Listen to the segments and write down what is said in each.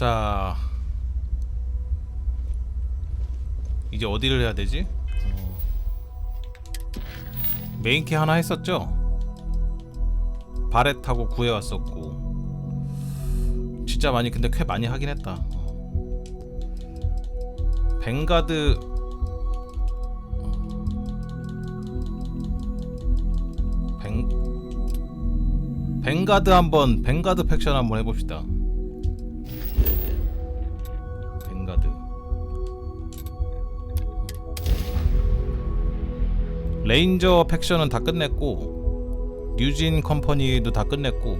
자, 이제 어디를 해야 되지? 메인캐 하나 했었죠? 바렛하고 구해왔었고 진짜 많이, 근데 꽤 많이 하긴 했다. 벵가드 벵가드 팩션 한번 해봅시다. 벵가드 레인저 팩션은 다 끝냈고 뉴진 컴퍼니도 다 끝냈고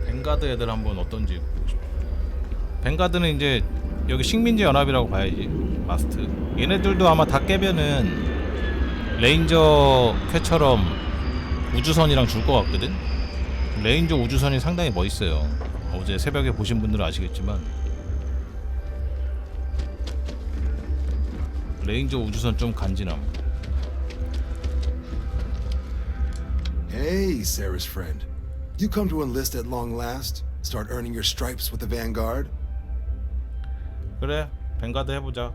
벵가드 애들 한번 어떤지. 벵가드는 이제 여기 식민지 연합이라고 봐야지. 마스트 얘네들도 아마 다 깨면은 레인저 쾌처럼 우주선이랑 줄 것 같거든. 레인저 우주선이 상당히 멋있어요. 어제 새벽에 보신 분들은 아시겠지만 레인저 우주선 좀 간지남. Hey, Sarah's friend. You come to enlist at long last? Start earning your stripes with the Vanguard? 그래, 벵가드 해보자.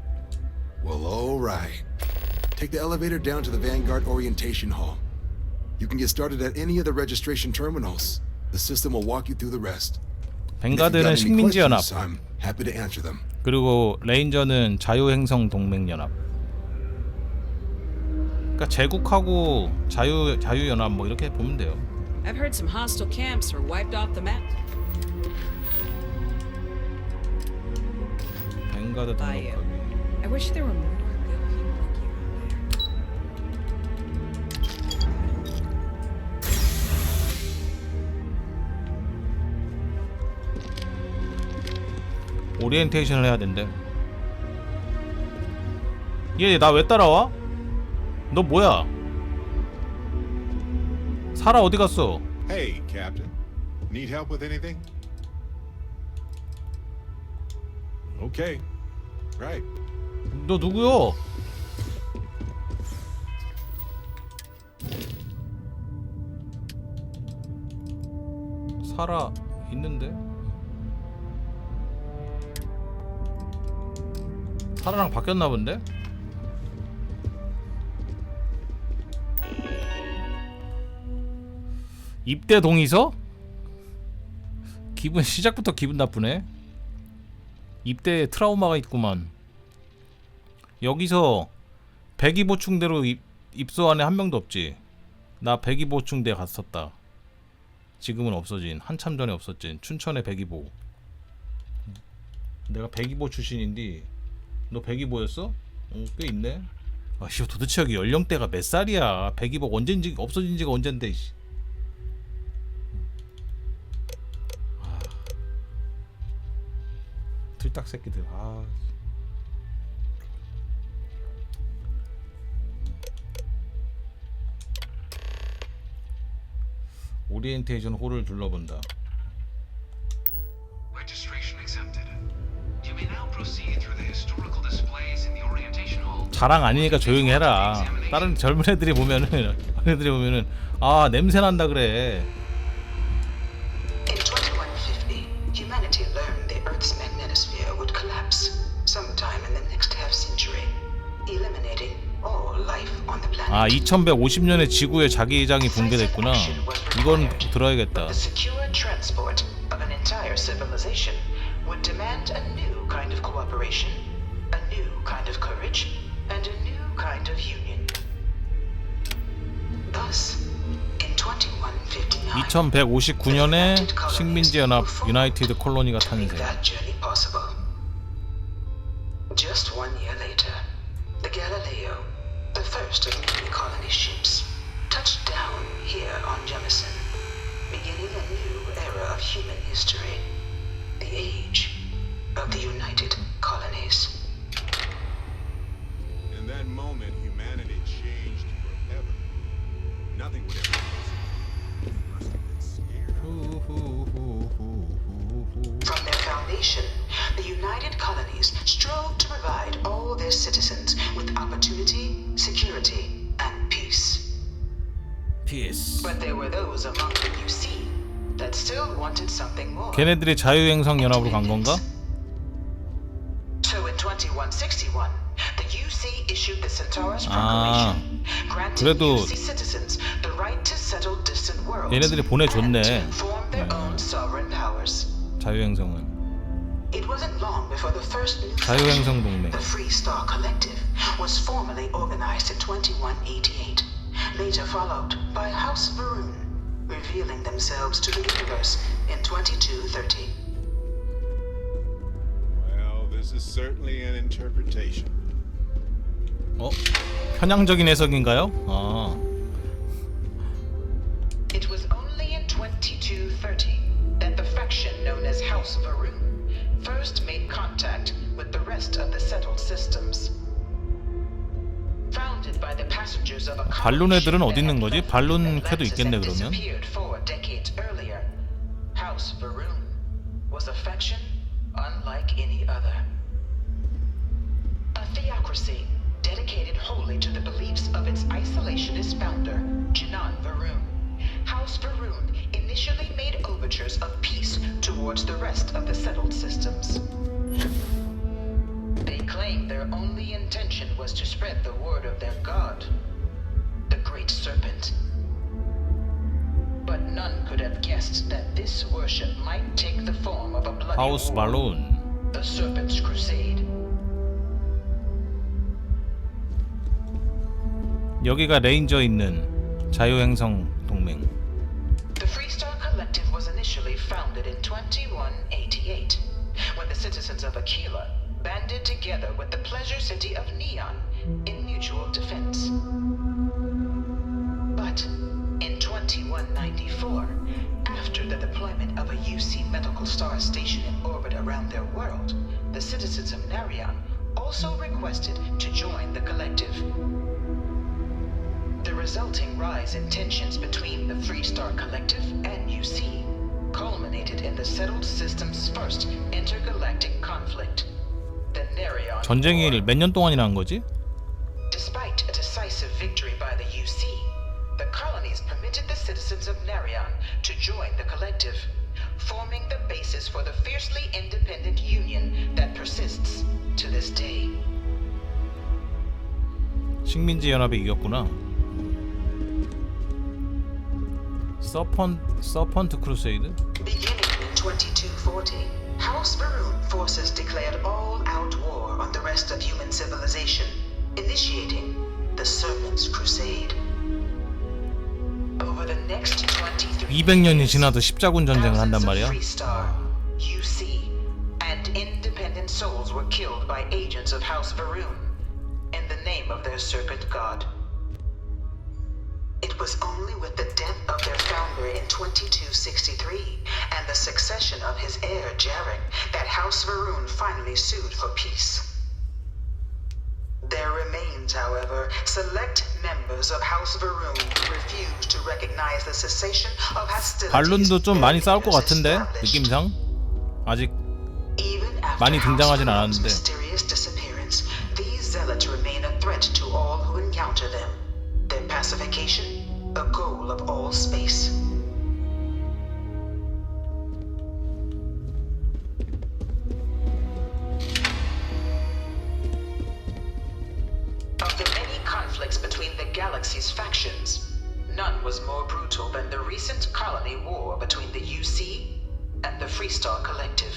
Well, all right. Take the elevator down to the Vanguard Orientation Hall. You can get started at any of the registration terminals. The system will walk you through the rest. 벵가드는 식민지 연합, I'm happy to answer them. 그리고 레인저는 자유행성 동맹 연합. 그러니까 제국하고 자유 연합 뭐 이렇게 보면 돼요. I've heard some hostile camps were wiped off the map. 벵가드 등록하기. I wish there were more good people like you out there. 오리엔테이션을 해야 된대. 얘 나 왜 따라와? 너 뭐야? 사라 어디 갔어? Hey, Captain. Need help with anything? Okay. Right. 너 누구요? 사라 있는데? 사라랑 바뀌었나 본데? 입대 동의서? 기분 시작부터 기분 나쁘네. 입대에 트라우마가 있구만. 여기서 배기 보충대로 입소 안에 한 명도 없지. 나 배기 보충대 갔었다. 지금은 없어진, 한참 전에 없었진 춘천의 배기보. 내가 배기보 출신인데 너 배기보였어? 꽤 있네. 아씨, 도대체 여기 연령대가 몇 살이야? 배기보 언젠지 없어진 지가 언젠데. 틀딱 새끼들. 오리엔테이션 홀을 둘러본다. 자랑 아니니까 조용히 해라. 다른 젊은 애들이 보면은 아 냄새 난다 그래. In 2150, humanity learned the Earth's magnetosphere would collapse sometime in the next half century, eliminating all life on the planet. 아, 2150년에 지구의 자기장이 붕괴됐구나. 이건 들어야겠다. The secure transport of an entire civilization would demand a new kind of cooperation, a new kind of courage, and a new kind of union. Thus, in 2159, 2159년에 식민지 연합 유나이티드 콜로니가 탄생. that journey possible. Just 1 year later, the Galileo, the first of many colony ships, touched down here on Jemison, beginning a new era of human history, the age of the United Colonies. In that moment, humanity changed forever. Nothing would ever be must have been scared. From their foundation, the United Colonies strove to provide all their citizens with opportunity, security, and peace. Peace. But there were those among them you see that still wanted something more. 걔네들이 자유행성 연합으로 간 건가? So in 2161, the UC issued the Centaurus Proclamation, granting 그래도 UC citizens the right to settle distant worlds 얘네들이 보내줬네. and to form their own sovereign powers. 자유행성을. It wasn't long before the first new 자유행성 faction, 동맹. the Free Star Collective, was formally organized in 2188, later followed by House Varun, revealing themselves to the universe in 2230. Well, this is certainly an interpretation. 편향적인 해석인가요? 아. It was only in 2230 that the faction known as House Varun first made contact with the rest of the settled systems. Founded by the passengers of a 발룬 애들은 어디 있는 거지? 발룬 쾌도 있겠네 그러면. disappeared 4 decades earlier. House Varun was a faction unlike any other. A theocracy dedicated wholly to the beliefs of its isolationist founder, Jinan Varun. House Varun initially made overtures of peace towards the rest of the settled systems. They claimed their only intention was to spread the word of their god, the Great Serpent. But none could have guessed that this worship might take the form of a bloody 하우스 war, 발룬. the Serpent's Crusade. 여기가 레인저 있는 자유행성 동맹. The Free Star Collective was initially founded in 2188, when the citizens of Aquila banded together with the pleasure city of Neon in mutual defense. But in 2194, after the deployment of a UC medical star station in orbit around their world, the citizens of Narion also requested to join the collective. The resulting rise in tensions between the Free Star Collective and UC culminated in the settled system's first intergalactic conflict, the Narion 전쟁이 War. 몇 년 동안이나 한 거지? Despite a decisive victory by the UC, the colonies permitted the citizens of Narion to join the collective, forming the basis for the fiercely independent union that persists to this day. 식민지 연합이 이겼구나. 서펀트 크루세이드? Beginning in 2240, House Varun forces declared all-out war on the rest of human civilization, initiating the Serpent's Crusade. Over the next 23 200년이 지나도 십자군 전쟁을 한단 thousands of 말이야. Free Star, UC, and independent souls were killed by agents of House Varun in the name of their serpent god. It was only with the death of their founder in 2263 and the succession of his heir Jarek that House Varun finally sued for peace. There remains, however, select members of House Varun who refuse to recognize the cessation of hostilities. 발룬도 좀 많이 싸울 것 같은데 느낌상 아직 많이 등장하진 않았는데. Mysterious disappearance, these zealots remain a threat to all who encounter them. Their pacification, a goal of all space. Of the many conflicts between the galaxy's factions, none was more brutal than the recent colony war between the UC and the Free Star Collective.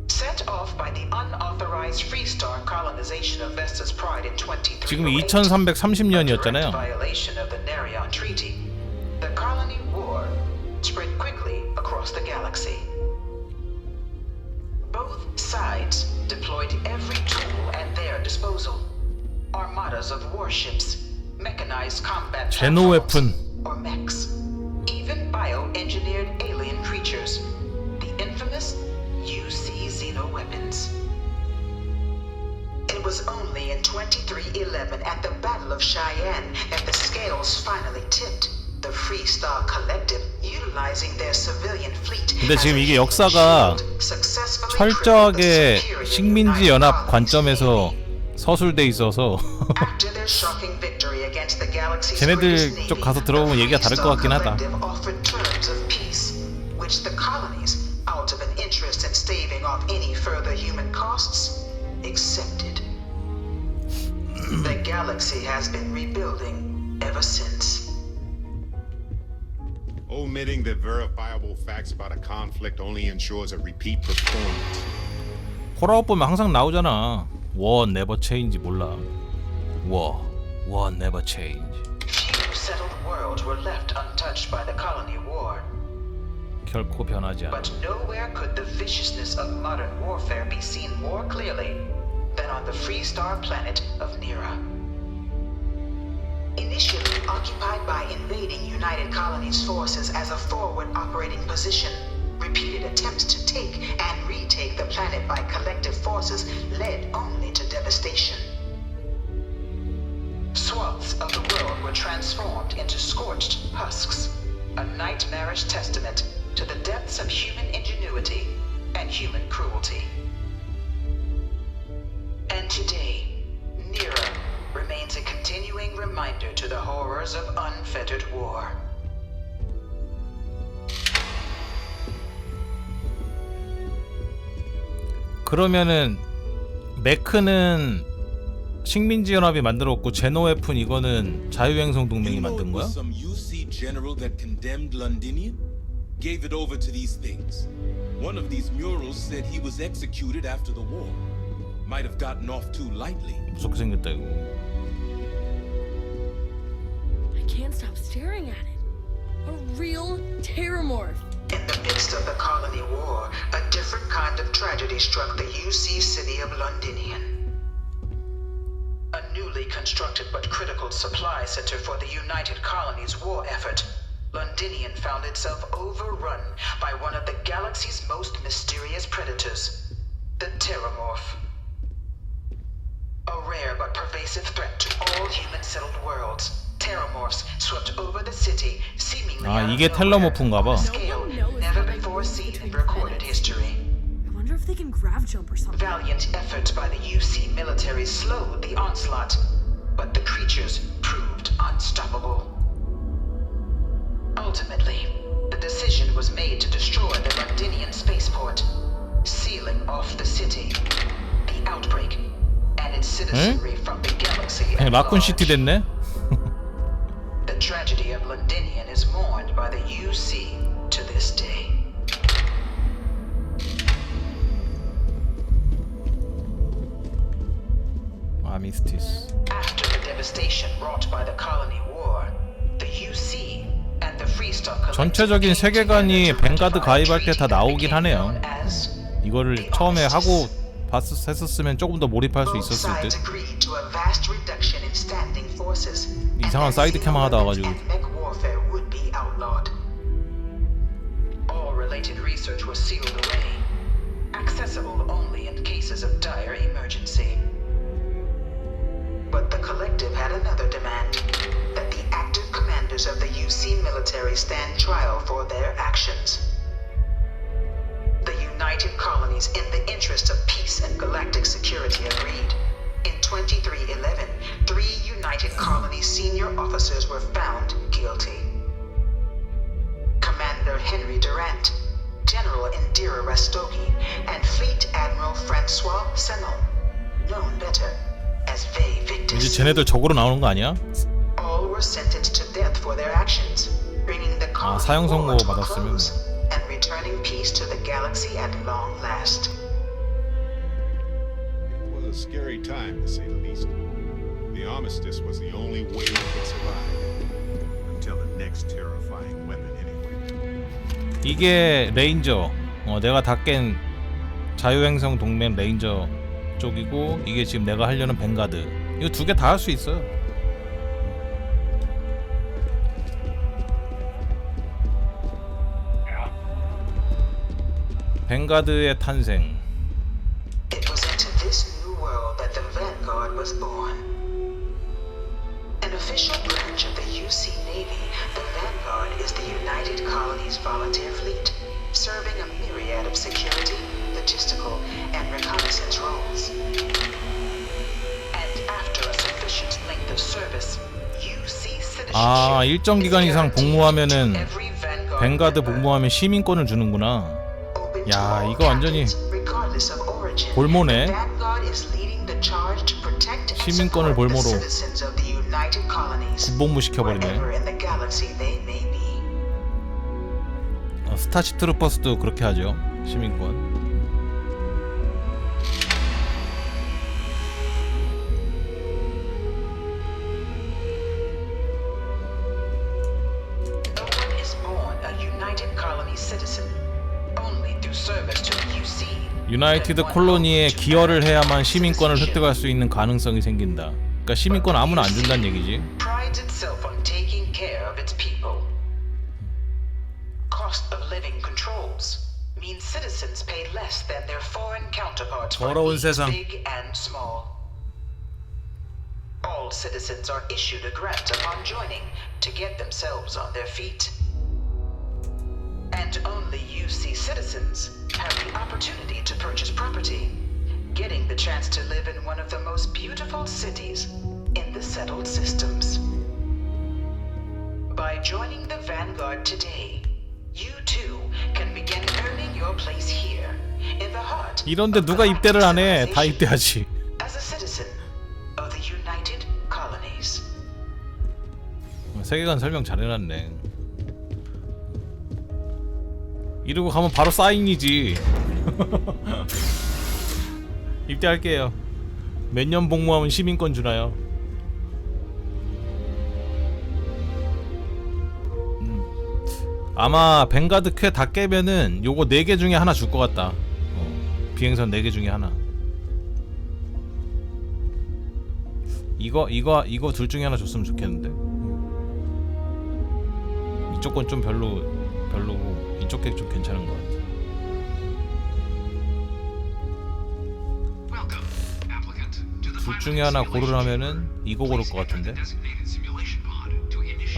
Set off by the unauthorized Free Star colonization of Vesta's Pride in 2308, 지금 2330년이었잖아요. direct violation of the Narion Treaty, the colony war spread quickly across the galaxy. Both sides deployed every tool at their disposal. Armadas of warships, mechanized combat 제노 platforms, 웨폰. or mechs, even bioengineered alien creatures, the infamous UC xenoweapons. It was only in 2311 at the Battle of Cheyenne that the scales finally tipped. The Free Star Collective utilizing their civilian fleet. 근데 지금 이게 역사가 철저하게 식민지 연합 관점에서 서술돼 있어서 After their shocking victory against the galaxy's 쟤네들 greatest navy, 쪽 가서 들어보면 the 얘기가 다를 것 같긴 하다. Collective offered terms of peace, which the colonies, out of an interest in staving off any further human costs, accepted. The galaxy has been rebuilding ever since. Omitting the verifiable facts about a conflict only ensures a repeat performance. 폴아웃 보면 항상 나오잖아. War never change 몰라. War never change. Few settled worlds were left untouched by the colony war, 결코 변하지 않아. but nowhere could the viciousness of modern warfare be seen more clearly than on the free star planet of Nira. Initially occupied by invading United Colonies forces as a forward operating position, repeated attempts to take and retake the planet by collective forces led only to devastation. Swaths of the world were transformed into scorched husks, a nightmarish testament to the depths of human ingenuity and human cruelty. And today, Nira remains a continuing reminder to the horrors of unfettered war. 그러면은 매크는 식민지 연합이 만들었고 제노웨픈 이거는 자유행성 동맹이 You know 만든 it 거야? was some UC general that condemned Londinian? Gave it over to these things. One of these murals said he was executed after the war. Might have gotten off too lightly. 무섭게 생겼다 이거. I can't stop staring at it. A real terramorph. In the midst of the colony war, a different kind of tragedy struck the UC city of Londinian. A newly constructed but critical supply center for the United Colonies' war effort, Londinian found itself overrun by one of the galaxy's most mysterious predators, the Terramorph. A rare but pervasive threat to all human-settled worlds, Terramorphs swept over the city, seemingly 아, out of 이게 nowhere, 텔러모프인가 봐. on a scale never before seen in recorded history. I wonder if they can grav jump or something. Valiant efforts by the UC military slowed the onslaught, but the creatures proved unstoppable. Ultimately, the decision was made to destroy the Londinian spaceport, sealing off the city, the outbreak, and its citizenry from the galaxy at 그냥 라쿤 large. 시티 됐네? The tragedy of Londinian is mourned by the UC to this day. 아미스티스. After the devastation wrought by the colony war, the UC and the Freestar Collective 전체적인 came 세계관이 together to 뱅가드 ratify a 가입할 때 treaty 다 that 나오긴 became 하네요. known as 이거를 the 처음에 하고 Armistice. 했었으면 조금 더 몰입할 수 Both 있었을 sides 듯. agreed to a vast reduction in standing forces. 이상한 and that 사이드 캠만 하다 xeno 와가지고. weapons and mech warfare would be outlawed. All related research was sealed away, accessible only in cases of dire emergency. But the collective had another demand, that the active commanders of the UC military stand trial for their actions. The United Colonies, in the interest of peace and galactic security, agreed. In 2311, 3 United Colonies senior officers were found guilty. Commander Henry Durant, General Indira Rastogi, and Fleet Admiral Francois Sanon, known better as Vey 이제 Victus. 쟤네들 적으로 나오는 거 아니야? All were sentenced to death for their actions, bringing the colony 사형 선고 war to a 받았으면. close and returning peace to the galaxy at long last. It was a scary time, to say the least. The armistice was the only way we could survive. Until the next terrifying weapon, anyway. 이게 레인저. 내가 다 깬 자유행성 동맹 레인저 쪽이고 이게 지금 내가 하려는 뱅가드. 이거 두 개 다 할 수 있어요. 뱅가드의 탄생. It was into this new world that the Vanguard was born. An official branch of the UC Navy, the Vanguard is the United Colonies Volunteer Fleet, serving a myriad of security, logistical, and reconnaissance roles. service, UC citizenship. 아, 일정 기간 이상 복무하면은 Every Vanguard 뱅가드 member. 복무하면 시민권을 주는구나. Open to 야, all 이거 완전히 captains, regardless of origin. 볼모네. Vanguard is leading the charge to protect and 시민권을 support the 볼모로 citizens of the United Colonies. 군복무 시켜버리네. Wherever in the galaxy they may be. 스타쉽 트루퍼스도 그렇게 하죠. 시민권. No one is born a United Colony citizen. Only through service to the UC. 유나이티드 콜로니에 기여를 해야만 시민권을 획득할 수 있는 가능성이 생긴다. 그러니까 시민권 아무나 안 준다는 얘기지. Prides itself on taking care of its people. Cost of living controls mean citizens pay less than their foreign counterparts for 더러운 needs 세상. big and small. All citizens are issued a grant upon joining to get themselves on their feet. And only UC citizens have the opportunity to purchase property, getting the chance to live in one of the most beautiful cities in the settled systems. By joining the Vanguard today, you too can begin earning your place here in the heart. 이런데 누가 입대를 안 해? 다 입대하지. As a citizen of the United Colonies. 세계관 설명 잘 해놨네. 이러고 가면 바로 사인이지. 입대할게요. 몇 년 복무하면 시민권 주나요? 아마 뱅가드 퀘 다 깨면은 요거 4개 중에 하나 줄 것 같다. 비행선 4개 중에 하나. 이거 둘 중에 하나 줬으면 좋겠는데. 이쪽 건 좀 별로고 이쪽 게 좀 괜찮은 것 같아. 둘 중에 하나 고르라면은 이거 고를 것 같은데.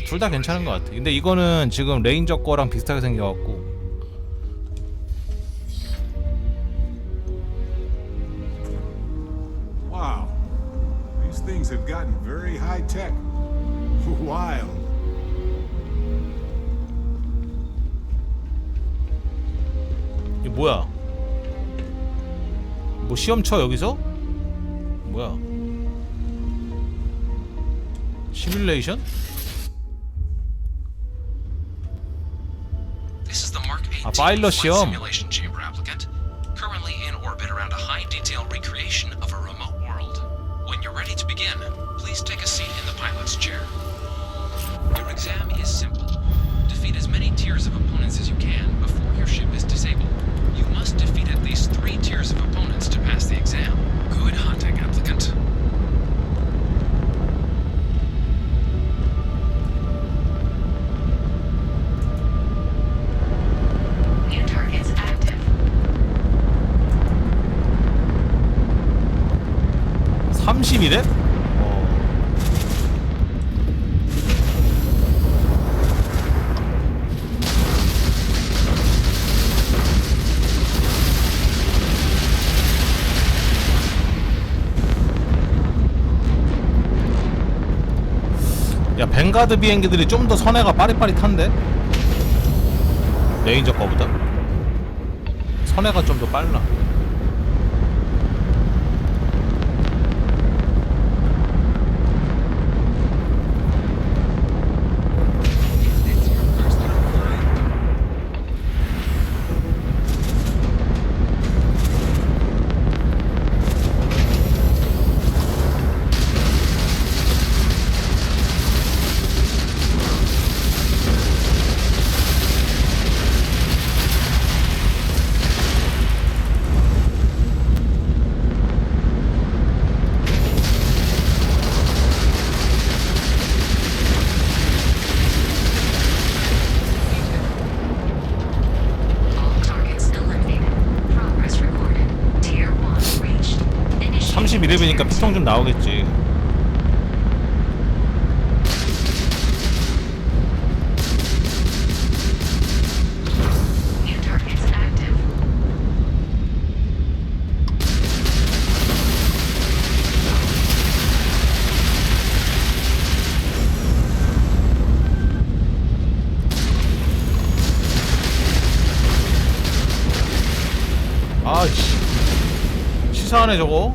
둘 다 괜찮은 것 같아. 근데 이거는 지금 레인저 거랑 비슷하게 생겨갖고. Wow. These things have gotten very high tech. Wild. 이게 뭐야? 뭐 시험 쳐 여기서? 뭐야? 시뮬레이션? This is the Mark 18 아, 파일럿 시험. simulation chamber applicant, currently in orbit around a high-detail recreation of a remote world. When you're ready to begin, please take a seat in the pilot's chair. Your exam is simple. Defeat as many tiers of opponents as you can before your ship is disabled. You must defeat at least 3 tiers of opponents to pass the exam. Good hunting, applicant. New targets active. 30이래? 야, 뱅가드 비행기들이 좀 더 선회가 빠릿빠릿한데? 레인저 거보다? 선회가 좀 더 빨라. All targets eliminated. Progress recorded. Tier 1 reached. Initiate. 31렙이니까 피통 좀 나오겠지. New targets active. 뻔하네 저거.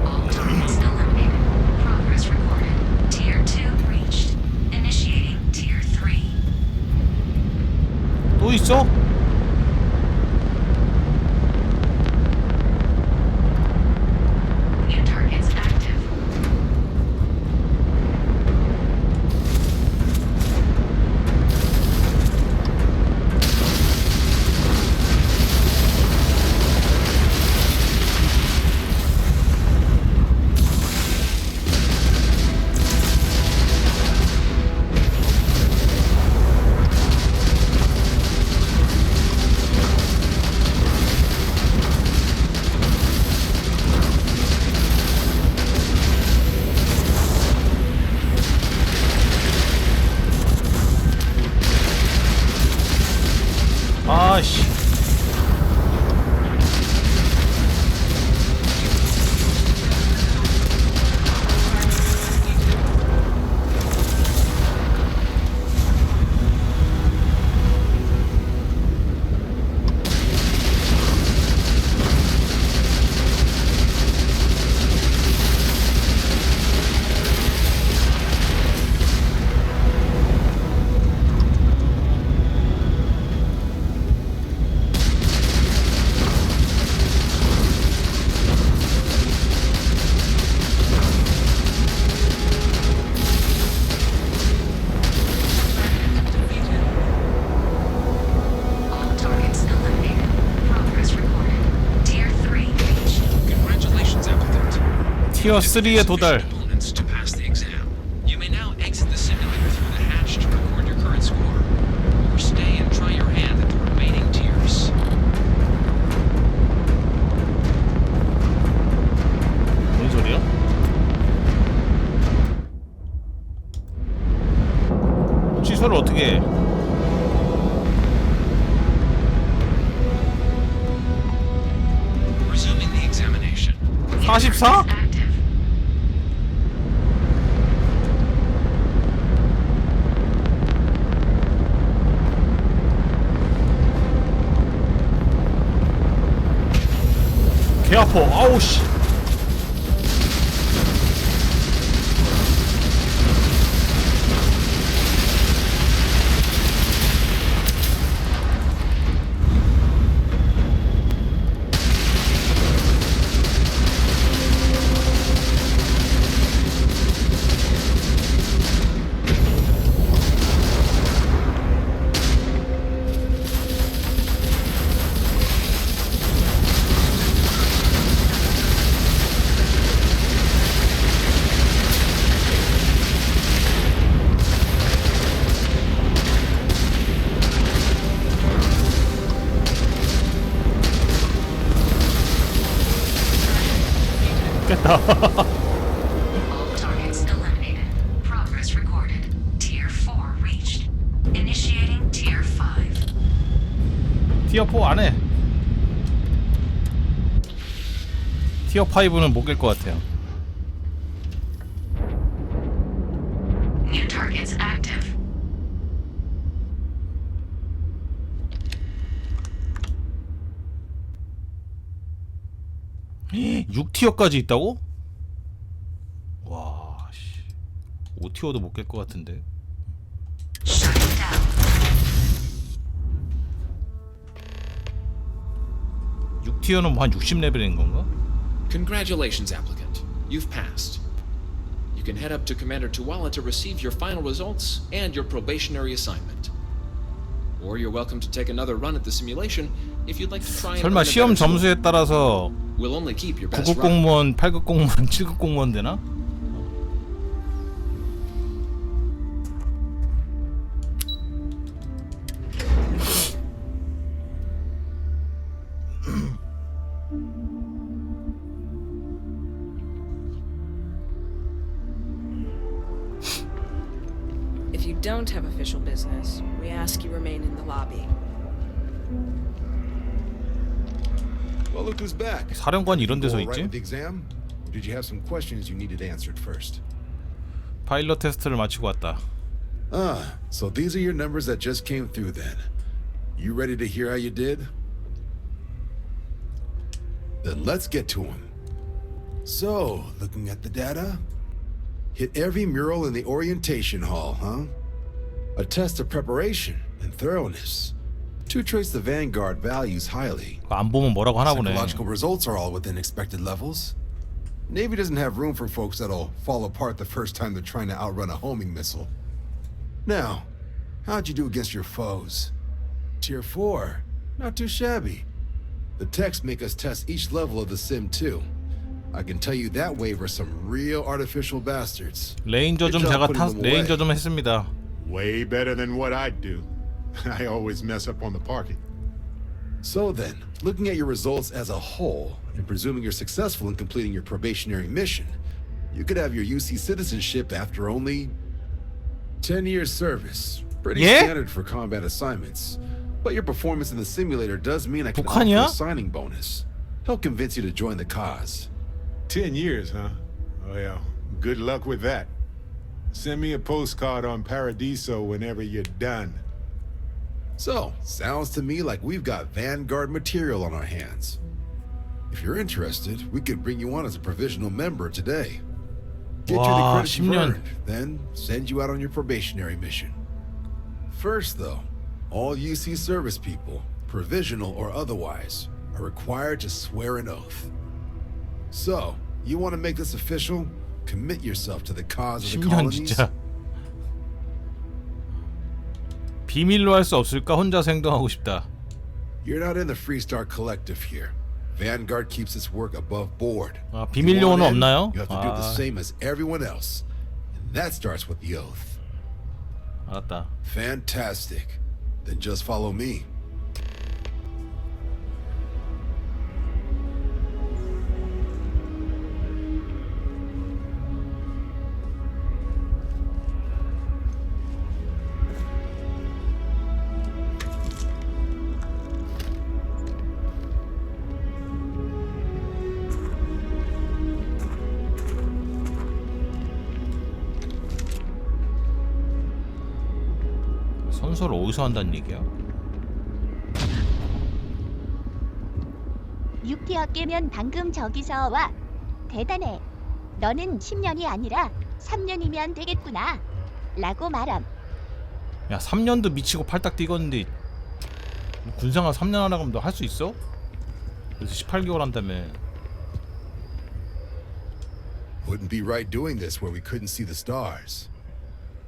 All targets eliminated. Progress recorded. Tier 2 reached. Initiating Tier 3. 또 있어? New targets active. 아씨. All targets eliminated. Progress recorded. Tier 3 reached. Congratulations, applicant. 티어 3에 도달. Components to pass the exam. You may now exit the simulator through the hatch to record your current score, or stay and try your hand at the remaining tiers. 뭔 소리야? 취소를 어떻게 해? Resuming the examination. 44? Active. 개 아파. 아우 씨. 깼다. All targets eliminated. Progress recorded. Tier 4 reached. Initiating Tier 5. 티어 4 안 해. 티어 5는 못 깰 것 같아요. New targets active. 헉, 6티어까지 있다고? 와, 씨. 5티어도 못 깰 것 같은데. Shutting down. 6티어는 뭐 한 60레벨인 건가? Congratulations, applicant. You've passed. You can head up to Commander Tuala to receive your final results and your probationary assignment. Or you're welcome to take another run at the simulation if you'd like to try and 설마 earn a 시험 better score. 점수에 따라서 We'll only keep your best 9급 run. 공무원, 8급 공무원, 7급 공무원 되나? don't have official business, we ask you remain in the lobby. Well, look who's back. 사령관 이런 데서 All right 있지? with the exam? Or did you have some questions you needed answered first? 파일럿 테스트를 마치고 왔다. Ah, so these are your numbers that just came through then. You ready to hear how you did? Then let's get to them. So, looking at the data, hit every mural in the orientation hall, huh? A test of preparation and thoroughness. To trace the Vanguard values highly. 안 보면 뭐라고 하나 보네. Psychological results are all within expected levels. Navy doesn't have room for folks that'll fall apart the first time they're trying to outrun a homing missile. Now, how'd you do against your foes? Tier 4, not too shabby. The techs make us test each level of the sim too. I can tell you that wave are some real artificial bastards. 레인저 좀 제가 레인저 좀 했습니다. Way better than what I'd do. I always mess up on the parking. So then, looking at your results as a whole, and presuming you're successful in completing your probationary mission, you could have your UC citizenship after only 10 years service. Pretty standard for combat assignments. But your performance in the simulator does mean I can offer a signing bonus. Help convince you to join the cause. 10 years, huh? Well, good luck with that. Send me a postcard on Paradiso whenever you're done. So, sounds to me like we've got Vanguard material on our hands. If you're interested, we could bring you on as a provisional member today. Get you the credits you've earned, then send you out on your probationary mission. First, though, all UC service people, provisional or otherwise, are required to swear an oath. So, you want to make this official? Commit yourself to the cause of the 10년 colonies. 진짜. 비밀로 할 수 없을까? 혼자서 행동하고 싶다. You're not in the Freestar Collective here. Vanguard keeps its work above board. 아, 비밀 요원은 없나요? You have to do the same as everyone else. And that starts with the oath. 알았다. Fantastic. Then just follow me. 선서를 어디서 한다는 얘기야? 6티어 깨면 방금 저기서 와. 대단해. 너는 10년이 아니라 3년이면 되겠구나. 라고 말함. 야 3년도 미치고 팔딱 뛰었는데 군생활 3년 하나 가면 너 할 수 있어? 그래서 18개월 한다며. Wouldn't be right doing this where we couldn't see the stars.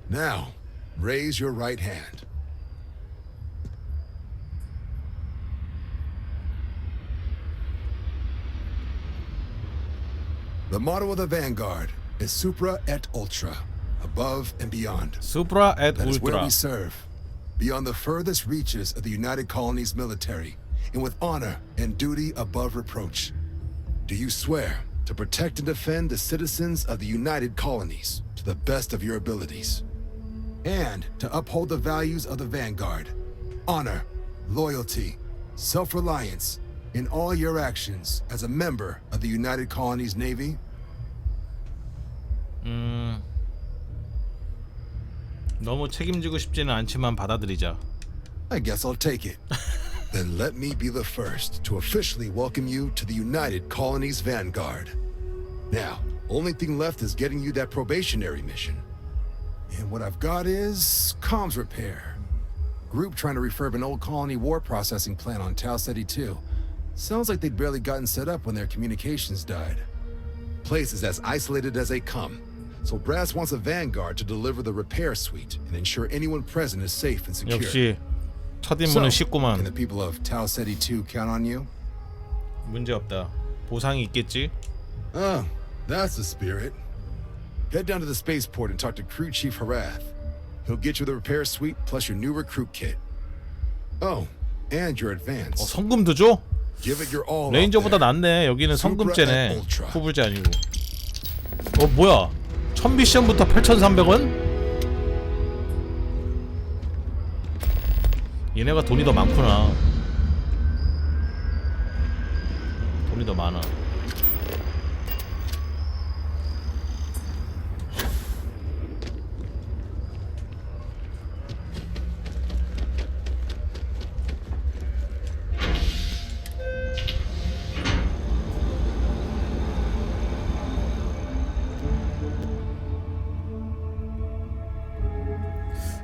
Now, raise your right hand. The motto of the Vanguard is Supra et Ultra, above and beyond. Supra et That is where Ultra. we serve, beyond the furthest reaches of the United Colonies military, and with honor and duty above reproach. Do you swear to protect and defend the citizens of the United Colonies to the best of your abilities, and to uphold the values of the Vanguard, honor, loyalty, self-reliance, in all your actions as a member of the United Colonies Navy? 너무 책임지고 싶지는 않지만 받아들이자. I guess I'll take it. Then let me be the first to officially welcome you to the United Colonies Vanguard. Now, only thing left is getting you that probationary mission. And what I've got is comms repair. Group trying to refurb an old colony war processing plant on Tau Ceti 2. Sounds like they'd barely gotten set up when their communications died. Place is as isolated as they come, so Brass wants a Vanguard to deliver the repair suite and ensure anyone present is safe and secure. 역시 첫 임무는 Can 쉽구만. the people of Tau Ceti 2 count on you? 문제 없다. 보상이 있겠지? Oh, that's the spirit. Head down to the spaceport and talk to Crew Chief Harath. He'll get you the repair suite plus your new recruit kit. Oh, and your advance. 성금도 줘? Give it your all. 레인저보다 낫네. 여기는 성금제네. 후불제 아니고. 뭐야? 1000미션부터 8,300원? 얘네가 돈이 더 많구나. 돈이 더 많아.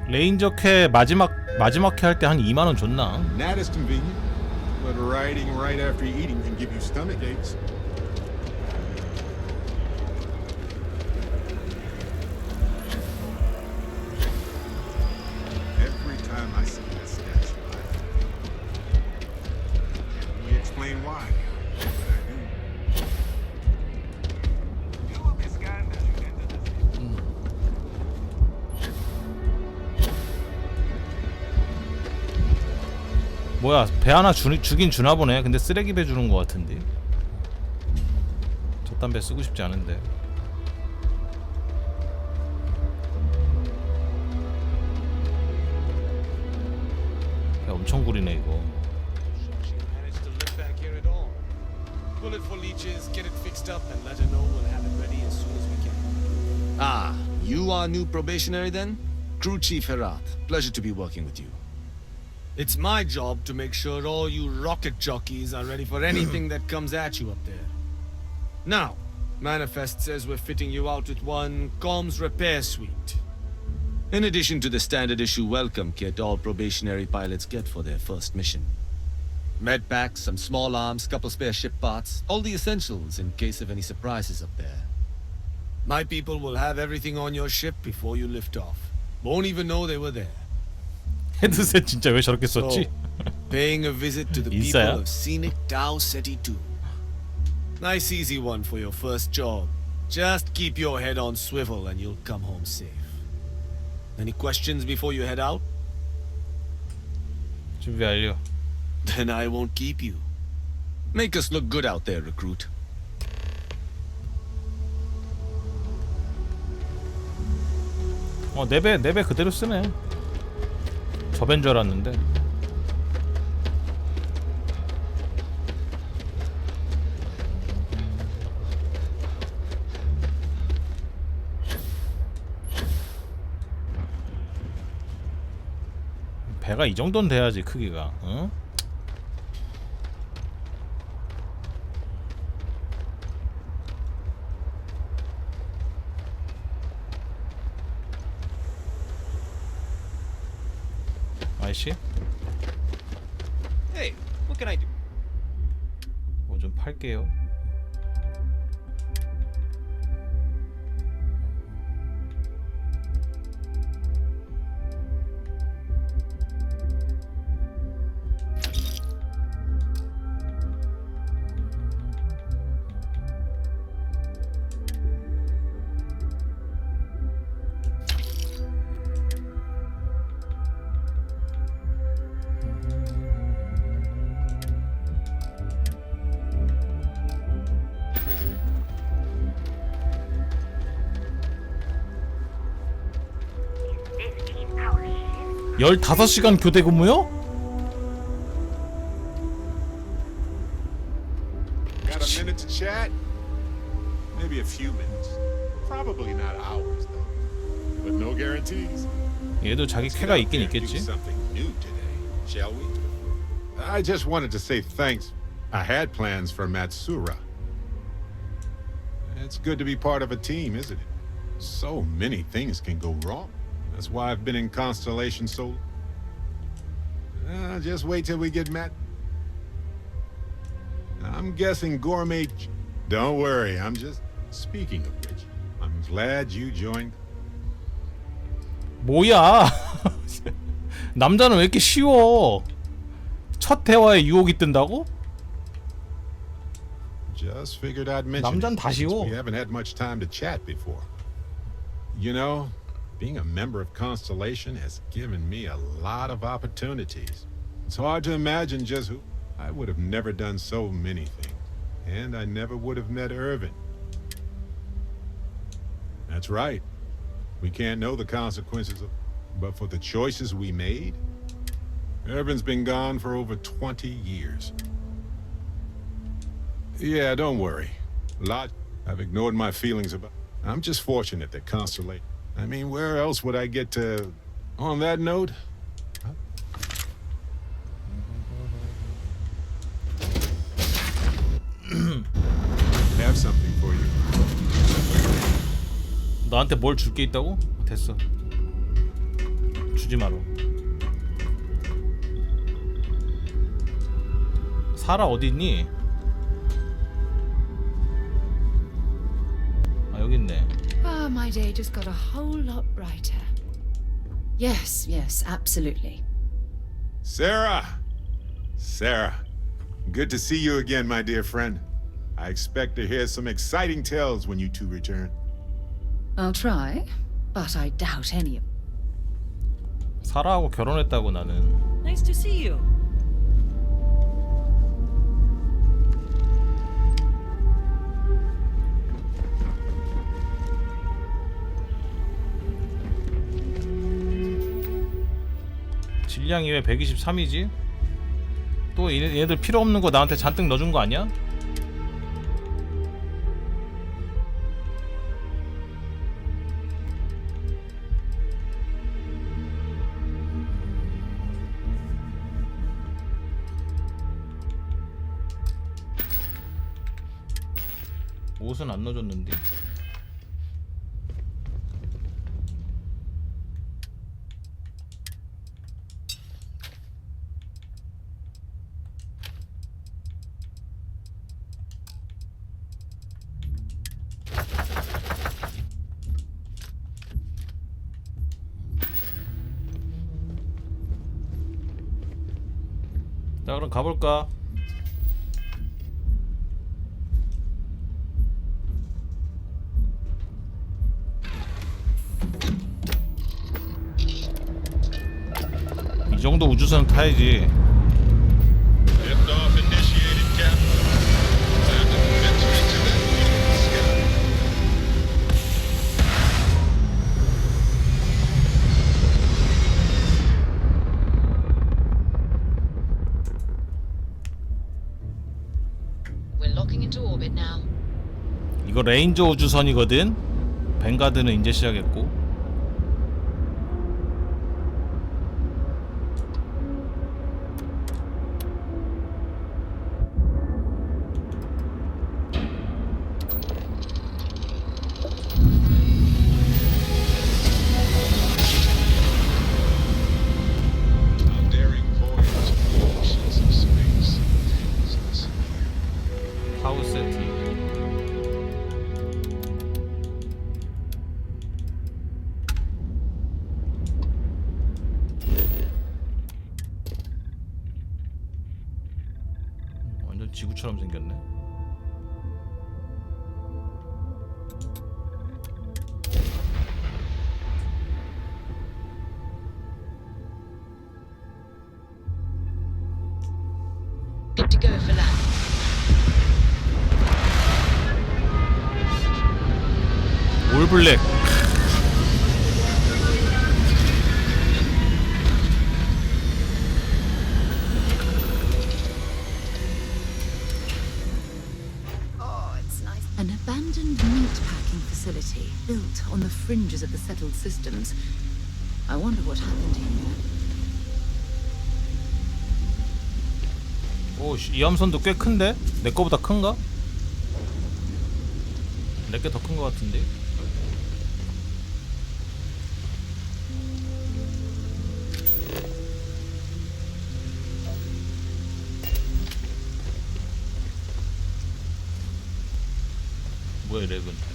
레인저 캐 마지막 캐 할 때 한 2만 원 줬나? That is convenient, but riding right after eating can give you stomach aches. Every time I see that statue, can we explain why? But I do. You will be scanned as you enter the city. 뭐야, 배 하나 주긴 주나 보네. 근데 쓰레기 배 주는 거 같은데. 저딴 배 쓰고 싶지 않은데. 배 엄청 구리네 이거. She managed to live back here at all. Bullet for leeches, get it fixed up, and let her know we'll have it ready as soon as we can. Ah, you are new probationary then? Crew Chief Herat. Pleasure to be working with you. It's my job to make sure all you rocket jockeys are ready for anything that comes at you up there. Now, Manifest says we're fitting you out with one comms repair suite. In addition to the standard issue welcome kit all probationary pilots get for their first mission. Med packs, some small arms, couple spare ship parts, all the essentials in case of any surprises up there. My people will have everything on your ship before you lift off. Won't even know they were there. 헤드셋 진짜 왜 저렇게 썼지? Paying a visit to the people 인싸야? of scenic Tau Ceti 2. Nice easy one for your first job. Just keep your head on swivel and you'll come home safe. Any questions before you head out? 준비 완료. Then I won't keep you. Make us look good out there, recruit. 내 배 그대로 쓰네. 저배인 줄 알았는데. 배가 이 정도는 돼야지 크기가. 응? 아이씨? Hey, what can I do? 뭐 좀 팔게요. This 15시간 교대 근무요? Got a minute to chat? Maybe a few minutes. Probably not hours, though. But no guarantees. 얘도 자기 쾌가 있긴 있겠지. Something new today, shall we? I just wanted to say thanks. I had plans for Matsura. It's good to be part of a team, isn't it? So many things can go wrong. That's why I've been in Constellation so... just wait till we get Matt. I'm guessing Gourmet... Don't worry, I'm just... Speaking of which, I'm glad you joined... 뭐야? 남자는 왜 이렇게 쉬워? 첫 대화에 유혹이 뜬다고? Just figured I'd mention 남잔 it, 다 since 쉬워. we haven't had much time to chat before. You know, being a member of Constellation has given me a lot of opportunities. It's hard to imagine just who... I would have never done so many things. And I never would have met Irvin. That's right. We can't know the consequences of... But for the choices we made, Urban's been gone for over 20 years. Yeah, don't worry. I've ignored my feelings about... I'm just fortunate that Constellation... I mean, where else would I get to... On that note... have something for you. 너한테 뭘 줄 게 있다고? 됐어. 주지 마라. 사라 어디 있니? 아 여기 있네. Ah, my day just got a whole lot brighter. Yes, yes, absolutely. Sarah! Sarah, good to see you again, my dear friend. I expect to hear some exciting tales when you two return. I'll try, but I doubt any of. 사라하고 결혼했다고 나는. Nice to see you. 질량이 왜 123이지? 또 얘네들 필요 없는 거 나한테 잔뜩 넣어준 거 아니야? 옷은 안 넣어줬는데. 자 그럼 가볼까? 이 정도 우주선 타야지. Liftoff initiated, Captain. Time to venture into the sky. We're locking into orbit now. 이거 레인저 우주선이거든. 뱅가드는 이제 시작했고. A daring voyage to the oceans of space. 하우 세팅. 완전 지구처럼 생겼네. Good to go for landing. 올블랙. Oh, it's nice. An abandoned meatpacking facility built on the fringes of the settled systems. I wonder what happened here. 오, 이 함선도 꽤 큰데? 내 거보다 큰가? 내게 더 큰 거 같은데? 뭐야 렉은?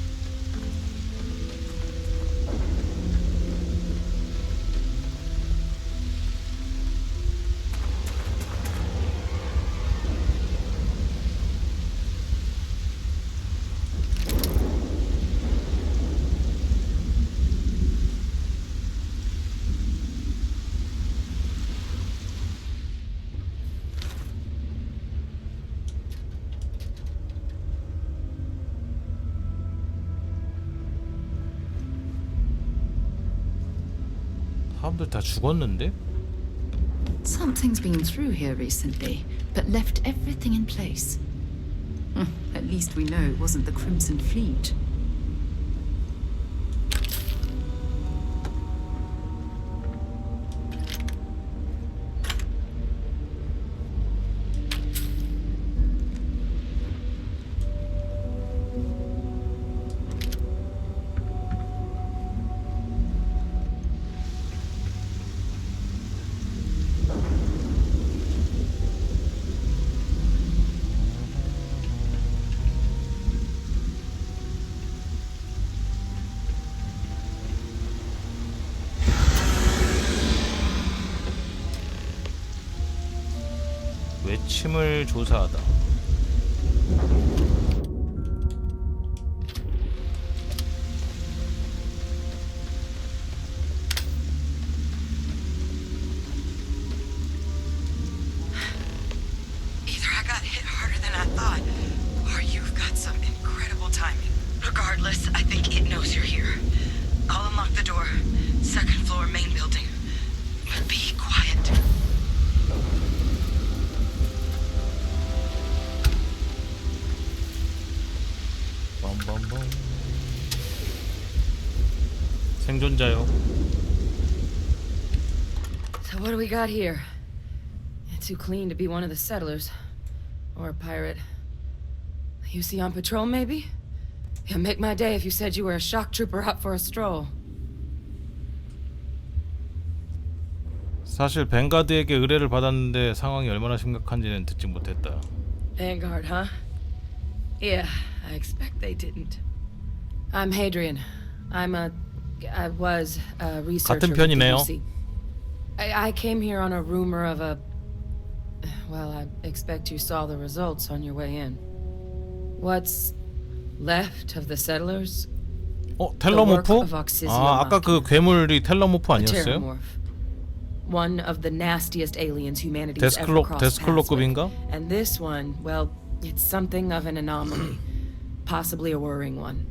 사람들 다 죽었는데? Something's been through here recently, but left everything in place. At least we know it wasn't the Crimson Fleet. 외침을 조사하다. Either I got hit harder than I thought, or you've got some incredible timing. Regardless, I think it knows you're here. I'll unlock the door. Second floor, main building. But be quiet. 생존자요. So what do we got here? Too clean to be one of the settlers. Or a pirate. You see on patrol, maybe? It'd make my day if you said you were a shock trooper out for a stroll. 사실 뱅가드에게 의뢰를 받았는데 상황이 얼마나 심각한지는 듣지 못했다. Vanguard, huh? Yeah, I expect they didn't. I'm Hadrian. I was a researcher. 같은 편이네요. with the UC. I came here on a rumor of a... Well, I expect you saw the results on your way in. What's left of the settlers? 텔러모프? 아, 아까 그 괴물이 텔러모프 A 아니었어요? terramorph. One of the nastiest aliens humanity's ever crossed paths with. 데스클로급인가? And this one, well, it's something of an anomaly. Possibly a worrying one.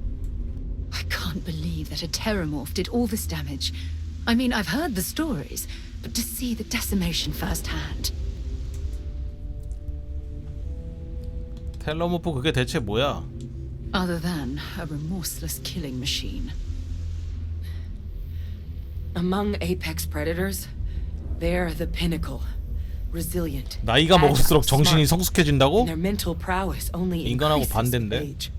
I can't believe that a terramorph did all this damage. I mean, I've heard the stories, but to see the decimation firsthand. 텔러모프 그게 대체 뭐야? Other than a remorseless killing machine. Among apex predators, they're the pinnacle. Resilient. 나이가 먹을수록 정신이 smart, 성숙해진다고? and their mental prowess only 인간하고 increases with 반대인데. age.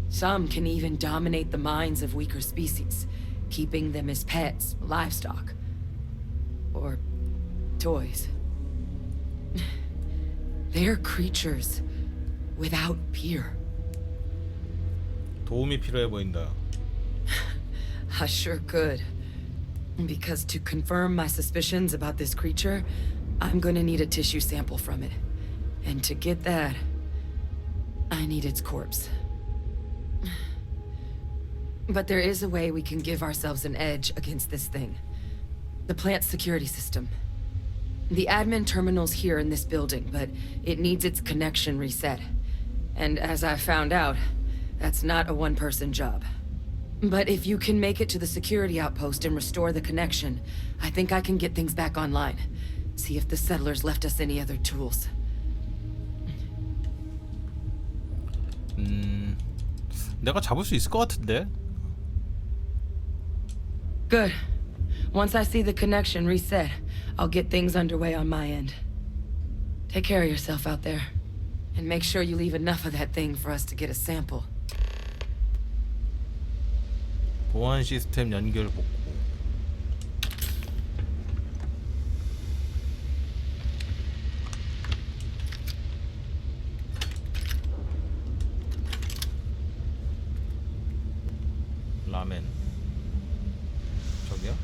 Some can even dominate the minds of weaker species, keeping them as pets, livestock, or toys. They're creatures without peer. 도움이 필요해 보인다. I sure could. Because to confirm my suspicions about this creature, I'm gonna need a tissue sample from it. And to get that, I need its corpse. But there is a way we can give ourselves an edge against this thing. The plant's security system. The admin terminal's here in this building, but it needs its connection reset. And as I found out, that's not a one-person job. But if you can make it to the security outpost and restore the connection, I think I can get things back online. See if the settlers left us any other tools. 내가 잡을 수 있을 것 같은데. Good. Once I see the connection reset, I'll get things underway on my end. Take care of yourself out there. And make sure you leave enough of that thing for us to get a sample. 보안 시스템 연결 복구. 라멘. 저기요?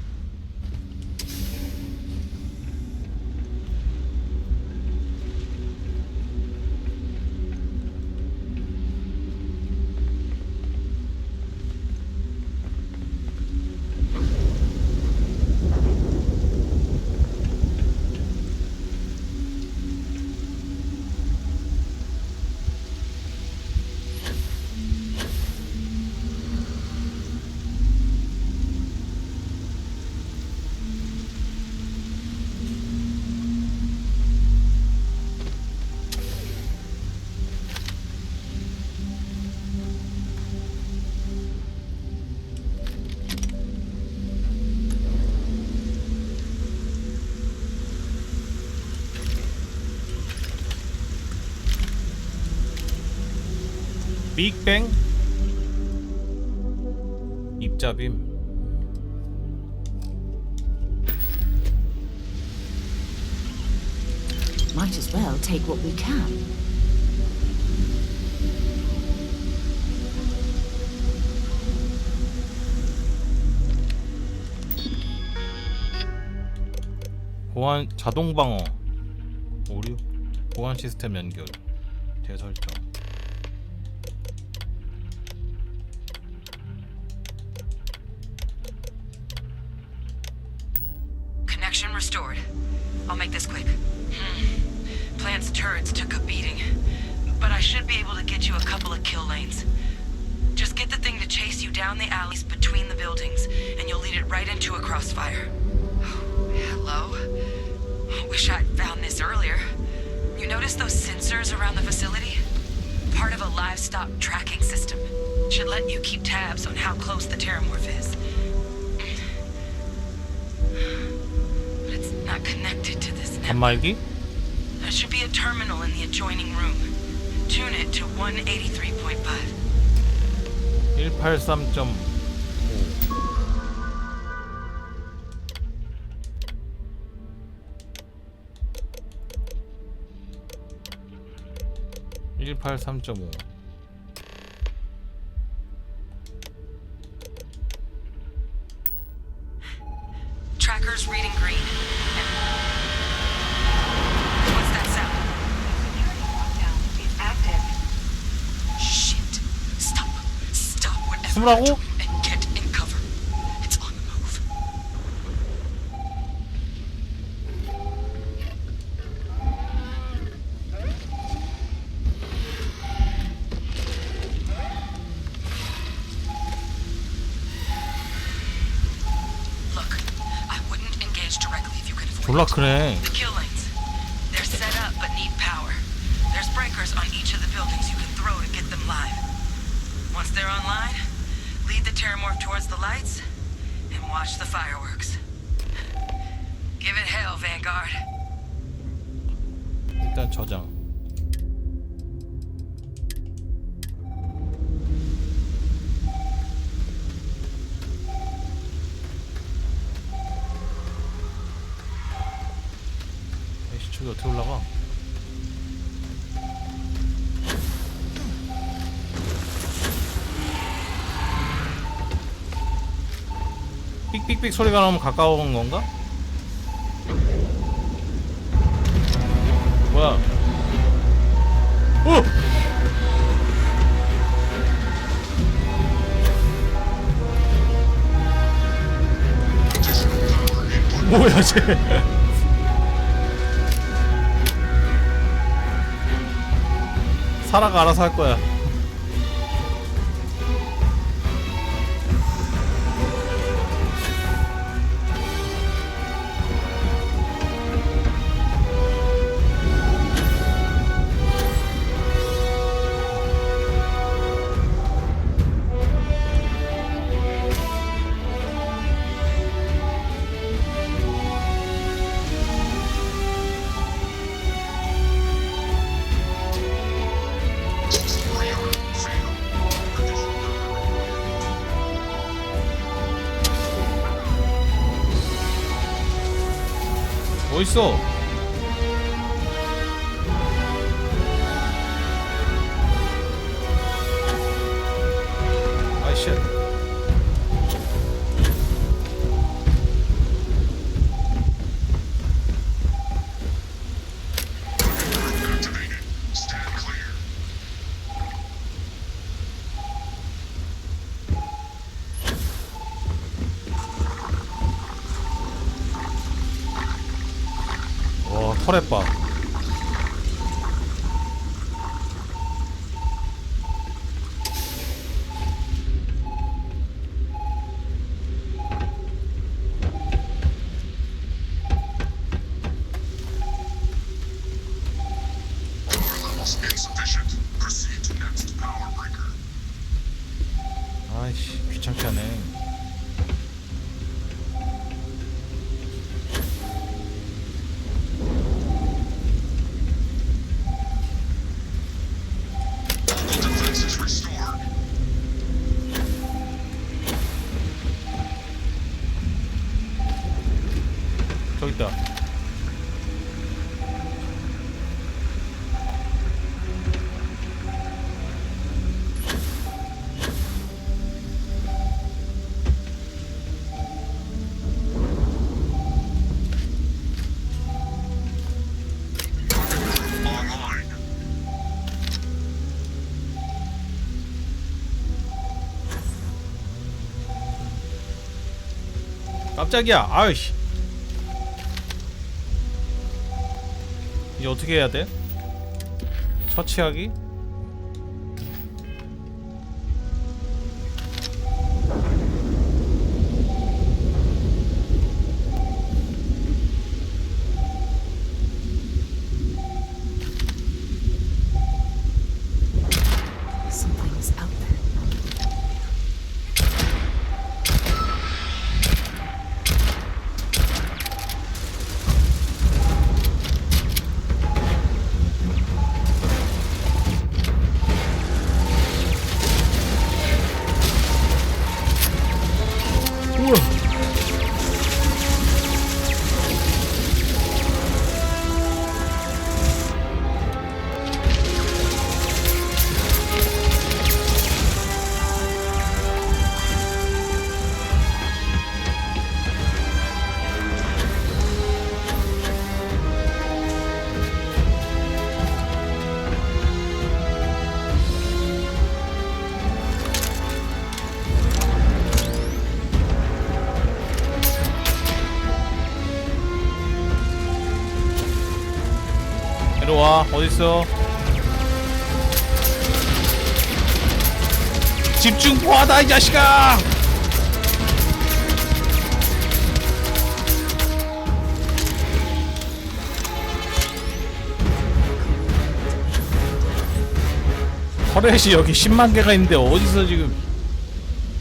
빅뱅? 입자빔. Might as well take what we can. 보안 자동 방어. 오류. 보안 시스템 연결. 재설정. Connection restored. I'll make this quick. Plant's turrets took a beating, but I should be able to get you a couple of kill lanes. Just get the thing to chase you down the alleys between the buildings, and you'll lead it right into a crossfire. Hello? Wish I'd found this earlier. You notice those sensors around the facility? Part of a livestock tracking system. Should let you keep tabs on how close the terramorph is. But it's not connected to this network. 단말기? There should be a terminal in the adjoining room. Tune it to 183.5. 183.5. 183.5. Tracker's reading green. What's that sound? It's active. Shit. Stop. Stop whatever. 숨으라고? you're doing and get in cover. It's on the move. Look, I wouldn't engage directly if you could avoid 졸라 it. 크네. The kill lanes. They're set up but need power. There's breakers on each of the buildings you can throw to get them live. Once they're online, lead the terramorph towards the lights and watch the fireworks. Give it hell, Vanguard. 일단 저장. 에이씨, 저기 어떻게 올라가? 삑삑삑 소리가 나면 가까운 건가? 뭐야? 오! 뭐야 쟤? 사라가 알아서 할 거야. 어딨어? 아이 쉣. 와, 털에 봐. 아이씨, 귀찮게 하네. Defenses restored. 깜짝이야. 아이씨. 이제 어떻게 해야 돼? 처치하기? Something's out there. 이리와. 어딨어? 집중 포하다 이 자식아! 터렛이 여기 10만 개가 있는데 어디서 지금?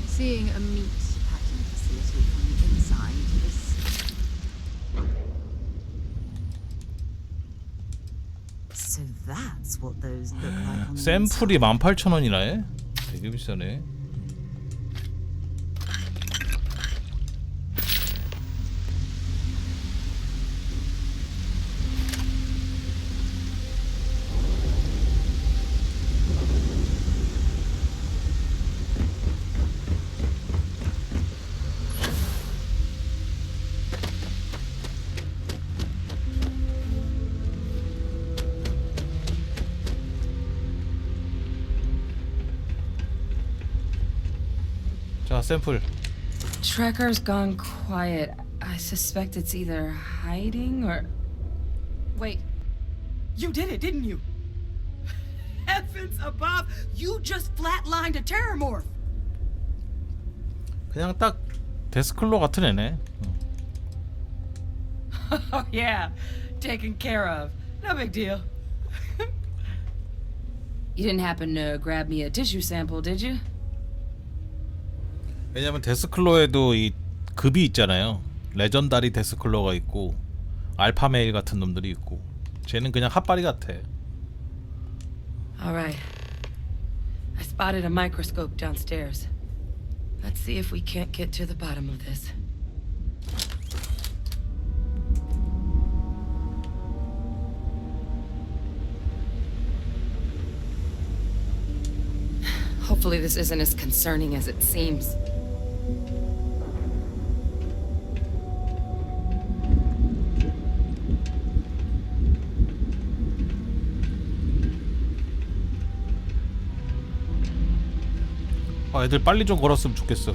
Seeing a meat packing facility from the inside is... So that's what those look like on the 샘플이 18,000원이나 해? 되게 비싸네. 자, 샘플. Tracker's gone quiet. I suspect it's either hiding or... Wait. You did it, didn't you? Heavens above, you just flatlined a terramorph. 그냥 딱 데스클로 같은 애네. Oh yeah, taken care of. No big deal. You didn't happen to grab me a tissue sample, did you? 왜냐면 데스클로에도 이 급이 있잖아요. 레전다리 데스클로가 있고 알파 메일 같은 놈들이 있고 쟤는 그냥 핫바리 같아. Alright. I spotted a microscope downstairs. Let's see if we can't get to the bottom of this. Hopefully this isn't as concerning as it seems. 아, 애들 빨리 좀 걸었으면 좋겠어.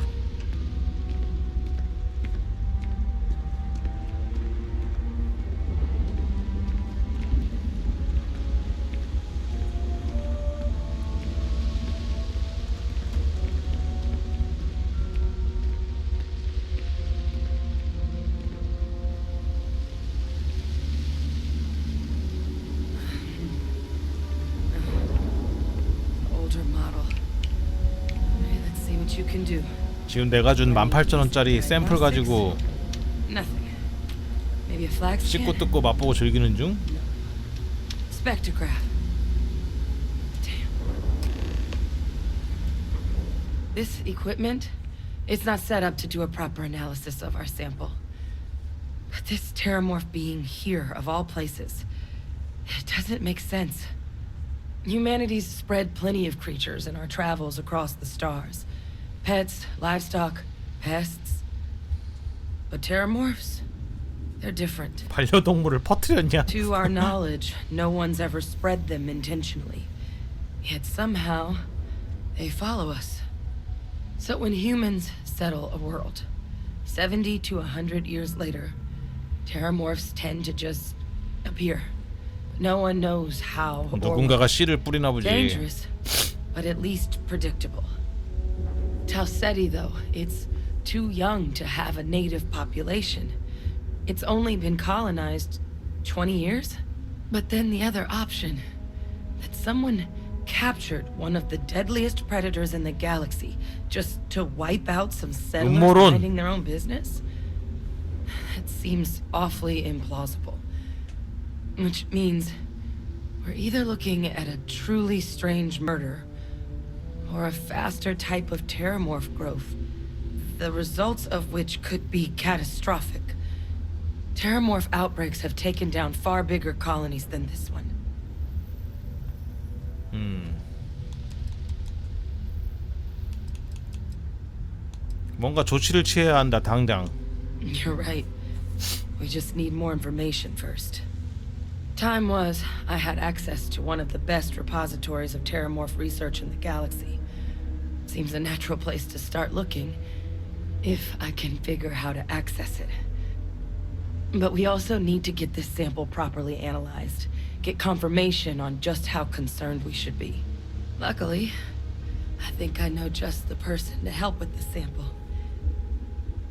Older model. Okay, let's see what you can do. 지금 내가 준 18,000원짜리 샘플 가지고 Nothing. Maybe a flag scan? 씻고 뜯고 맛보고 즐기는 중? Spectrograph. Damn. This equipment, it's not set up to do a proper analysis of our sample. But this terramorph being here, of all places, it doesn't make sense. Humanity's spread plenty of creatures in our travels across the stars. Pets, livestock, pests. But terramorphs? They're different. 반려동물을 퍼뜨렸냐? To our knowledge, no one's ever spread them intentionally. Yet somehow, they follow us. So when humans settle a world, 70 to 100 years later, terramorphs tend to just appear. No one knows how or 누군가가 씨를 뿌리나 보지. dangerous, but at least predictable. Talseti, though, it's too young to have a native population. It's only been colonized 20 years? But then the other option, that someone captured one of the deadliest predators in the galaxy just to wipe out some settlers 음모론. minding their own business? That seems awfully implausible. Which means we're either looking at a truly strange murder or a faster type of terramorph growth, the results of which could be catastrophic. Terramorph outbreaks have taken down far bigger colonies than this one. 뭔가 조치를 취해야 한다 당장. You're right. We just need more information first. Time was, I had access to one of the best repositories of terramorph research in the galaxy. Seems a natural place to start looking, if I can figure how to access it. But we also need to get this sample properly analyzed, get confirmation on just how concerned we should be. Luckily, I think I know just the person to help with the sample.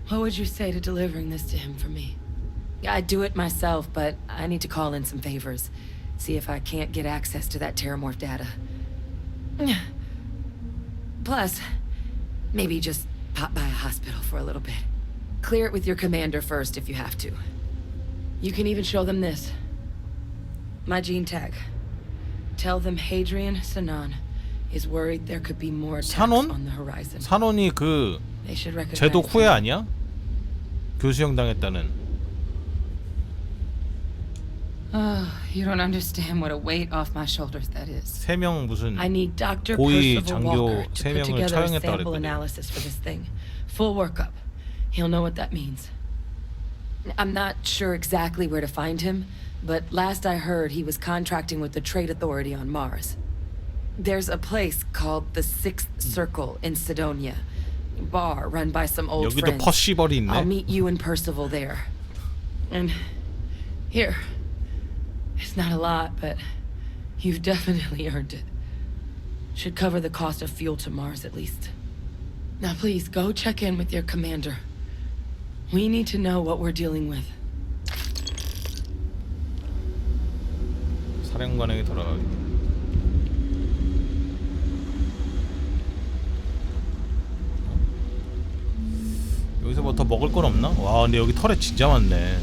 What would you say to delivering this to him for me? I'd do it myself, but I need to call in some favors. See if I can't get access to that terramorph data. Plus, maybe just pop by a hospital for a little bit. Clear it with your commander first if you have to. You can even show them this. My gene tag. Tell them Hadrian Sanan is worried there could be more attacks on the horizon. 산원이 그 They should recognize 제독 후예 아니야? 교수형 당했다는. Oh, you don't understand what a weight off my shoulders that is. 세 명 무슨 I need Dr. 고위 Percival 장교 Walker to 세 put 명을 together a 처형했다 sample 그랬거든. analysis for this thing. Full workup. He'll know what that means. I'm not sure exactly where to find him, but last I heard he was contracting with the Trade Authority on Mars. There's a place called the Sixth Circle in Sidonia. Bar run by some old 여기도 friends. 퍼시벌이 있네. I'll meet you and Percival there. And here. It's not a lot, but you've definitely earned it. Should cover the cost of fuel to Mars at least. Now please go check in with your commander. We need to know what we're dealing with. 사령관에게 돌아가기. 여기서 뭐 더 먹을 건 없나? 와 근데 여기 털에 진짜 많네.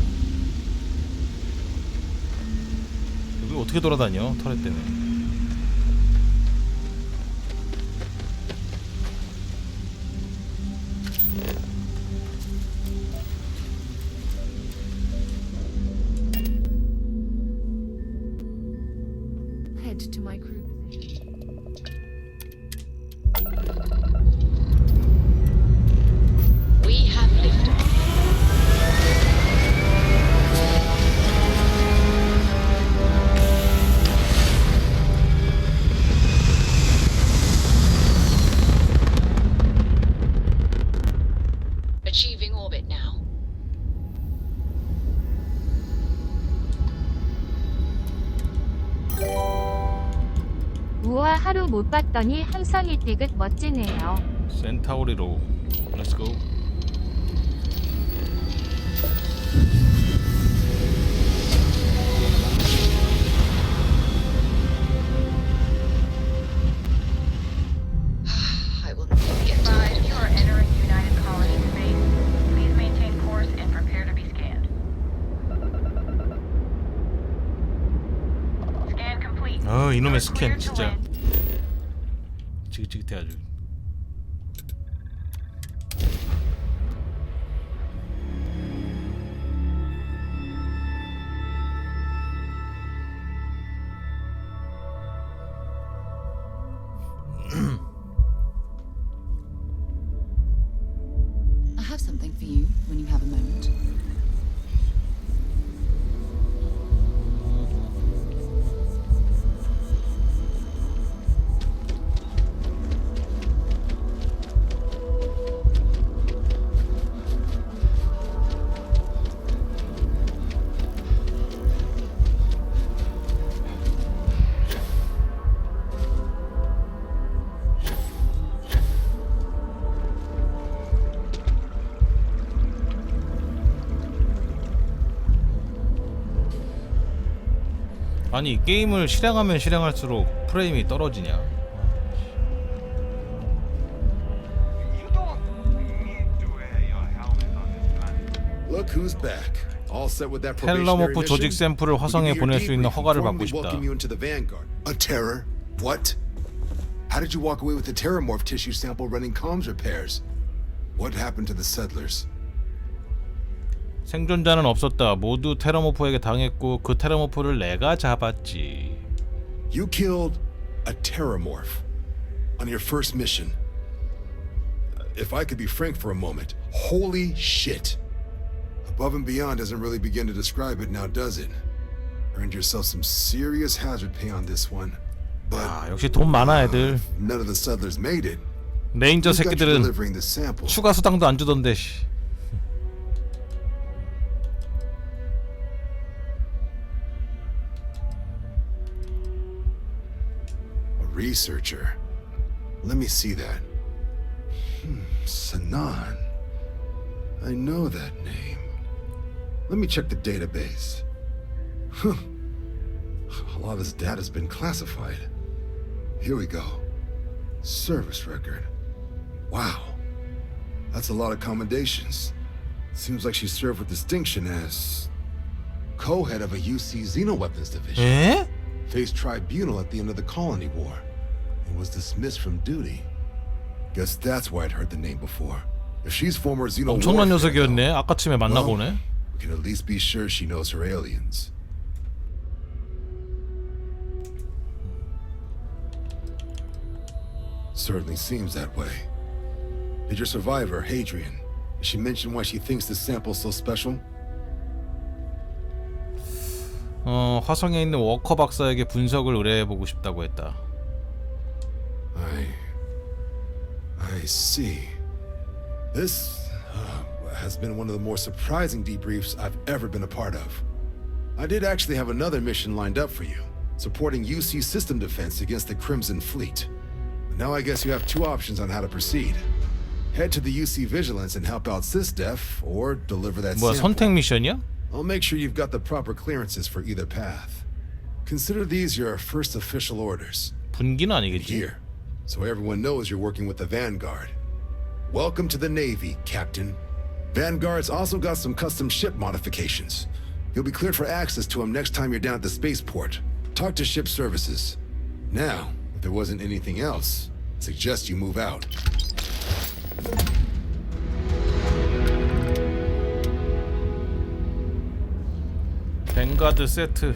여기 어떻게 돌아다녀? 털에 때문에. Head to my crew. We have liftoff. Achieving orbit now. 우와 하루 못 봤더니 항상 이띠긋 멋지네요. 센타우리로. Let's go. I will get to it. You are entering United Colony space. Please maintain course and prepare to be scanned. Scan complete. 아 이놈의 You're 스캔 cleared to 진짜 land. 지긋지긋해 아주. I have something for you when you have a moment. 아니 게임을 실행하면 실행할수록 프레임이 떨어지냐? Look who's back. All set with that 텔러모프 probationary 조직 mission? 샘플을 화성에 We 보낼 give 수 you 있는 your 허가를 debrief 받고 and 싶다. welcome you into the Vanguard. A terror? What? How did you walk away with the terramorph tissue sample running comms repairs? What happened to the settlers? 생존자는 없었다. 모두 테러모프에게 당했고 그 테러모프를 내가 잡았지. You killed a terramorph on your first mission. If I could be frank for a moment, holy shit. Above and beyond doesn't really begin to describe it now, does it? Earned yourself some serious hazard pay on this one. But 아, 역시 돈 많아 애들. none of the settlers made it. 레인저 Who got you 새끼들은 delivering the sample? 추가 수당도 안 주던데. 씨. A researcher. Let me see that. Sanan. I know that name. Let me check the database. A lot of this data's been classified. Here we go. Service record. Wow. That's a lot of commendations. Seems like she served with distinction as co-head of a UC Xenoweapons division. 에? Faced tribunal at the end of the colony war and was dismissed from duty. Guess that's why I'd heard the name before. If she's former Xeno 엄청난 warfare, 녀석이었네. 아까쯤에 만나보네. we can at least be sure she knows her aliens. Certainly seems that way. Did your survivor, Hadrian, did she mention why she thinks this sample's so special? 화성에 있는 워커 박사에게 분석을 의뢰해보고 싶다고 했다. I see. This has been one of the more surprising debriefs I've ever been a part of. I did actually have another mission lined up for you, supporting UC system defense against the Crimson Fleet. But now I guess you have two options on how to proceed. Head to the UC Vigilance and help out SysDef, or deliver that 뭐야 sample. 선택 미션이야? I'll make sure you've got the proper clearances for either path. Consider these your first official orders. 분기는 아니겠지? Here, so everyone knows you're working with the Vanguard. Welcome to the Navy, Captain. Vanguard's also got some custom ship modifications. You'll be cleared for access to them next time you're down at the spaceport. Talk to ship services. Now, if there wasn't anything else, I suggest you move out. 뱅가드 세트.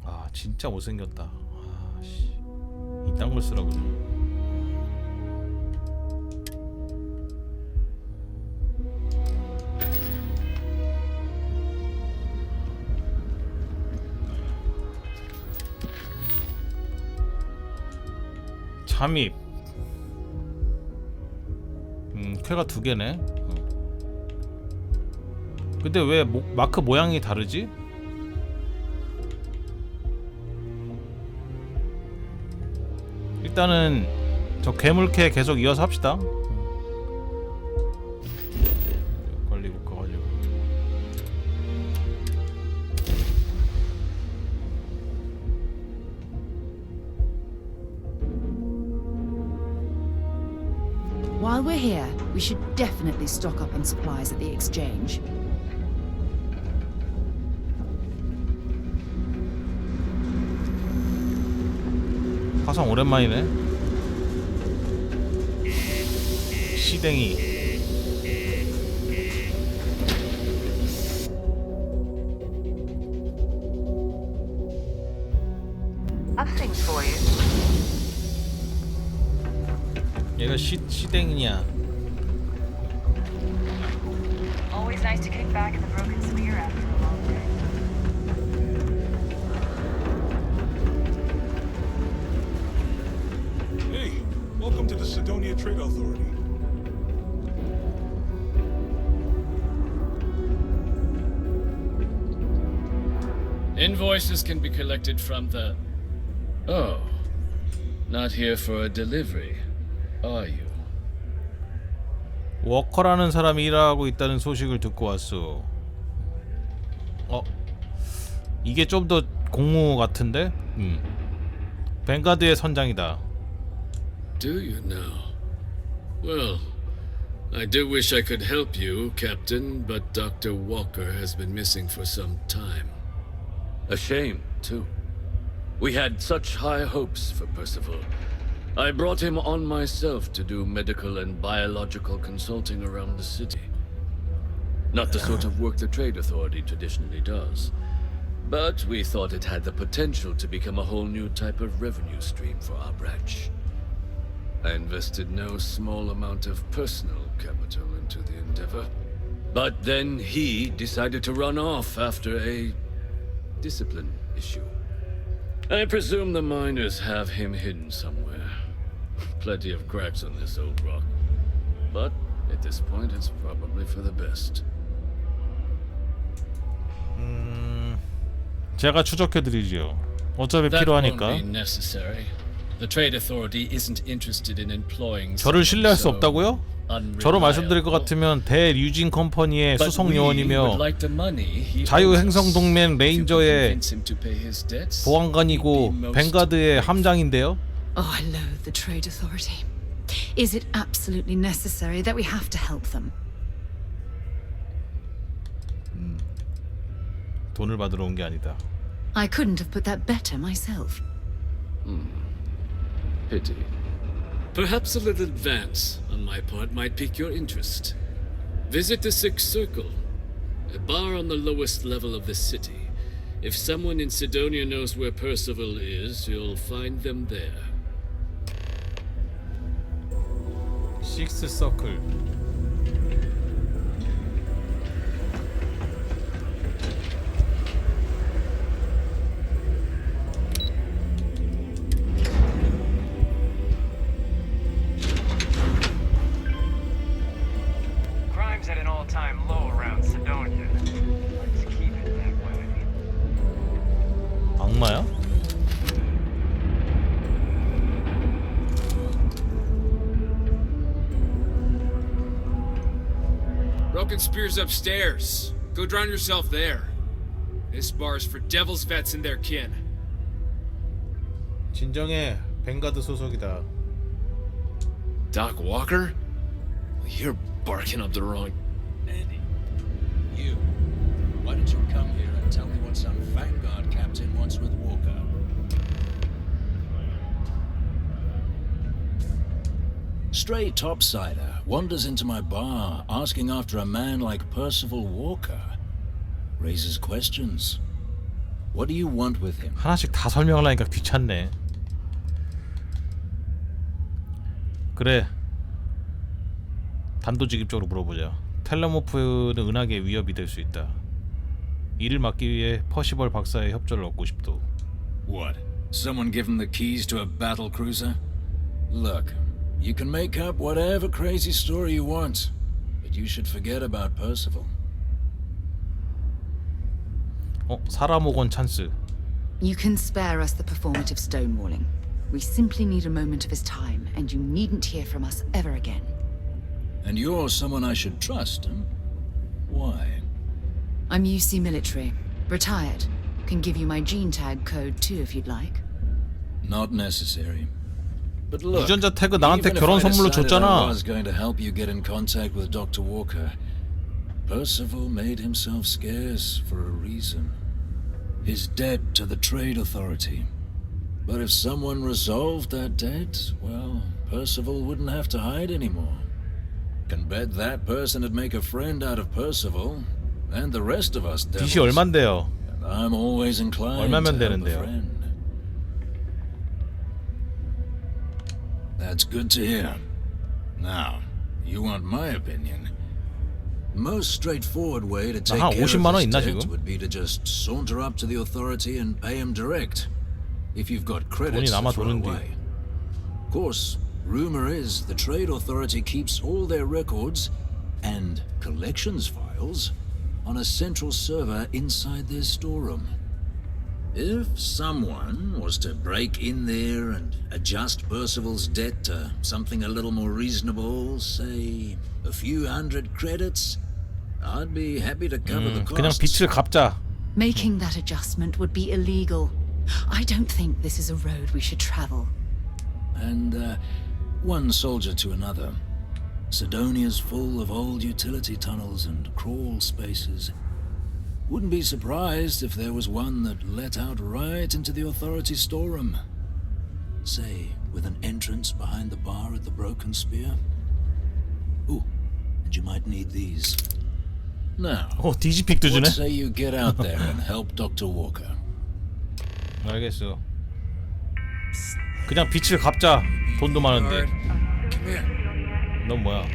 아 진짜 못생겼다. 아씨 이딴 걸 쓰라고. 잠입. 쾌가 두 개네. 근데 왜 마크 모양이 다르지? 일단은 저 괴물캐 계속 이어서 합시다. 관리 못 가가지고. While we're here, we should definitely stock up on supplies at the exchange. 화성 오랜만이네. 시댕이. I've things for you. 얘가 시댕이냐? Always nice to kick back in the broken spear after a long day. Hey, welcome to the Sidonia Trade Authority. Invoices can be collected from the Oh, not here for a delivery, are you? 워커라는 사람이 일하고 있다는 소식을 듣고 왔어. 이게 좀 더 공무 같은데? 뱅가드의 선장이다. Do you now? Well, I do wish I could help you, Captain, but Dr. Walker has been missing for some time. A shame, too. We had such high hopes for Percival. I brought him on myself to do medical and biological consulting around the city. Not the sort of work the Trade Authority traditionally does. But we thought it had the potential to become a whole new type of revenue stream for our branch. I invested no small amount of personal capital into the endeavor. But then he decided to run off after a discipline issue. I presume the miners have him hidden somewhere. Plenty of cracks on this old rock. But at this point, it's probably for the best. 제가 추적해드리죠. 어차피 That 필요하니까. won't be necessary. The Trade Authority isn't interested in employing 저를 신뢰할 수 someone so 없다고요? 저로 말씀드릴 것 같으면 대류진 컴퍼니의 But 수석 we 요원이며 would like the money he owes us. 자유행성동맹 레인저의 Convince him to pay his debts. 보안관이고 뱅가드의 함장인데요. Oh, I loathe the Trade Authority. Is it absolutely necessary that we have to help them? 돈을 받으러 온 게 아니다. I couldn't have put that better myself. Pity. Perhaps a little advance on my part might pique your interest. Visit the Sixth Circle, a bar on the lowest level of the city. If someone in Sidonia knows where Percival is, you'll find them there. 식스 서클. Crime's at an all-time low around Sidonia. Let's keep it that way. 악마야? Broken Spear's upstairs. Go drown yourself there. This bar's for devil's vets and their kin. 진정해. 뱅가드 소속이다. Doc Walker? You're barking up the wrong... Andy, you. Why don't you come here and tell me what some Vanguard captain wants with Walker? Stray topsider wanders into my bar asking after a man like Percival Walker. Raises questions. What do you want with him? 하나씩 다 설명하려니까 귀찮네. 그래. 단도직입적으로 물어보자. 텔레모프는 은하계의 위협이 될 수 있다. 이를 막기 위해 퍼시벌 박사의 협조를 얻고 싶도. What? Someone give him the keys to a battle cruiser? Look, you can make up whatever crazy story you want, but you should forget about Percival. 사람오건 찬스. You can spare us the performative stonewalling. We simply need a moment of his time, and you needn't hear from us ever again. And you're someone I should trust, huh? Why? I'm UC military. Retired. Can give you my gene tag code too if you'd like. Not necessary. But look, 유전자 태그 나한테 even if 결혼 I 선물로 decided I 줬잖아. was going to help you get in contact with Dr. Walker, Percival made himself scarce for a reason. His debt to the Trade Authority. But if someone resolved that debt, well, Percival wouldn't have to hide anymore. Can bet that person would make a friend out of Percival, and the rest of us devils. 빚이 얼만데요? And I'm always inclined 얼마면 to help a 되는데요? friend. That's good to hear. Now, you want my opinion? Most straightforward way to take 한 care 50만 원 of 있나, his debt 지금? would be to just saunter up to the authority and pay him direct. If you've got credits 돈이 to 남아 throw 도는데. away. Of course, rumor is the Trade Authority keeps all their records and collections files on a central server inside their storeroom. If someone was to break in there and adjust Percival's debt to something a little more reasonable, say a few hundred credits, I'd be happy to cover the 그냥 costs. 빛을 갚자. Making that adjustment would be illegal. I don't think this is a road we should travel. And one soldier to another. Sidonia's full of old utility tunnels and crawl spaces. Wouldn't be surprised if there was one that let out right into the authority storeroom. Say, with an entrance behind the bar at the Broken Spear. Ooh, and you might need these. Now, 디지픽도 주네. what say you get out there and help Dr. Walker? 알겠어. 그냥 빛을 갚자. 돈도 많은데. 넌 뭐야?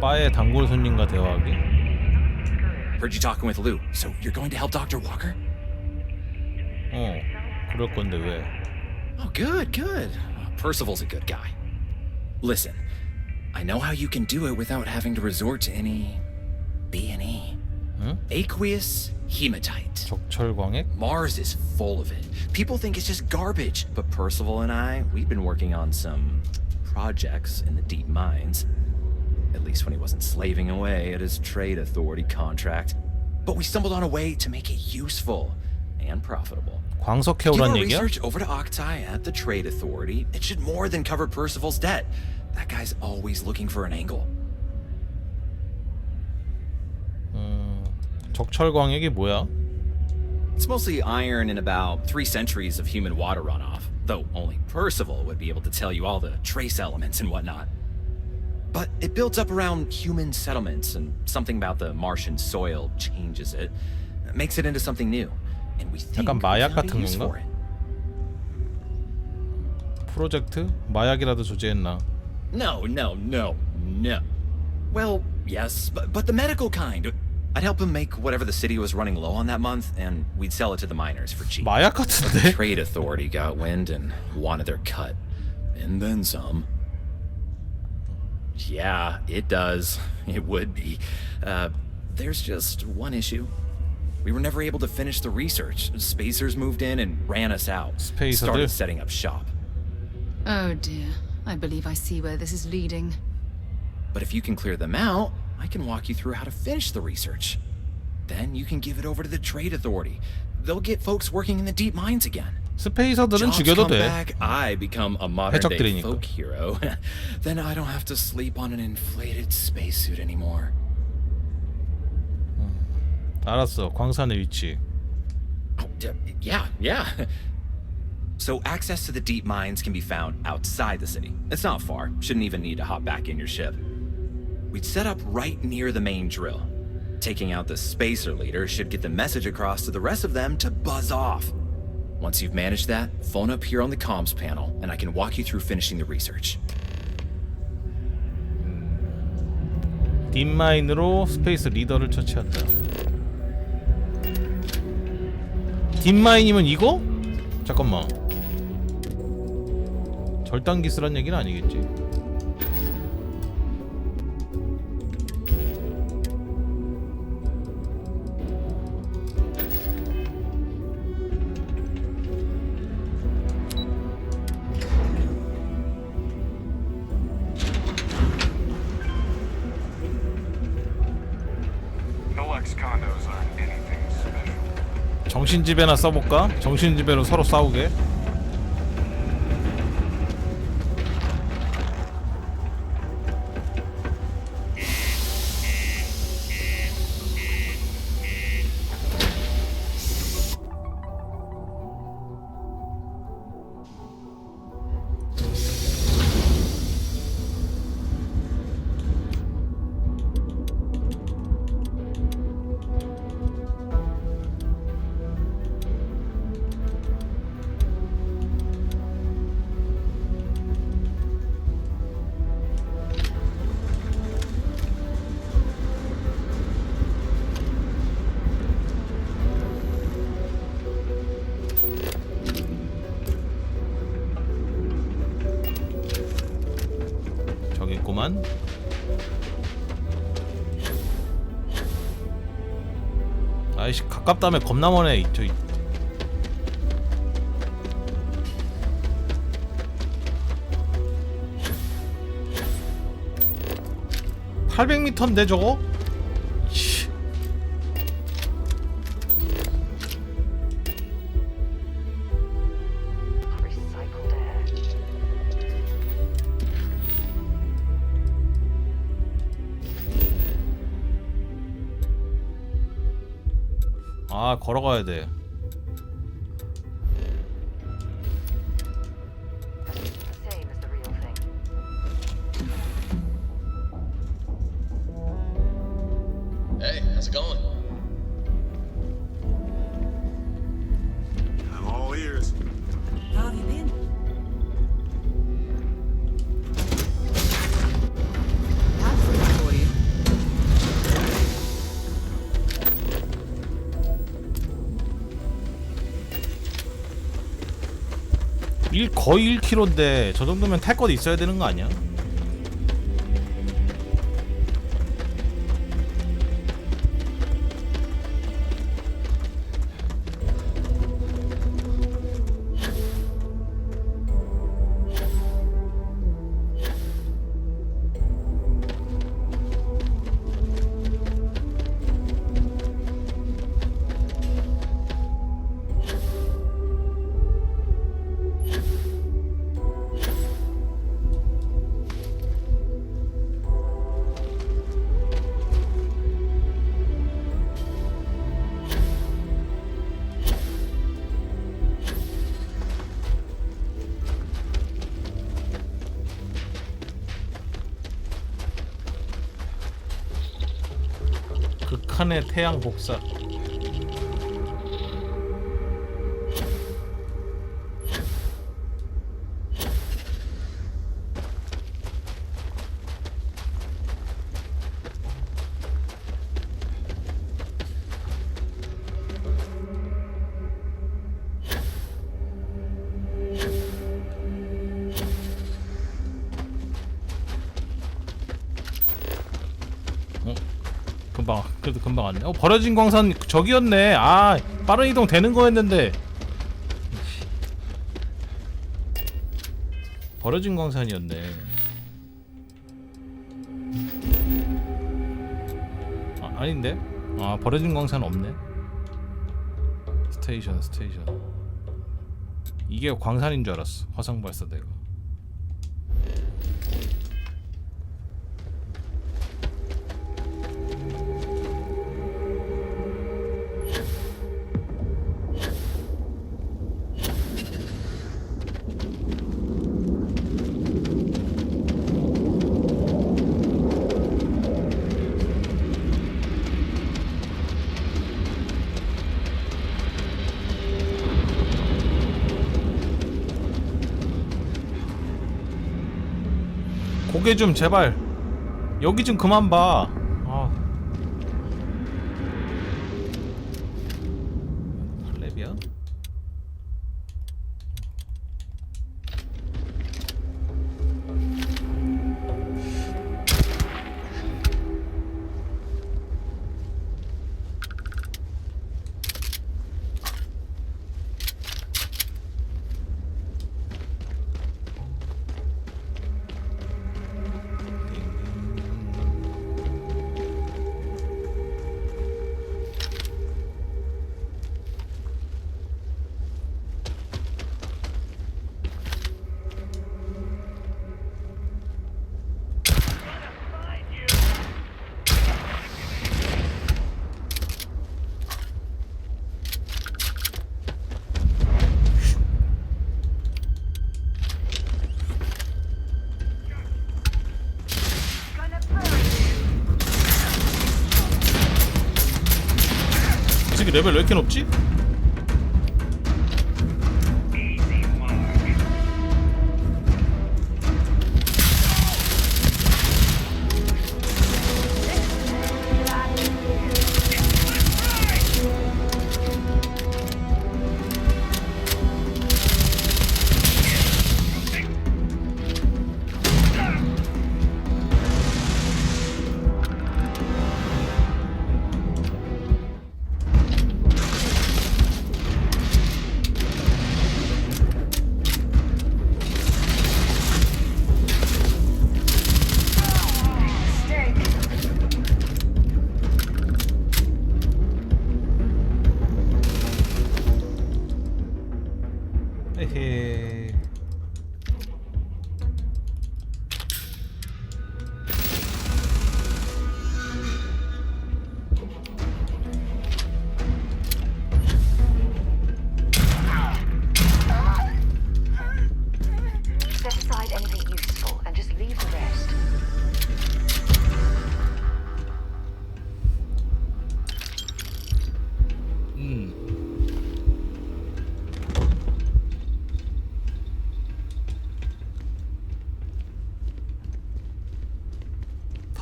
바의 단골 손님과 대화하기? Heard you talking with Lou. So you're going to help Dr. Walker? 그럴 건데 왜? Oh, good, good. Percival's a good guy. Listen, I know how you can do it without having to resort to any B&E. Aqueous hematite. 적철광액? Mars is full of it. People think it's just garbage, but Percival and I, we've been working on some projects in the deep mines. At least when he wasn't slaving away at his trade authority contract. But we stumbled on a way to make it useful and profitable. 광석 Give 해오란 our 얘기야? research over to Octai at the trade authority. It should more than cover Percival's debt. That guy's always looking for an angle. 적철광액이 뭐야? It's mostly iron and about 3 centuries of human water runoff, though only Percival would be able to tell you all the trace elements and whatnot. But it builds up around human settlements, and something about the Martian soil changes it, makes it into something new. And we think 약간 we 마약 found a 같은 use 건가? for it. 프로젝트? 마약이라도 조제했나? No. Well, yes, but the medical kind. I'd help him make whatever the city was running low on that month, and we'd sell it to the miners for cheap. 마약 But 같은데? the trade authority got wind and wanted their cut. And then some. Yeah, it does. It would be. There's just one issue. We were never able to finish the research. Spacers moved in and ran us out. 스페이서들? Started setting up shop. Oh dear. I believe I see where this is leading. But if you can clear them out, I can walk you through how to finish the research. Then you can give it over to the trade authority. They'll get folks working in the deep mines again. 스페이서들은 Jobs 죽여도 come 돼. back, I become a modern day 해적들이니까. folk hero. Then I don't have to sleep on an inflated spacesuit anymore. 알았어. 광산의 위치. Yeah. So access to the deep mines can be found outside the city. It's not far. Shouldn't even need to hop back in your ship. We'd set up right near the main drill. Taking out the spacer leader should get the message across to the rest of them to buzz off. Once you've managed that, phone up here on the comms panel, and I can walk you through finishing the research. 딥마인으로 스페이스 리더를 처치한다. 딥마인이면 이거? 잠깐만. 절단기 쓰란 얘기는 아니겠지? condos aren't anything special. 정신지배나 써볼까? 정신지배로 서로 싸우게. 저기 있구만. 아이씨 가깝다며 겁나 머네. 저 800m인데 저거? 씨. 아 걸어가야 돼. Hey, how's it going? I'm all ears. How have you been? Have something for you. 거의 1km인데 저 정도면 탈 것 있어야 되는 거 아니야? 극한의 태양 복사. 그래도 금방 왔네. 버려진 광산 저기였네. 아 빠른 이동 되는 거였는데 버려진 광산이었네. 아, 아닌데? 아 버려진 광산 없네. 스테이션 이게 광산인 줄 알았어. 화성 발사대가. 고개 좀 제발 여기 좀 그만 봐. 아. 할렙이야? 이 새끼 레벨 왜 이렇게 높지?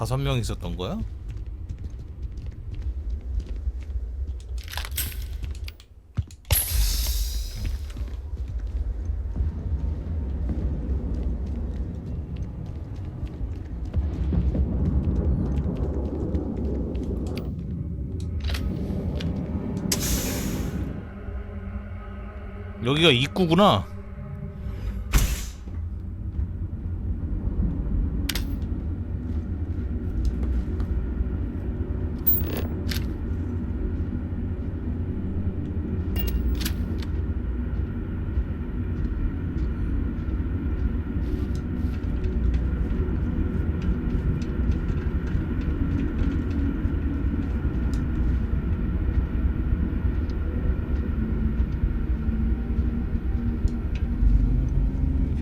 5명 있었던 거야? 여기가 입구구나.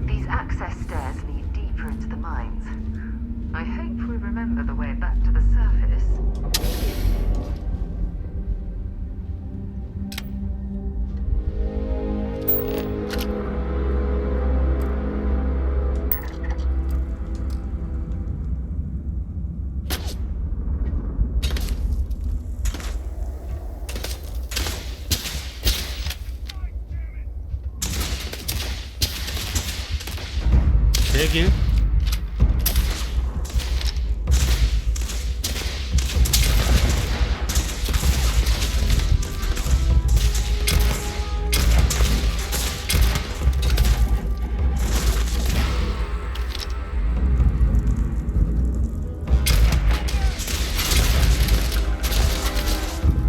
These access stairs lead deeper into the mines. I hope we remember the way back to the surface. 대길.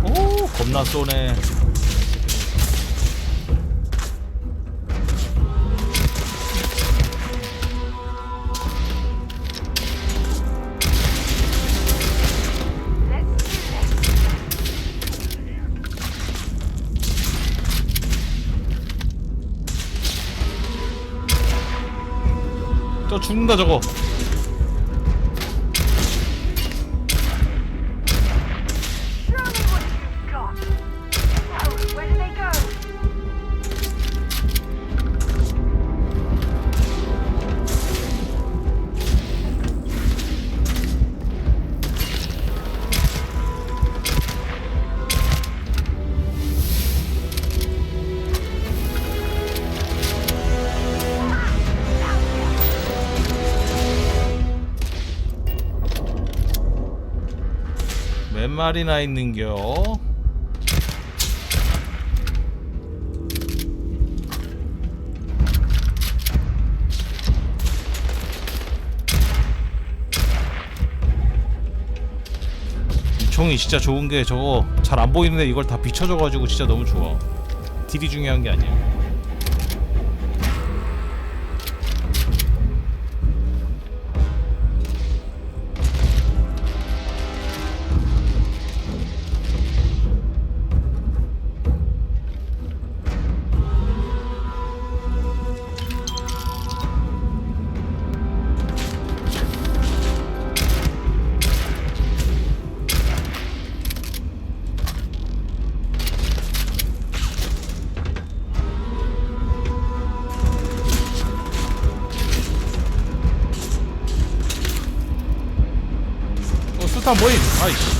오, 겁나 쏘네. 저 죽는다 저거. 몇 마리나 있는겨? 이 총이 진짜 좋은 게 저거 잘 안 보이는데 이걸 다 비춰줘가지고 진짜 너무 좋아. 딜이 중요한 게 아니야. 수탄 모임. 아이씨.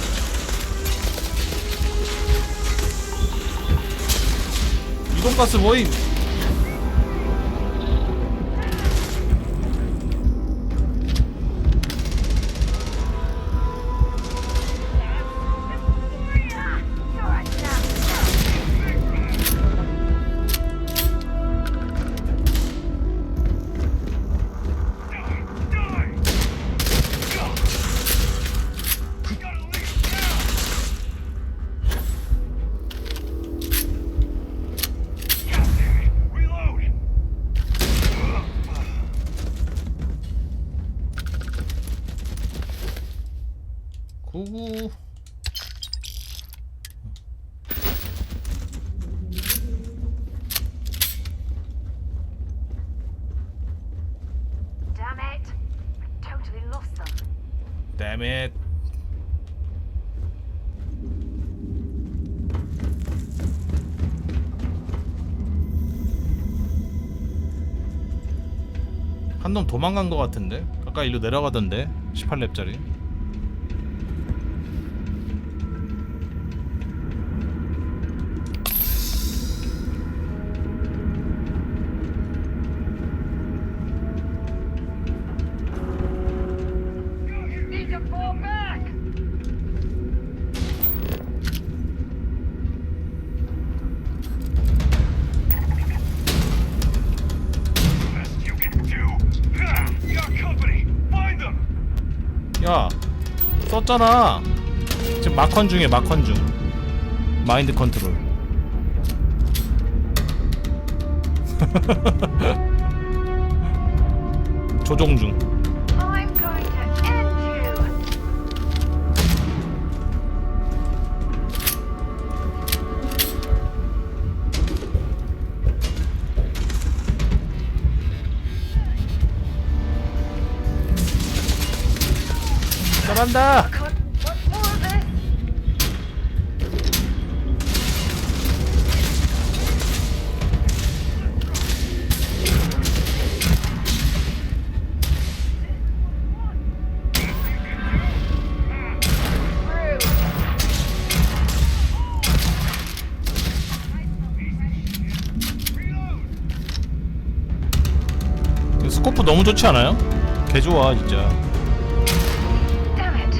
이동가스 모임. 구구. Damn it! I totally lost them. Damn it. 한 놈 도망간 거 같은데? 아까 일로 내려가던데 18렙짜리 야 썼잖아. 지금 마컨 중에 마컨 중. 마인드 컨트롤. 조종 중. I'm going to end you. 잘한다. What more of this? 스코프 너무 좋지 않아요? 개 좋아 진짜. Damn it.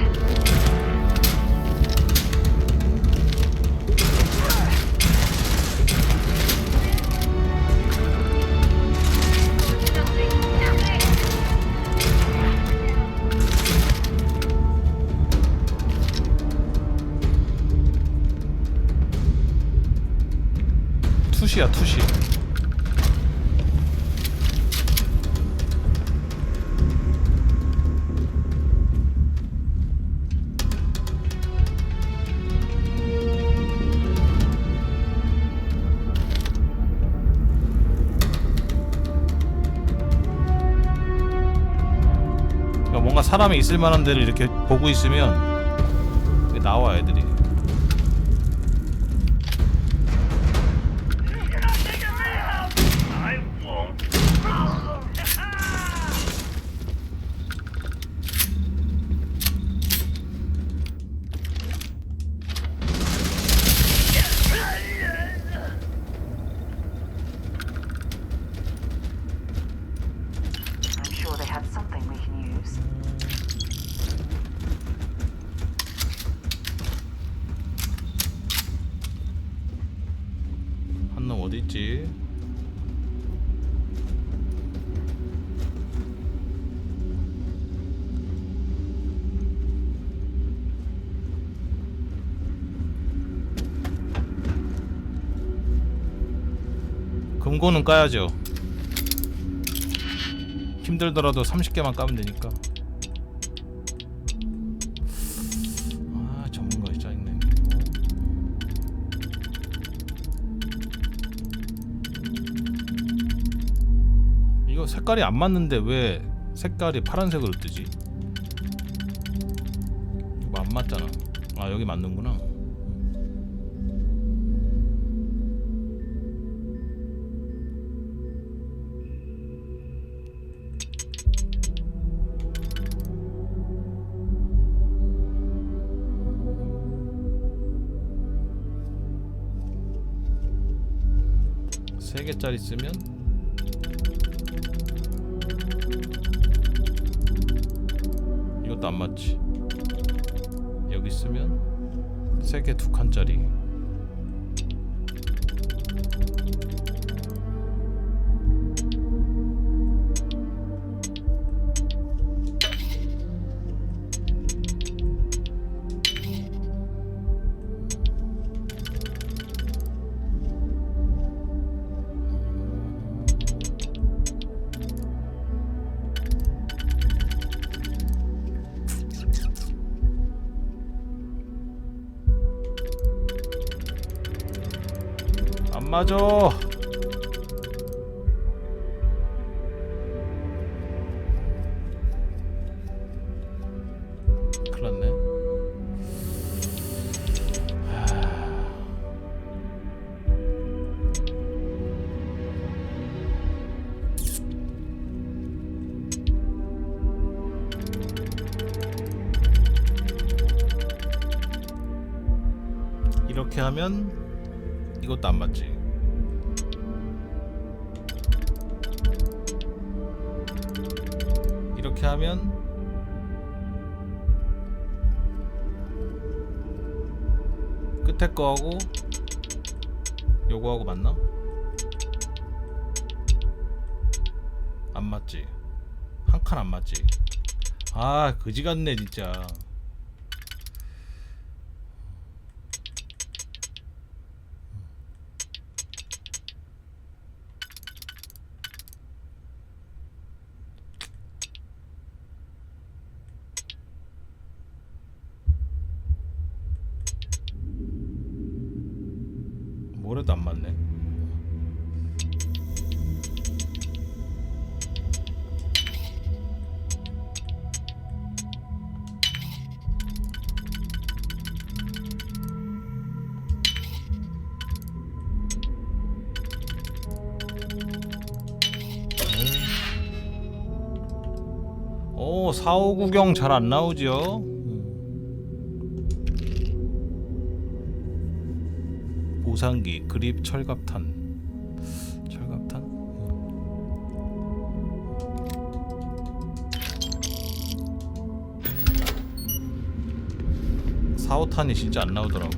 투시야 투시. 뭔가 사람이 있을 만한 데를 이렇게 보고 있으면 나와 애들이. I'm sure they have something we can use. 한 놈 어디 있지? 금고는 까야죠. 힘들더라도 30개만 까면 되니까. 아 전문가 짜증내. 이거 색깔이 안 맞는데 왜 색깔이 파란색으로 뜨지? 이거 안 맞잖아. 아 여기 맞는구나. 세 개짜리 쓰면 이것도 안 맞지. 여기 쓰면 세 개 두 칸짜리. 안 맞아. 큰일났네. 이렇게 하면 이것도 안 맞지. 이렇게 하면 끝에 거하고 요거하고 맞나? 안 맞지. 한 칸 안 맞지. 아 그지 같네 진짜. 뭐래도 안 맞네. 오, 459경 잘 안 나오죠? 보상기, 그립, 철갑탄. 철갑탄? 4호탄이 진짜 안 나오더라고.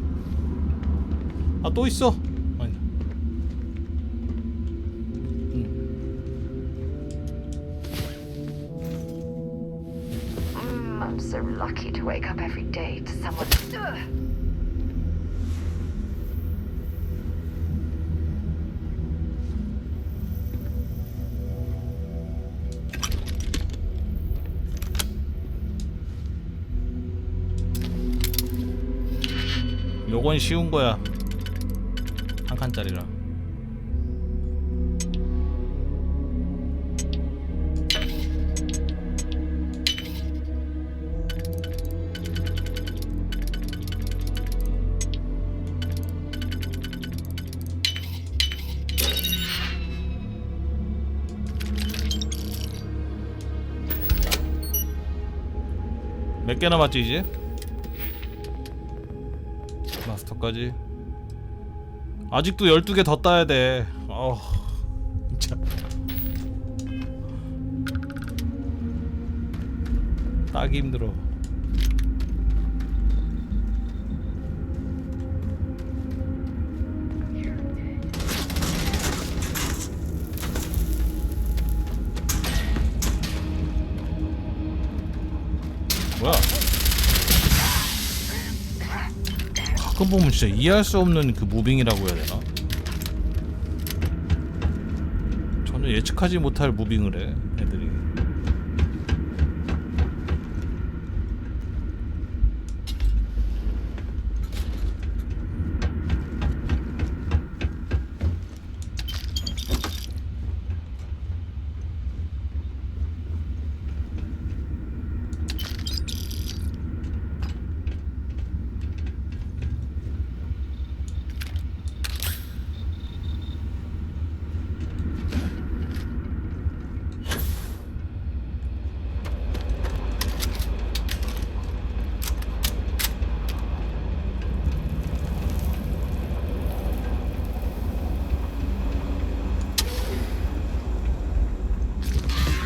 아, 또 있어! 아니. I'm so lucky to wake up every day to someone. 요건 쉬운 거야. 한 칸짜리라. 몇 개 남았지 이제? 마스터까지 아직도 12개 더 따야 돼. 진짜 따기 힘들어. 뭐야? 가끔 보면 진짜 이해할 수 없는 그 무빙이라고 해야 되나? 전혀 예측하지 못할 무빙을 해 애들이.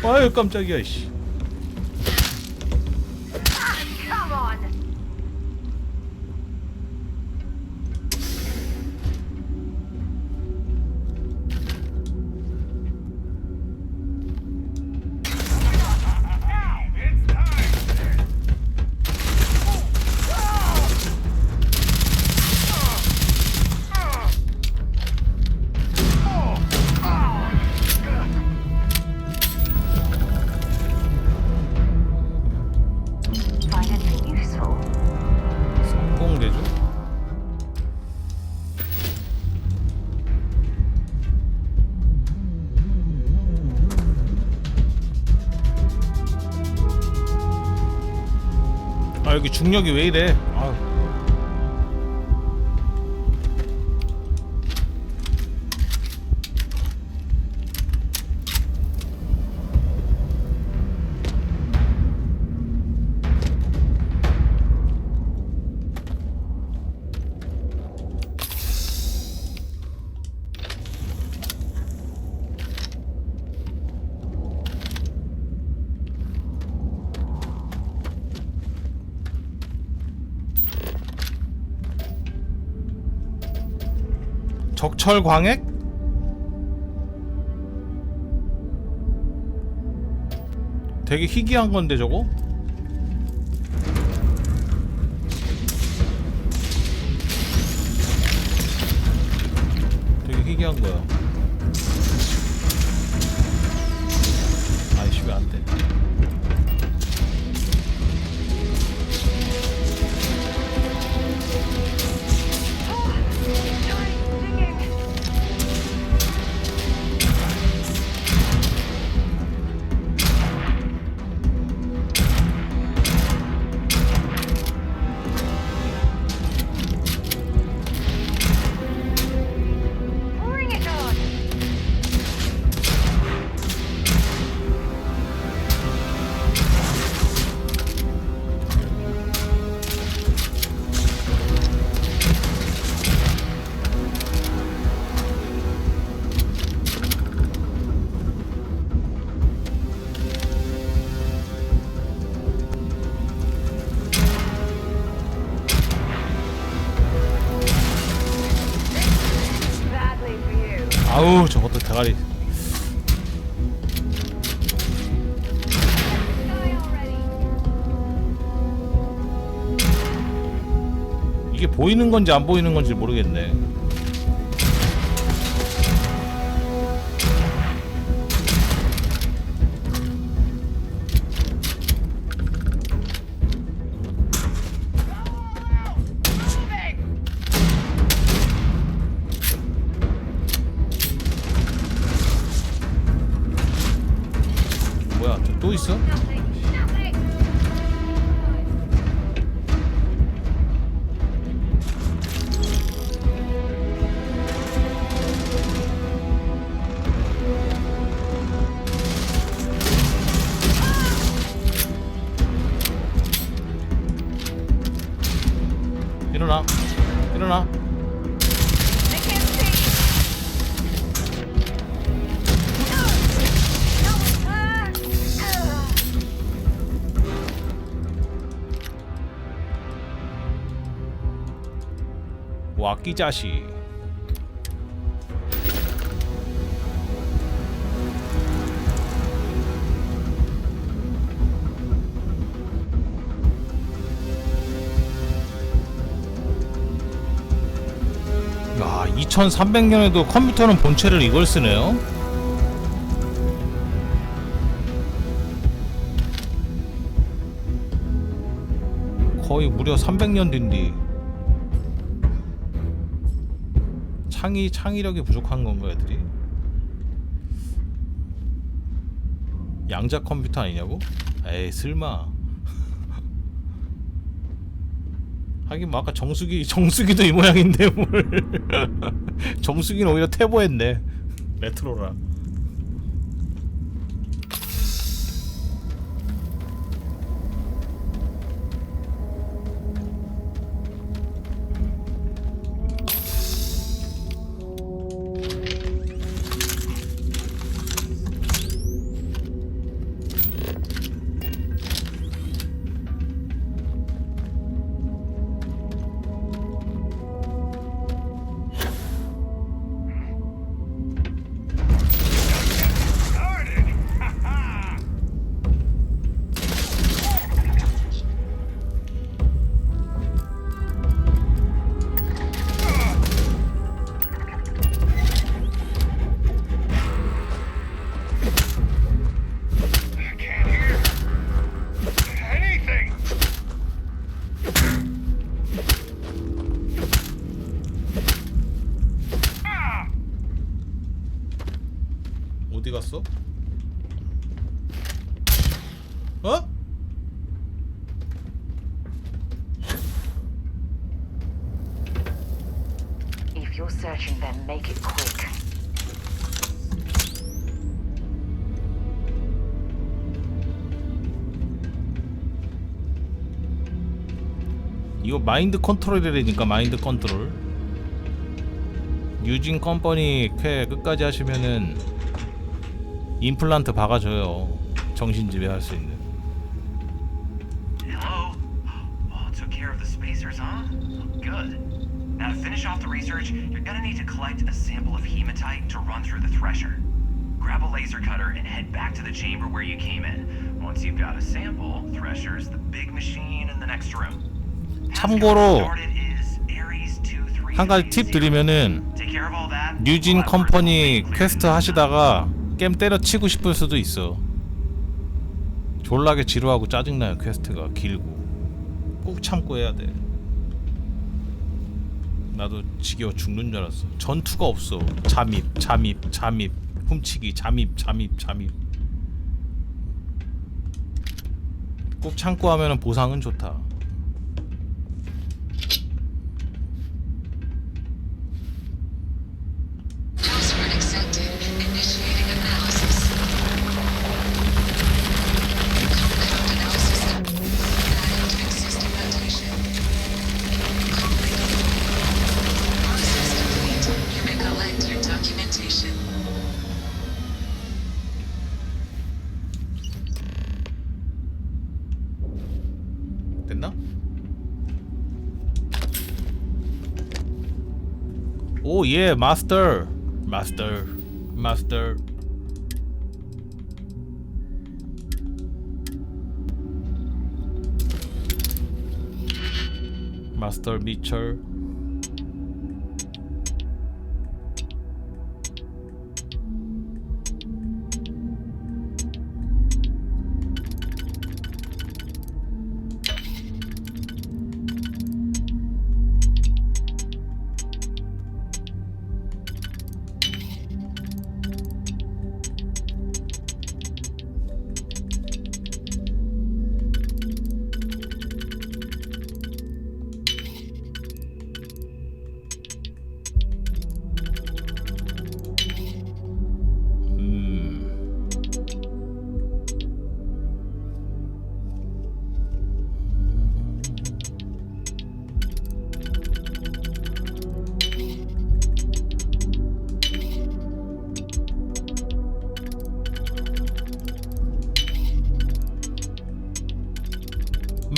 아유 깜짝이야 이씨. Come on. 아 여기 중력이 왜 이래? 아유. 적철 광액? 되게 희귀한 건데 저거? 포기한 거야. 아이씨 왜 안 돼? 아우 저것도 대가리. 이게 보이는 건지 안 보이는 건지 모르겠네. 뭐야 저 또 있어? 일어나 일어나. 와끼 자식. 야, 2300년에도 컴퓨터는 본체를 이걸 쓰네요. 거의 무려 300년 뒤인데 창의력이 부족한 건가 애들이? 양자 컴퓨터 아니냐고? 에이 설마. 하긴 뭐 아까 정수기도 이 모양인데 뭘. 정수기는 오히려 태보했네. 레트로라. 어디 갔어? 어? If you're searching, then make it quick. 이거 마인드 컨트롤이라니까. 마인드 컨트롤. 유진 컴퍼니 쾌 끝까지 하시면은 임플란트 박아줘요. 정신지배 할 수 있는. Hello? Oh, took care of the spacers, huh? Good. Now to finish off the research, you're gonna need to collect a sample of hematite to run through the thresher. Grab a laser cutter and head back to the chamber where you came in. Once you've got a sample, thresher's the big machine in the next room. 참고로 한 가지 팁 드리면은 뉴진 컴퍼니 퀘스트 하시다가 게임 때려치고 싶을 수도 있어. 졸라게 지루하고 짜증나요. 퀘스트가 길고 꾹 참고 해야 돼. 나도 지겨워 죽는 줄 알았어. 전투가 없어. 잠입 훔치기 잠입 꾹 참고 하면은 보상은 좋다. 됐나? 오, 예, 마스터. 마스터 미철.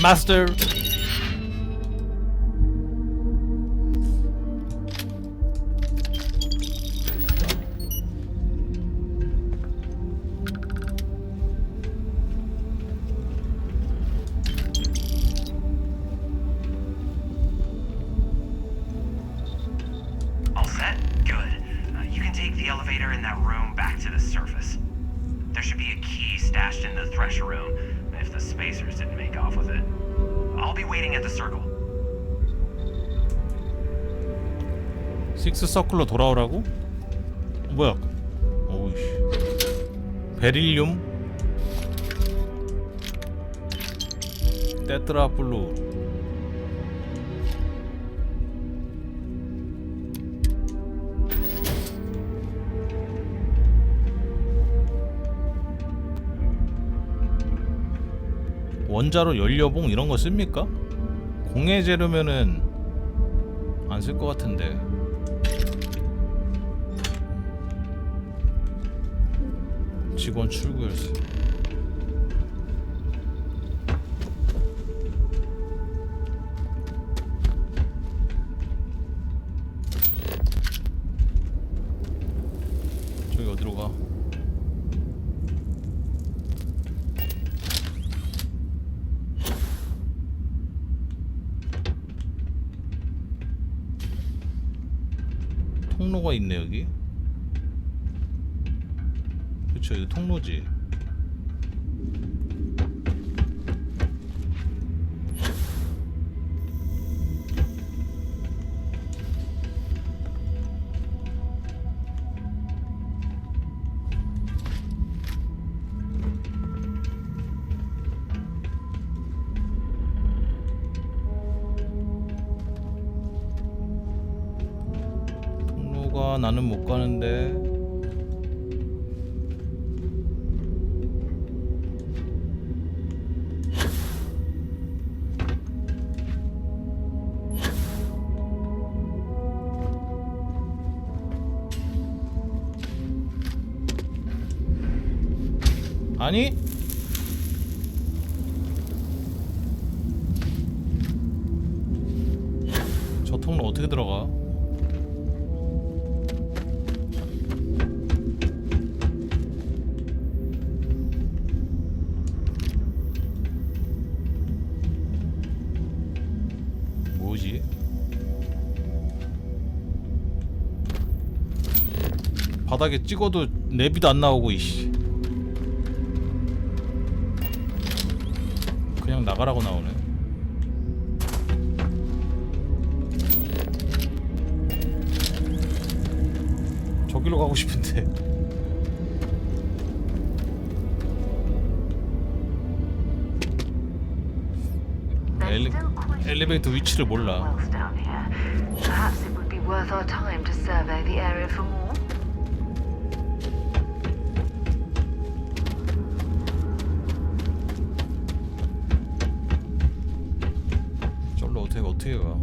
마스터. All set? Good. You can take the elevator in that room back to the surface. There should be a key stashed in the thresher room if the spacers didn't make off with it. I'll be waiting at the circle. 식스 서클로 돌아오라고? 뭐야? 오이씨. 베릴륨? 테트라블루. 원자로 연료봉 이런 거 씁니까? 공해 재료면은 안 쓸 것 같은데. 직원 출구 열쇠. 저기 어디로 가? 통로가 있네 여기. 그쵸, 여기 통로지. 통로가 나는 못 가는데. 아니? 저 통로 어떻게 들어가? 뭐지? 바닥에 찍어도 내비도 안 나오고 이씨. 그냥 나가라고 나오네. 저기로 가고 싶은데. 엘리베이터 위치를 몰라. Perhaps it would be worth our time to survey the area for more. 저로 어떻게 가?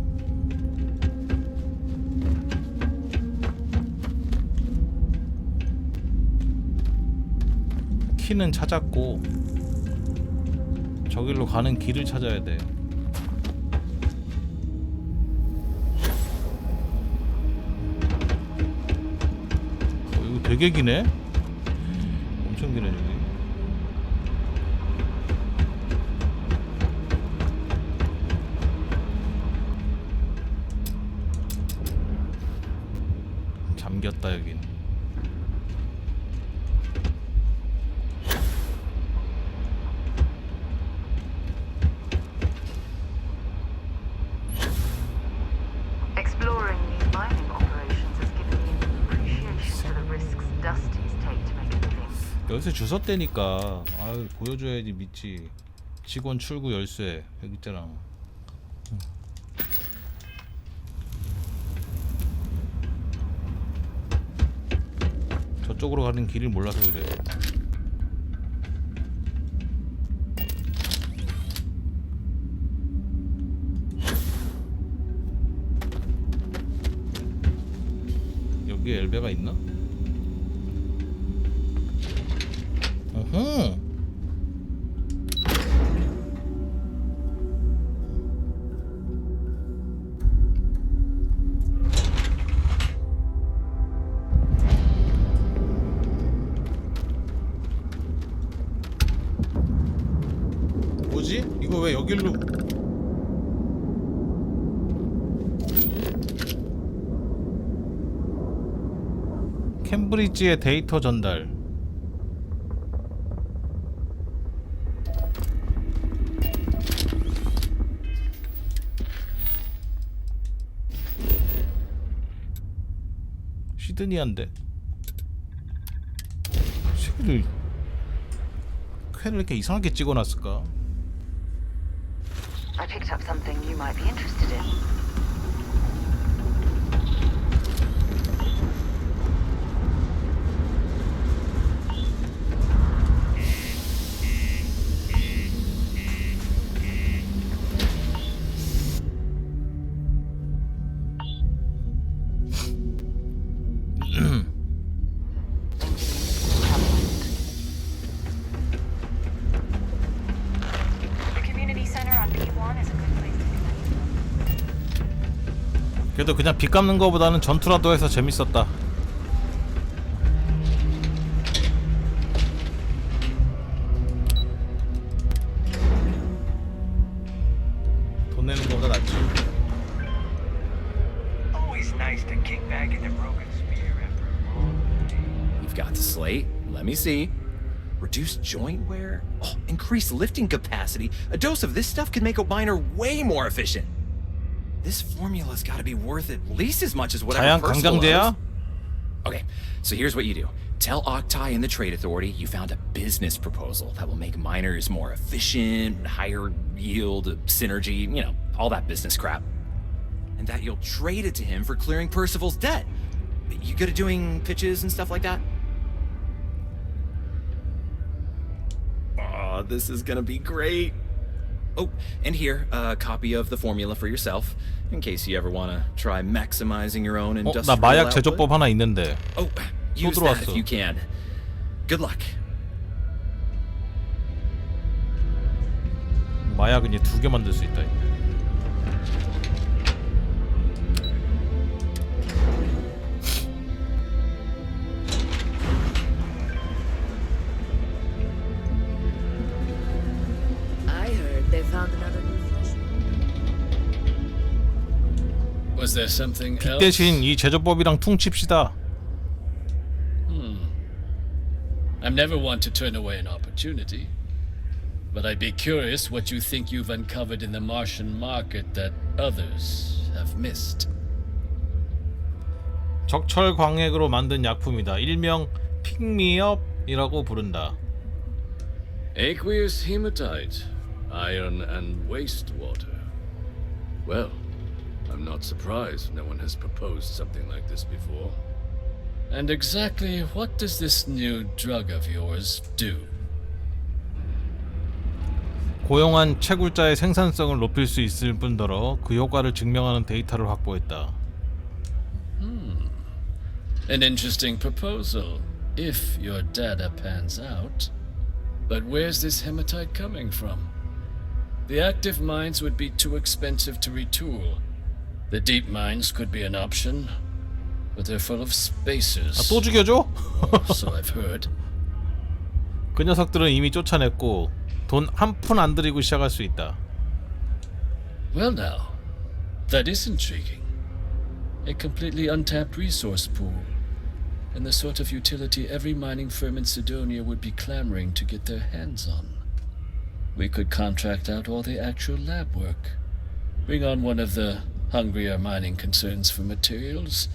키는 찾았고 저길로 가는 길을 찾아야 돼. 이거 되게 기네? 엄청 기네 저기. 잠겼다 여긴. Exploring these mining operations has given me an appreciation for the risks Dusties take to make a living. 여기서 주소 떼니까 아유 보여줘야지 믿지. 직원 출구 열쇠 여기 있잖아. 저쪽으로 가는 길을 몰라서 그래. 여기에 엘베가 있나? 어허. 뭐지? 이거 왜 여길로? 캠브리지의 데이터 전달. 시드니한데. 새끼들 쾌를 이렇게 이상하게 찍어놨을까? I picked up something you might be interested in. 그래도 그냥 빚 갚는 거보다는 전투라도 해서 재밌었다. 돈 내는 거보다 낫지. Always nice to kick back in the broken spear after a long day. You've got the slate. Let me see. Reduced joint wear? Oh, increased lifting capacity. A dose of this stuff could make a miner way more efficient. This formula's got to be worth at least as much as whatever 자양 Percival 강장제야? owes. Okay, so here's what you do. Tell Octai and the Trade Authority you found a business proposal that will make miners more efficient, higher yield, synergy, you know, all that business crap. And that you'll trade it to him for clearing Percival's debt. You good at doing pitches and stuff like that? Oh, this is gonna be great. Oh, and here, a copy of the formula for yourself, in case you ever want to try maximizing your own 나 industrial 마약 output. 제조법 하나 있는데. Oh, 또 use that if 들어왔어. you can. Good luck. 마약은 이제 2개 만들 수 있다. They found another new flush. Was there something 빚 else? 대신 이 제조법이랑 퉁칩시다. I'm never one to turn away an opportunity. But I'd be curious what you think you've uncovered in the Martian market that others have missed. 적철 광액으로 만든 약품이다. 일명 픽미업이라고 부른다. Aqueous hematite, iron and wastewater. Well, I'm not surprised no one has proposed something like this before. And exactly what does this new drug of yours do? 고용한 채굴자의 생산성을 높일 수 있을 뿐더러 그 효과를 증명하는 데이터를 확보했다. An interesting proposal, if your data pans out. But where's this hematite coming from? The active mines would be too expensive to retool. The deep mines could be an option, but they're full of spacers. 아, 또 죽여줘? So I've heard. 그 녀석들은 이미 쫓아냈고 돈 한 푼 안 들이고 시작할 수 있다. Well now, that is intriguing. A completely untapped resource pool, and the sort of utility every mining firm in Sidonia would be clamoring to get their hands on. We could contract out all the actual lab work, bring on one of the hungrier mining concerns for materials,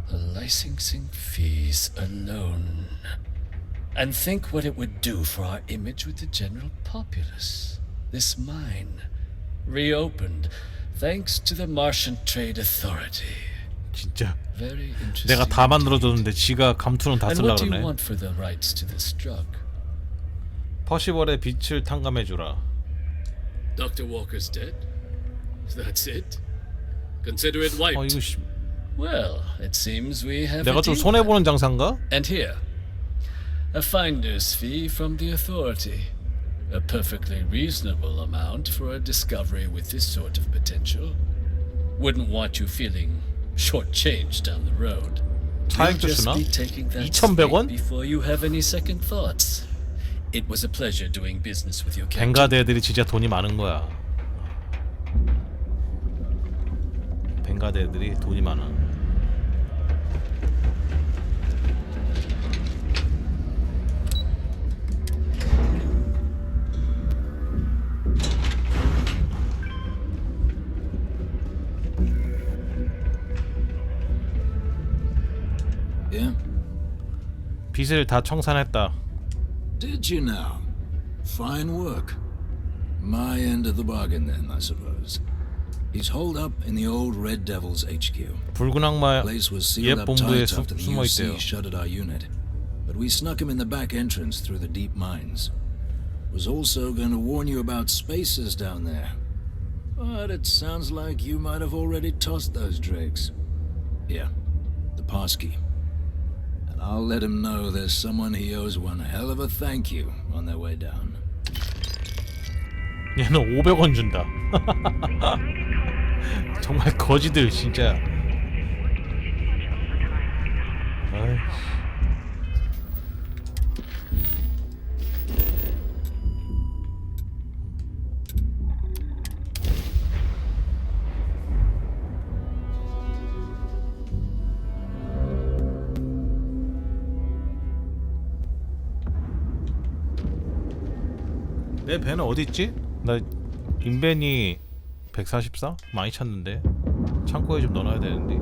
the licensing fees alone. And think what it would do for our image with the general populace. This mine, reopened thanks to the Martian Trade Authority. 진짜 Very interesting. 내가 다 만들어줬는데 지가 감투는 다 And 쓰려고 what do you 그러네. want for the rights to this drug? 퍼시벌의 빛을 탕감해주라. Dr. Walker's dead? That's it? Consider it wiped. 이거 씨, Well, it seems we have 내가 a 좀 deal. 손해보는 장사인가? And here, a finder's fee from the authority. A perfectly reasonable amount for a discovery with this sort of potential. Wouldn't want you feeling shortchanged down the road. You'll 차액도 just 주나? be taking that 2,100원? straight before you have any second thoughts. It was a pleasure doing business with you, Captain. 벵가드 애들이 진짜 돈이 많은 거야. 벵가드 애들이 돈이 많아. Yeah? 빚을 다 청산했다. Did you now? Fine work. My end of the bargain then, I suppose. He's holed up in the old Red Devil's HQ. 붉은 악마 Place was 옛 sealed up 본부에 tight after the 숨어 있대요. UC shuttered our unit. But we snuck him in the back entrance through the deep mines. Was also going to warn you about spacers down there. But it sounds like you might have already tossed those dregs. Here, the passkey. And I'll let him know there's someone he owes one hell of a thank you on their way down. 얘는 500원 준다. 정말 거지들 진짜. 아이씨. 내 배는 어디 있지? 나 인벤이 144? 많이 찾는데 창고에 좀 넣어놔야 되는데.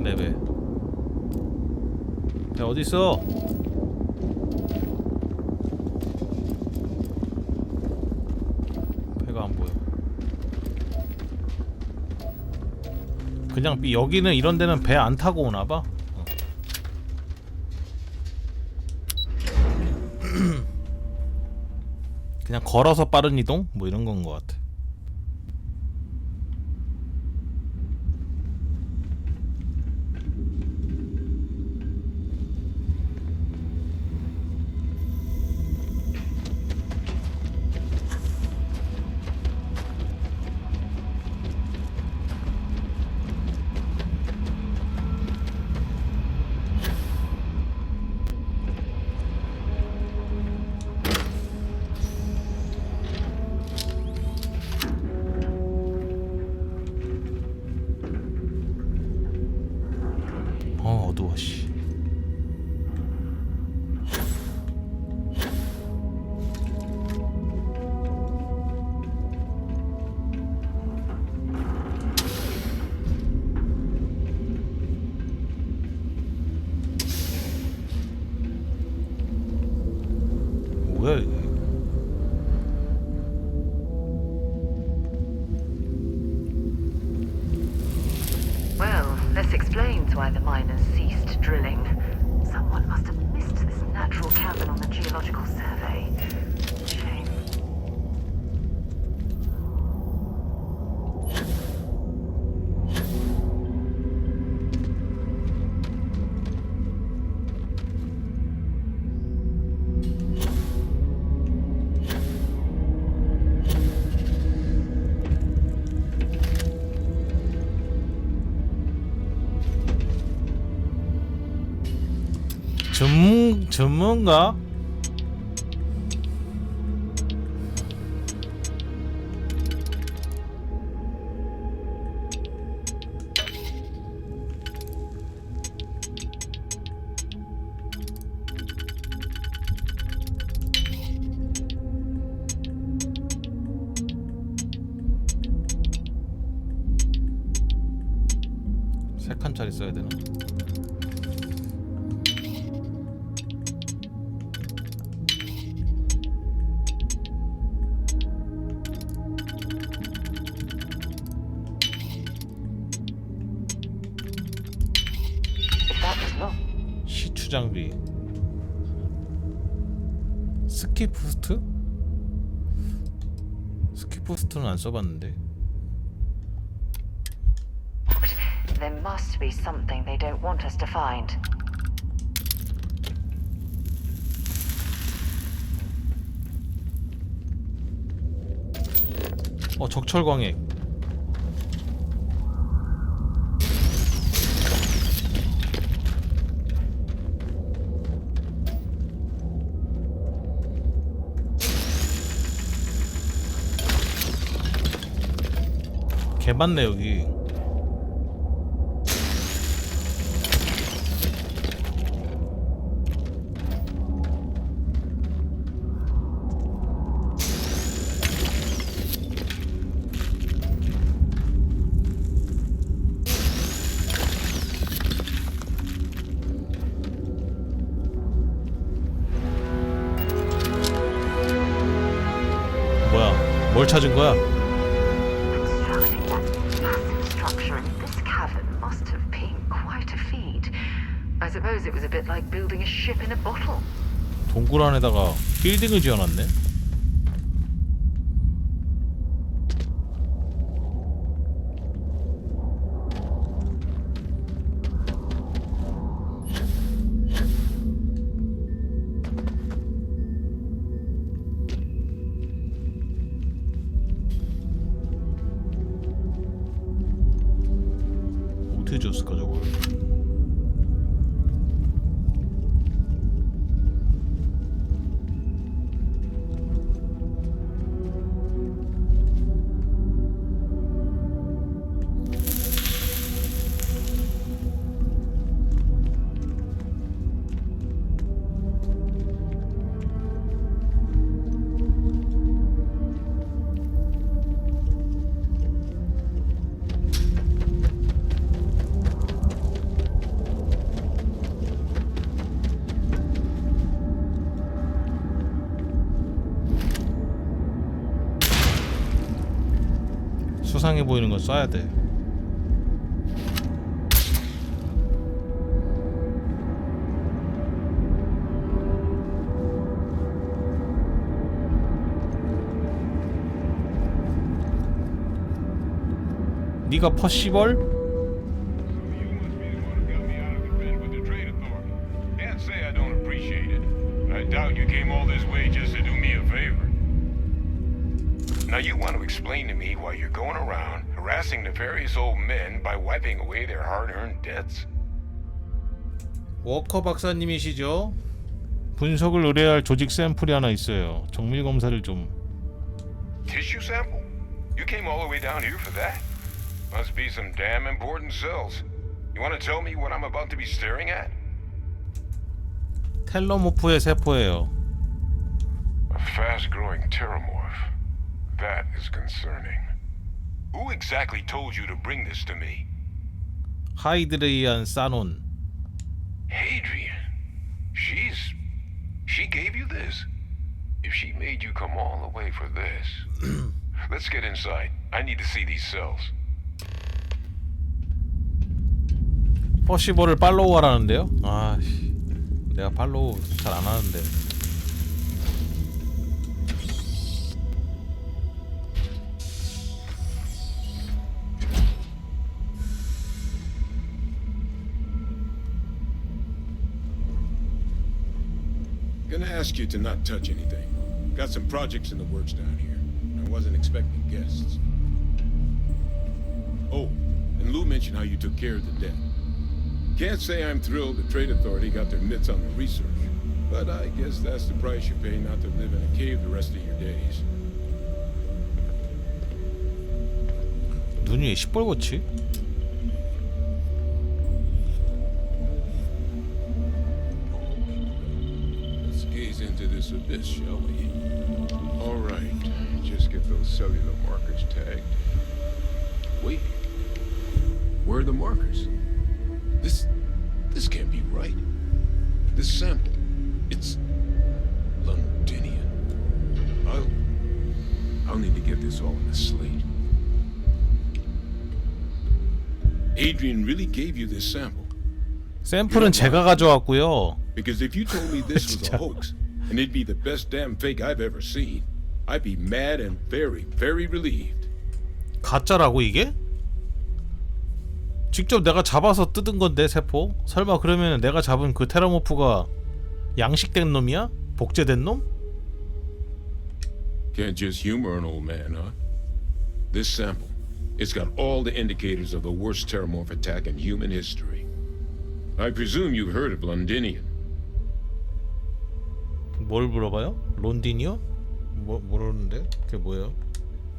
내 배. 배 어디 있어? 배가 안 보여. 그냥 여기는 이런 데는 배 안 타고 오나 봐. 그냥 걸어서 빠른 이동? 뭐 이런 건 것 같아. 뭐야 이게? Well, this explains why the miners ceased drilling. Someone must have missed this natural cavern on the geological survey. Shame. 전문가? 세 칸짜리 써야 되나? 시추 장비 스키부스트? 스키부스트는 안 써봤는데. There must be something they don't want us to find. 적철광액. 개 많네 여기. 뭐야? 뭘 찾은 거야? I suppose it was a bit like building a ship in a bottle. 동굴 안에다가 빌딩을 지어놨네. 어떻게 지었을까 저걸? 수상해 보이는 건 쏴야 돼. 네가 퍼시벌? Can't say I don't appreciate it. I doubt you came all this way just to do me a favor. Now you want to explain to me why you're going around harassing nefarious old men by wiping away their hard-earned debts? 워커 박사님이시죠? 분석을 의뢰할 조직 샘플이 하나 있어요. 정밀 검사를 좀. Tissue sample? You came all the way down here for that? Must be some damn important cells. You want to tell me what I'm about to be staring at? 텔로모프의 세포예요. A fast-growing terramorph. That is concerning. Who exactly told you to bring this to me? 하이드레이안 사논. Hadrian. She gave you this? If she made you come all the way for this. Let's get inside. I need to see these cells. 퍼시벌을 팔로우 하라는데요? 아씨, 내가 팔로우 잘 안 하는데. Gonna ask you to not touch anything. Got some projects in the works down here. I wasn't expecting guests. Oh, and Lou mentioned how you took care of the dead. Can't say I'm thrilled the Trade Authority got their mitts on the research, but I guess that's the price you pay not to live in a cave the rest of your days. 눈이 왜 시뻘겋지? Let's gaze into this abyss, shall we? All right, just get those cellular markers tagged. Wait, where are the markers? This can't be right. This sample, it's Londinian. I'll need to get this all in a slate. Adrian really gave you this sample. 샘플은 제가 가져왔고요. Because if you told me this was a hoax, and it'd be the best damn fake I've ever seen, I'd be mad and very, very relieved. 가짜라고 이게? 직접 내가 잡아서 뜯은 건데 세포? 설마 그러면 내가 잡은 그 테라모프가 양식된 놈이야? 복제된 놈? Can't just humor an old man, huh? This sample, it's got all the indicators of the worst terramorph attack in human history. I presume you've heard of Londinian. 뭘 물어봐요? 론디니요? 모르는데? 그게 뭐예요?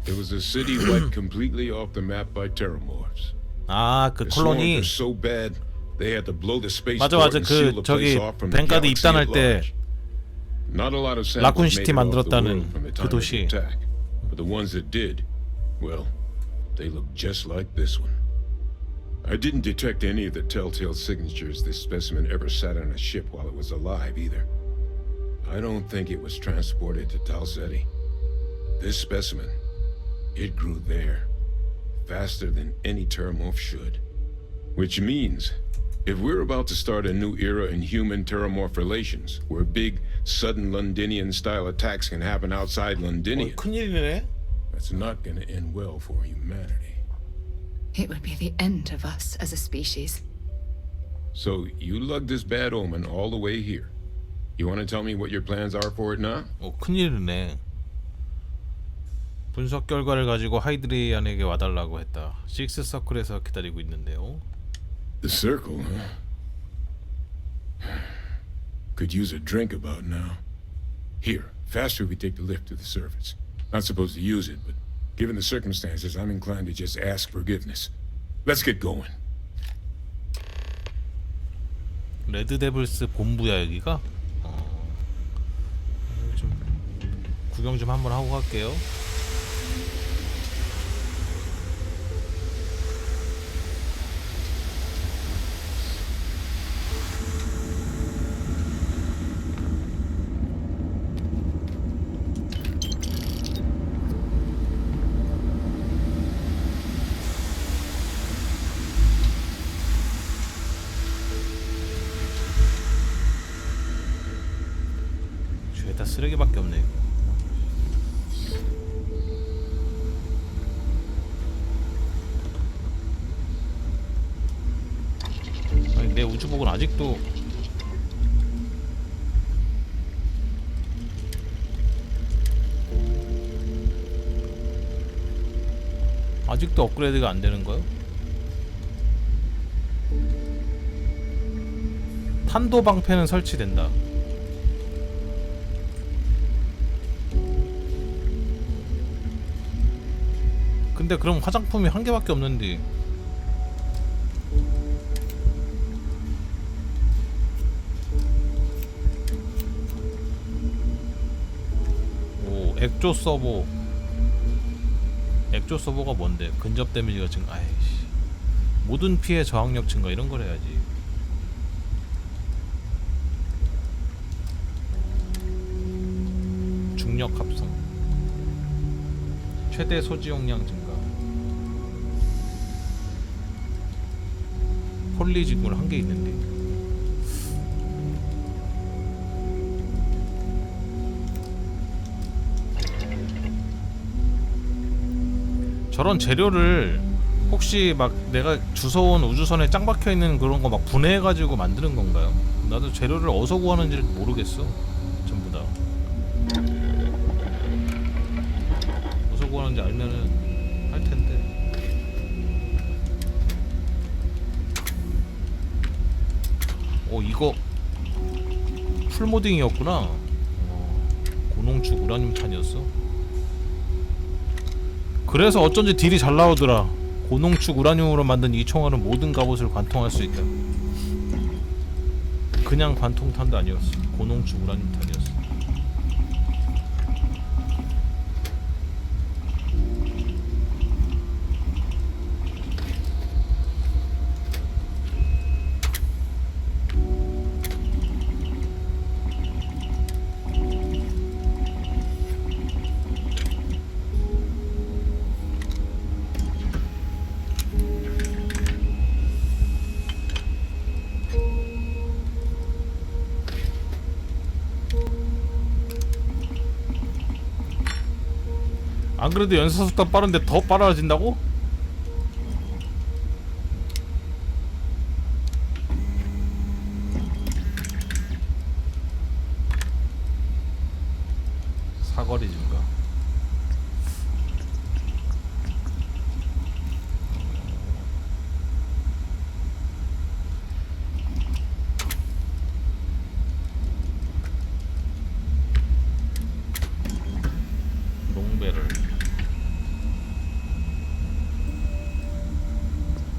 It was a city wiped completely off the map by terramorphs. 아, 그 콜로니. So bad, they had to blow the space 맞아. 그 저기 뱅가드 입단할 때 라쿤 시티 만들었다는 그 도시. But the ones that did, well, they look just like this one. I didn't detect any of the telltale signatures this specimen ever sat on a ship while it was alive either. I don't think it was transported to Talsetti. This specimen, it grew there, faster than any terramorph should. Which means, if we're about to start a new era in human-terramorph relations, where big, sudden Londinian-style attacks can happen outside Londinian, 큰일이네. that's not gonna end well for humanity. It would be the end of us as a species. So, you lugged this bad omen all the way here. You want to tell me what your plans are for it now? 큰일이네. 분석 결과를 가지고 하이드리안에게 와달라고 했다. 식스 서클에서 기다리고 있는데요. The circle, huh? Could use a drink about now. Here, faster we take the lift to the surface. Not supposed to use it, but given the circumstances, I'm inclined to just ask forgiveness. Let's get going. 레드데블스 본부야 여기가? 좀 구경 좀 한번 하고 갈게요. 죄다 쓰레기밖에 없네 이거. 아니 내 우주복은 아직도 업그레이드가 안 되는 거요? 탄도 방패는 설치된다. 근데 그럼 화장품이 한 개밖에 없는데 오 액조 서버가 뭔데? 근접 데미지가 증가. 아이씨 모든 피해 저항력 증가 이런 걸 해야지. 중력 합성, 최대 소지 용량 증가, 폴리지군 한 개 있는데. 저런 재료를 혹시 막 내가 주워온 우주선에 짱 박혀있는 그런 거 막 분해해가지고 만드는 건가요? 나도 재료를 어디서 구하는지를 모르겠어. 전부 다 어디서 구하는지 알면은 할 텐데. 이거 풀모딩이었구나. 고농축 우라늄탄이었어. 그래서 어쩐지 딜이 잘 나오더라. 고농축 우라늄으로 만든 이 총알은 모든 갑옷을 관통할 수 있다. 그냥 관통탄도 아니었어. 고농축 우라늄탄이었어. 안 그래도 연사속도 빠른데 더 빨라진다고? 사거리 증가. 롱배럴,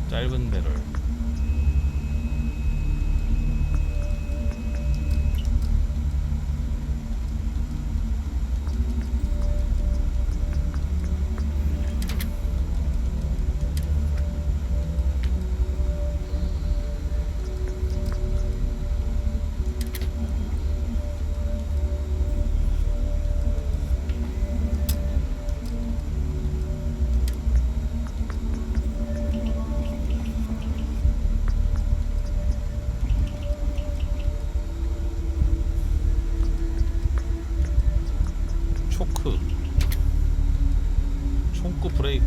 짧은 배럴, 초크, 총구 브레이크,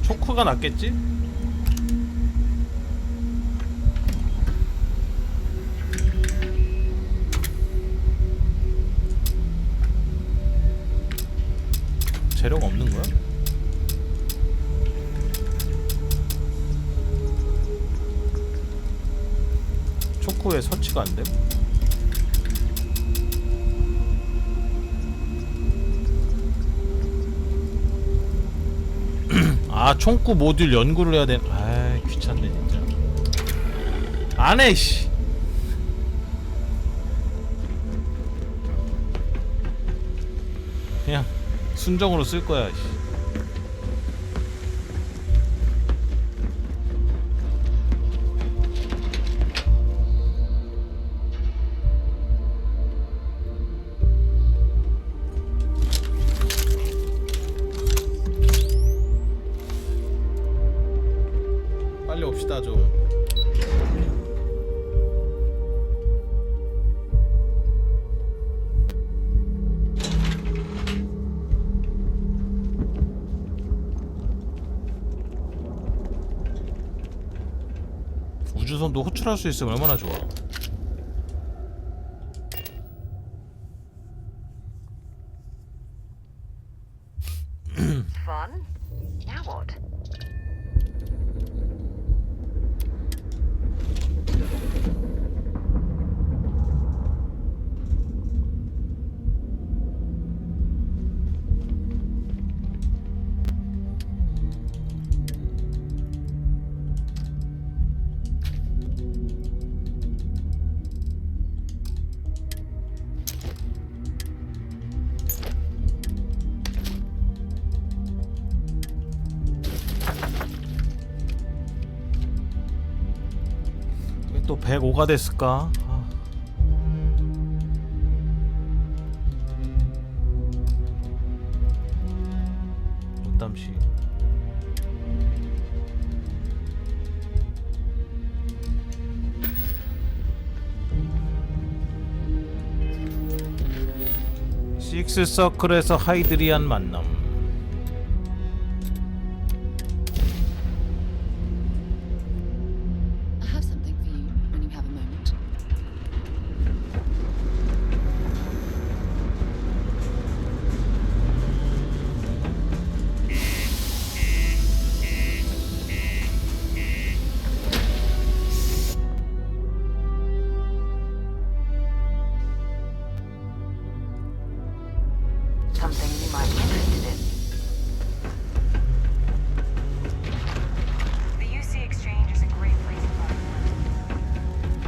초크가 낫겠지? 재료가 없는 거야? 초코에 설치가 안 돼? 아, 총구 모듈 연구를 해야 돼. 아이, 귀찮네 진짜. 안 해, 씨. 그냥 순정으로 쓸 거야, 씨. 빨리 옵시다 좀. 우주선도 호출할 수 있으면 얼마나 좋아. Fun? Now what? 또 105가 됐을까? 땀시. 식스 서클에서 하이드리안 만남. I have something for you when you have a moment. Something you might be interested in. The UC Exchange is a great place to find one.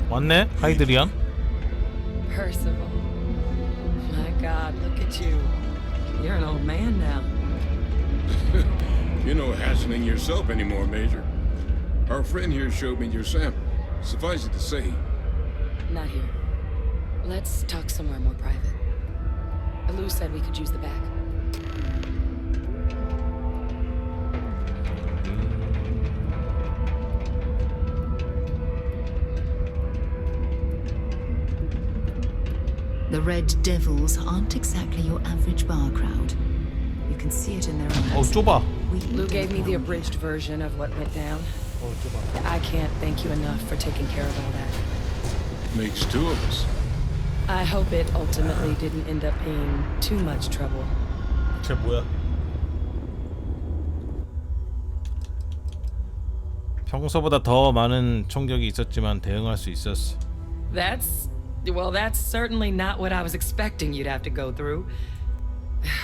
왔네? 하이드리안? Percival. My God, look at you. You're an old man now. You're no hassling yourself anymore, Major. Our friend here showed me your sample. Suffice it to say, Not here. Let's talk somewhere more private. Lou said we could use the back. The Red Devils aren't exactly your average bar crowd. You can see it in their eyes. 좁아. Lou gave me the abridged version of what went down. I can't thank you enough for taking care of all that. makes two of us. I hope it ultimately didn't end up being too much trouble. 쟤 뭐야? 평소보다 더 많은 총격이 있었지만 대응할 수 있었어. That's certainly not what I was expecting you'd have to go through.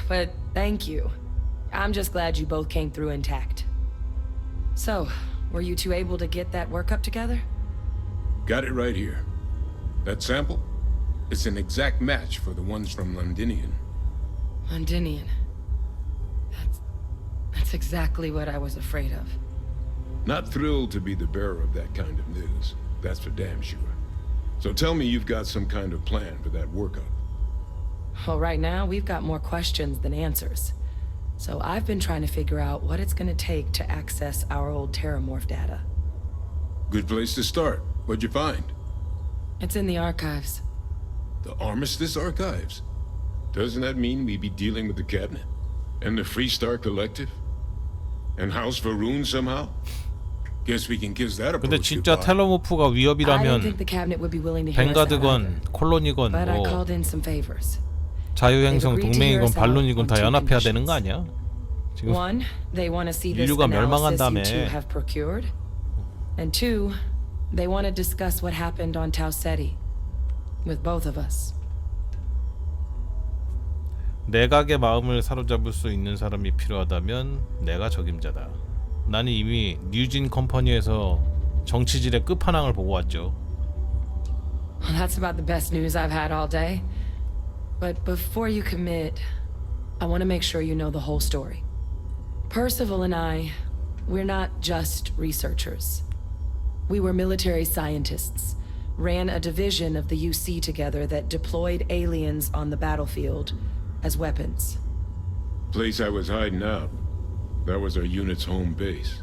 But thank you. I'm just glad you both came through intact. So, were you two able to get that workup together? Got it right here. That sample? It's an exact match for the ones from Londinian. Londinian. That's exactly what I was afraid of. Not thrilled to be the bearer of that kind of news. That's for damn sure. So tell me you've got some kind of plan for that workup. Well, right now, we've got more questions than answers. So I've been trying to figure out what it's gonna take to access our old Terramorph data. Good place to start. What'd you find? It's in the archives. The Armistice Archives? Doesn't that mean we'd be dealing with the Cabinet? And the Freestar Collective? And House Varun somehow? Guess we can kiss that 근데 approach 진짜 goodbye. 텔러모프가 I didn't 위협이라면 think the cabinet would be willing to hear us out either. 뱅가드건 콜로니건 But I 뭐 called in some favors. 자유행성 They've agreed to hear 동맹이건 us out 반론이건 on 다 two 연합해야 되는 거 conditions. 아니야? 지금 One, they want to see this 인류가 analysis 멸망한다며. you two have procured. And two, they want to discuss what happened on Tau Ceti with both of us. 내각의 마음을 사로잡을 수 있는 사람이 필요하다면 내가 적임자다. 나는 이미 뉴진 컴퍼니에서 정치질의 끝판왕을 보고 왔죠. Well, that's about the best news I've had all day. But before you commit, I want to make sure you know the whole story. Percival and I, we're not just researchers. We were military scientists, ran a division of the UC together that deployed aliens on the battlefield as weapons. Place I was hiding out. That was our unit's home base.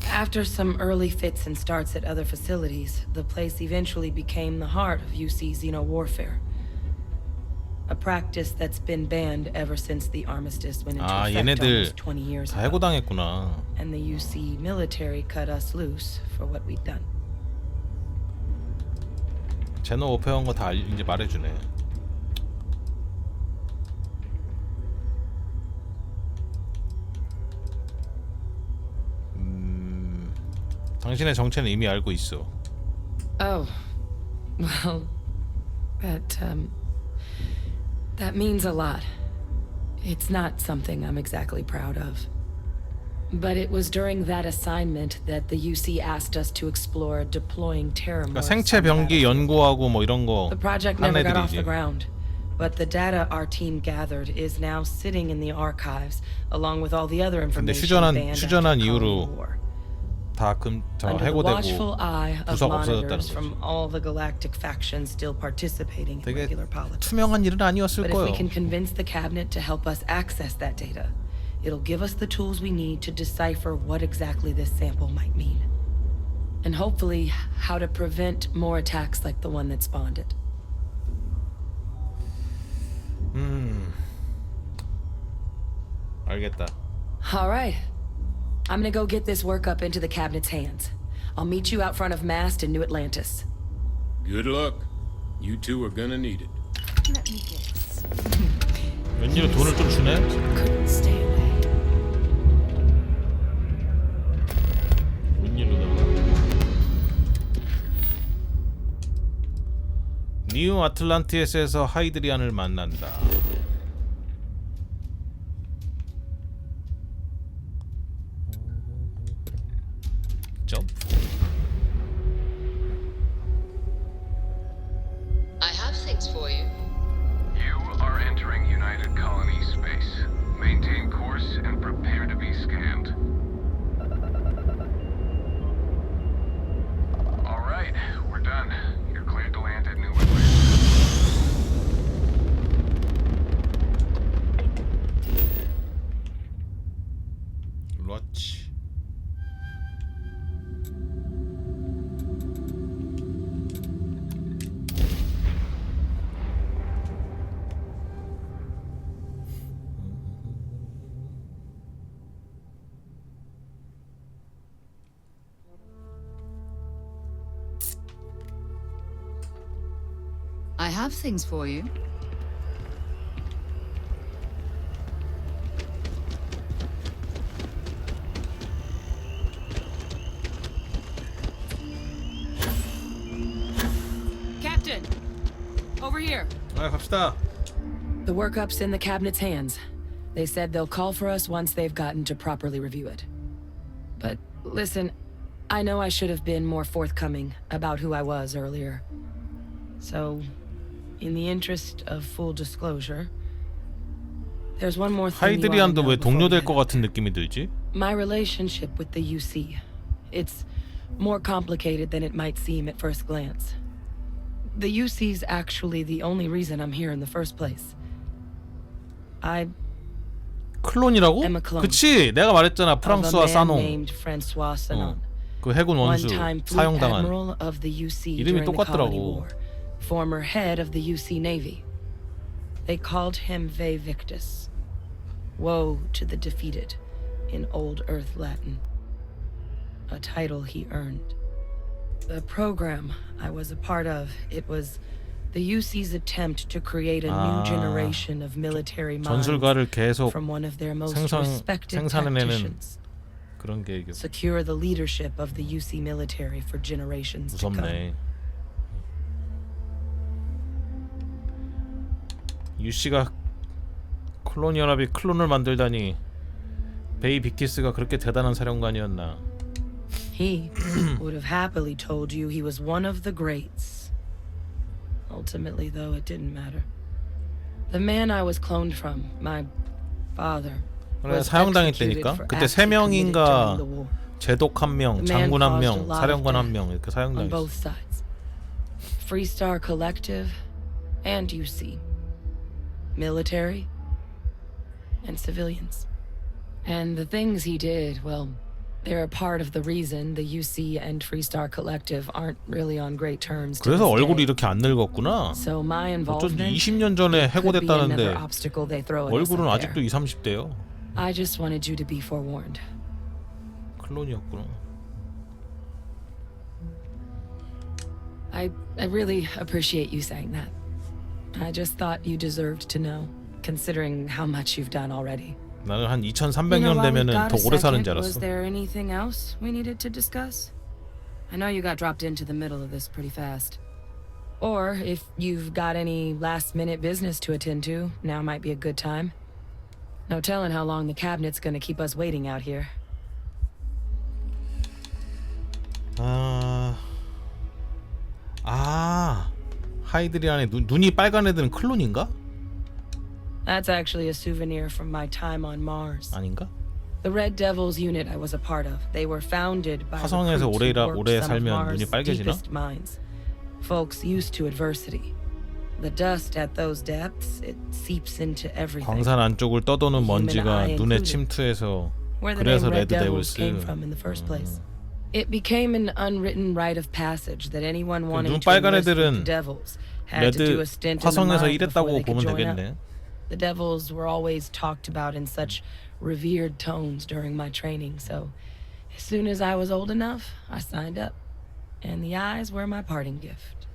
After some early fits and starts at other facilities, the place eventually became the heart of UC xeno-warfare. A practice that's been banned ever since the armistice went into 아, effect 얘네들 almost 20 years 다 ago. 해고당했구나. And the UC military cut us loose for what we'd done. 제노 오페한 거 다 이제 말해주네. 당신의 정체는 이미 알고 있어. Oh, well, that means a lot. It's not something I'm exactly proud of. But it was during that assignment that the UC asked us to explore deploying 그러니까 terramorphs. 생체 병기 연구하고 뭐 이런 거 The project 한 never got off the 애들이지. ground, but the data our team gathered is now sitting in the archives, along with all the other 근데 information banned 휴전한 after the 이후로 War. 다 Under the watchful 해고되고 eye of 부서가 없어졌다는 monitors 거지. from all the galactic factions still participating in 되게 regular politics. 투명한 일은 아니었을 But if we 거예요. can convince the cabinet to help us access that data, it'll give us the tools we need to decipher what exactly this sample might mean. And hopefully, how to prevent more attacks like the one that spawned it. 알겠다. All right. I'm gonna go get this work up into the cabinet's hands. I'll meet you out front of Mast in New Atlantis. Good luck. You two are gonna need it. Let me guess. 웬일로 돈을 좀 주네? Couldn't stay away. 웬일로다가 뉴 아틀란티스에서 하이드리안을 만난다. 점프. I have things for you. You are entering United Colony space. Maintain course and prepare to be scanned. All right, we're done. You're cleared to land at New Atlantis. 러치. I have things for you. Captain! Over here. 아, 갑시다. The workup's in the cabinet's hands. They said they'll call for us once they've gotten to properly review it. But listen, I know I should have been more forthcoming about who I was earlier. So, in the interest of full disclosure, there's one more thing you ought to 하이드리안도 know 왜 before we 동료될 head 것 out. 같은 느낌이 들지? My relationship with the UC. It's more complicated than it might seem at first glance. The UC's actually the only reason I'm here in the first place. I 클론이라고? am a clone 그치, 내가 말했잖아. of a 프랑스와 man 사농. named Francois Sanon. 그 해군 원수 One-time fleet 사형당한. admiral of the UC 이름이 during the Colony 똑같더라고. War. Former head of the UC Navy. They called him Ve Victus. Woe to the defeated in Old Earth Latin. A title he earned. The program I was a part of, it was the UC's attempt to create a new generation of military minds 전술가를 계속 from one of their most 생산, respected 생산해내는 tacticians. 그런 계획이었어. Secure the leadership of the UC military for generations to come. 무섭네. 유씨가 콜로니 연합이 클론을 만들다니. 베이 빅티스가 그렇게 대단한 사령관이었나. He would have happily told you he was one of the greats. Ultimately, though, it didn't matter. The man I was cloned from, my father, 그래, was 사형당했다니까. executed for 그때 acts 세 he committed 명인가 during the war. 제독 한 명, The man 장군 한 caused a 명, lot of 사령관 한 death 명 이렇게 on both 사형당했어. sides. Freestar Collective and UC. Military and civilians. And the things he did, well, they're a part of the reason the UC and Freestar Collective aren't really on great terms to 그래서 this 얼굴이 day. 이렇게 안 늙었구나. So my 어쩐지 involvement 20년 전에 could be another 해고됐다는데 obstacle they throw at us 얼굴은 out 아직도 there. 20, 30대요. I just wanted you to be forewarned. 클론이었구나. I really appreciate you saying that. I just thought you deserved to know, considering how much you've done already. 나는 한 You know, 2300년 while we've 되면은 got 더 a 오래 사는 second, 줄 was 알았어. there anything else we needed to discuss? I know you got dropped into the middle of this pretty fast. Or if you've got any last-minute business to attend to, now might be a good time. No telling how long the cabinet's gonna keep us waiting out here. 하이드리안의 눈이 빨간 애들은 클론인가? That's actually a souvenir from my time on Mars. 아닌가? The Red Devils unit I was a part of. They were founded by 화성에서 recruits who worked 오래 some of 살면 Mars' 눈이 빨개지나? deepest mines. Folks used to adversity. The dust at those depths, it seeps into everything. 광산 안쪽을 떠도는 먼지가 눈에 침투해서 Where the 그래서 name Red 레드 Devils 데블스. came from in the first place. It became an unwritten rite of passage that anyone wanting 눈 to 빨간 enlist with the 애들은 Devils had to do a 레드 stint in the 화성에서 mine before 일했다고 they could 보면 join up. 되겠네. The Devils were always talked about in such revered tones during my training, so as soon as I was old enough, I signed up. And the eyes were my parting gift.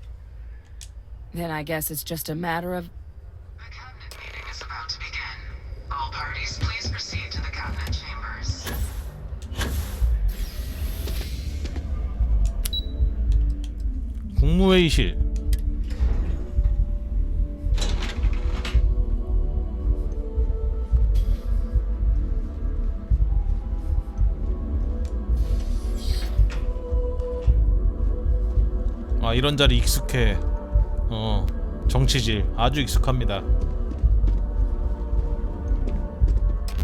Then I guess it's just a matter of... The cabinet meeting is about to begin. All parties, please proceed to the cabinet chambers. 국무회의실. 이런 자리 익숙해. 정치질 아주 익숙합니다.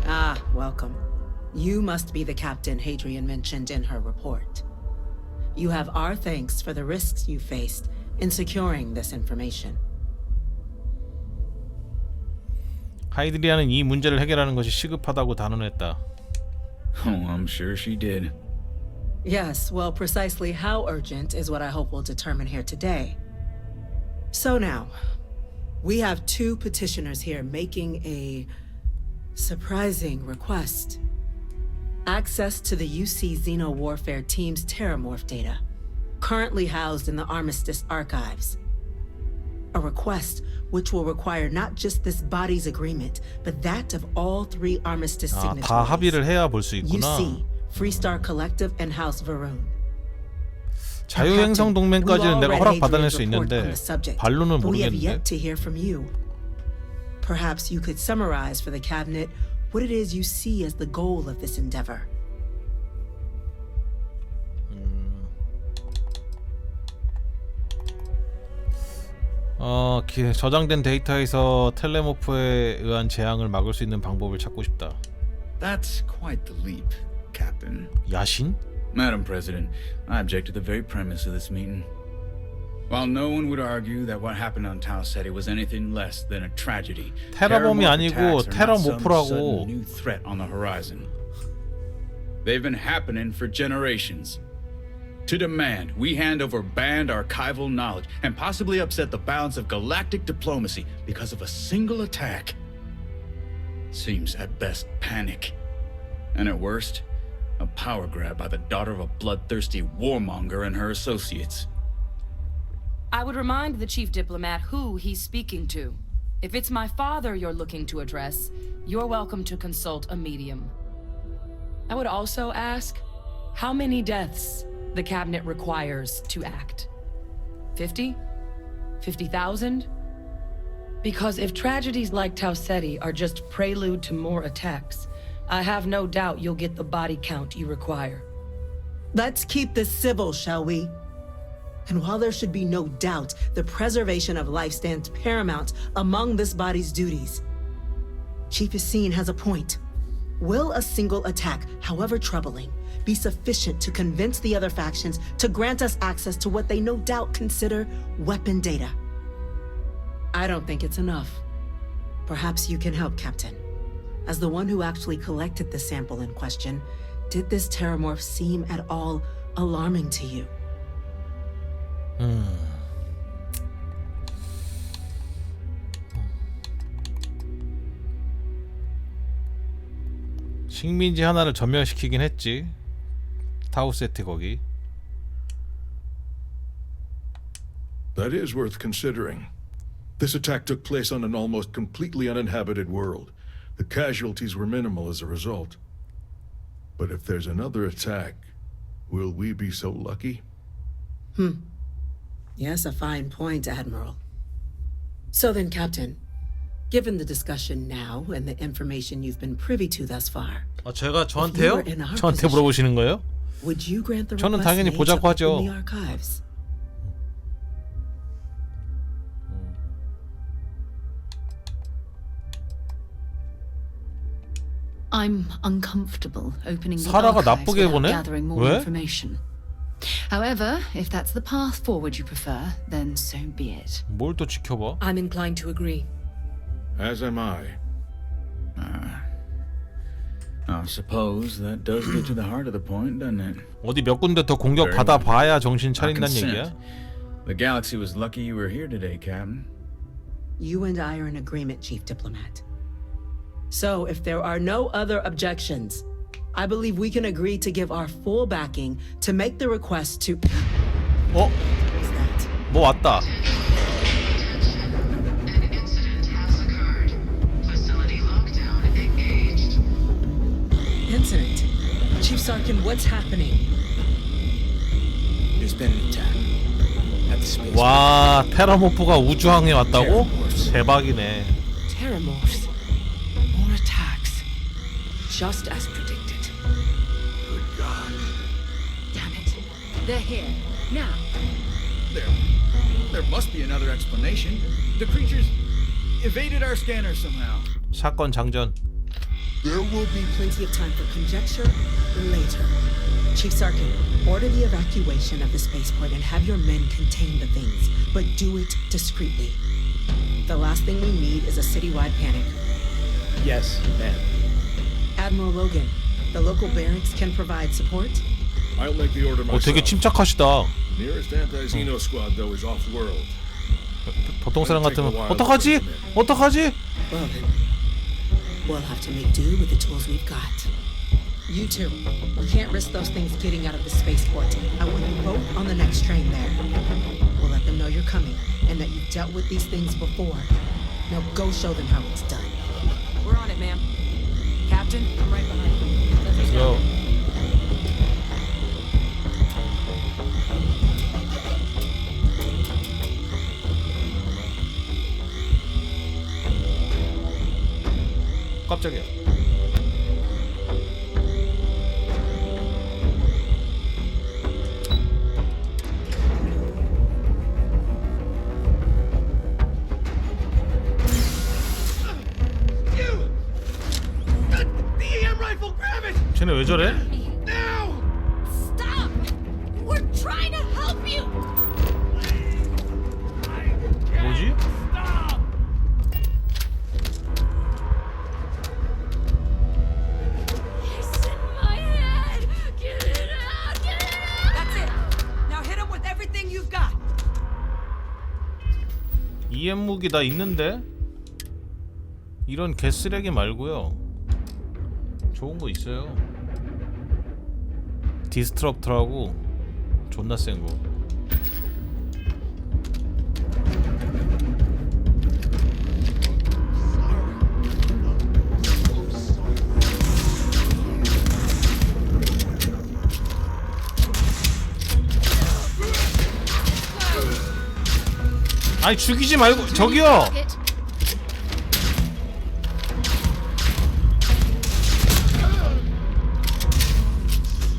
Ah, welcome. You must be the captain Hadrian mentioned in her report. You have our thanks for the risks you faced in securing this information. 하이드리아는 이 문제를 해결하는 것이 시급하다고 단언했다. Oh, I'm sure she did. Yes, well, precisely how urgent is what I hope we'll determine here today. So now, we have two petitioners here making a surprising request. Access to the UC Xeno Warfare Team's Terramorph data, currently housed in the Armistice archives. A request which will require not just this body's agreement, but that of all three Armistice signatories. 다 합의를 해야 볼 수 있구나. UC, Freestar Collective, and House Varun. 자유행성 동맹까지는 내가 허락받아낼 수 있는데 발로는 We have 모르겠는데. yet to hear from you. Perhaps you could summarize for the cabinet what it is you see as the goal of this endeavor. 저장된 데이터에서 텔레모프에 의한 재앙을 막을 수 있는 방법을 찾고 싶다. That's quite the leap, Captain. 야신? Madam President, I object to the very premise of this meeting. While no one would argue that what happened on Tau Ceti was anything less than a tragedy, 테러범이 아니고 테러모프라고. sudden new threat on the horizon. They've been happening for generations. To demand we hand over banned archival knowledge and possibly upset the balance of galactic diplomacy because of a single attack seems at best panic, and at worst, a power grab by the daughter of a bloodthirsty warmonger and her associates. I would remind the chief diplomat who he's speaking to. If it's my father you're looking to address, you're welcome to consult a medium. I would also ask how many deaths the cabinet requires to act. 50? 50,000? Because if tragedies like Tau Ceti are just prelude to more attacks, I have no doubt you'll get the body count you require. Let's keep this civil, shall we? And while there should be no doubt, the preservation of life stands paramount among this body's duties. Chief Yassine has a point. Will a single attack, however troubling, be sufficient to convince the other factions to grant us access to what they no doubt consider weapon data? I don't think it's enough. Perhaps you can help, Captain. As the one who actually collected the sample in question, did this terramorph seem at all alarming to you? 식민지 하나를 전멸시키긴 했지. 타우세트 거기. That is worth considering. This attack took place on an almost completely uninhabited world. The casualties were minimal as a result. But if there's another attack, will we be so lucky? Yes, a fine point, Admiral. So then, Captain, given the discussion now and the information you've been privy to thus far, 제가 저한테요? if you were in our 저한테 position, 물어보시는 거예요? Would you grant the 저는 request 당연히 made to 보자고 open 하죠. the archives? I'm uncomfortable opening the 사라가 archives 나쁘게 without 보네? gathering more 왜? information. However, if that's the path forward you prefer, then so be it. 뭘 또 지켜봐? I'm inclined to agree. As am I. I suppose that does get to the heart of the point, doesn't it? 어디 몇 군데 더 공격 받아 봐야 정신 차린다는 얘기야? The galaxy was lucky you were here today, Captain. You and I are in agreement, Chief Diplomat. So, if there are no other objections, I believe we can agree to give our full backing to make the request to... 어? 뭐 왔다. Incident. Chief Sarkin, what's happening? There's been an attack at the space. 와, 테라모프가 우주항에 왔다고? 대박이네. Terramorphs. More attacks. Just as predicted. Good God. Damn it. They're here. Now. There must be another explanation. The creatures evaded our scanner somehow. 사건 장전. There will be plenty of time for conjecture later. Chief Sarkin, order the evacuation of the spaceport and have your men contain the things, but do it discreetly. The last thing we need is a citywide panic. Yes, ma'am. Admiral Logan, the local barracks can provide support? I'll make the order myself. 되게 침착하시다. Nearest anti-Xeno squad, though, is off-world. 보통 사람 같으면 어떡하지? 어떡하지? Well then, we'll have to make do with the tools we've got. You two, we can't risk those things getting out of the spaceport. I want you both on the next train there. We'll let them know you're coming and that you've dealt with these things before. Now go show them how it's done. We're on it, ma'am. Captain, I'm right behind you. Let's go. 깜짝이야. 쟤네 왜 저래? Stop! We're trying to help you! 뭐지? It's in my head! Get it out! Get it out! That's it. Now hit him with everything you've got. EM 무기 다 있는데? 이런 개쓰레기 말고요. 좋은 거 있어요. 디스트럭터라고 존나 센 거. 아니 죽이지 말고 저기요.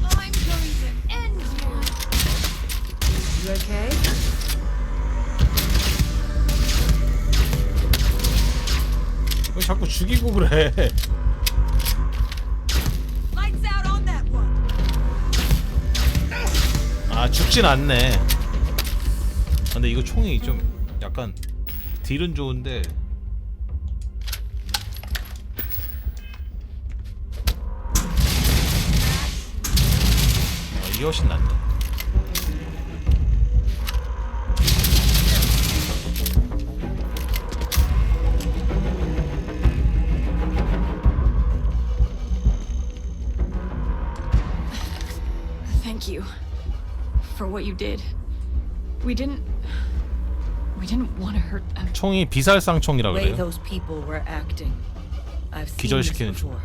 I'm going to end you! You okay? 왜 자꾸 죽이고 그래? Lights out on that one. 아 죽진 않네. 근데 이거 총이 좀 약간 딜은 좋은데 이게 훨씬 낫네. Thank you for what you did. We didn't want to hurt them. 총이 비살상총이라 way 그래요. those people were acting. I've seen this 기절시키는 총. before.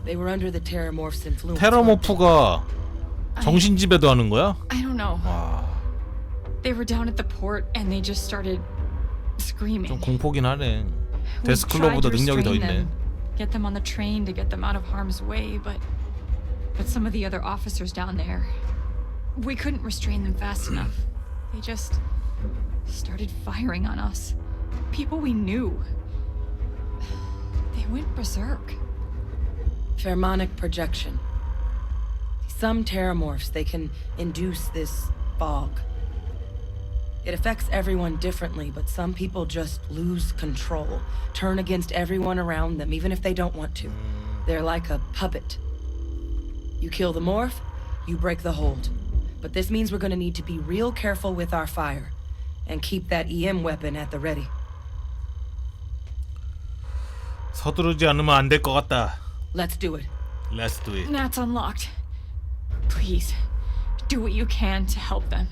They were under the Terramorph's influence. 테라모프가 정신지배도 하는 거야? I don't know. They were down at the port and they just started screaming. 좀 공포긴 하네. We 데스클로보다 tried to 능력이 더 restrain 있네. them, get them on the train to get them out of harm's way, but But some of the other officers down there, we couldn't restrain them fast enough. They just started firing on us. People we knew. They went berserk. Pheromonic projection. Some terramorphs, they can induce this fog. It affects everyone differently, but some people just lose control, turn against everyone around them, even if they don't want to. They're like a puppet. You kill the morph, you break the hold. But this means we're gonna need to be real careful with our fire, and keep that EM weapon at the ready. 서두르지 않으면 안 될 것 같다. Let's do it. Let's do it. That's unlocked. Please, do what you can to help them.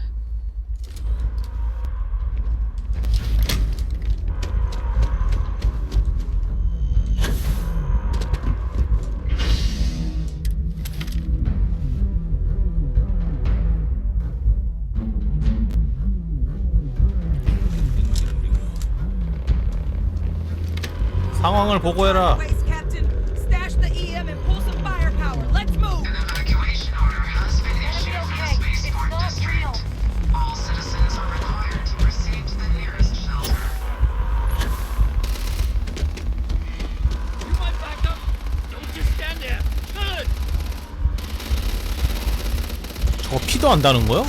상황을 보고해라. Captain, stash the EM and pull some firepower. Let's move. An evacuation order has been issued for the spaceport district. All citizens are required to proceed to the nearest shelter. You might back up. Don't just stand there. Good. 저거 피도 안다는 거야?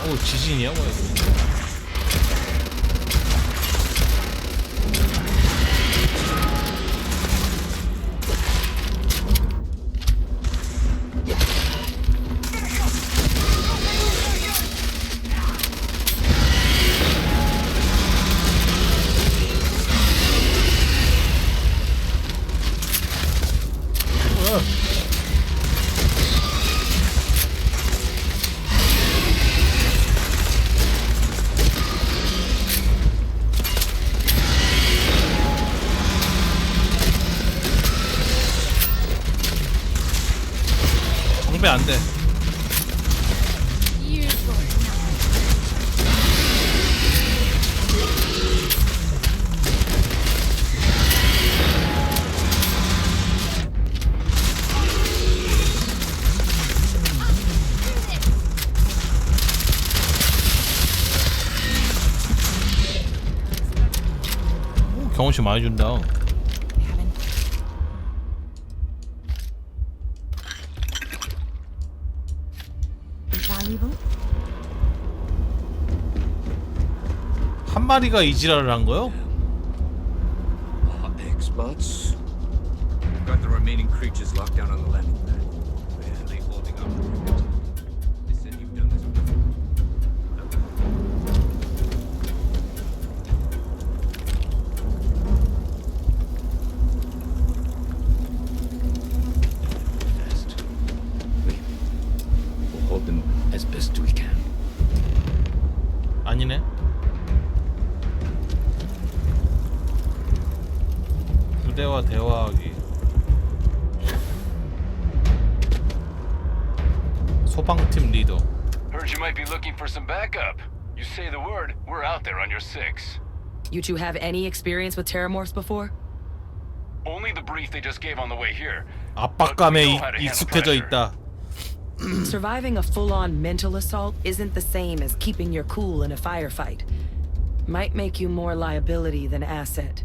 오, 지진이야 뭐야 이거. 정배 안 돼. 오, 경험치 많이 준다. 한 마리가 이 지랄을 한 거요? Experts. Got the remaining creatures locked down on the landing pad. Barely holding up the rocket. They said you've done this before. Fast. We'll hold them as best we can. 아니네. 부대와 대화하기. 소방팀 리더. Heard you might be looking for some backup. You say the word, we're out there on your six. You two have any experience with terramorphs before? Only the brief they just gave on the way here. 압박감에 익숙해져 있다. Surviving a full-on mental assault isn't the same as keeping your cool in a firefight. Might make you more liability than asset.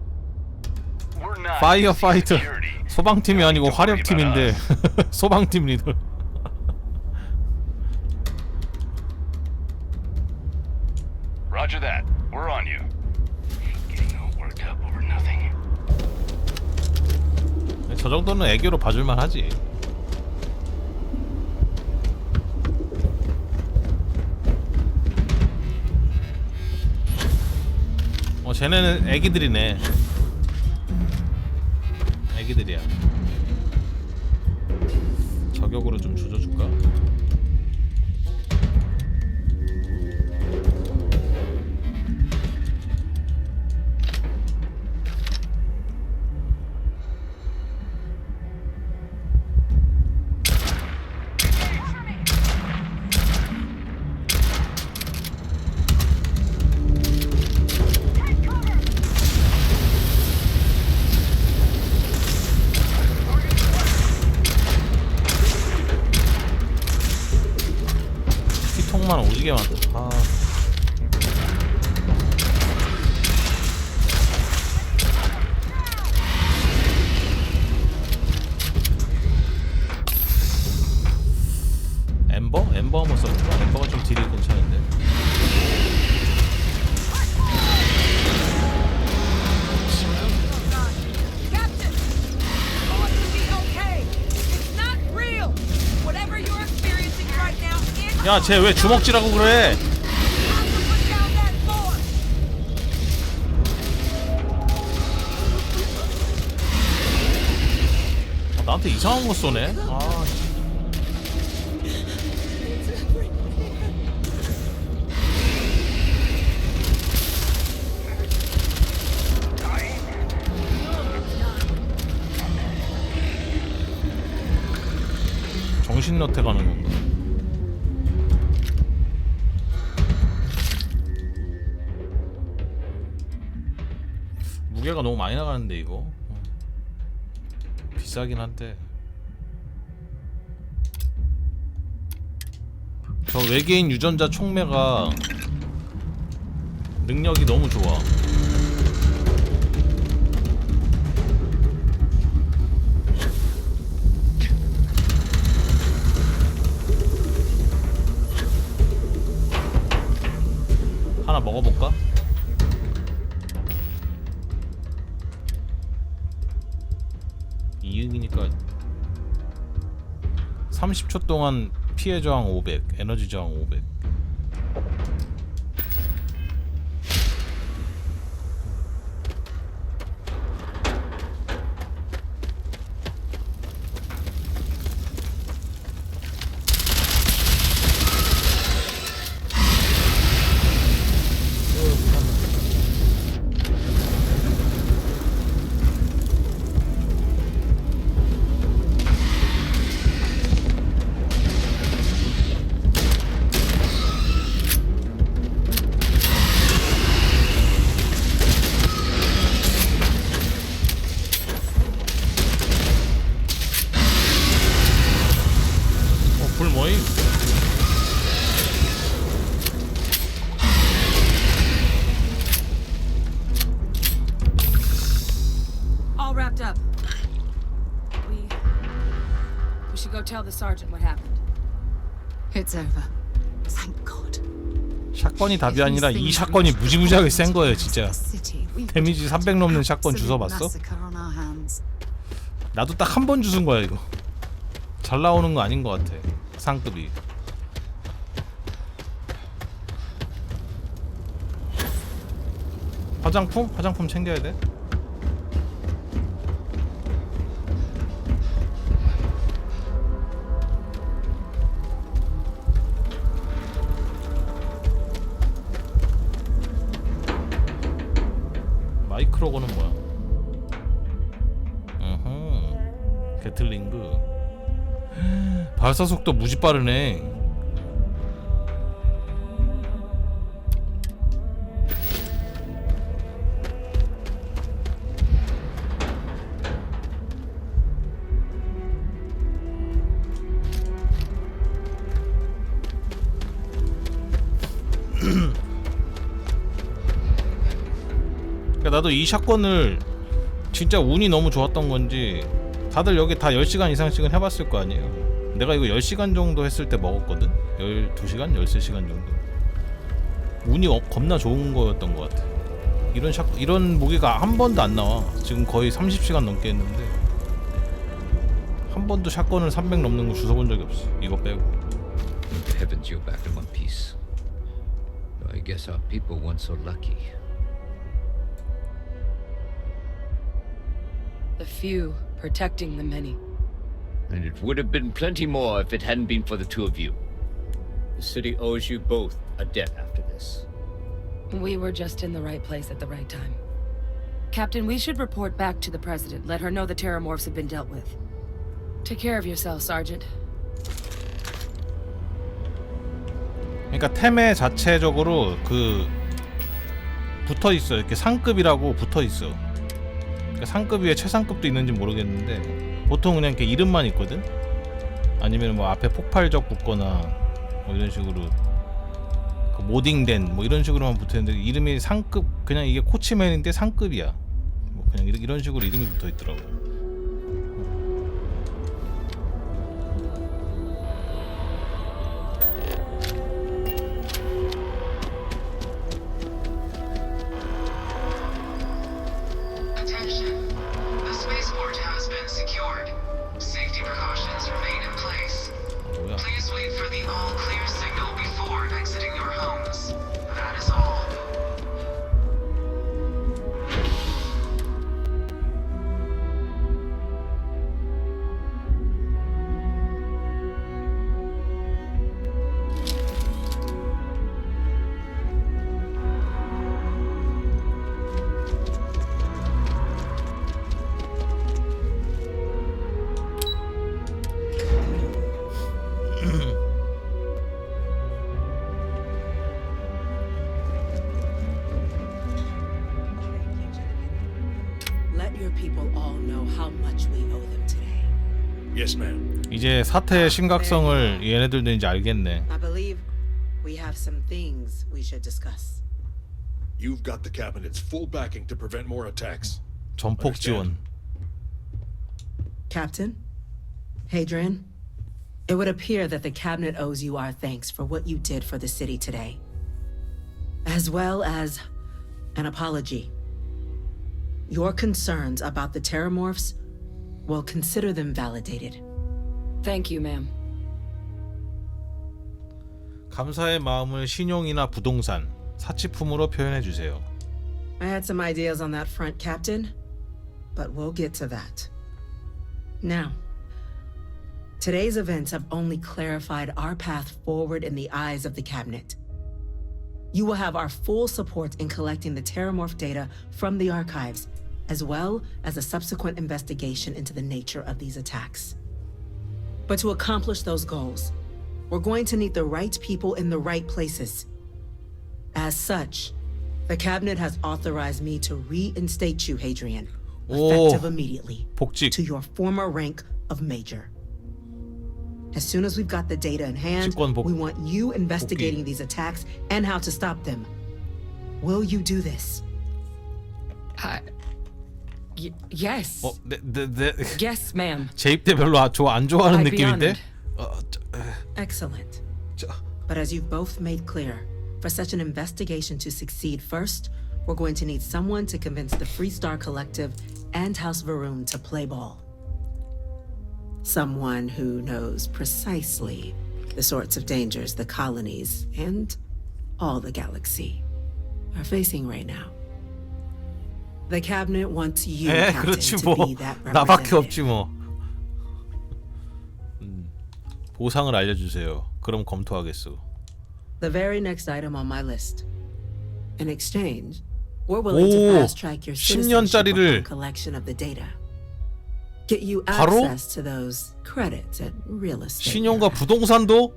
파이어파이터. 소방팀이 아니고 화력팀인데 소방팀 리더. Roger that. We're on you. Getting all worked up over nothing. 저 정도는 애교로 봐줄만 하지. 쟤네는 애기들이네. 애기들이야. 저격으로 좀 조져줄까? 오지게 많다. 아. 엠버? 엠버 한번 써볼까? 엠버가 좀 딜이 괜찮은데. 야, 쟤 왜 주먹질하고 그래? 아, 나한테 이상한 거 쏘네. 아. 정신너태 가는 건가? 무게가 너무 많이 나가는데 이거 비싸긴 한데. 저 외계인 유전자 촉매가 능력이 너무 좋아. 하나 먹어볼까? 이응이니까 30초 동안 피해 저항 500, 에너지 저항 500. 불 뭐임? All wrapped up. We should go tell the sergeant what happened. It's over. Thank God. 샷건이 답이 아니라 이 샷건이 무지무지하게 센 거예요, 진짜. 데미지 300 넘는 샷건 주워봤어? 나도 딱 한 번 주운 거야 이거. 잘 나오는 거 아닌 거 같아. 상급이. 화장품? 화장품 챙겨야 돼? 마이크로건은 뭐야? 게틀링그. 발사 속도 무지 빠르네. 그러니까 나도 이 샷건을 진짜 운이 너무 좋았던 건지 다들 여기 다 10시간 이상씩은 해봤을 거 아니에요. 내가 이거 10시간 정도 했을 때 먹었거든? 12시간? 13시간 정도. 운이 겁나 좋은 거였던 것 같아. 이런 무기가 한 번도 안 나와. 지금 거의 30시간 넘게 했는데 한 번도 샷건을 300 넘는 거 주워본 적이 없어. 이거 빼고. Thank heavens you're back in one piece. I guess our people weren't so lucky. The few protecting the many. And it would have been plenty more if it hadn't been for the two of you. The city owes you both a debt after this. We were just in the right place at the right time. Captain, we should report back to the President. Let her know the Terramorphs have been dealt with. Take care of yourself, Sergeant. 그러니까 템에 자체적으로 그 붙어 있어. 이렇게 상급이라고 붙어 있어. 그러니까 상급 위에 최상급도 있는지 모르겠는데 보통 그냥 이렇게 이름만 있거든. 아니면 뭐 앞에 폭발적 붙거나 뭐 이런 식으로 그 모딩된 뭐 이런 식으로만 붙어있는데 이름이 상급 그냥 이게 코치맨인데 상급이야. 뭐 그냥 이런 식으로 이름이 붙어있더라고. Attention. The spaceport has been secured. Safety precautions remain in place. Please wait for the all clear signal before exiting your homes. That is all. Let your people all know how much we owe them today. Yes, ma'am. 이제 사태의 심각성을 얘네들도 이제 알겠네. I believe we have some things we should discuss. You've got the cabinet's full backing to prevent more attacks. 전폭 지원. Captain, Hadrian, it would appear that the cabinet owes you our thanks for what you did for the city today, as well as an apology. Your concerns about the terramorphs, well, consider them validated. Thank you, ma'am. 감사의 마음을 신용이나 부동산, 사치품으로 표현해 주세요. I had some ideas on that front, Captain, but we'll get to that. Now, today's events have only clarified our path forward in the eyes of the cabinet. You will have our full support in collecting the terramorph data from the archives, as well as a subsequent investigation into the nature of these attacks. But to accomplish those goals, we're going to need the right people in the right places. As such, the cabinet has authorized me to reinstate you, Hadrian, effective immediately, 복직. to your former rank of major. As soon as we've got the data in hand, we want you investigating these attacks and how to stop them. Will you do this? Yes. Yes, ma'am. 재입 때 별로 안 좋아하는 I'd be 느낌인데. Excellent. But as you've both made clear, for such an investigation to succeed first, we're going to need someone to convince the Freestar Collective and House Varun to play ball. Someone who knows precisely the sorts of dangers the colonies and all the galaxy are facing right now. The cabinet wants you, Captain, 그렇지 to 뭐. be that 나밖에 representative. 없지 뭐. 보상을 알려주세요. 그럼 검토하겠소. The very next item on my list. In exchange, we're willing to fast track your citizenship upon collection of the data. Get you access to those credits at real estate. 신용과 부동산도?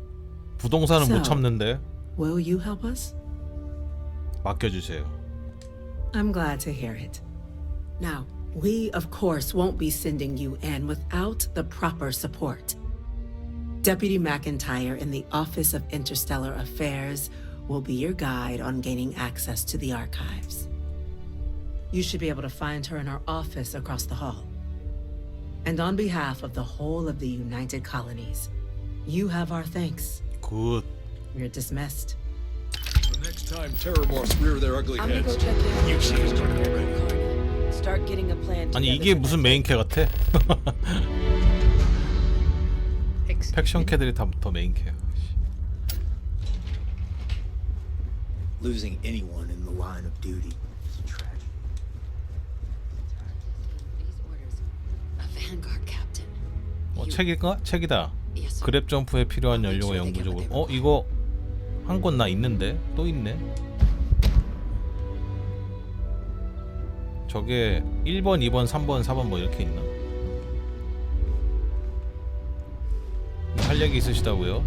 부동산은 못 So, 참는데. Will you help us? 맡겨주세요. I'm glad to hear it. Now, we of course won't be sending you in without the proper support. Deputy McIntyre in the Office of Interstellar Affairs will be your guide on gaining access to the archives. You should be able to find her in her office across the hall. And on behalf of the whole of the United Colonies, you have our thanks. Good. You're dismissed. The next time terramorphs rear their ugly I'm gonna heads, go check in. you see us already. Start getting a plan 아니 together 이게 for 무슨 메인캐 같아? 팩션 캐들이 다 더 메인캐야. Losing anyone in the line of duty is a tragedy. A Vanguard captain. 책일까? 책이다. Yes, sir. 그랩 점프에 필요한 연료가 영구적으로. 이거 한 건 나 있는데 또 있네. 저게 1번, 2번, 3번, 4번 뭐 이렇게 있나? 할 얘기 있으시다고요?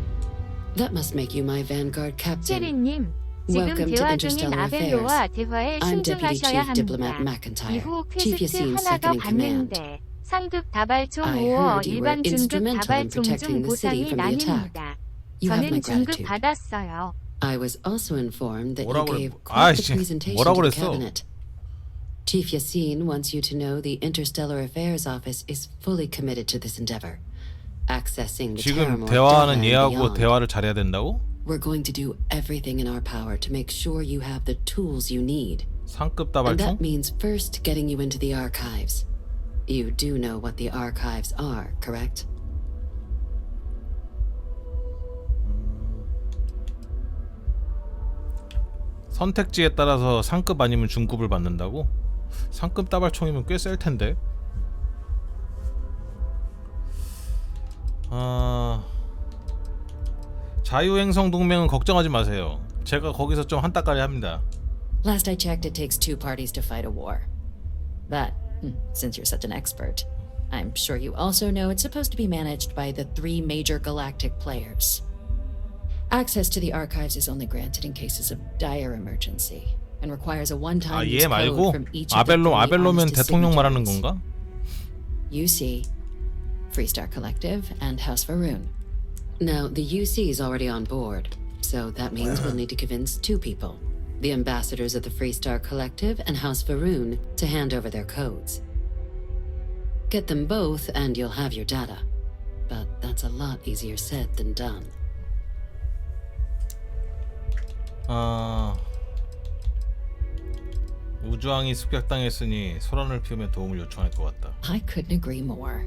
That must make you my Vanguard captain. 체리님, 지금 Welcome to 대화 중인 Interstellar 아벨로와 Affairs. 대화에 I'm Deputy 신중하셔야 Chief Diplomat 합니다. McIntyre, 이후 Chief 퀘스트 Yassine's 하나가 second in command. 받는데 상급 다발총 I 5어 heard you were 일반 중급 instrumental in 다발총 중 protecting the city 보상이 from the attack. 나뉩니다. You have my 저는 중급 gratitude. 받았어요. I was also informed that you 뭐라고 gave 그래? quite the 아이씨, presentation 뭐라고 to the 그랬어? cabinet. Chief Yassine wants you to know the Interstellar Affairs Office is fully committed to this endeavor. Accessing the 지금 Terramorph 대화하는 data and 얘하고 beyond. 대화를 잘해야 된다고? We're going to do everything in our power to make sure you have the tools you need. 상급 And 다발총? that means first getting you into the archives. You do know what the archives are, correct? 선택지에 따라서 상급 아니면 중급을 받는다고? 상급 다발총이면 꽤 셀 텐데. 자유행성 동맹은 걱정하지 마세요. 제가 거기서 좀 한따까리 합니다. Last I checked, it takes 2 parties to fight a war. But, since you're such an expert, I'm sure you also know it's supposed to be managed by the 3 major galactic players. Access to the archives is only granted in cases of dire emergency and requires a one-time use 얘 code 말고 from each of the 3 아벨로면 honest 대통령 말하는 signatories. 건가? UC, Freestar Collective, and House Varun. Now, the UC is already on board, so that means we'll need to convince 2 people. The ambassadors of the Freestar Collective and House Varun to hand over their codes. Get them both and you'll have your data. But that's a lot easier said than done. 우주왕이 습격당했으니 소란을 피우면 도움을 요청할 것 같다. I couldn't agree more.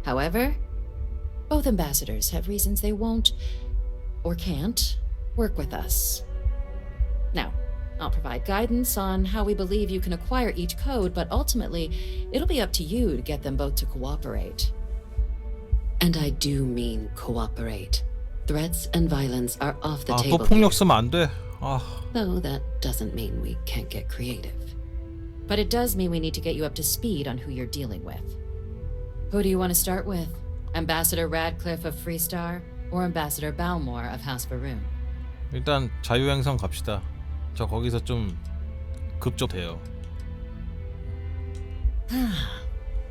However, both ambassadors have reasons they won't, or can't, work with us. Now, I'll provide guidance on how we believe you can acquire each code, but ultimately, it'll be up to you to get them both to cooperate. And I do mean cooperate. Threats and violence are off the 또 table 폭력 here. 쓰면 안 돼. Though that doesn't mean we can't get creative. But it does mean we need to get you up to speed on who you're dealing with. Who do you want to start with? Ambassador Radcliffe of Freestar, or Ambassador Balmore of House Varun? 일단 자유행성 갑시다. 저 거기서 좀 급조돼요.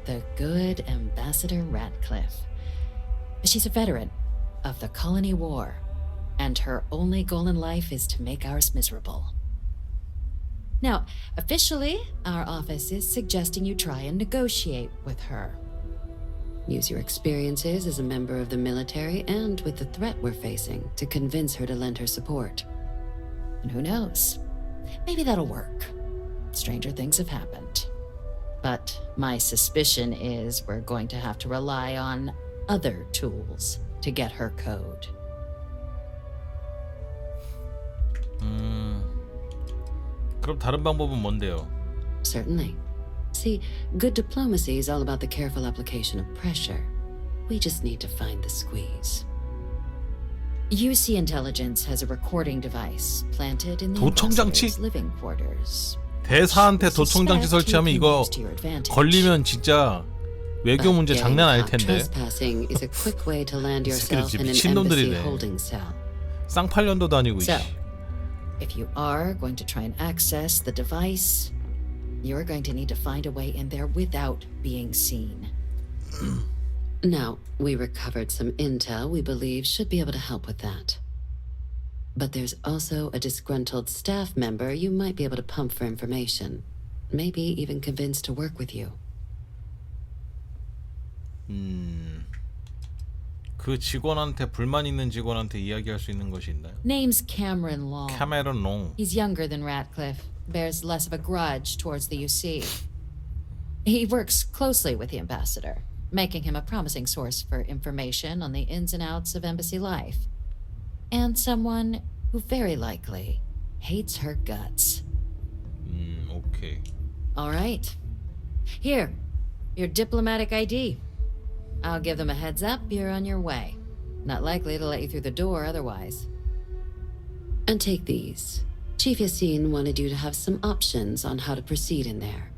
The good Ambassador Radcliffe. She's a veteran of the Colony War, and her only goal in life is to make ours miserable. Now, officially, our office is suggesting you try and negotiate with her. Use your experiences as a member of the military and with the threat we're facing to convince her to lend her support. And who knows? Maybe that'll work. Stranger things have happened. But my suspicion is we're going to have to rely on other tools to get her code. 그럼 다른 방법은 뭔데요? Certainly. See, good diplomacy is all about the careful application of pressure. We just need to find the squeeze. UC Intelligence has a recording device planted in the 도청장치? ambassador's living quarters. 대사한테 도청장치 설치하면 이거 걸리면 진짜 외교 문제 장난 아닐 텐데. Trespassing is a quick way to land yourself in an embassy 미친놈들이네. holding cell. 쌍팔년도도 아니고. So, if you are going to try and access the device, you're going to need to find a way in there without being seen. Now, we recovered some intel we believe should be able to help with that. But there's also a disgruntled staff member you might be able to pump for information. Maybe even convince to work with you. 그 직원한테 불만 있는 직원한테 이야기할 수 있는 것이 있나요? Name's Cameron Long. Cameron Long. He's younger than Ratcliffe, bears less of a grudge towards the UC. He works closely with the ambassador, making him a promising source for information on the ins and outs of embassy life. And someone who very likely hates her guts. 오케이. All right. Here, your diplomatic ID. I'll give them a heads up you're on your way. Not likely to let you through the door otherwise. And take these. Chief Yassine wanted you to have some options on how to proceed in there.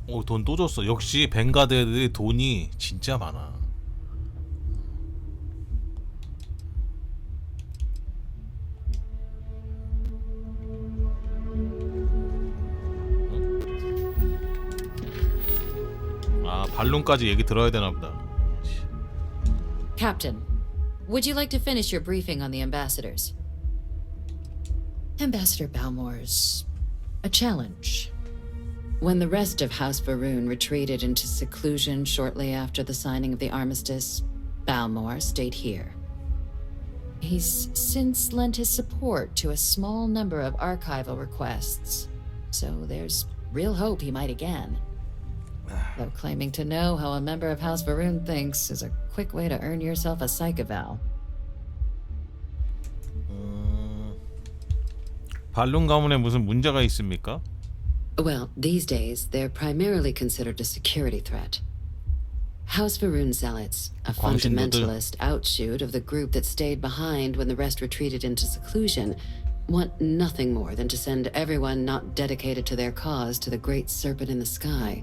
돈 또 줬어. 역시 뱅가드 애들이 돈이 진짜 많아. Captain, Would you like to finish your briefing on the ambassadors? Ambassador Balmore's a challenge. When the rest of House Varun retreated into seclusion shortly after the signing of the armistice, Balmore stayed here. He's since lent his support to a small number of archival requests, so there's real hope he might again. Though claiming to know how a member of House Varun thinks is a quick way to earn yourself a psych eval. 발룬 가문에 무슨 문제가 있습니까? Well, these days, they're primarily considered a security threat. House Varun Zealots, a fundamentalist outshoot of the group that stayed behind when the rest retreated into seclusion, want nothing more than to send everyone not dedicated to their cause to the great serpent in the sky.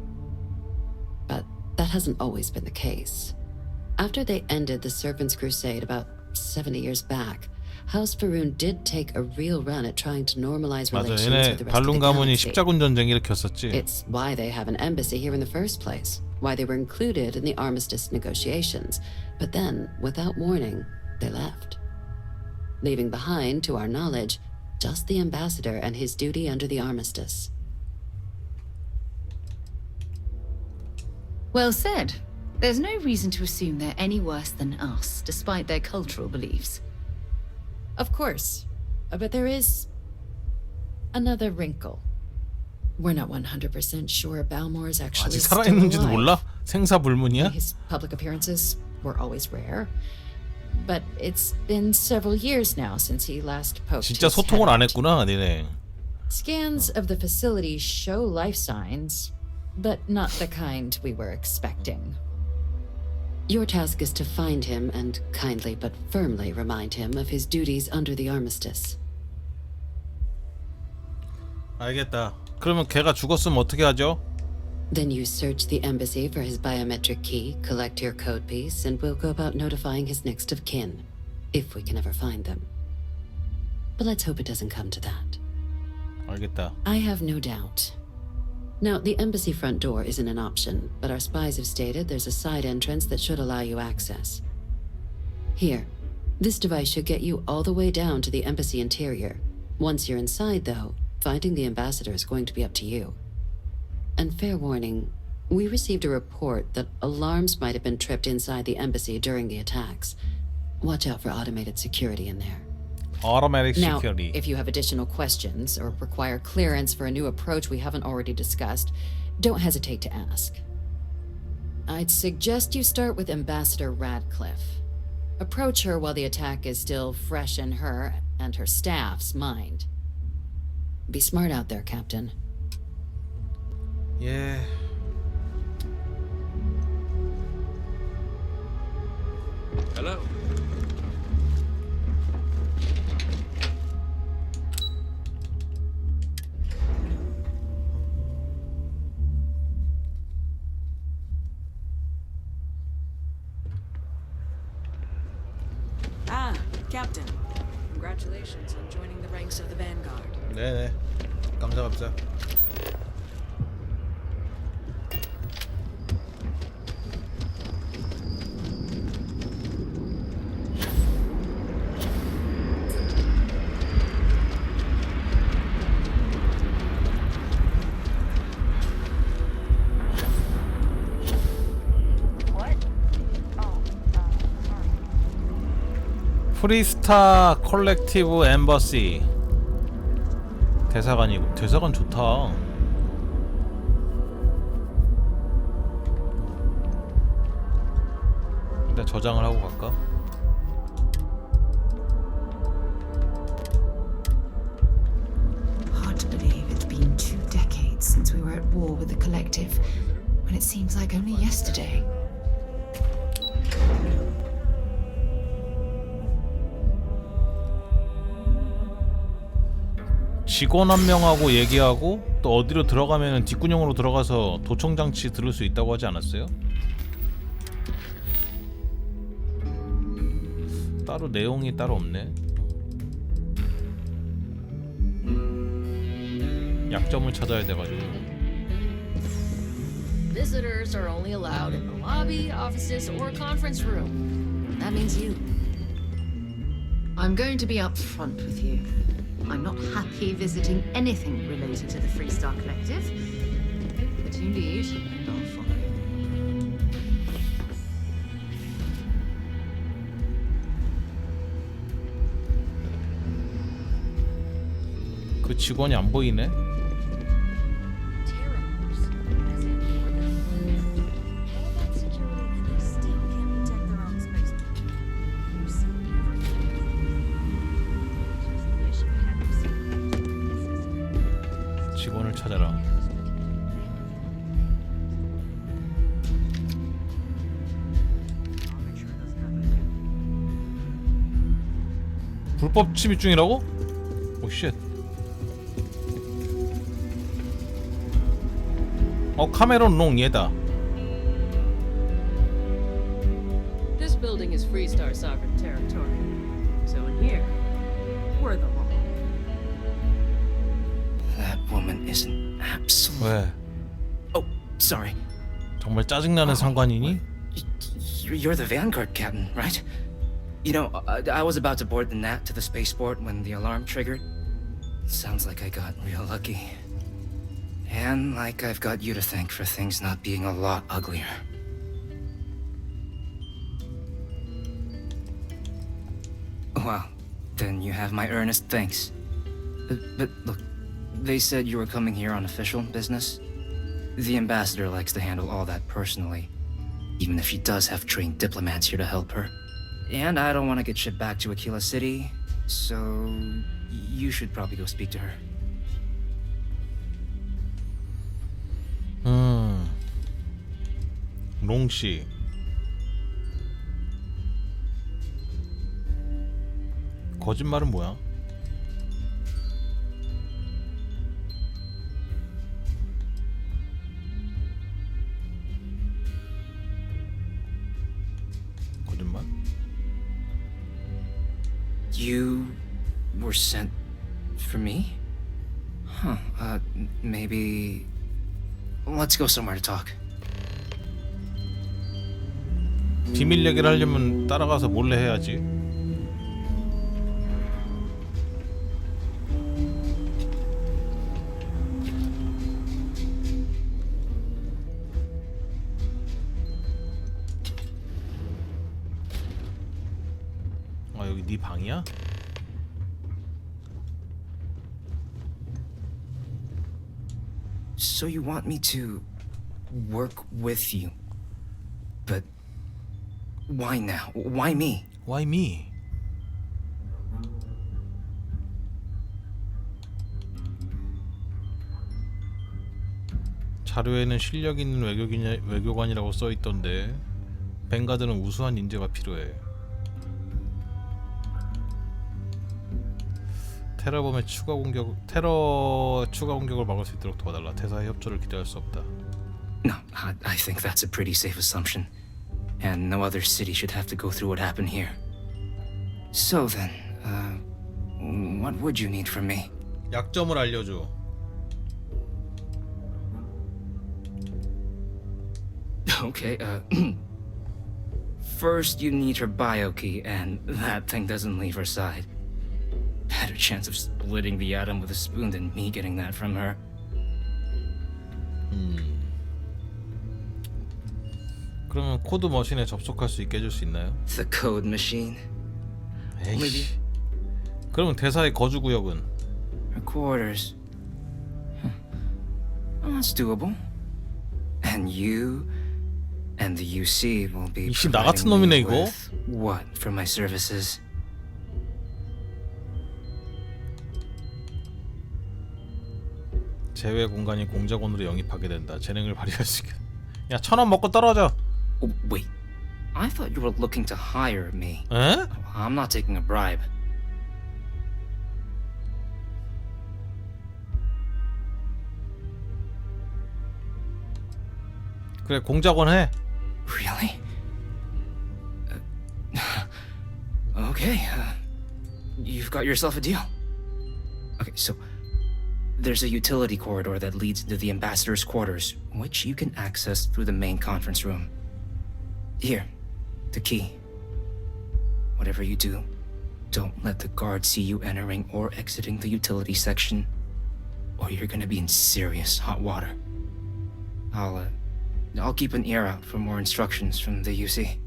But that hasn't always been the case. After they ended the Serpent's Crusade about 70 years back, House Varun did take a real run at trying to normalize relations with the rest of the 발룬 가문이 galaxy. 십자군 전쟁 일으켰었지. It's why they have an embassy here in the first place, why they were included in the armistice negotiations. But then, without warning, they left, leaving behind, to our knowledge, just the ambassador and his duty under the armistice. Well said. There's no reason to assume they're any worse than us, despite their cultural beliefs. Of course, but there is another wrinkle. We're not 100% sure Balmore's actually 아직 still 살아있는지도 alive. 몰라? 생사불문이야? His public appearances were always rare, but it's been several years now since he last poked 진짜 his 소통을 head 안 out. 했구나, 니네. Scans of the facility show life signs, but not the kind we were expecting. Your task is to find him and kindly but firmly remind him of his duties under the armistice. 알겠다. 그러면 걔가 죽었으면 어떻게 하죠? Then you search the embassy for his biometric key, collect your code piece, and we'll go about notifying his next of kin, if we can ever find them. But let's hope it doesn't come to that. 알겠다. I have no doubt. Now, the embassy front door isn't an option, but our spies have stated there's a side entrance that should allow you access. Here, this device should get you all the way down to the embassy interior. Once you're inside, though, finding the ambassador is going to be up to you. And fair warning, we received a report that alarms might have been tripped inside the embassy during the attacks. Watch out for automated security in there. Automatic Now, security. if you have additional questions or require clearance for a new approach we haven't already discussed, don't hesitate to ask. I'd suggest you start with Ambassador Radcliffe. Approach her while the attack is still fresh in her and her staff's mind. Be smart out there, Captain. 예. Hello. Ah, Captain. Congratulations on joining the ranks of the Vanguard. 네네. 감사. 프리스타 컬렉티브 엠버시 대사관이고 대사관 좋다. 일단 저장을 하고 갈까? Hard to believe it's been 2 decades since we were at war with the Collective, when it seems like only yesterday. 직원 한 명하고 얘기하고 또 어디로 들어가면은 뒷구녕으로 들어가서 도청장치 들을 수 있다고 하지 않았어요? 따로 내용이 따로 없네. 약점을 찾아야 돼가지고. Visitors are only allowed in the lobby, offices, or conference room. That means you. I'm going to be upfront with you. I'm not happy visiting anything related to the Freestar Collective. But you lead, and I'll follow. 그 직원이 안 보이네. 직원을 찾아라. 불법 침입 중이라고? 오 쉣. 카메론 롱 얘다. This building is Freestar sovereign territory. So in here, we're the law. That woman is an absolute. 왜? Oh, sorry. 정말 짜증나는 상관이니? You're the Vanguard captain, right? You know, I was about to board the Nat to the spaceport when the alarm triggered. Sounds like I got real lucky. And like I've got you to thank for things not being a lot uglier. Well, then you have my earnest thanks. But look, they said you were coming here on official business. The ambassador likes to handle all that personally, even if she does have trained diplomats here to help her. And I don't want to get shipped back to Aquila City, so you should probably go speak to her. 롱씨. 거짓말은 뭐야? 거짓말? You were sent for me? Huh, maybe... Let's go somewhere to talk. 비밀 얘기를 하려면 따라가서 몰래 해야지. 아, 여기 네 방이야? So you want me to work with you, but why now? Why me? Why me? 자료에는 실력 있는 외교관이라고 써 있던데 벵가드는 우수한 인재가 필요해. 테러 추가 공격을 막을 수 있도록 도와달라. 대사의 협조를 기대할 수 없다. No, I think that's a pretty safe assumption. And no other city should have to go through what happened here. So then, what would you need from me? 약점을 알려줘. Okay, first you need her bio key, and that thing doesn't leave her side. Better chance of splitting the atom with a spoon than me getting that from her. 그러면 코드 머신에 접속할 수 있게 해줄 수 있나요? The code machine. 에이씨. 그러면 대사의 거주 구역은? Her quarters. Well, that's doable. And you and the UC will be 이씨 나 같은 놈이네 이거. What for my services? 제외 공간이 공작원으로 영입하게 된다. 재능을 발휘할 수 있게. 야, 1,000원 먹고 떨어져. Oh, wait. I thought you were looking to hire me. 에? I'm not taking a bribe. 그래, 공작원 해. Really? Okay. You've got yourself a deal. Okay, so there's a utility corridor that leads into the ambassador's quarters, which you can access through the main conference room. Here, the key. Whatever you do, Don't let the guards see you entering or exiting the utility section, or you're gonna be in serious hot water. I'll keep an ear out for more instructions from the UC.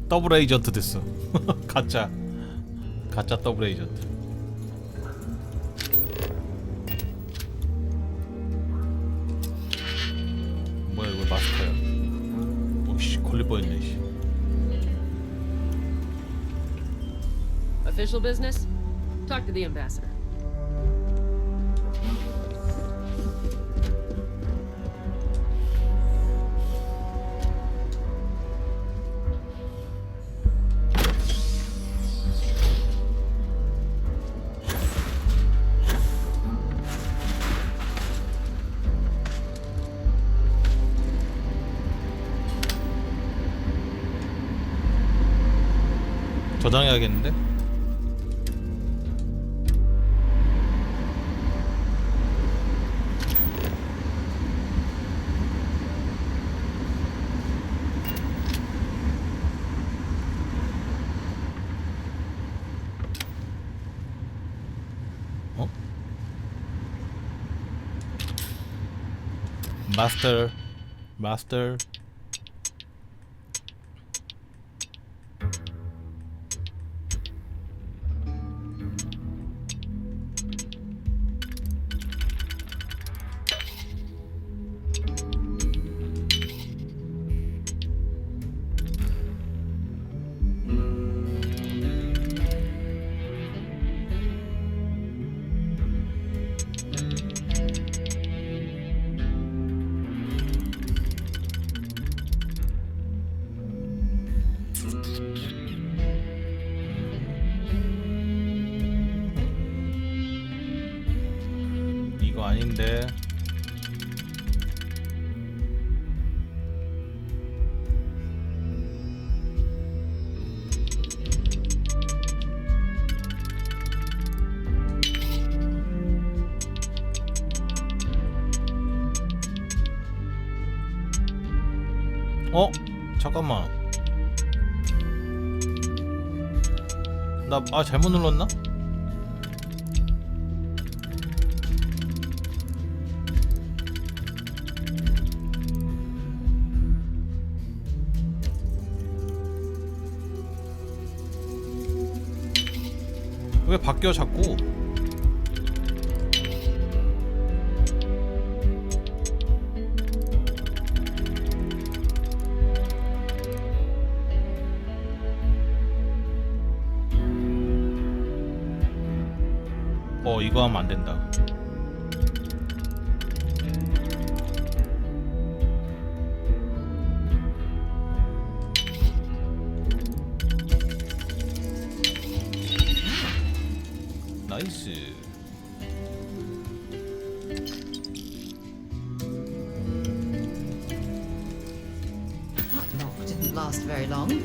더블 에이전트 됐어. 가짜 더블 에이전트. 뭐야 이거 마스터야. 오씨 걸릴 뻔했네. 씨. Official business? Talk to the ambassador. 저장해야겠는데? 어? 마스터 이거 아닌데. 잠깐만. 나 잘못 눌렀나? 왜 바뀌어 자꾸? 이거 하면 안 된다. 나이스. That knock didn't last very long.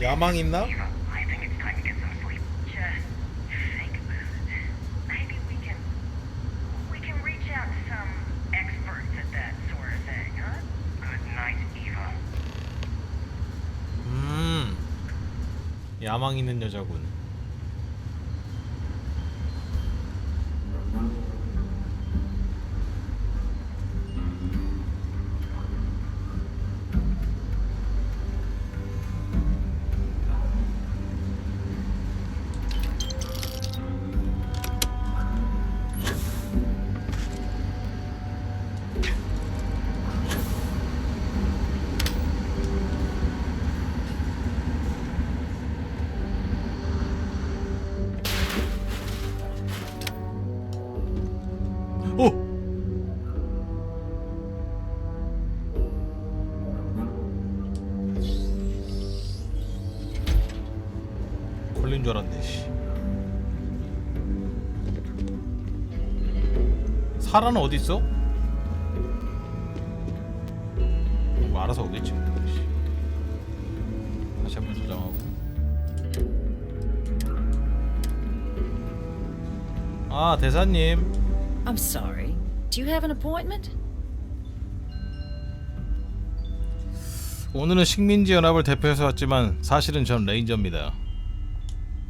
야망 있나? 야망 있는 여자군. 걸린 줄 알았네. 씨. 사라는 어디 있어? 뭐 알아서 오겠지. 씨. 다시 한번 저장하고. 아, 대사님. I'm sorry. Do you have an appointment? 오늘은 식민지 연합을 대표해서 왔지만 사실은 전 레인저입니다.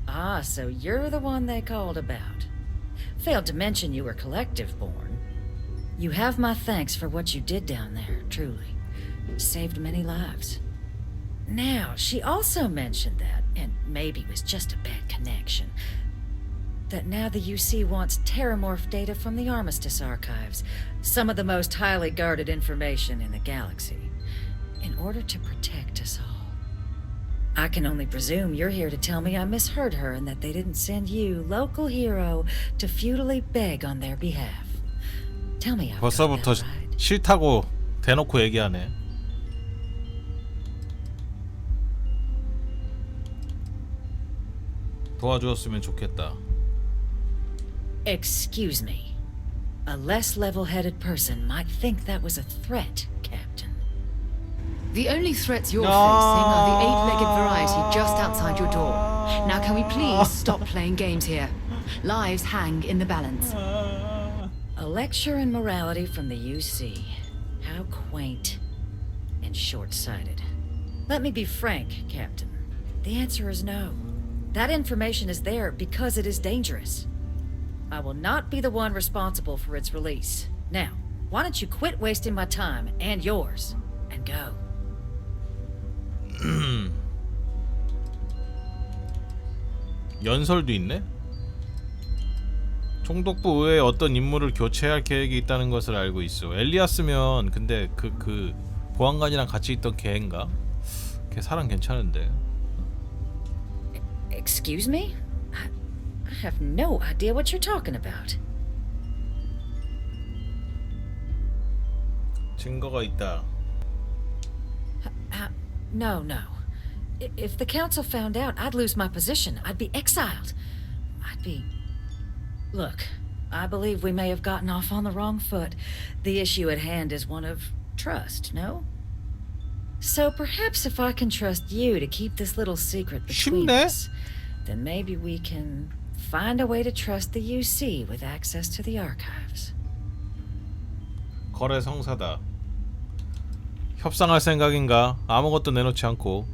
Ah, so you're the one they called about. Failed to mention you were collective born. You have my thanks for what you did down there, truly. Saved many lives. Now, she also mentioned that, and maybe it was just a bad connection, that now the UC wants terramorph data from the Armistice archives, some of the most highly guarded information in the galaxy, in order to protect us all. I can only presume you're here to tell me I misheard her and that they didn't send you, local hero, to futilely beg on their behalf. Tell me I've got 벌써부터 that right. 싫다고 대놓고 얘기하네. 도와주었으면 좋겠다. Excuse me. A less level-headed person might think that was a threat, Captain. The only threats you're facing are the 8-legged variety just outside your door. Now can we please stop playing games here? Lives hang in the balance. A lecture in morality from the UC. How quaint and short-sighted. Let me be frank, Captain. The answer is no. That information is there because it is dangerous. I will not be the one responsible for its release. Now, why don't you quit wasting my time and yours and go? 연설도 있네? 총독부 의회에 어떤 인물을 교체할 계획이 있다는 것을 알고 있어. 엘리아스면 근데 그 보안관이랑 같이 있던 걔인가? 걔 사람 괜찮은데. Excuse me? I have no idea what you're talking about. 증거가 있다. No. If the council found out, I'd lose my position. I'd be exiled. Look, I believe we may have gotten off on the wrong foot. The issue at hand is one of trust, no? So perhaps if I can trust you to keep this little secret between us, then maybe we can find a way to trust the UC with access to the archives. 거래 성사다. 협상할 생각인가? 아무것도 내놓지 않고.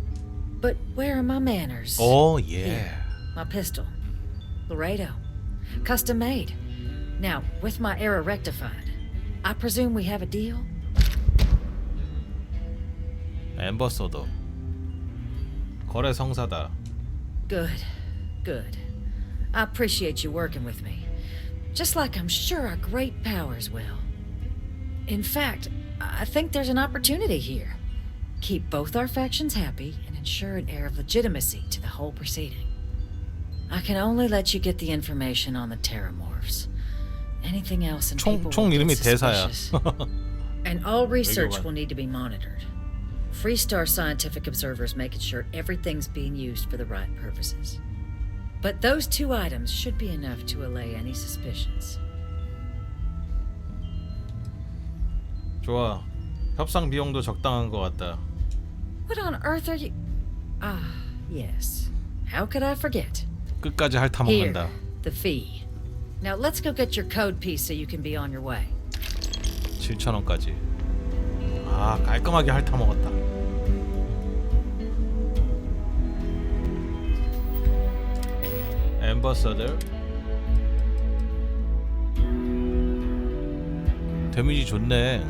But where are my manners? Oh, yeah. Here, my pistol. Laredo. Custom made. Now, with my error rectified, I presume we have a deal? 앰버서더. 거래 성사다. Good. I appreciate you working with me. Just like I'm sure our great powers will. In fact, I think there's an opportunity here. Keep both our factions happy and ensure an air of legitimacy to the whole proceeding. I can only let you get the information on the terramorphs. Anything else and people 총 will 이름이 get 대사야. suspicious. And all research will need to be monitored. Freestar scientific observers making sure everything's being used for the right purposes. But those 2 items should be enough to allay any suspicions. 좋아. 협상 비용도 적당한 것 같다. What on earth are you... Ah, yes. How could I forget? 끝까지 핥아먹는다. Here, the fee. Now let's go get your code piece so you can be on your way. 7,000원까지. 아, 깔끔하게 핥아먹었다. 앰버서더. 데미지 좋네.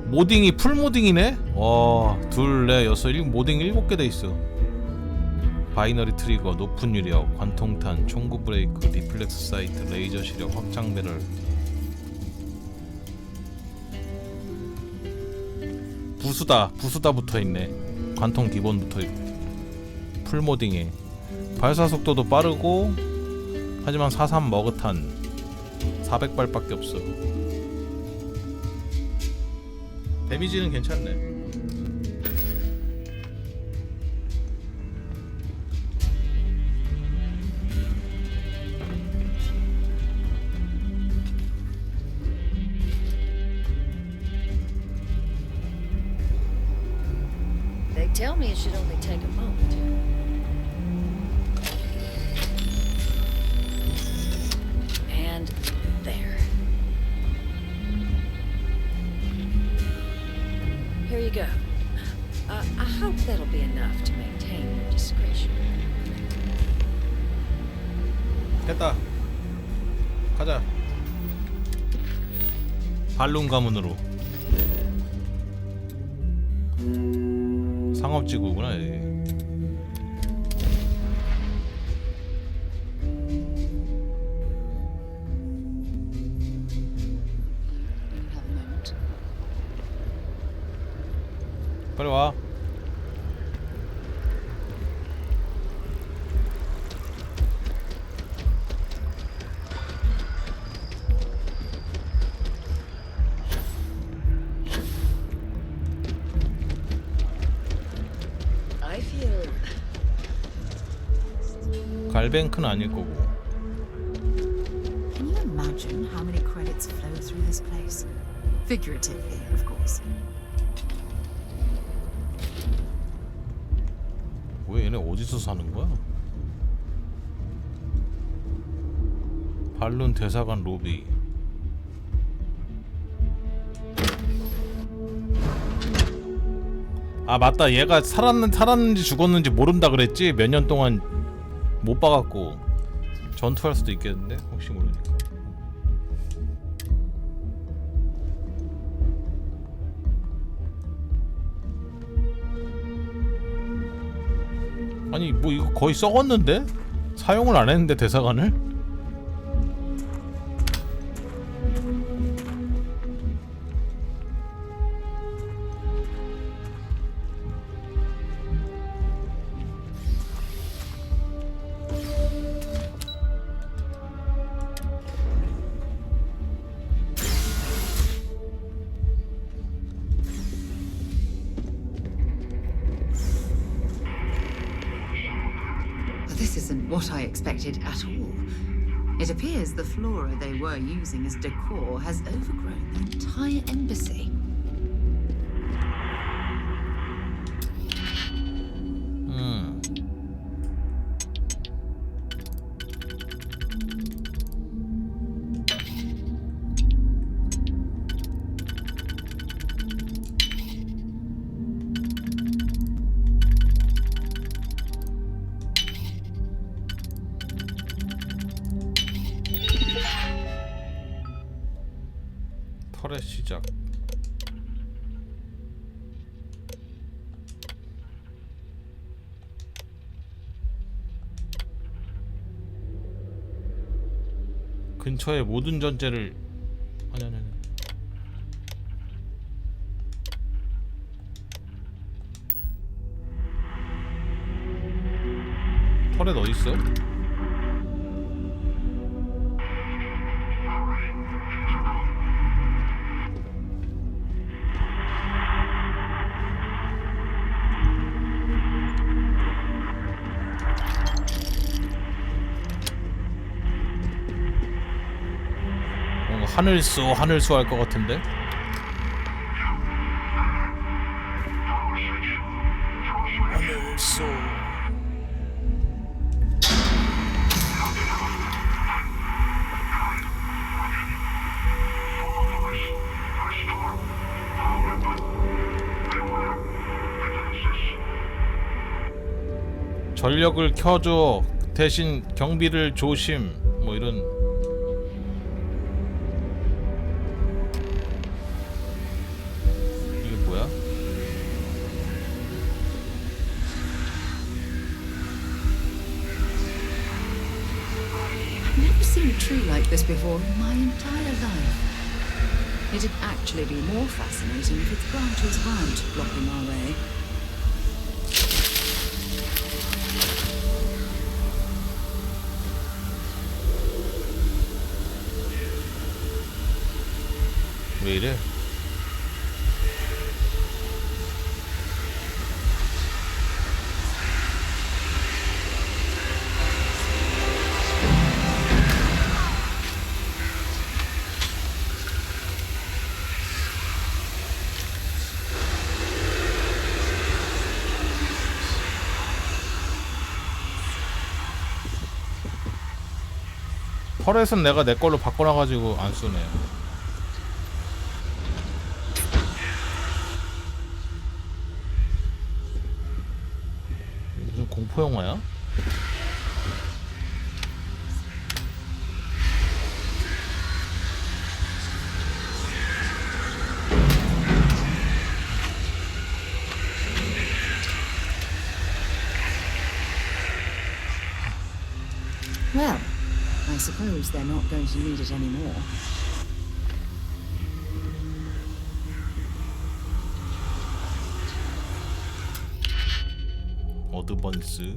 모딩이 풀 모딩이네? 와, 둘, 넷, 여섯, 모딩 7개 돼 있어. 바이너리 트리거, 높은 유력, 관통탄, 총구 브레이크, 리플렉스 사이트, 레이저 시력, 확장 배럴. 부수다 붙어 있네. 관통 기본 붙어 있고. 풀 모딩에 발사 속도도 빠르고, 하지만 43 머그탄, 400발밖에 없어. 데미지는 괜찮네. They tell me it should only take a moment. And there. Here you go. I hope that'll be enough to maintain your discretion. 됐다. 가자. 발룬 가문으로. 상업지구구나. 얘. 빨리 와. I feel 갈뱅크는 아닐 거고. Can you imagine how many credits flow through this place? Figuratively, of course. 왜 얘네 어디서 사는 거야? 발룬 대사관 로비. 아 맞다, 얘가 살았는지 죽었는지 모른다 그랬지? 몇 년 동안 못 봐갖고 전투할 수도 있겠는데? 혹시 모르니까. 아니 뭐 이거 거의 썩었는데? 사용을 안 했는데 대사관을? This isn't what I expected at all. It appears the flora they were using as decor has overgrown the entire embassy. 털의 시작. 근처의 모든 전제를 아니. 털렛 어디 있어? 하늘수 할 것 같은데? 하늘수. 전력을 켜줘. 대신 경비를 조심. 뭐 이런. Seen a tree like this before in my entire life. It'd actually be more fascinating if its branches weren't blocking our way. 왜 이래? 터렛은 내가 내 걸로 바꿔놔가지고 안 쓰네. 무슨 공포 영화야? Well, I suppose they're not going to need it anymore. 어드번스.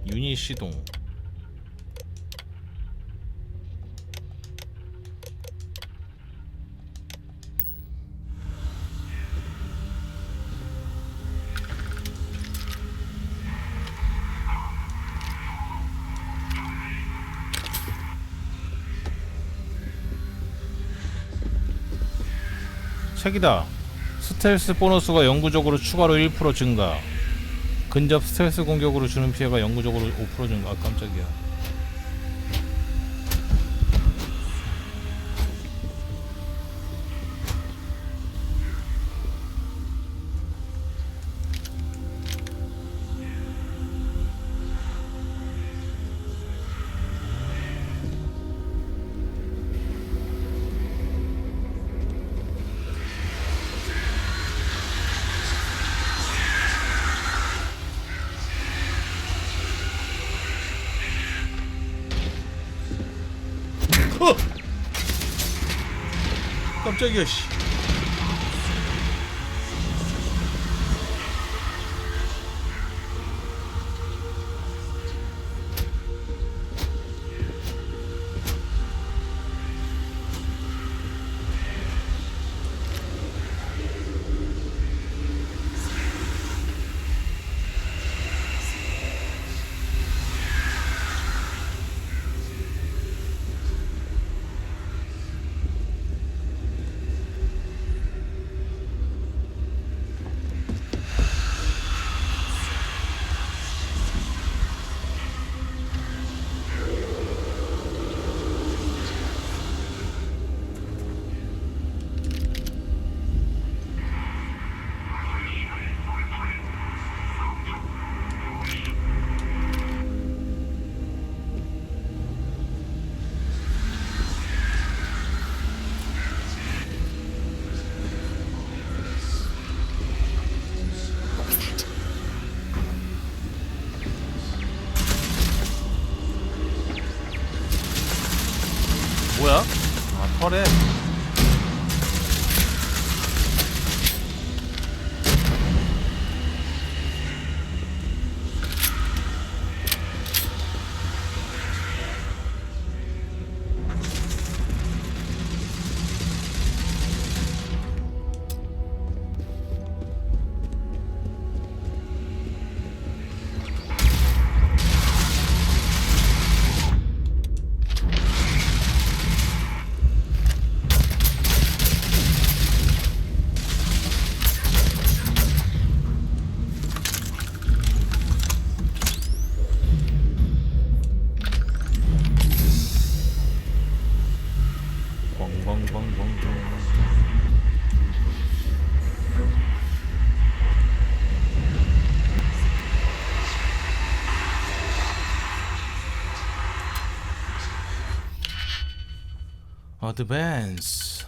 유닛 시동. 책이다. 스텔스 보너스가 영구적으로 추가로 1% 증가. 근접 스텔스 공격으로 주는 피해가 영구적으로 5% 증가. 아, 깜짝이야. 깜짝이야, 씨. 뭐야? 아, 털에. 어드밴스.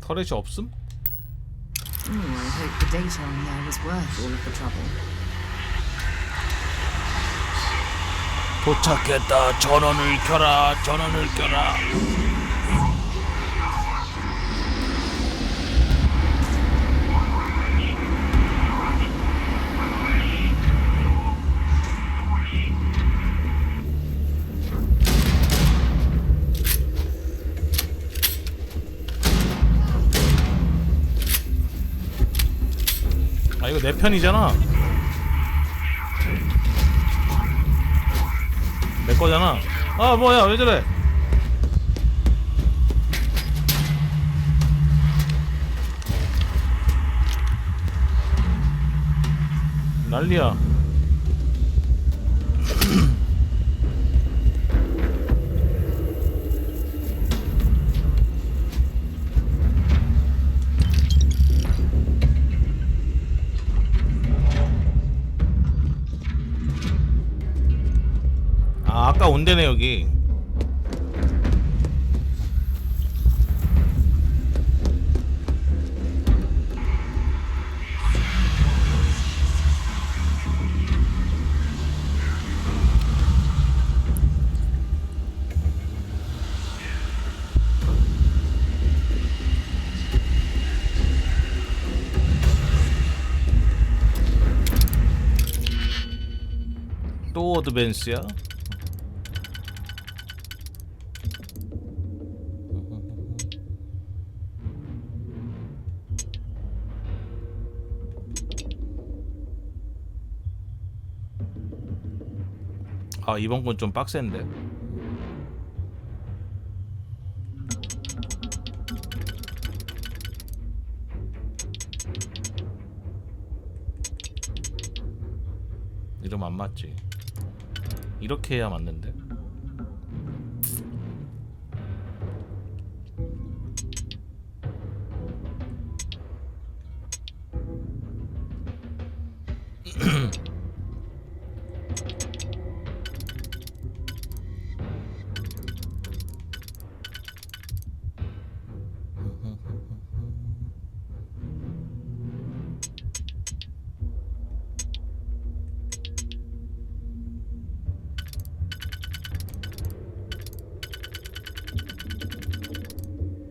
터렛이 없음? Ooh, I hope the data on there was worth all of the trouble. 도착했다. 전원을 켜라. 전원을 켜라. 아 이거 내 편이잖아. 내 거잖아. 아 뭐야 왜 저래? 난리야. 아 아까 온대네 여기. 또 어드밴스야? 아 이번 건 좀 빡센데. 이러면 안 맞지. 이렇게 해야 맞는데.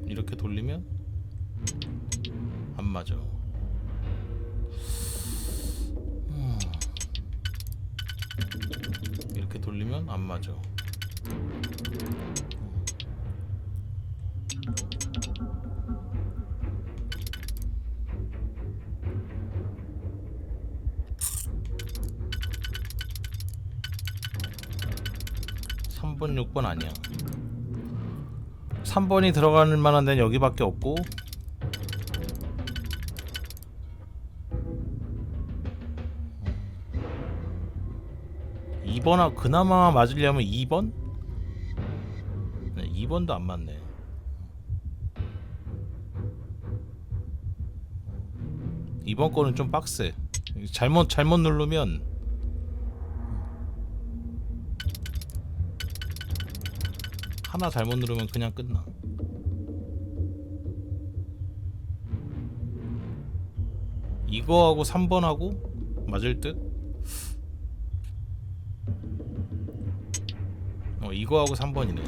이렇게 돌리면 안 맞아. 이렇게 돌리면 안 맞아. (3번) (6번) 아니야. 3번이 들어갈 만한 데는 여기밖에 없고 2번아 그나마 맞으려면 2번? 네, 2번도 안 맞네. 이번 거는 좀 빡세. 잘못 누르면 하나 잘못 누르면 그냥 끝나. 이거하고 3번하고 맞을 듯? 이거하고 3번이네.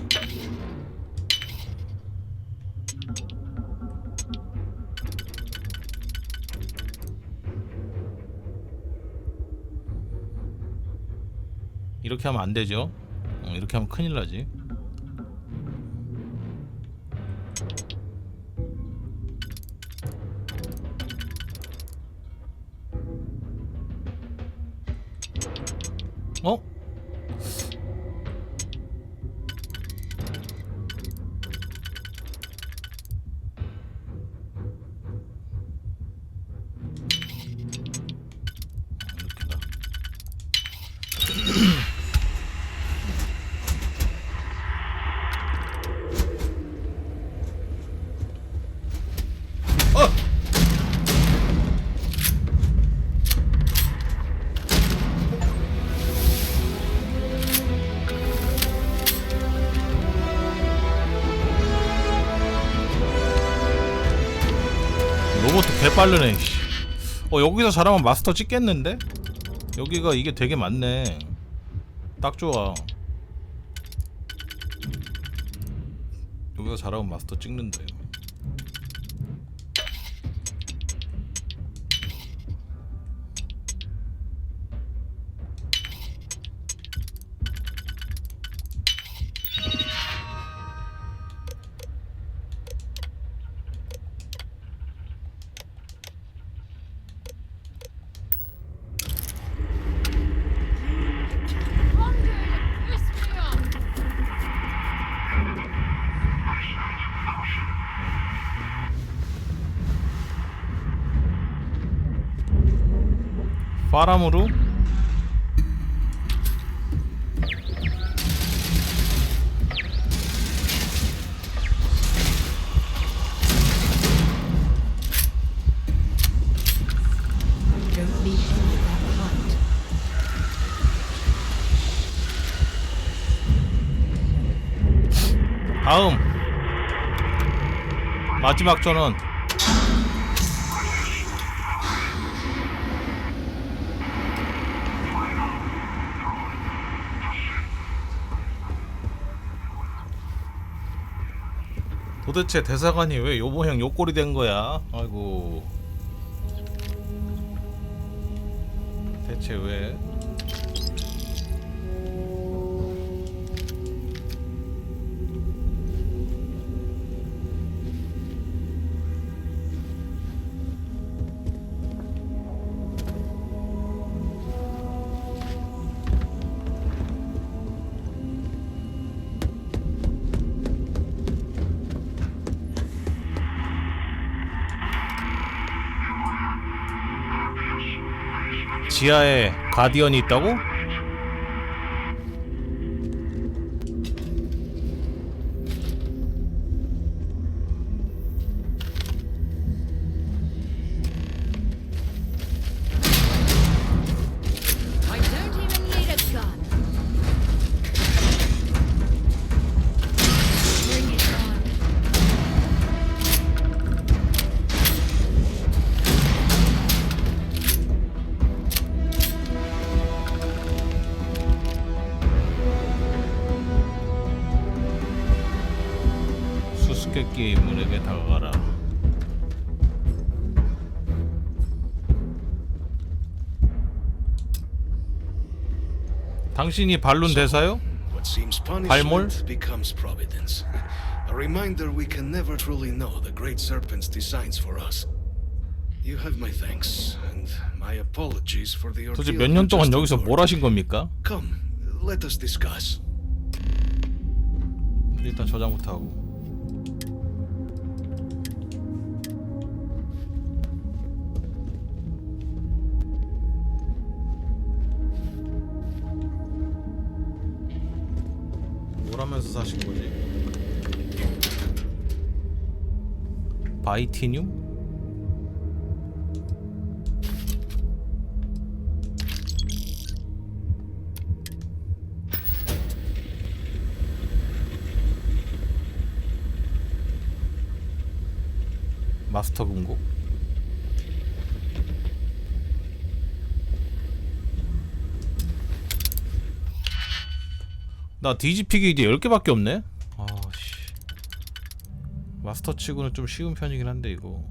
이렇게 하면 안 되죠? 이렇게 하면 큰일 나지. 어? 빠르네. 씨. 여기서 잘하면 마스터 찍겠는데? 여기가 이게 되게 많네. 딱 좋아. 여기서 잘하면 마스터 찍는데. 바람으로 다음 마지막 전원. 도대체 대사관이 왜 요 모양 요 꼴이 된 거야? 아이고. 대체 왜? 지하에 가디언이 있다고? I don't even need a gun. Bring it on. 수수께끼의 인물에게 다가가라. 당신이 발룬 대사요? What seems 발몰? punishment becomes providence. A reminder we can never truly know the great serpent's designs for us. You have my thanks and my apologies for the 도대체 ordeal 몇 you 년 동안 just 여기서 뭘 endured. 하신 겁니까? Come, let us discuss. 일단 저장부터 하고. 뭘 하면서 사신 거지? 바이티늄? 마스터 금고? 나 뒤집히기 이제 10개밖에 없네? 아씨, 마스터 치고는 좀 쉬운 편이긴 한데 이거.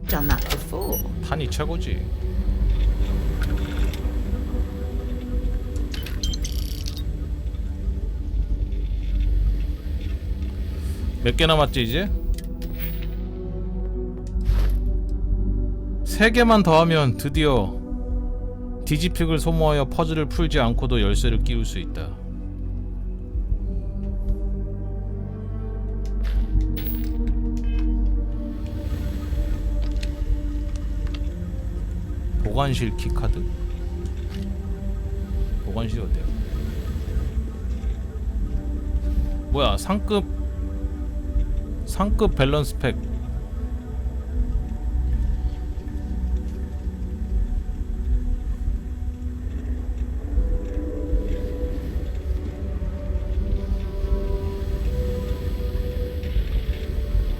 Done that before. 탄이 최고지. 몇 개 남았지 이제? 3개만 더하면 드디어 디지픽을 소모하여 퍼즐을 풀지 않고도 열쇠를 끼울 수 있다. 보관실 키카드? 보관실이 어때요? 뭐야, 상급 밸런스 팩.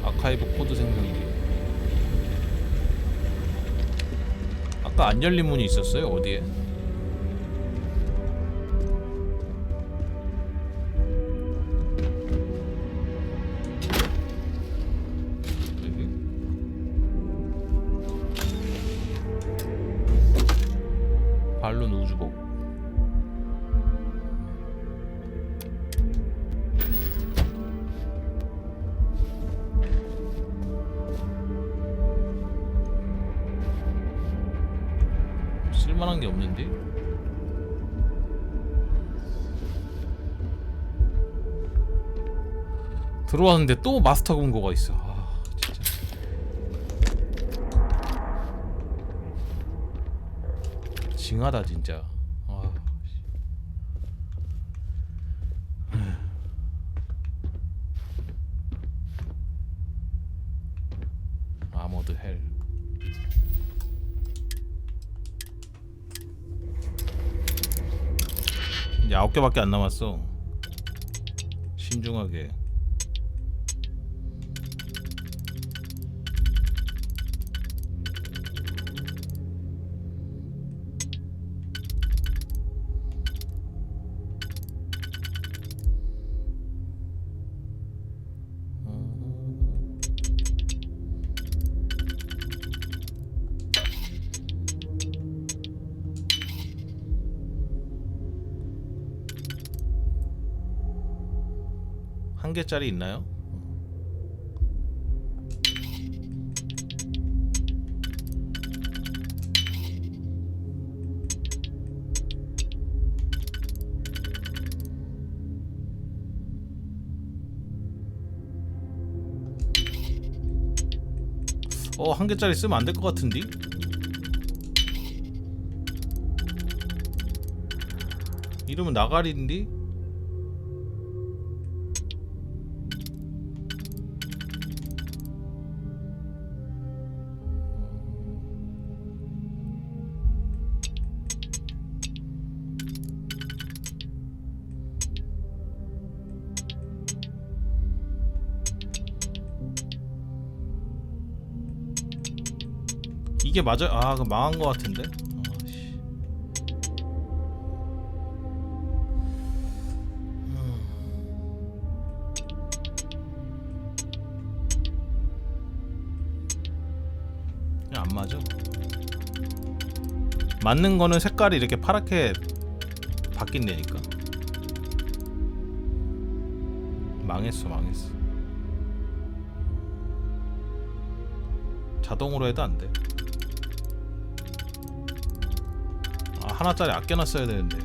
아카이브 코드 생성기. 아까 안 열린 문이 있었어요? 어디에? 여기? 발론 우주복. 쓸만한 게 없는데? 들어왔는데 또 마스터 금고가 있어. 아, 진짜. 징하다 진짜. 아, 아머드 헬. 이제 9개밖에 안 남았어. 신중하게. 한 개짜리 있나요? 한 개짜리 쓰면 안 될 것 같은데? 이름은 나가리인데? 이게 맞아? 아, 그 망한 것 같은데? 아씨. 그냥 안 맞아. 맞는 거는 색깔이 이렇게 파랗게 바뀐다니까. 망했어. 자동으로 해도 안 돼. 하나짜리 아껴놨어야 되는데.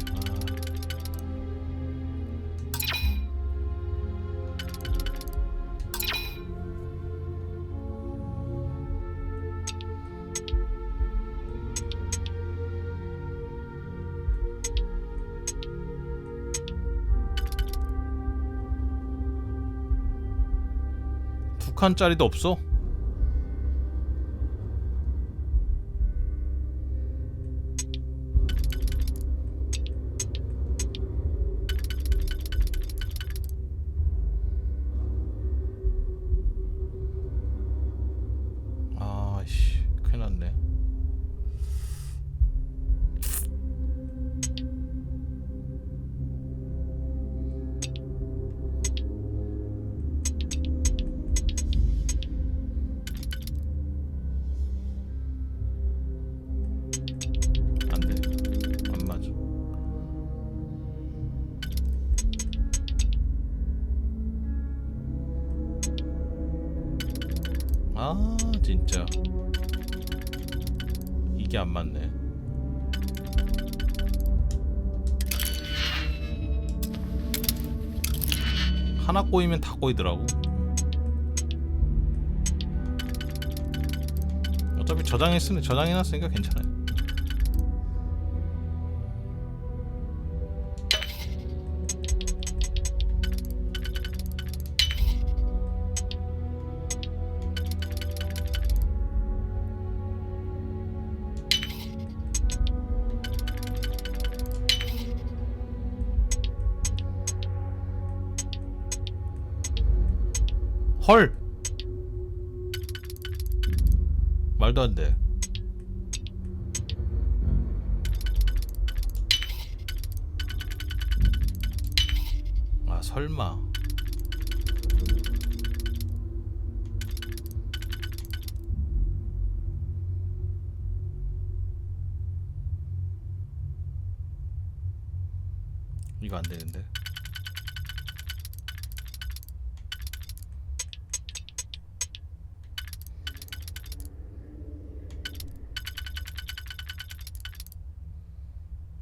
두 칸짜리도 없어? 아 진짜 이게 안 맞네. 하나 꼬이면 다 꼬이더라고. 어차피 저장해놨으니까 괜찮아요. 헐! 말도 안 돼. 아, 설마. 이거 안 되는데.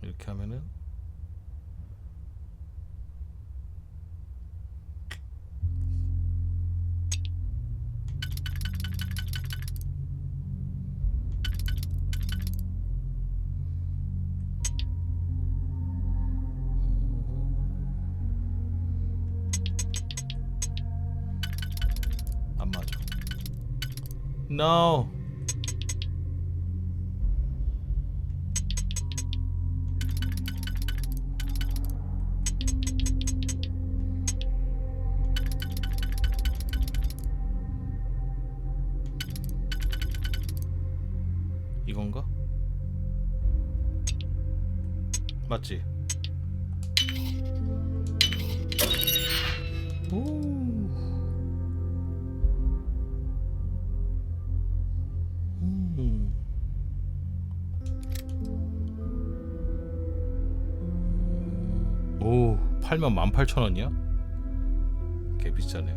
이렇게 하면은 안 맞아. No. 이건가? 맞지? 오. 오, 팔면 18,000원이야? 개 비싸네.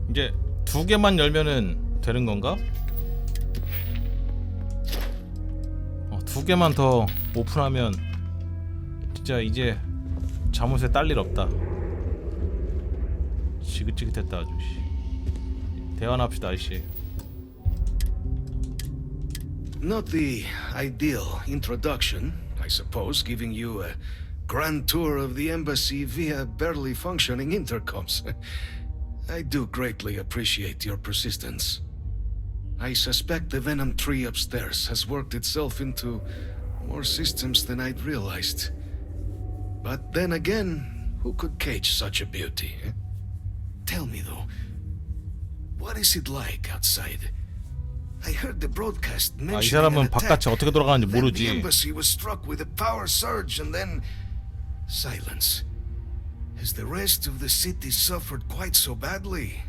이제 2개만 열면은 되는 건가? 2개만 더 오픈하면 진짜 이제 잠옷에 딸 일 없다. 지긋지긋했다 아주. 대화합시다 아저씨. Not the ideal introduction, I suppose, giving you a grand tour of the embassy via barely functioning intercoms. I do greatly appreciate your persistence. I suspect the Venom tree upstairs has worked itself into more systems than I'd realized. But then again, who could cage such a beauty? Eh? Tell me though, what is it like outside? I heard the broadcast 이 mentioning an 사람은 바깥이 attack. 어떻게 돌아가는지 Then the 모르지. embassy was struck with a power surge and then silence. Has the rest of the city suffered quite so badly?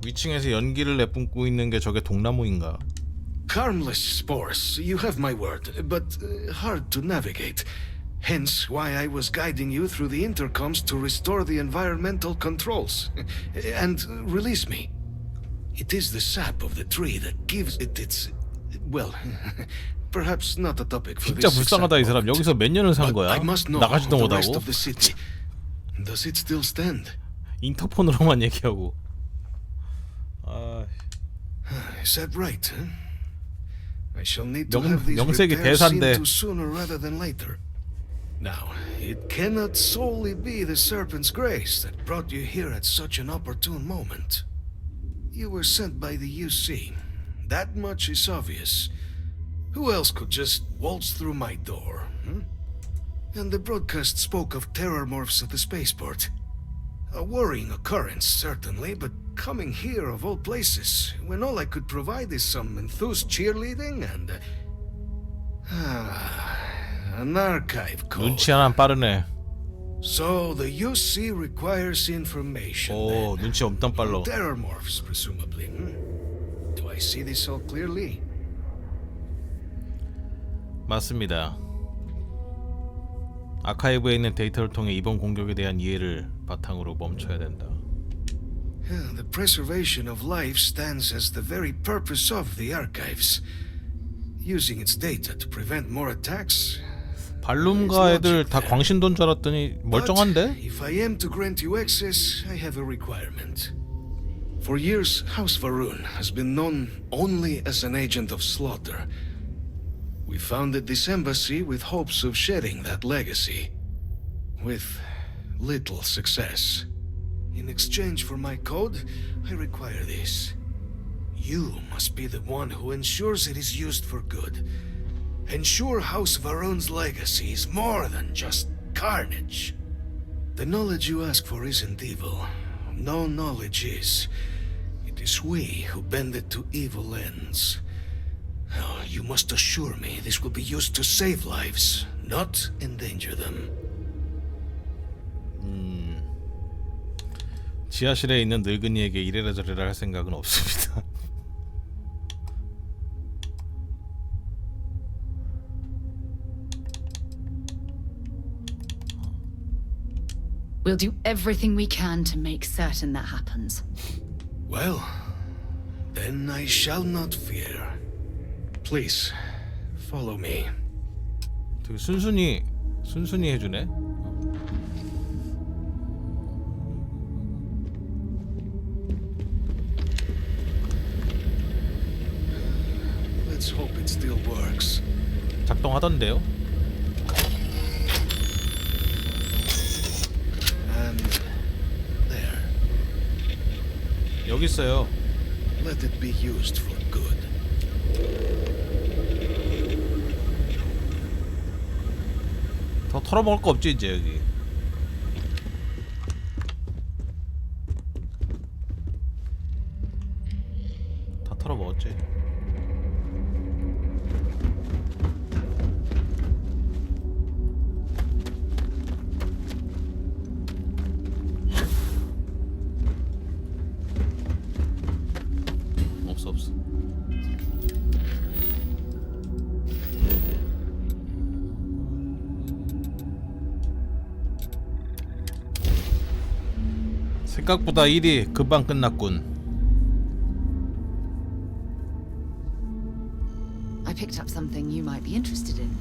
위층에서 연기를 내뿜고 있는 게 저게 동나무인가? Harmless spores, you have my word, but hard to navigate. Hence why I was guiding you through the intercoms to restore the environmental controls. And release me. It is the sap of the tree that gives it its... well, perhaps not a topic for 진짜 this 불쌍하다 이 사람. 여기서 몇 년을 산 거야? I must know 나가지도 the rest 못하고. of the city. Does it still stand? 인터폰으로만 얘기하고. Is that right? Huh? I shall need to have these 명색이 repairs seen 대사인데. to sooner rather than later. Now, it cannot solely be the Serpent's grace that brought you here at such an opportune moment. You were sent by the UC. That much is obvious. Who else could just waltz through my door? And the broadcast spoke of terror morphs at the spaceport. A worrying occurrence, certainly, but coming here of all places, when all I could provide is some enthused cheerleading and... An archive code. 눈치 하나 빠르네. So the UC requires information. 오, 눈치 엄청 빨라. Terramorphs, presumably. Do I see this all clearly? 맞습니다. 아카이브에 있는 데이터를 통해 이번 공격에 대한 이해를 바탕으로 멈춰야 된다. The preservation of life stands as the very purpose of the archives. Using its data to prevent more attacks. 발룸가 애들 다 광신도인 줄 알았더니 멀쩡한데? If I am to grant you access, I have a requirement. For years, House Varun has been known only as an agent of slaughter. We founded this embassy with hopes of shedding that legacy. With little success. In exchange for my code, I require this. You must be the one who ensures it is used for good. Ensure House Varun's legacy is more than just carnage. The knowledge you ask for isn't evil. No knowledge is. It is we who bend it to evil ends. Oh, you must assure me this will be used to save lives, not endanger them. 지하실에 있는 늙은이에게 이래라 저래라 할 생각은 없습니다. We'll do everything we can to make certain that happens. Well, then I shall not fear. Please, follow me. 되게 순순히 해주네. Let's hope it still works. 작동하던데요? And there. 여기 있어요. Let it be used for good. 더 털어먹을 거 없지 이제 여기. 다 털어먹었지. 없어. 생각보다 일이 금방 끝났군. I picked up something you might be interested in.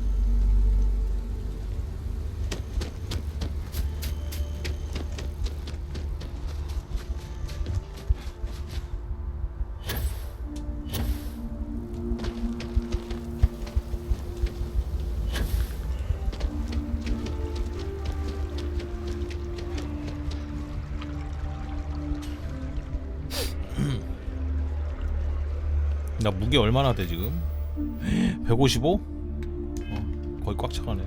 나 무게 얼마나 돼 지금? 155? 거의 꽉 차가네.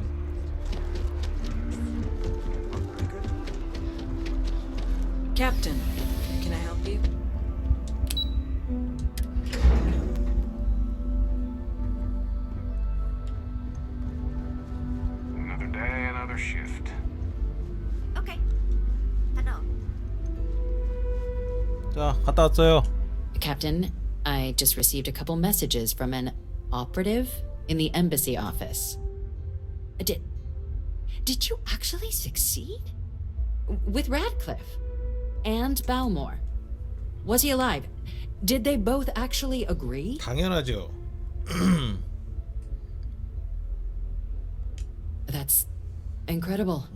Captain, can I help you? Another day, another shift. Okay. Hello. 자, 갔다 왔어요. Captain, I just received a couple messages from an operative in the embassy office. Did you actually succeed? With Radcliffe and Balmore. Was he alive? Did they both actually agree? 당연하죠. That's incredible.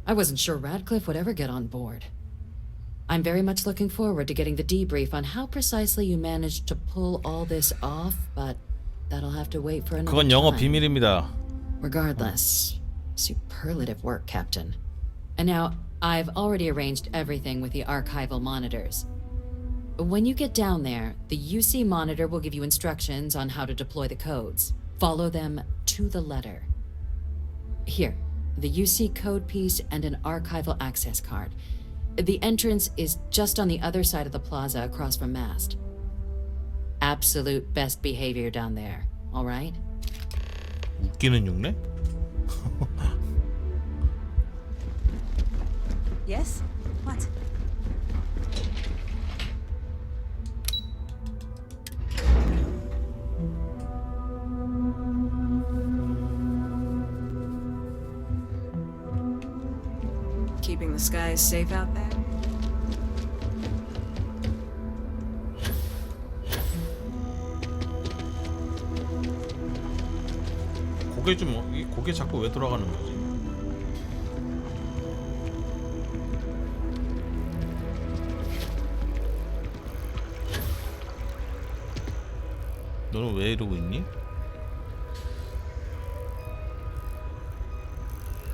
I wasn't sure Radcliffe would ever get on board. I'm very much looking forward to getting the debrief on how precisely you managed to pull all this off, but that'll have to wait for another 그건 영업 time. 비밀입니다. Regardless, superlative work, Captain. And now, I've already arranged everything with the archival monitors. When you get down there, the UC monitor will give you instructions on how to deploy the codes. Follow them to the letter. Here, the UC code piece and an archival access card. The entrance is just on the other side of the plaza across from Mast. Absolute best behavior down there, all right? 웃기는 육네? Yes? What? Keeping the skies safe out there? 고개 좀 이 고개 자꾸 왜 돌아가는 거지? 너는 왜 이러고 있니?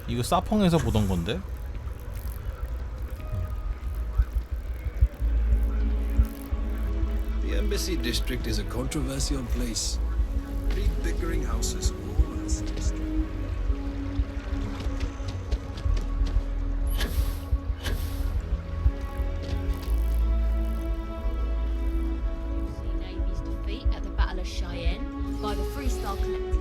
이거 사펑에서 보던 건데? The embassy district is a controversial place. Big bickering houses all on the city street. Navy's defeat at the Battle of Cheyenne by the Freestyle Collective.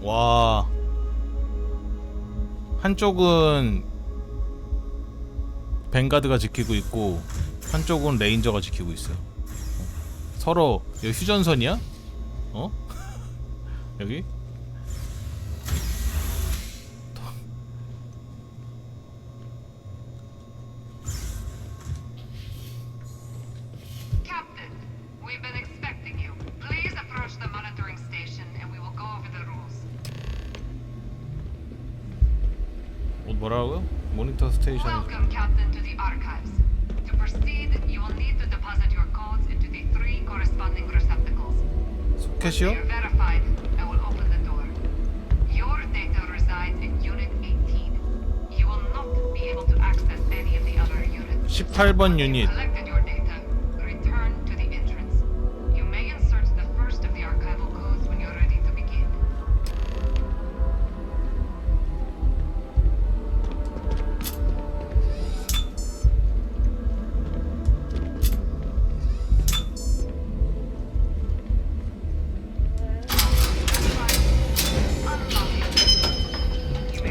와, 한쪽은 뱅가드가 지키고 있고 한쪽은 레인저가 지키고 있어요. 서로 여기 휴전선이야? 어? 여기? Captain, we've been expecting you. Please approach the monitoring station and we will go over the rules. 뭐라고요? 모니터 스테이션. Welcome, Captain, to the archives. To proceed, you will need to deposit your codes into the 3 corresponding receptacles. 소켓이요? You're verified. I will open the door. Your data resides in Unit 18. You will not be able to access any of the other units. 18번 유닛. Collected your data. Return to the entrance. You may insert the first of the archival codes when you're ready to begin.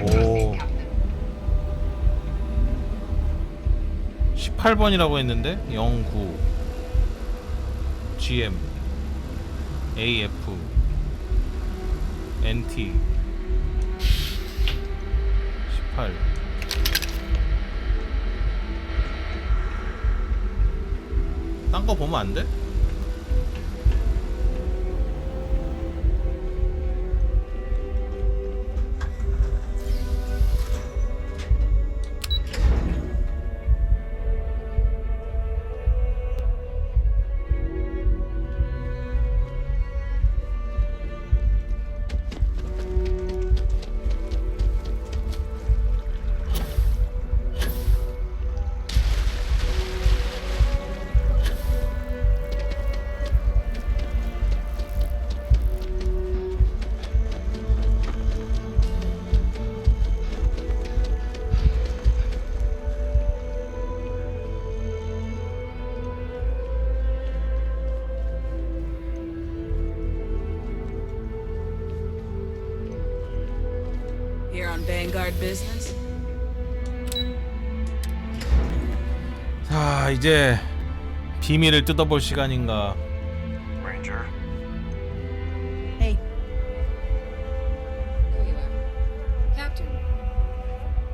오. 18번이라고 했는데 09 GM AF NT 18 딴 거 보면 안 돼? Here on Vanguard business? 자, 이제 비밀을 뜯어볼 시간인가. Ranger. Hey, There you are. Captain.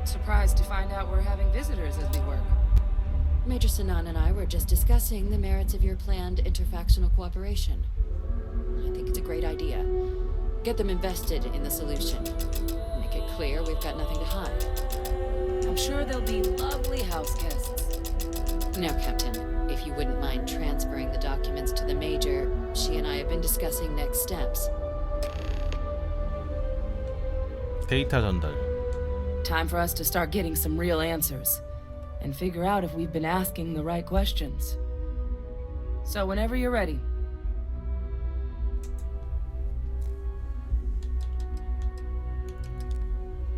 Surprised to find out we're having visitors as we work. Major Sinan and I were just discussing the merits of your planned interfactional cooperation. I think it's a great idea. Get them invested in the solution. Make it clear we've got nothing to hide. I'm sure they'll be lovely house guests. Now, Captain, if you wouldn't mind transferring the documents to the Major, she and I have been discussing next steps. 데이터 전달. Time for us to start getting some real answers and figure out if we've been asking the right questions. So whenever you're ready.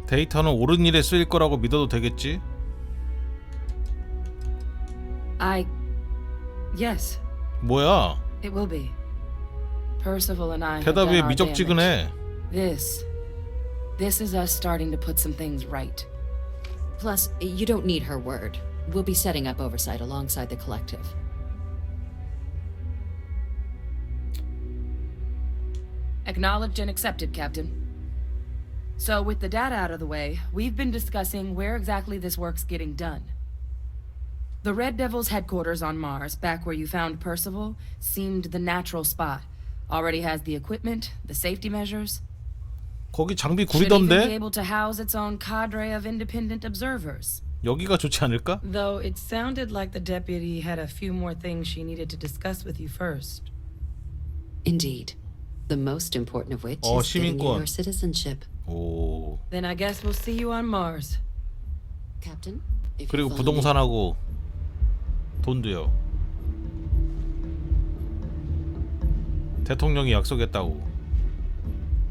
데이터는 옳은 일에 쓰일 거라고 믿어도 되겠지? Yes. 뭐야? It will be. Percival and I have 대답이 done our 미적지근해. damage. This is us starting to put some things right. Plus, you don't need her word. We'll be setting up oversight alongside the collective. Acknowledged and accepted, Captain. So with the data out of the way, we've been discussing where exactly this work's getting done. The Red Devil's headquarters on Mars, back where you found Percival, seemed the natural spot. Already has the equipment, the safety measures. 거기 장비 Should even be 구리던데? able to house its own cadre of independent observers. 여기가 좋지 않을까? Though it sounded like the deputy had a few more things she needed to discuss with you first. Indeed. The most important of which is getting you 시민권. your citizenship. 오. Then I guess we'll see you on Mars. Captain, if you 그리고 follow me. 부동산하고 돈도요. 대통령이 약속했다고.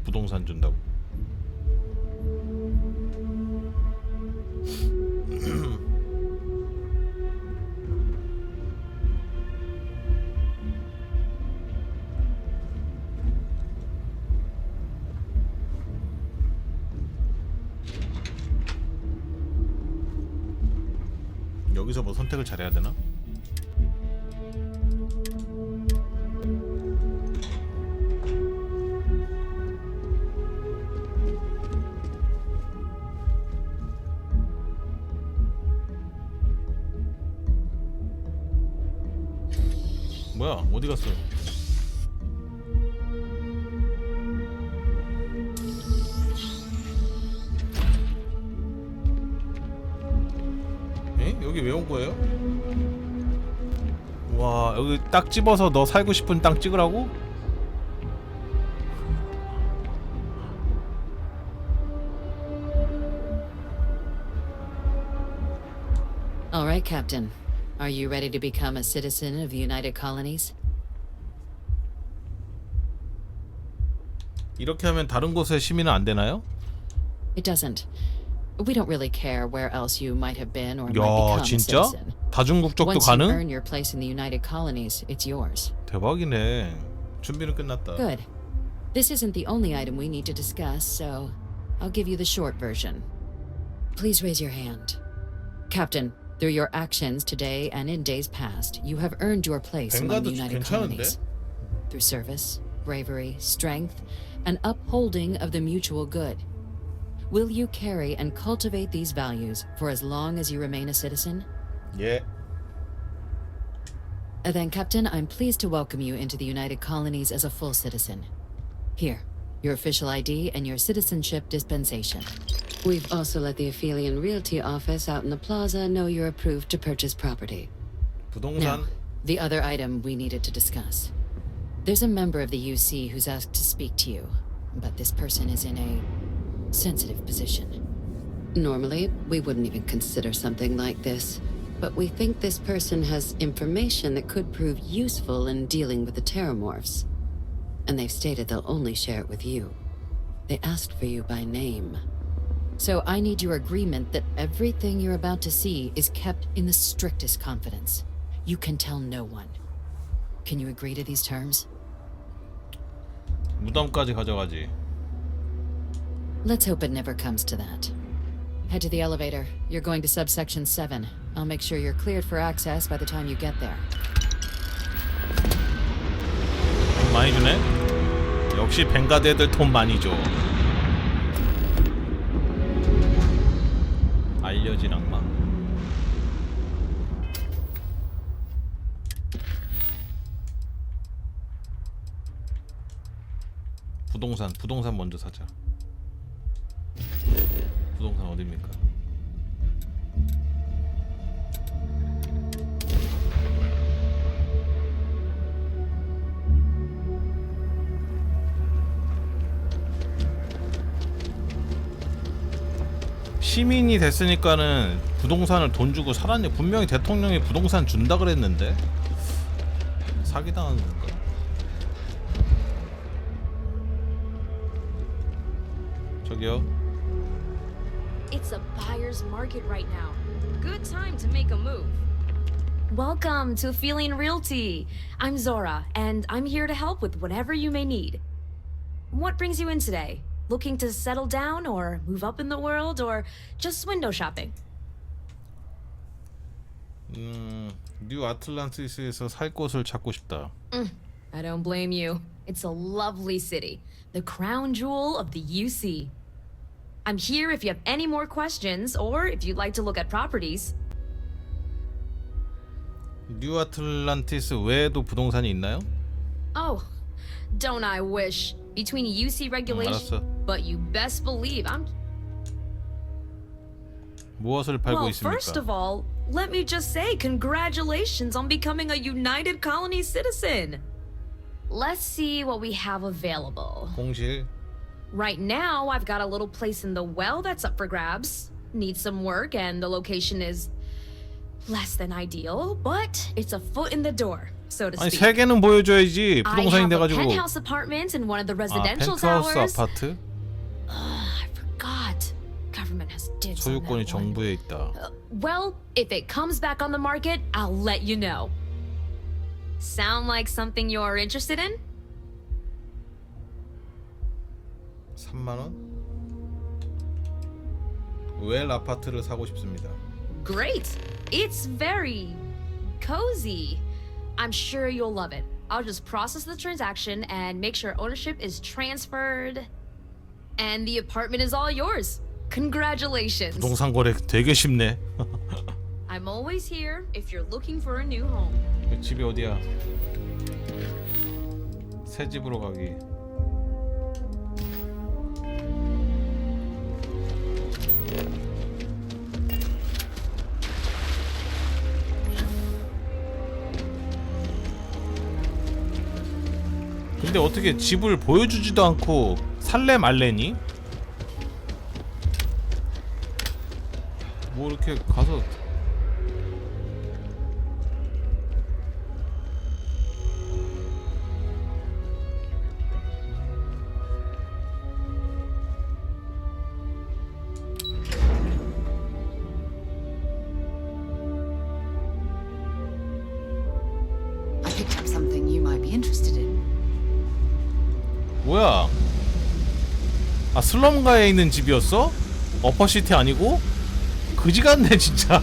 부동산 준다고. 여기서 뭐 선택을 잘해야 되나? 뭐야? 어디 갔어? 에? 여기 왜 온 거예요? 와, 여기 딱 집어서 너 살고 싶은 땅 찍으라고? All right, Captain. Are you ready to become a citizen of the United Colonies? 이렇게 하면 다른 곳의 시민은 안 되나요? It doesn't. We don't really care where else you might have been or might 야, become a 진짜? citizen. 다중국적도 Once you 가능? earn your place in the United Colonies, it's yours. 대박이네. 준비는 끝났다. Good. This isn't the only item we need to discuss, so I'll give you the short version. Please raise your hand. Captain, through your actions today and in days past, you have earned your place among the United Colonies. Through service, bravery, strength, and upholding of the mutual good. Will you carry and cultivate these values for as long as you remain a citizen? 예. Then, Captain, I'm pleased to welcome you into the United Colonies as a full citizen. Here, your official ID and your citizenship dispensation. We've also let the Aphelion Realty office out in the plaza know you're approved to purchase property. 부동산. Now, the other item we needed to discuss. There's a member of the UC who's asked to speak to you, but this person is in a sensitive position. Normally, we wouldn't even consider something like this, but we think this person has information that could prove useful in dealing with the Terramorphs. And they've stated they'll only share it with you. They asked for you by name. So I need your agreement that everything you're about to see is kept in the strictest confidence. You can tell no one. Can you agree to these terms? 무덤까지 가져가지. Let's hope it never comes to that. Head to the elevator. You're going to subsection 7. I'll make sure you're cleared for access by the time you get there. 돈 많이 주네? 역시 벵가드 애들 돈 많이 줘. 알려진 악마. 부동산 먼저 사자. 부동산 어딥니까? 시민이 됐으니까는 부동산을 돈 주고 살았네. 분명히 대통령이 부동산 준다 그랬는데 사기당한 건가? 저기요. It's a buyer's market right now. Good time to make a move. Welcome to Feeling Realty. I'm Zora, and I'm here to help with whatever you may need. What brings you in today? Looking to settle down or move up in the world or just window shopping? 뉴 아틀란티스에서 살 곳을 찾고 싶다. I don't blame you. It's a lovely city, the crown jewel of the UC. I'm here if you have any more questions or if you'd like to look at properties. 뉴 아틀란티스 외에도 부동산이 있나요? Oh, don't I wish. Between UC regulations, 알았어. but you best believe I'm... 무엇을 팔고 Well, 있습니까? first of all, let me just say congratulations on becoming a United Colony citizen. Let's see what we have available. 공실. Right now, I've got a little place in the well that's up for grabs. Needs some work, and the location is less than ideal, but it's a foot in the door, so to 아니 speak. 세 개는 보여줘야지. I 부동산이 have a 돼가지고. penthouse apartment in one of the 아 residential 펜트하우스 towers. 아파트. I forgot. Government has dibs on 소유권이 that one. 정부에 있다. Well, if it comes back on the market, I'll let you know. Sound like something you're interested in? 3만 원? 웰 아파트를 사고 싶습니다. Great. It's very cozy. I'm sure you'll love it. I'll just process the transaction and make sure ownership is transferred. And the apartment is all yours. Congratulations. 부동산 거래 되게 쉽네. I'm always here if you're looking for a new home. 집이 어디야? 새 집으로 가기. 근데 어떻게 집을 보여주지도 않고 살래 말래니? 뭐 이렇게 가서 I picked up something you might be interested in. 뭐야? 아 슬럼가에 있는 집이었어? 어퍼시티 아니고? 그지 같네 진짜.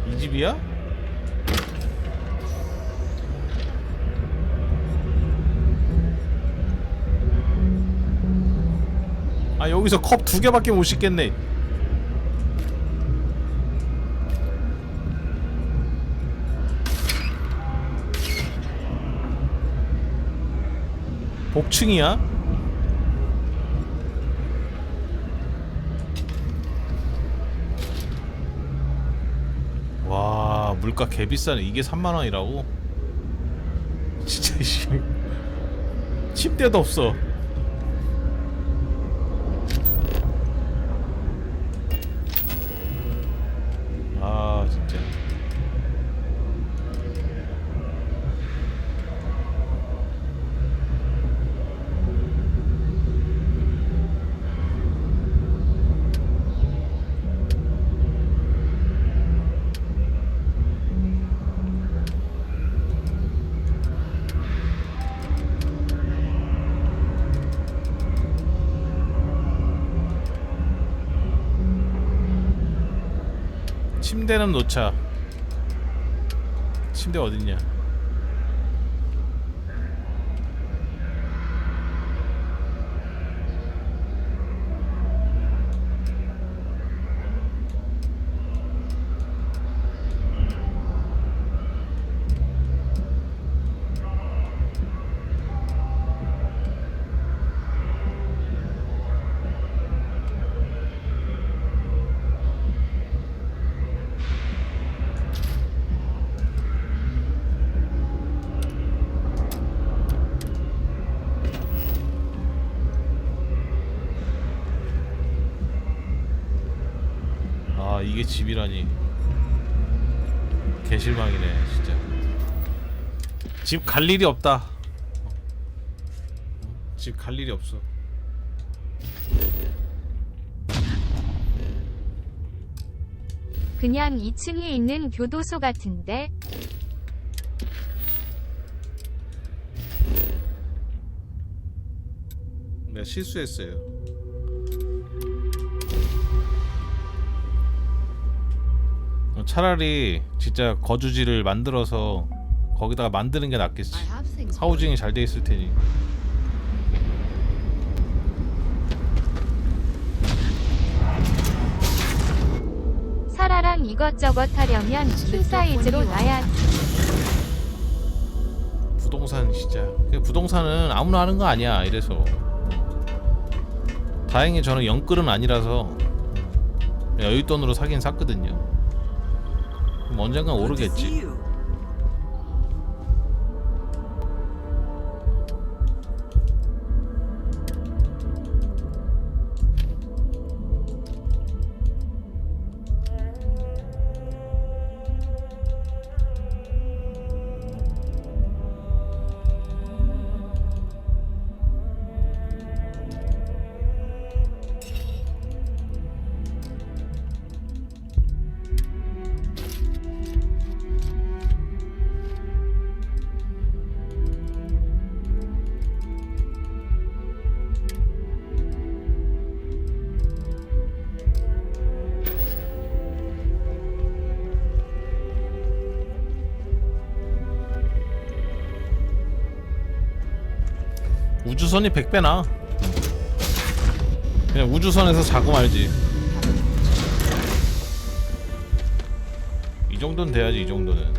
이 집이야? 아 여기서 컵 2개밖에 못 씻겠네. 복층이야? 와 물가 개비싸네. 이게 3만원이라고? 진짜 씨 침대도 없어. 아 진짜 침대는 놓자. 침대 어딨냐? 이게 집이라니. 개실망이네 진짜. 집 갈 일이 없다. 집 갈 일이 없어. 그냥 2층에 있는 교도소 같은데. 내가 실수했어요. 차라리 진짜 거주지를 만들어서 거기다가 만드는 게 낫겠지. 하우징이 잘 돼 있을 테니. 사라랑 이것저것 하려면 킹 사이즈로 놔야. 부동산 진짜. 부동산은 아무나 하는 거 아니야. 이래서. 다행히 저는 영끌은 아니라서 여윳돈으로 사긴 샀거든요. 그럼 언젠간 오르겠지. 우주선이 100배나. 그냥 우주선에서 자고 말지. 이 정도는 돼야지. 이 정도는.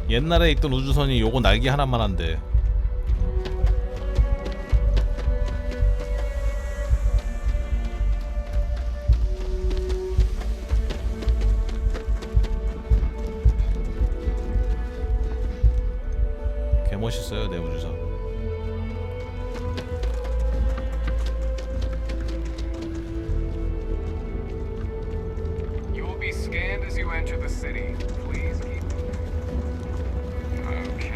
옛날에 있던 우주선이 요거 날개 하나만 한데. 멋있어요 내 우주선. You will be scanned as you enter the city. Please keep moving. Okay.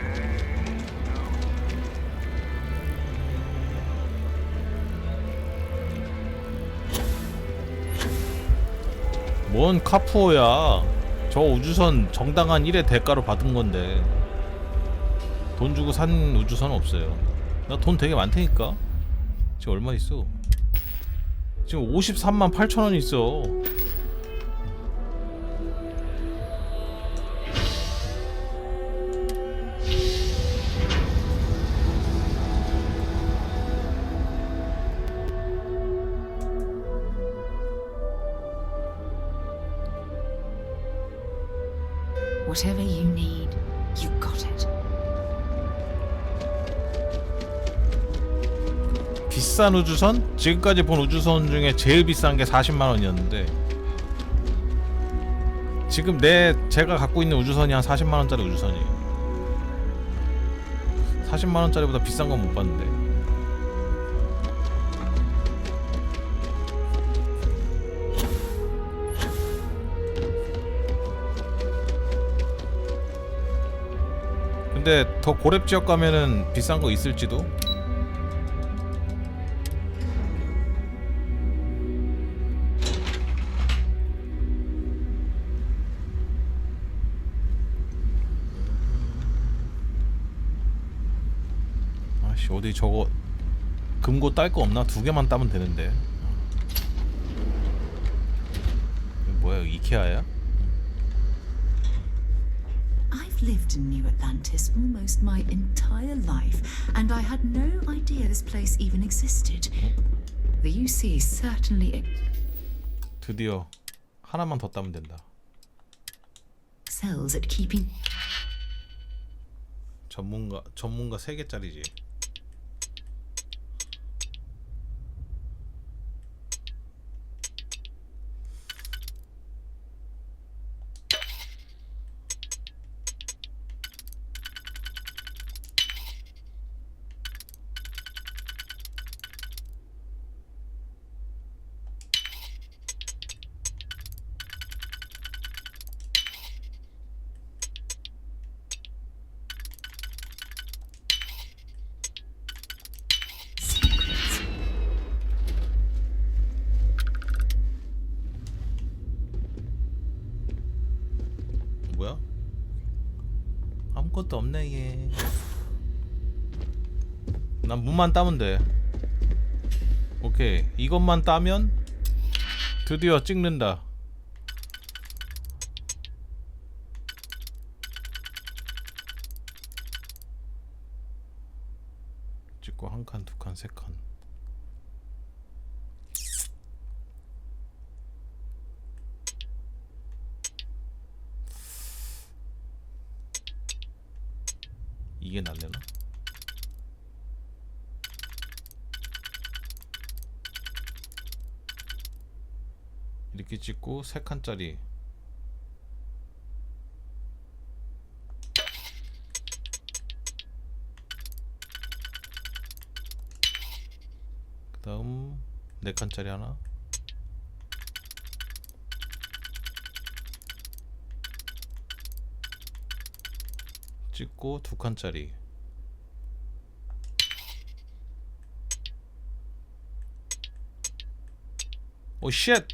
뭔 카푸어야. 저 우주선 정당한 1의 대가로 받은 건데. 돈 주고 산 우주선은 없어요. 나 돈 되게 많다니까. 지금 얼마 있어? 지금 53만 8천 원 있어. Whatever you need, you got it. 비싼 우주선? 지금까지 본 우주선 중에 제일 비싼 게 40만 원이었는데 지금 제가 갖고 있는 우주선이 한 40만 원짜리 우주선이에요. 40만 원짜리보다 비싼 건 못 봤는데. 근데 더 고렙 지역 가면은 비싼 거 있을지도? 아씨 어디 저거 금고 딸 거 없나? 2개만 따면 되는데. 이거 뭐야 이케아야? I've lived in New Atlantis almost my entire life, and I had no idea this place even existed. The UC certainly 드디어 하나만 더 따면 된다. excels at keeping. 전문가 3개짜리지. 난 문만 따면 돼. 오케이, 이것만 따면 드디어 찍는다. 찍고 한 칸, 두 칸, 세 칸. 이게 낫려나? 이렇게 찍고 세 칸짜리. 그 다음 네 칸짜리 하나. 찍고 두 칸짜리. 오 쉣!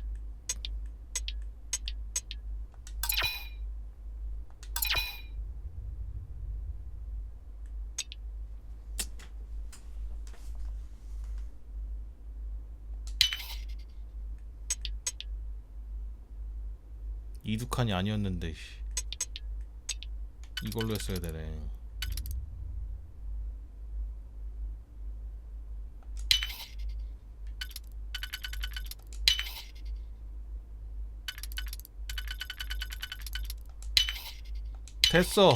이 두 칸이 아니었는데 이걸로 했어야 되네. 됐어.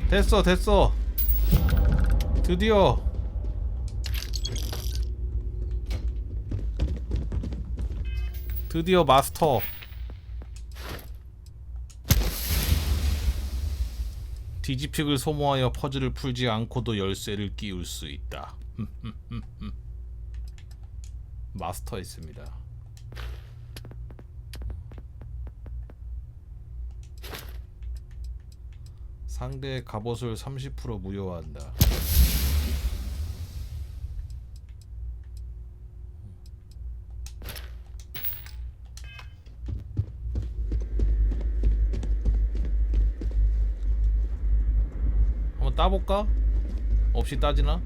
됐어, 됐어. 드디어. 드디어 마스터. 디지픽을 소모하여 퍼즐을 풀지 않고도 열쇠를 끼울 수 있다. 마스터했습니다. 상대의 갑옷을 30% 무효화한다. 한번 따볼까? 없이 따지나?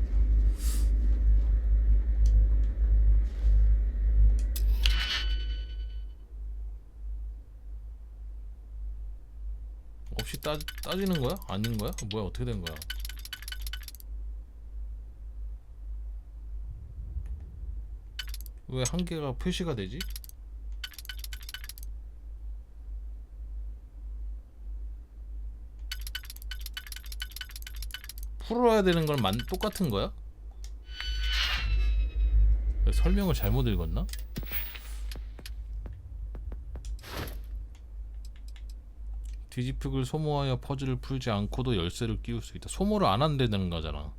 없이 따지는 거야? 아닌 거야? 뭐야, 어떻게 된 거야? 왜 한 개가 표시가 되지? 풀어야 되는 건 똑같은 거야? 설명을 잘못 읽었나? 디지픽을 소모하여 퍼즐을 풀지 않고도 열쇠를 끼울 수 있다. 소모를 안 한다는 거잖아.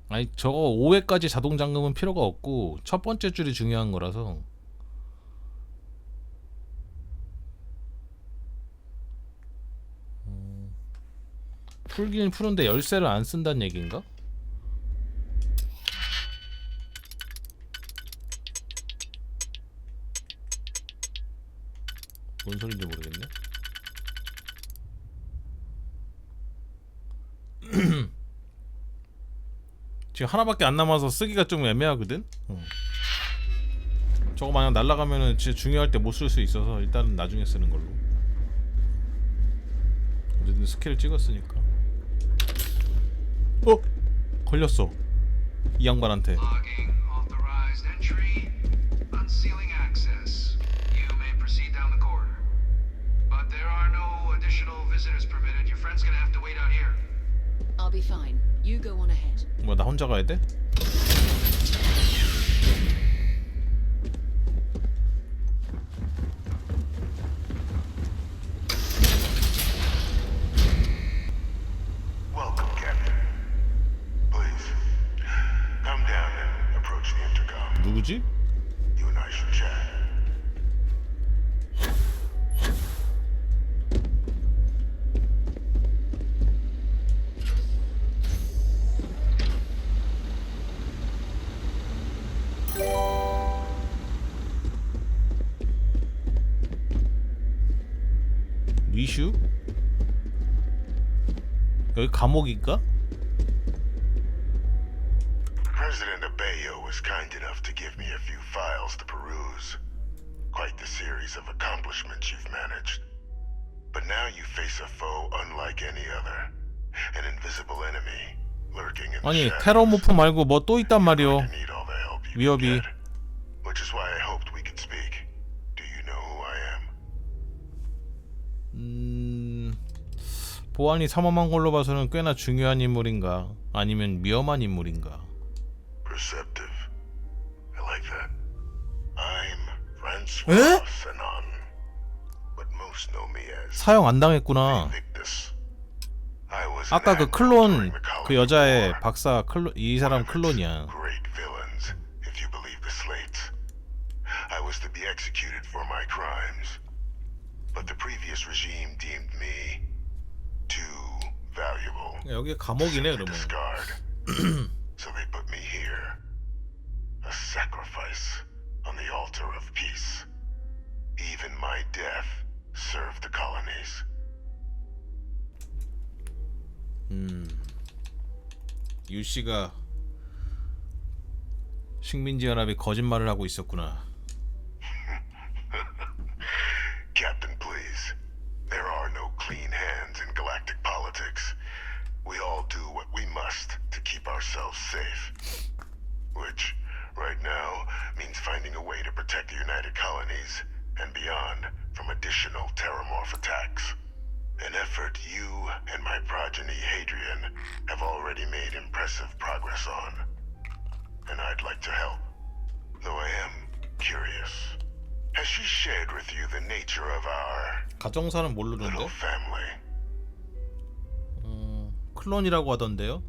아니 저거 5회까지 자동 잠금은 필요가 없고 첫 번째 줄이 중요한 거라서. 풀긴 푸는데 열쇠를 안 쓴다는 얘기인가? 뭔 소린지 모르겠네. 지금 하나밖에 안 남아서 쓰기가 좀 애매하거든. 저거 만약 날아가면은 진짜 중요할 때 못 쓸 수 있어서 일단은 나중에 쓰는 걸로. 어쨌든 스킬을 찍었으니까. 걸렸어. 이 양반한테. I'll be fine. You go on ahead. 뭐 나 혼자 가야 돼? Welcome, Captain. Please, come down and approach the intercom. 누구지? You and I should chat. 위슈? 여기 감옥인가? President Abeyo was kind enough to give me a few files to peruse. Quite the series of accomplishments you've managed. But now you face a foe unlike any other. An invisible enemy lurking in the 아니 shadows. 테러 모프 말고 뭐 또 있단 말이오. 위협이. Which is why I hoped we could speak. Do you know who I am? 보안이 삼엄한 걸로 봐서는 꽤나 중요한 인물인가? 아니면 위험한 인물인가? Perceptive. I like that. I'm Francois Sanon. But most know me as 사형 안 당했구나. 아까 그 클론 그 여자의 박사 클론 이 사람 클론이야. great villains, if you believe the slates. I was to be executed for my crimes. But the previous regime deemed me too valuable. 여기 감옥이네 그러면. So they put me here. A sacrifice on the altar of peace. Even my death served the colonies. 유씨가 식민지 연합이 거짓말을 하고 있었구나. Captain, please. There are no clean hands in galactic politics. We all do what we must to keep ourselves safe. Which, right now, means finding a way to protect the United Colonies and beyond from additional terramorph attacks. An effort you and my progeny Hadrian have already made impressive progress on. And I'd like to help, though I am curious. Has she shared with you the nature of our 가정사는 모르는데? little family? 클론이라고 하던데요?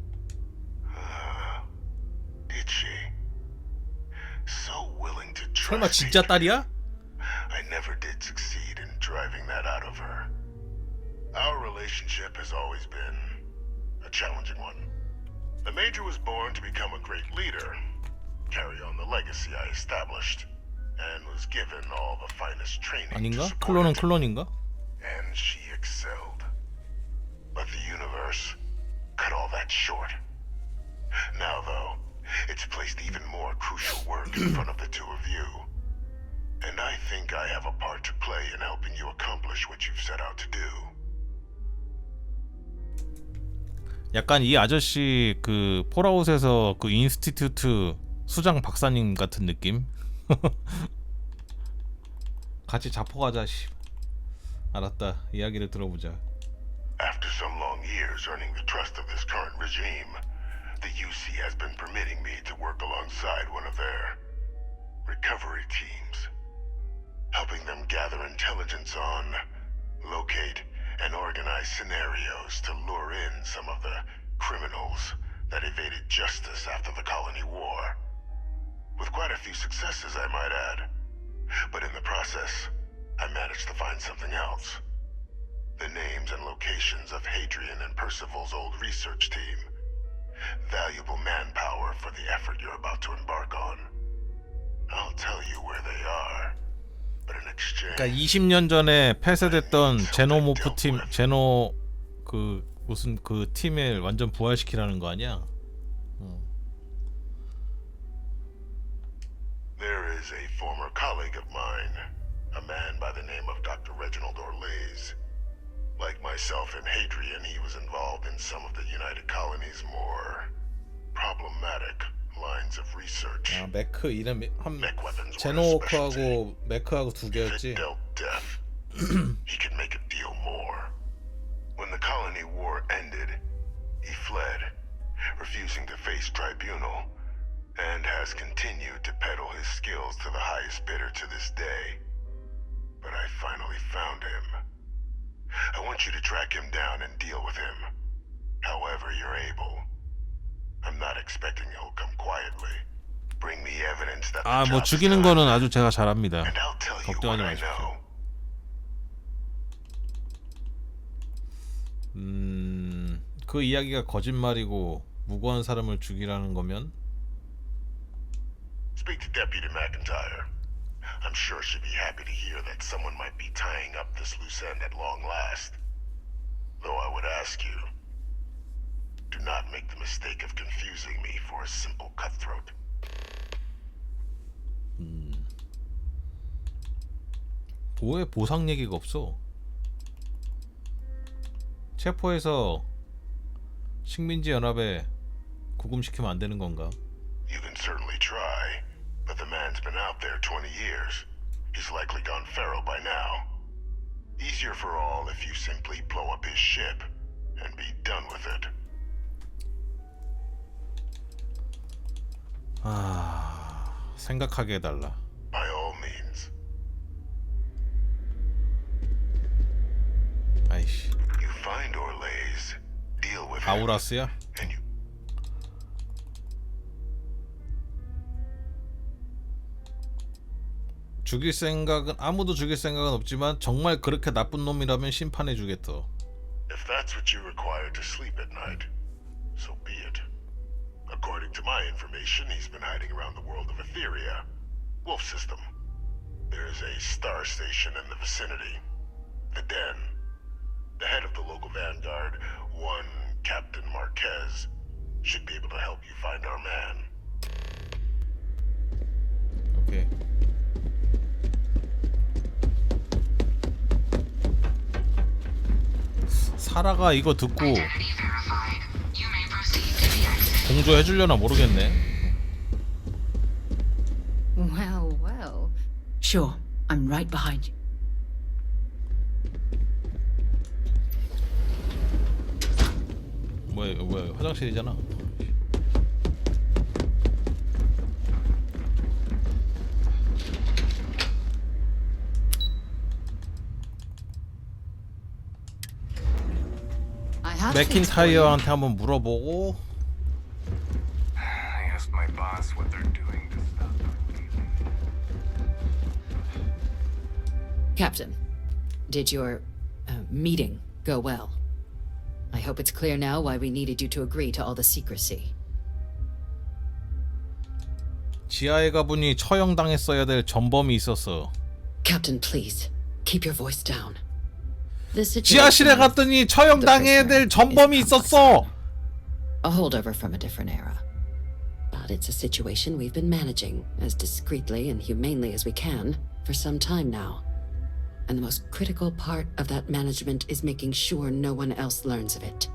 Did she? So willing to 설마 trust 진짜 딸이야? I never did succeed in driving that out of her. Our relationship has always been a challenging one. The Major was born to become a great leader, carry on the legacy I established, and was given all the finest training 아닌가? to support 클론은 it. 클론인가? And she excelled. But the universe cut all that short. Now, though, it's placed even more crucial work in front of the two of you. And I think I have a part to play in helping you accomplish what you've set out to do. 약간 이 아저씨 그 폴아웃에서 그 인스티튜트 수장 박사님 같은 느낌? 같이 자포가자. 씨. 알았다. 이야기를 들어보자. After some long years earning the trust of this current regime, the UC has been permitting me to work alongside one of their recovery teams, helping them gather intelligence on, locate, and organize scenarios to lure in some of the criminals that evaded justice after the colony war. With quite a few successes, I might add. But in the process, I managed to find something else. The names and locations of Hadrian and Percival's old research team. Valuable manpower for the effort you're about to embark on. I'll tell you where they are. 그러니까 20년 전에 폐쇄됐던 제노모프 팀, 제노 그 무슨 그 팀을 완전 부활시키라는 거 아니야? There is a former colleague of mine, a man by the name of Dr. Reginald Orlais. Like myself and Hadrian, he was involved in some of the United Colonies' more problematic lines of research. 아, 매크 이름 한 제노워크하고 매크하고 두 개였지. He could make a deal more. When the colony war ended, he fled, refusing to face tribunal, and has continued to peddle his skills to the highest bidder to this day. But I finally found him. I want you to track him down and deal with him, however you're able. I'm not expecting he'll come quietly. Bring me evidence that 아, 뭐 죽이는 거는 아주 제가 잘합니다. 걱정하지 마십시오. 그 이야기가 거짓말이고 무고한 사람을 죽이라는 거면 Speak to Deputy McIntyre. I'm sure she'd be happy to hear that someone might be tying up this loose end at long last. Though I would ask you, make the mistake of confusing me for a simple cutthroat. 왜 보상 얘기가 없어? 체포해서 식민지 연합에 구금시키면 안 되는 건가? You can certainly try, but the man's been out there 20 years. He's likely gone feral by now. Easier for all if you simply blow up his ship and be done with it. 생각하게 해달라. By all means. 아이씨. You find Orlays, deal with him, 아우라스야? and you 죽일 생각은 아무도 죽일 생각은 없지만 정말 그렇게 나쁜 놈이라면 심판해 주겠어. If that's what you require to sleep at night, so be it. According to my information, he's been hiding around the world of Etheria, Wolf System. There's a star station in the vicinity, the Den. The head of the local vanguard, one Captain Marquez, should be able to help you find our man. 오케이. 사라가 이거 듣고 공조해 주려나 모르겠네. Well, well. Sure, I'm right behind you. 뭐야 화장실이잖아. 맥킨타이어한테 한번 물어보고. I asked my boss what they're doing to stop them. Captain, did your meeting go well? I hope it's clear now why we needed you to agree to all the secrecy. 지하에 가보니 처형당했어야 될 전범이 있었어. Captain, please keep your voice down. 지하실에 갔더니 처형당해야 될 전범이 있었어. A holdover from a different era. But it's a situation we've been managing as discreetly and humanely as we can for some time now. And the most critical part of that management is making sure no one else learns of it.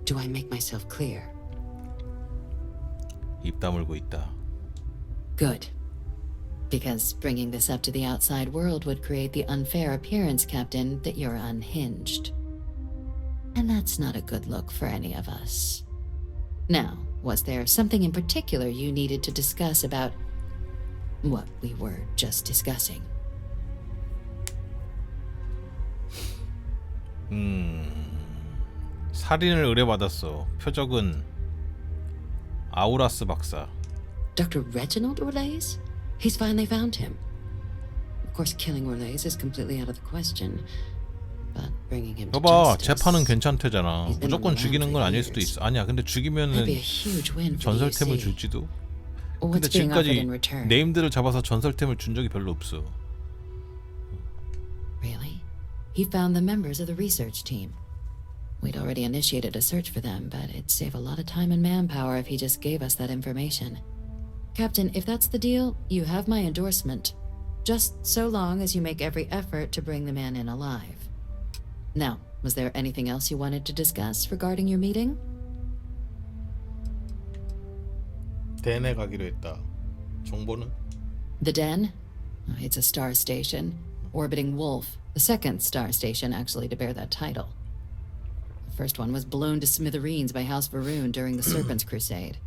Do I make myself clear? 입 다물고 있다. Good. Because bringing this up to the outside world would create the unfair appearance, Captain, that you're unhinged. And that's not a good look for any of us. Now, was there something in particular you needed to discuss about what we were just discussing? 살인을 의뢰받았어. 표적은 아우라스 박사. Dr. Reginald Orlays? He's finally found him. Of course, killing Orlays is completely out of the question. But bringing him to 봐봐, justice. 재판은 괜찮대잖아. 무조건 죽이는 건 아닐 수도 있어. 아니야, 근데 죽이면은 전설템을 줄지도. 근데 지금까지 네임들을 잡아서 전설템을 준 적이 별로 없어. Really? He found the members of the research team. We'd already initiated a search for them, but it'd save a lot of time and manpower if he just gave us that information. Captain, if that's the deal, you have my endorsement. Just so long as you make every effort to bring the man in alive. Now, was there anything else you wanted to discuss regarding your meeting? 덴에 가기로 했다. 정보는? The Den? It's a star station. Orbiting Wolf, the second star station actually to bear that title. The first one was blown to smithereens by House Varun during the Serpent's Crusade.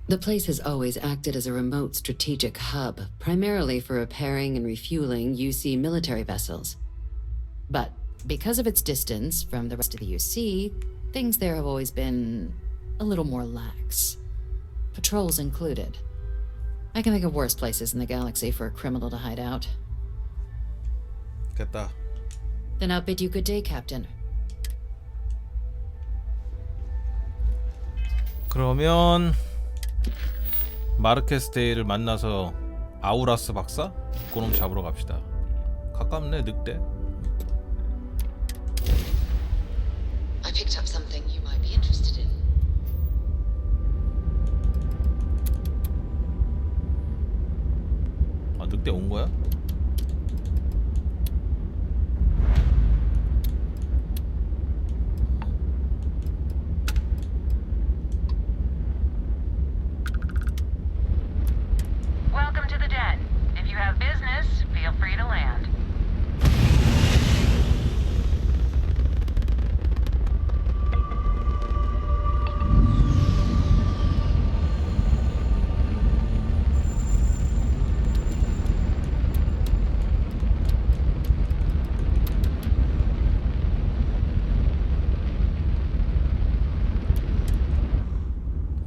The place has always acted as a remote strategic hub, primarily for repairing and refueling UC military vessels. But because of its distance from the rest of the UC, things there have always been a little more lax. Patrols included. I can think of worse places in the galaxy for a criminal to hide out. 됐다. Then I'll bid you good day, Captain. 그러면 마르케스 데이를 만나서 아우라스 박사? 그놈 잡으러 갑시다. 가깝네, 늑대. I picked up something you might be interested in. 늑대 온 거야? Welcome to the den. If you have business, feel free to land.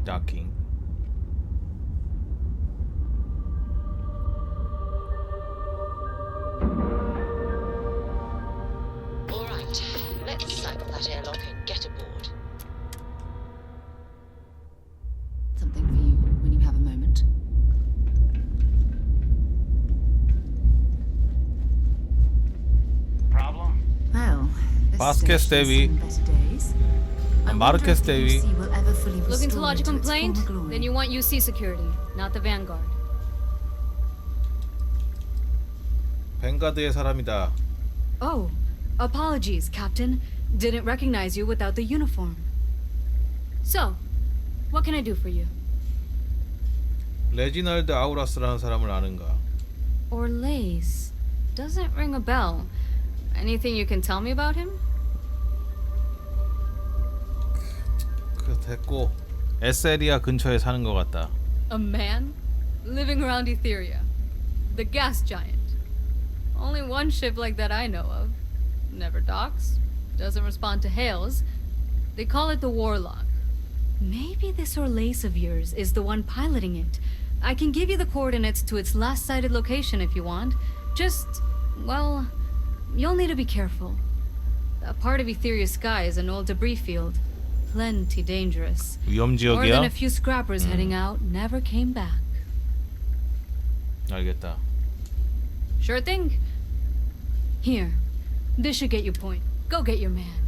Docking. All right, let's cycle that airlock and get aboard. Something for you when you have a moment. Problem? Well, this Vasquez stage has Devi. seen better days. I wonder Marquez if the Devi. UC will ever fully Looking to restore lodge a it to its complaint? former glory. Then you want UC security, not the Vanguard. 뱅가드의 사람이다. Oh, apologies, Captain. Didn't recognize you without the uniform. So, what can I do for you? 레지널드 아우라스라는 사람을 아는가? Orlaise. Doesn't ring a bell. Anything you can tell me about him? 그 됐고 에세리아 근처에 사는 것 같다. A man? Living around Etheria. The gas giant. Only one ship like that I know of. Never docks. Doesn't respond to hails. They call it the Warlock. Maybe this Orlaise of yours is the one piloting it. I can give you the coordinates to its last sighted location if you want. Just, well, you'll need to be careful. That part of Etheria's sky is an old debris field. Plenty dangerous. 위험 More than 지역이야? a few scrappers heading out never came back. 알겠다. Sure thing. Here, this should get you point. Go get your man.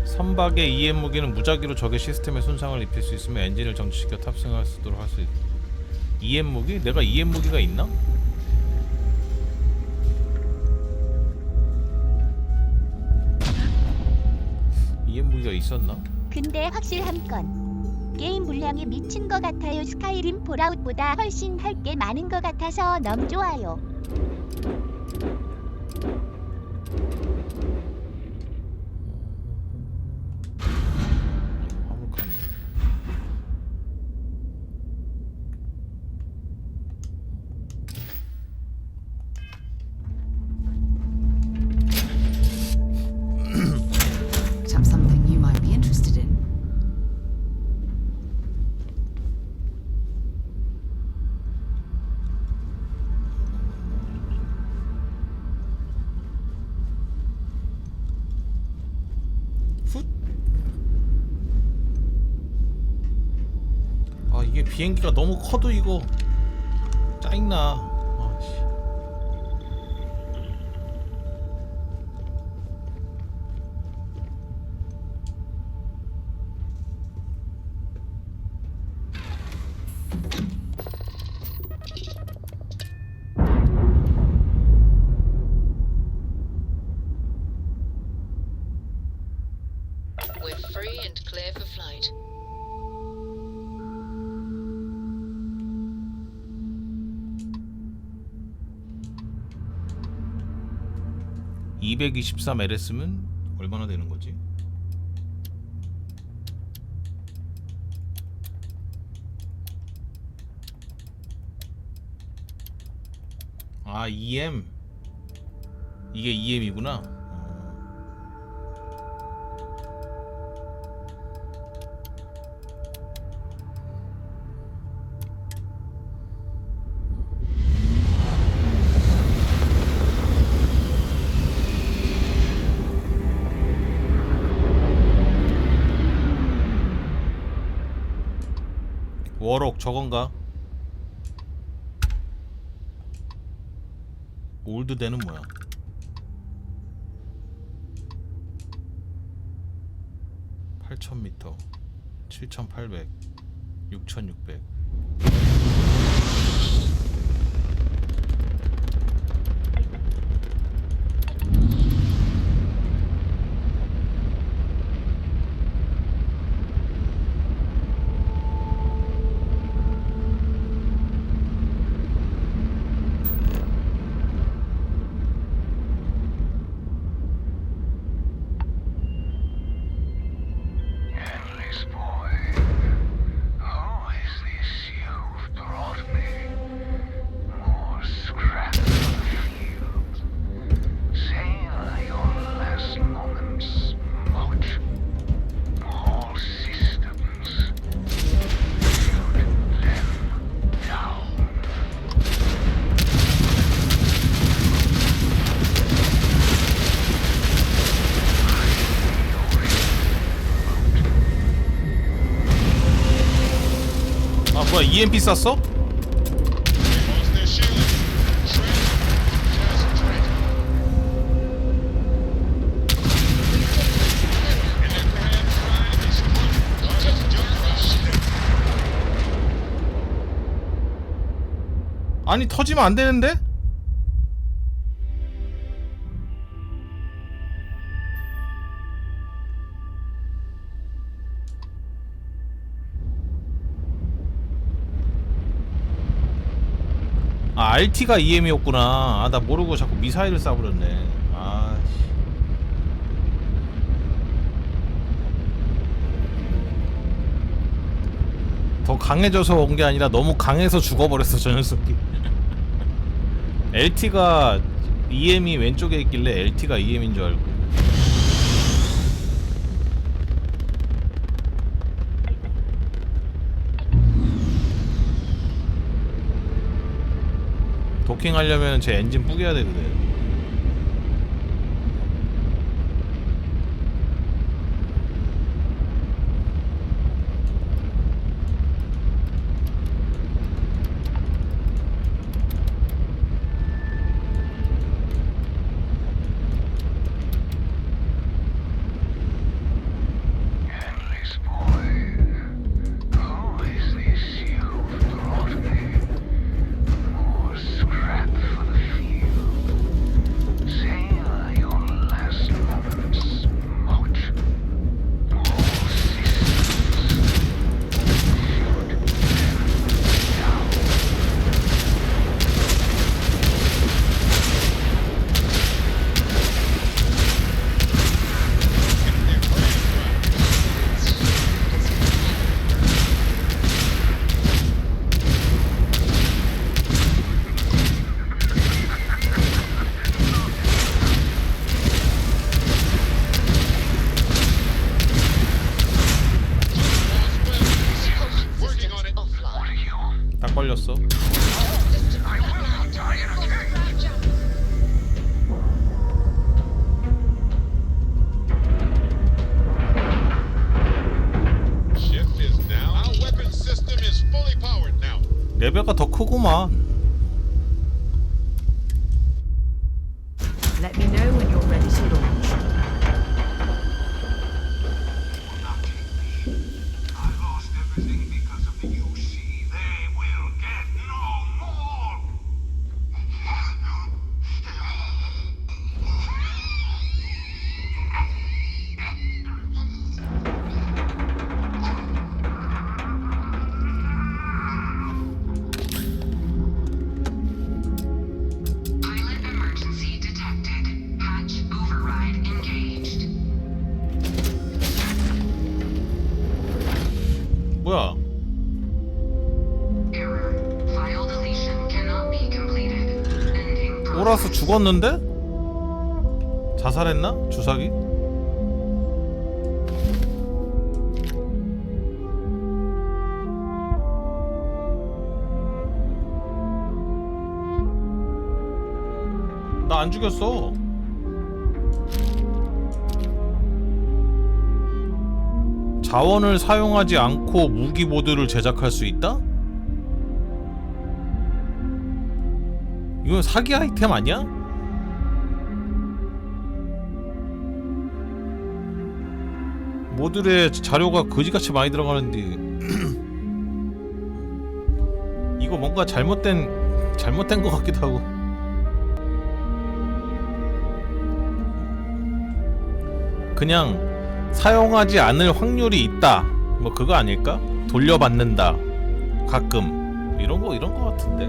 선박의 EM 무기는 무작위로 적의 시스템에 손상을 입힐 수 있으며 엔진을 정지시켜 탑승할 수 있도록 할 수 있다. EM 무기? 내가 EM 무기가 있나? EM 무기가 있었나? 근데 확실한 건 게임 물량이 미친 것 같아요. 스카이림 폴아웃보다 훨씬 할 게 많은 것 같아서 너무 좋아요. 화목하네. Perhaps something you might be interested in. 아 이게 비행기가 너무 커도 이거 짜증나. 아, 씨. We're free and clear for flight. (223LS면) 얼마나 되는 거지? 아 EM 이게 EM이구나. 워록 저건가? 올드대는 뭐야? 8,000m 7,800 6,600 English boy, who is this you've brought me? More scrap for the field. Savor your last moments, Moch. All systems. Shoot them down. 아 뭐야 EMP 쐈어? 아니 터지면 안 되는데? 아 RT가 EM이었구나. 아 나 모르고 자꾸 미사일을 쏴버렸네. 아 더 강해져서 온 게 아니라 너무 강해서 죽어버렸어 저 녀석이. LT가 EM이 왼쪽에 있길래 LT가 EM인 줄 알고. 도킹하려면 제 엔진 뿌개야 되거든. 딱 걸렸어. 레벨가 더 크구만. Let me know when you're ready to launch. 뭐야? 오라스 죽었는데? 자살했나? 주사기? 나 안 죽였어. 자원을 사용하지 않고 무기 모드를 제작할 수 있다? 이건 사기 아이템 아니야? 모듈에 자료가 거지같이 많이 들어가는데 이거 뭔가 잘못된 것 같기도 하고. 그냥 사용하지 않을 확률이 있다 뭐 그거 아닐까? 돌려받는다 가끔 이런 거 같은데.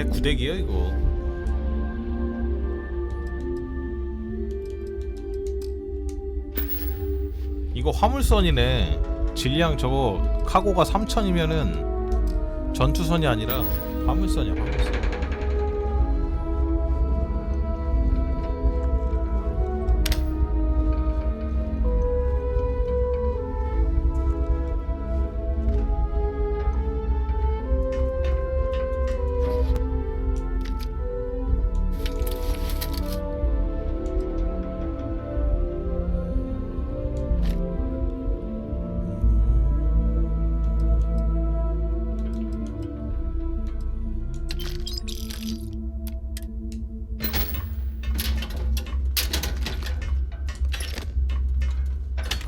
개구대기야 이거. 이거 화물선이네. 질량 저거 카고가 3000이면은 전투선이 아니라 화물선이야, 화물선.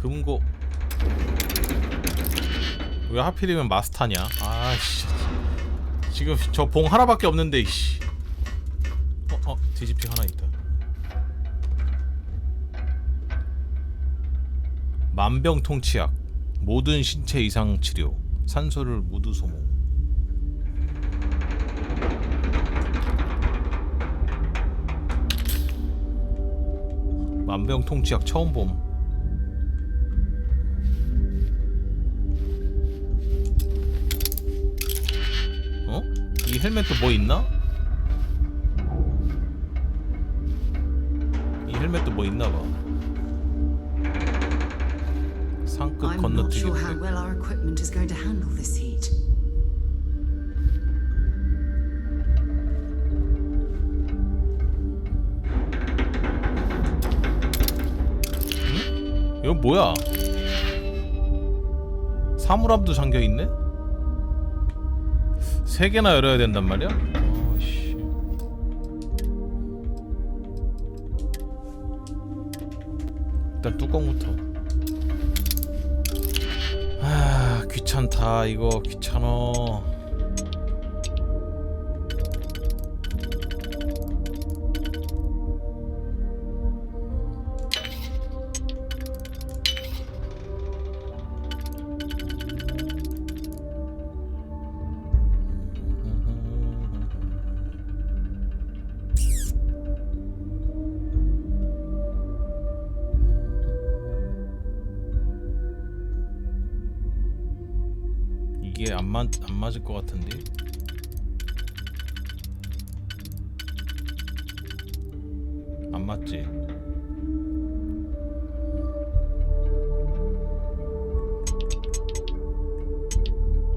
금고 왜 하필이면 마스타냐? 아씨 지금 저 봉 하나밖에 없는데 이씨. 디지픽 하나 있다. 만병통치약, 모든 신체 이상 치료, 산소를 모두 소모. 만병통치약 처음 봄. 이 헬멧도 뭐 있나? 이 헬멧도 뭐 있나봐. 상급 I'm not sure how 건너뛰기. well our equipment is going to handle this heat. 이건 뭐야? 사물함도 잠겨있네? 3개나 열어야 된단 말이야? 어씨. 일단 뚜껑부터. 아, 귀찮다. 이거 귀찮어. 이게 안 맞을 것 같은데. 안 맞지?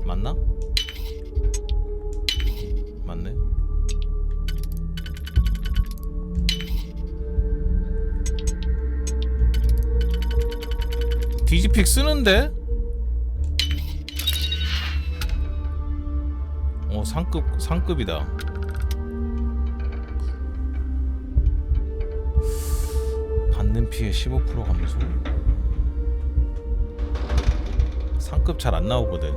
맞나? 맞네. 디지픽 쓰는데? 상급이다. 받는 피해 15% 감소. 상급 잘 안 나오거든.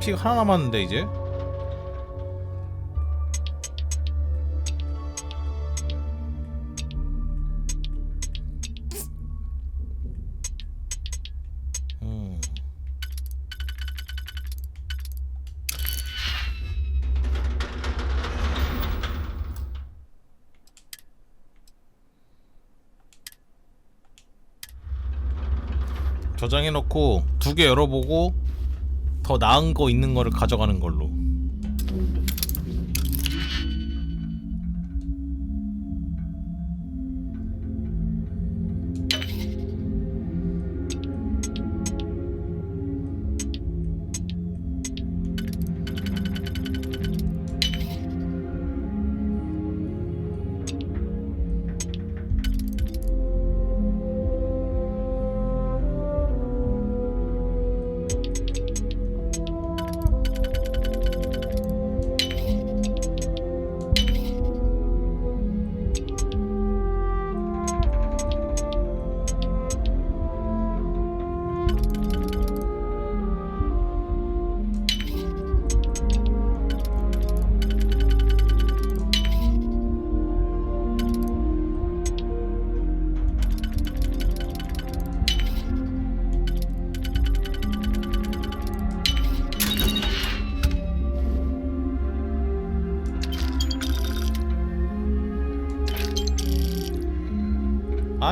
피가 하나 남았는데 이제. 저장해놓고 2개 열어보고 더 나은 거 있는 거를 가져가는 걸로.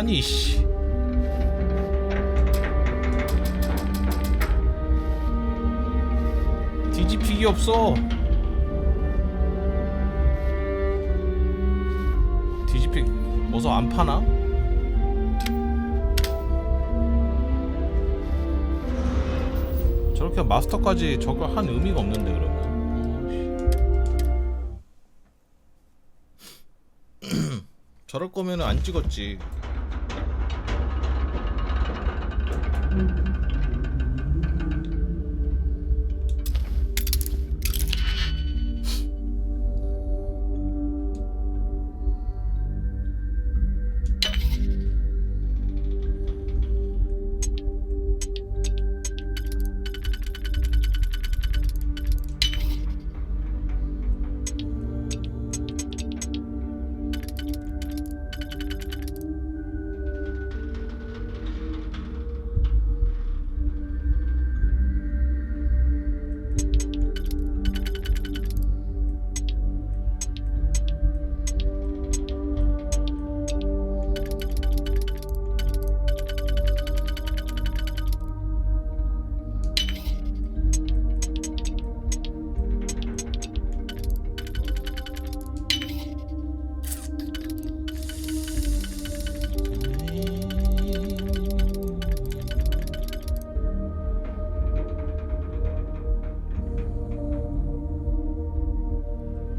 아니 씨. 뒤집히기 없어. 뒤집히 어서 안 파나? 저렇게 마스터까지 저거 한 의미가 없는데 그러면. 저럴 거면은 안 찍었지.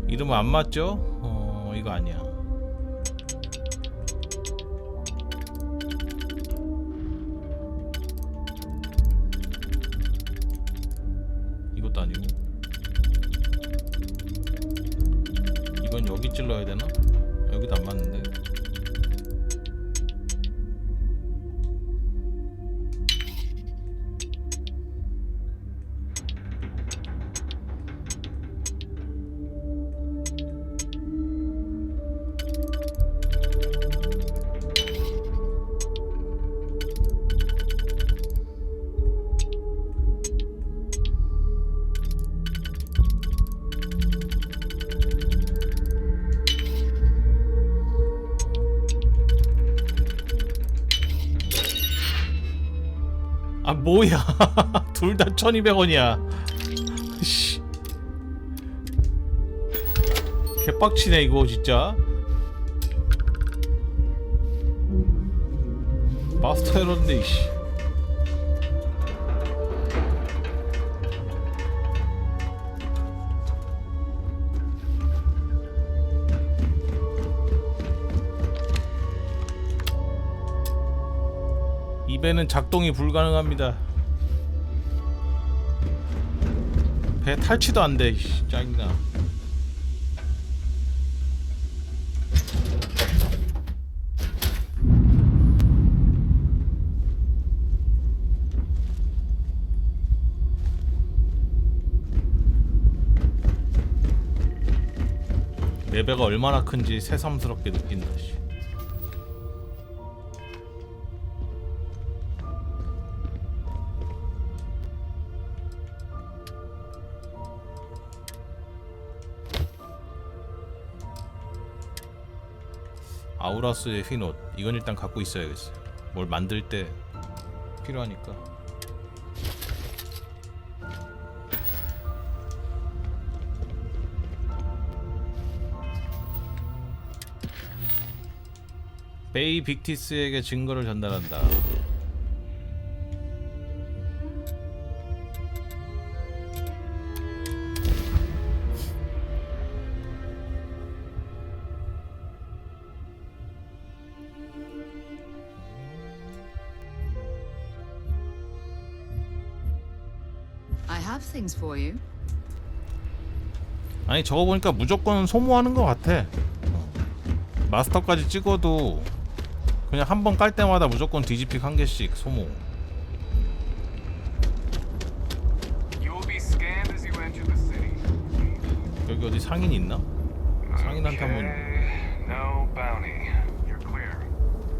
이름은 안 맞죠? 이거 아니야. 이것도 아니고. 이건 여기 찔러야 되나? 여기도 안 맞는데. 아 뭐야. 둘 다 1200원이야 씨. 개빡치네 이거 진짜. 마스터 에러인데 이씨. 이 배는 작동이 불가능합니다. 배 탈취도 안 돼. 짜증나. 내 배가 얼마나 큰지 새삼스럽게 느낀다. 씨. 아우라스의 흰옷. 이건 일단 갖고 있어야겠어. 뭘 만들 때 필요하니까. 베이 빅티스에게 증거를 전달한다. I have things for you. 아니 저거 보니까 무조건 소모하는 것 같아. 마스터까지 찍어도 그냥 한 번 깔 때마다 무조건 디지픽 한 개씩 소모. 여기 어디 상인 있나? 상인한테 한번. No bounty. You're clear.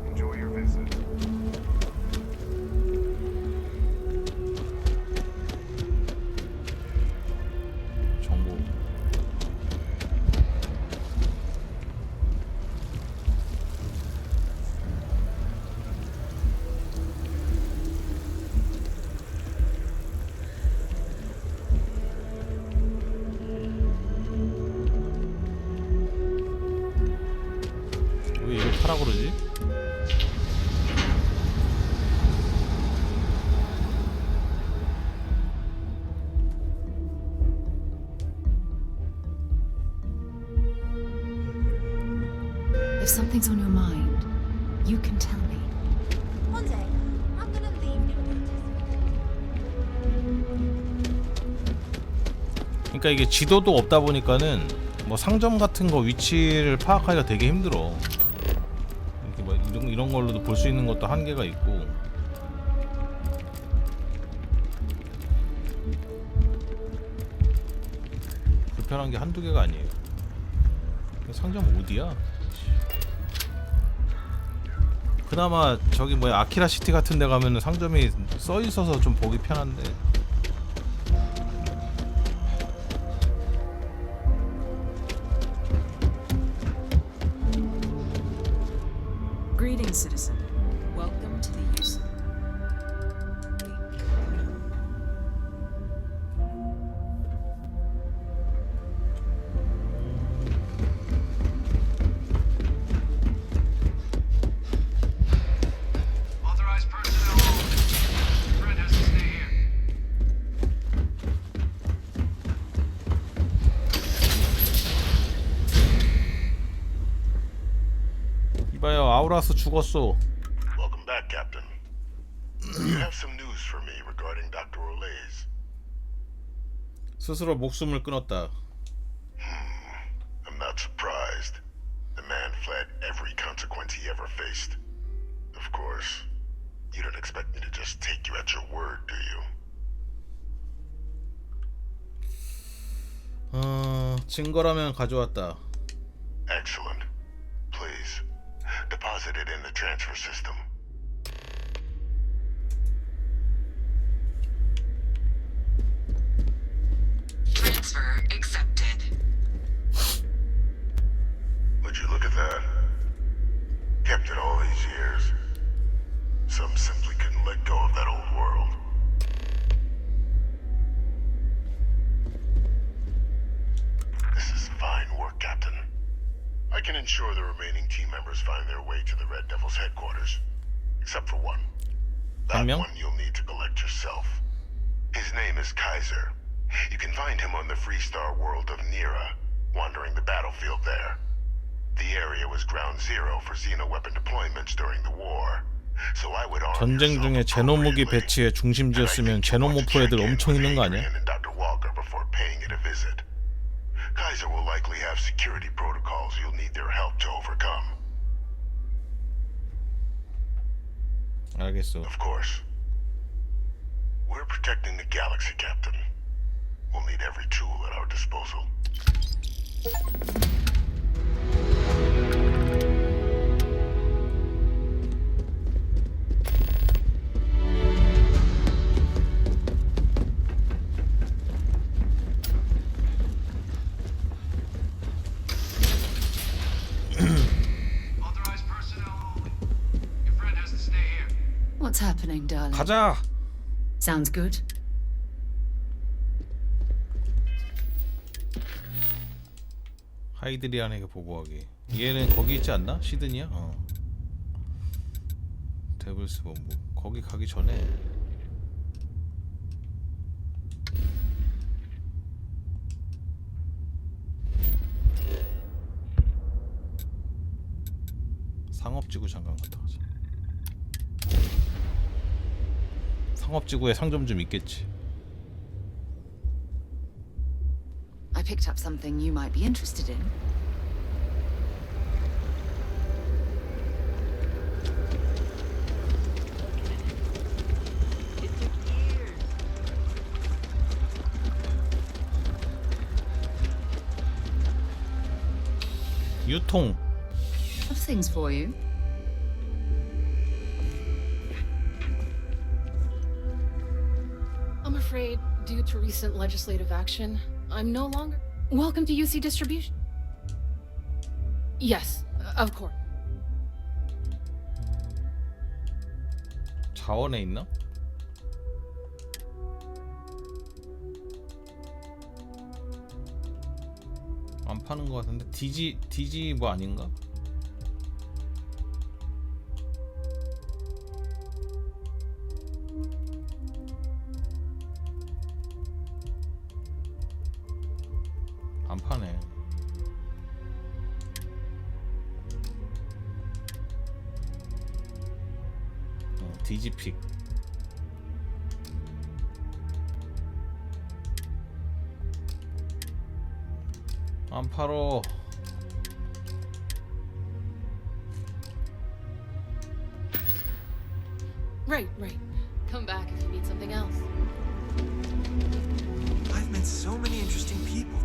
Enjoy your visit. 정보. If something's on your mind, you can tell me. One day, I'm gonna leave you. 그러니까 이게 지도도 없다 보니까는 뭐 상점 같은 거 위치를 파악하기가 되게 힘들어. 이렇게 뭐 이런 걸로도 볼 수 있는 것도 한계가 있고. 불편한 게 한두 개가 아니에요. 상점 어디야? 그나마 저기 뭐야 아키라 시티 같은 데 가면은 상점이 써 있어서 좀 보기 편한데. Greetings, citizen. Welcome to the use. Authorized personnel only. Your friend has to stay here. 이봐요, 아우라스 죽었어. Welcome back, Captain. You have some news for me regarding Dr. Olays. 스스로 목숨을 끊었다. I'm not surprised. The man fled every consequence he ever faced. Of course, you don't expect me to just take you at your word, do you? 증거라면 가져왔다. Excellent. Please, deposit it in the transfer system. Transfer accepted. Would you look at that? Kept it all these years. Some simply couldn't let go of that old world. This is fine work, Captain. I can ensure the remaining team members find their way to the Red Devil's headquarters. Except for one. That 명? one you'll need to collect yourself. His name is Kaiser. You can find him on the Freestar world of Nira, wandering the battlefield there. The area was ground zero for Xeno-weapon deployments during the war. So I would arm 전쟁 중에 제노무기 배치의 중심지였으면 제노모프 애들 엄청 있는 거 아니야? and Dr. Walker before paying it a visit. Kaiser will likely have security protocols you'll need their help to overcome. 알겠어. Of course. We're protecting the galaxy, Captain. We'll need every tool at our disposal. Authorized personnel only. Your friend has to stay here. What's happening, darling? 가자. Sounds good. 하이드리안에게 보고하기. 얘는 거기 있지 않나? 시드니야? 데블스 본부. 거기 가기 전에 상업지구 잠깐 갔다 가자. 상업지구에 상점 좀 있겠지. I picked up something you might be interested in. 유통. Have things for you. I'm afraid, due to recent legislative action, I'm no longer welcome to UC distribution. Yes, of course. 자원에 있나? 안 파는 거 같은데 DG 뭐 아닌가? 안 파네. 디지픽. 안 팔어. Right, right. Come back if you need something else. I've met so many interesting people.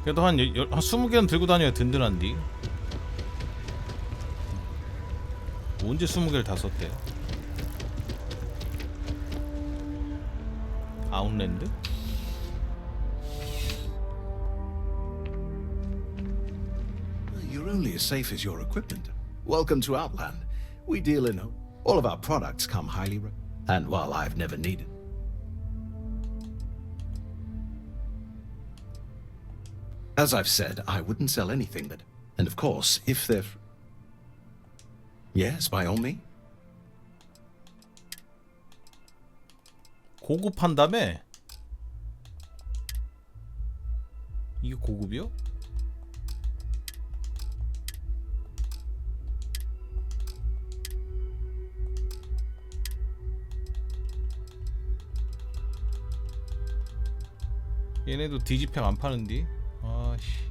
그래도 한 20개는 들고 다녀야 든든한디. 언제 20개를 다 썼대? 아웃랜드? You're only as safe as your equipment. Welcome to Outland. We deal in all of our products come highly and while I've never needed. As I've said, I wouldn't sell anything that, and of course, if they're... Yes, by all means. 고급한다며? 이게 고급이요? 얘네도 디지팩 안 파는디? 아씨.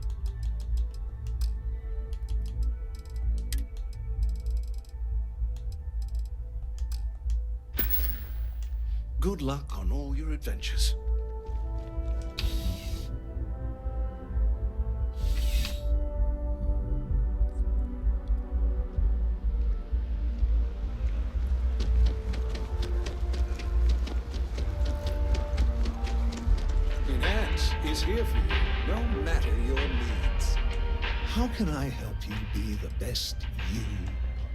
Good luck on all your adventures. Finance is here for you, no matter your needs. How can I help you be the best you?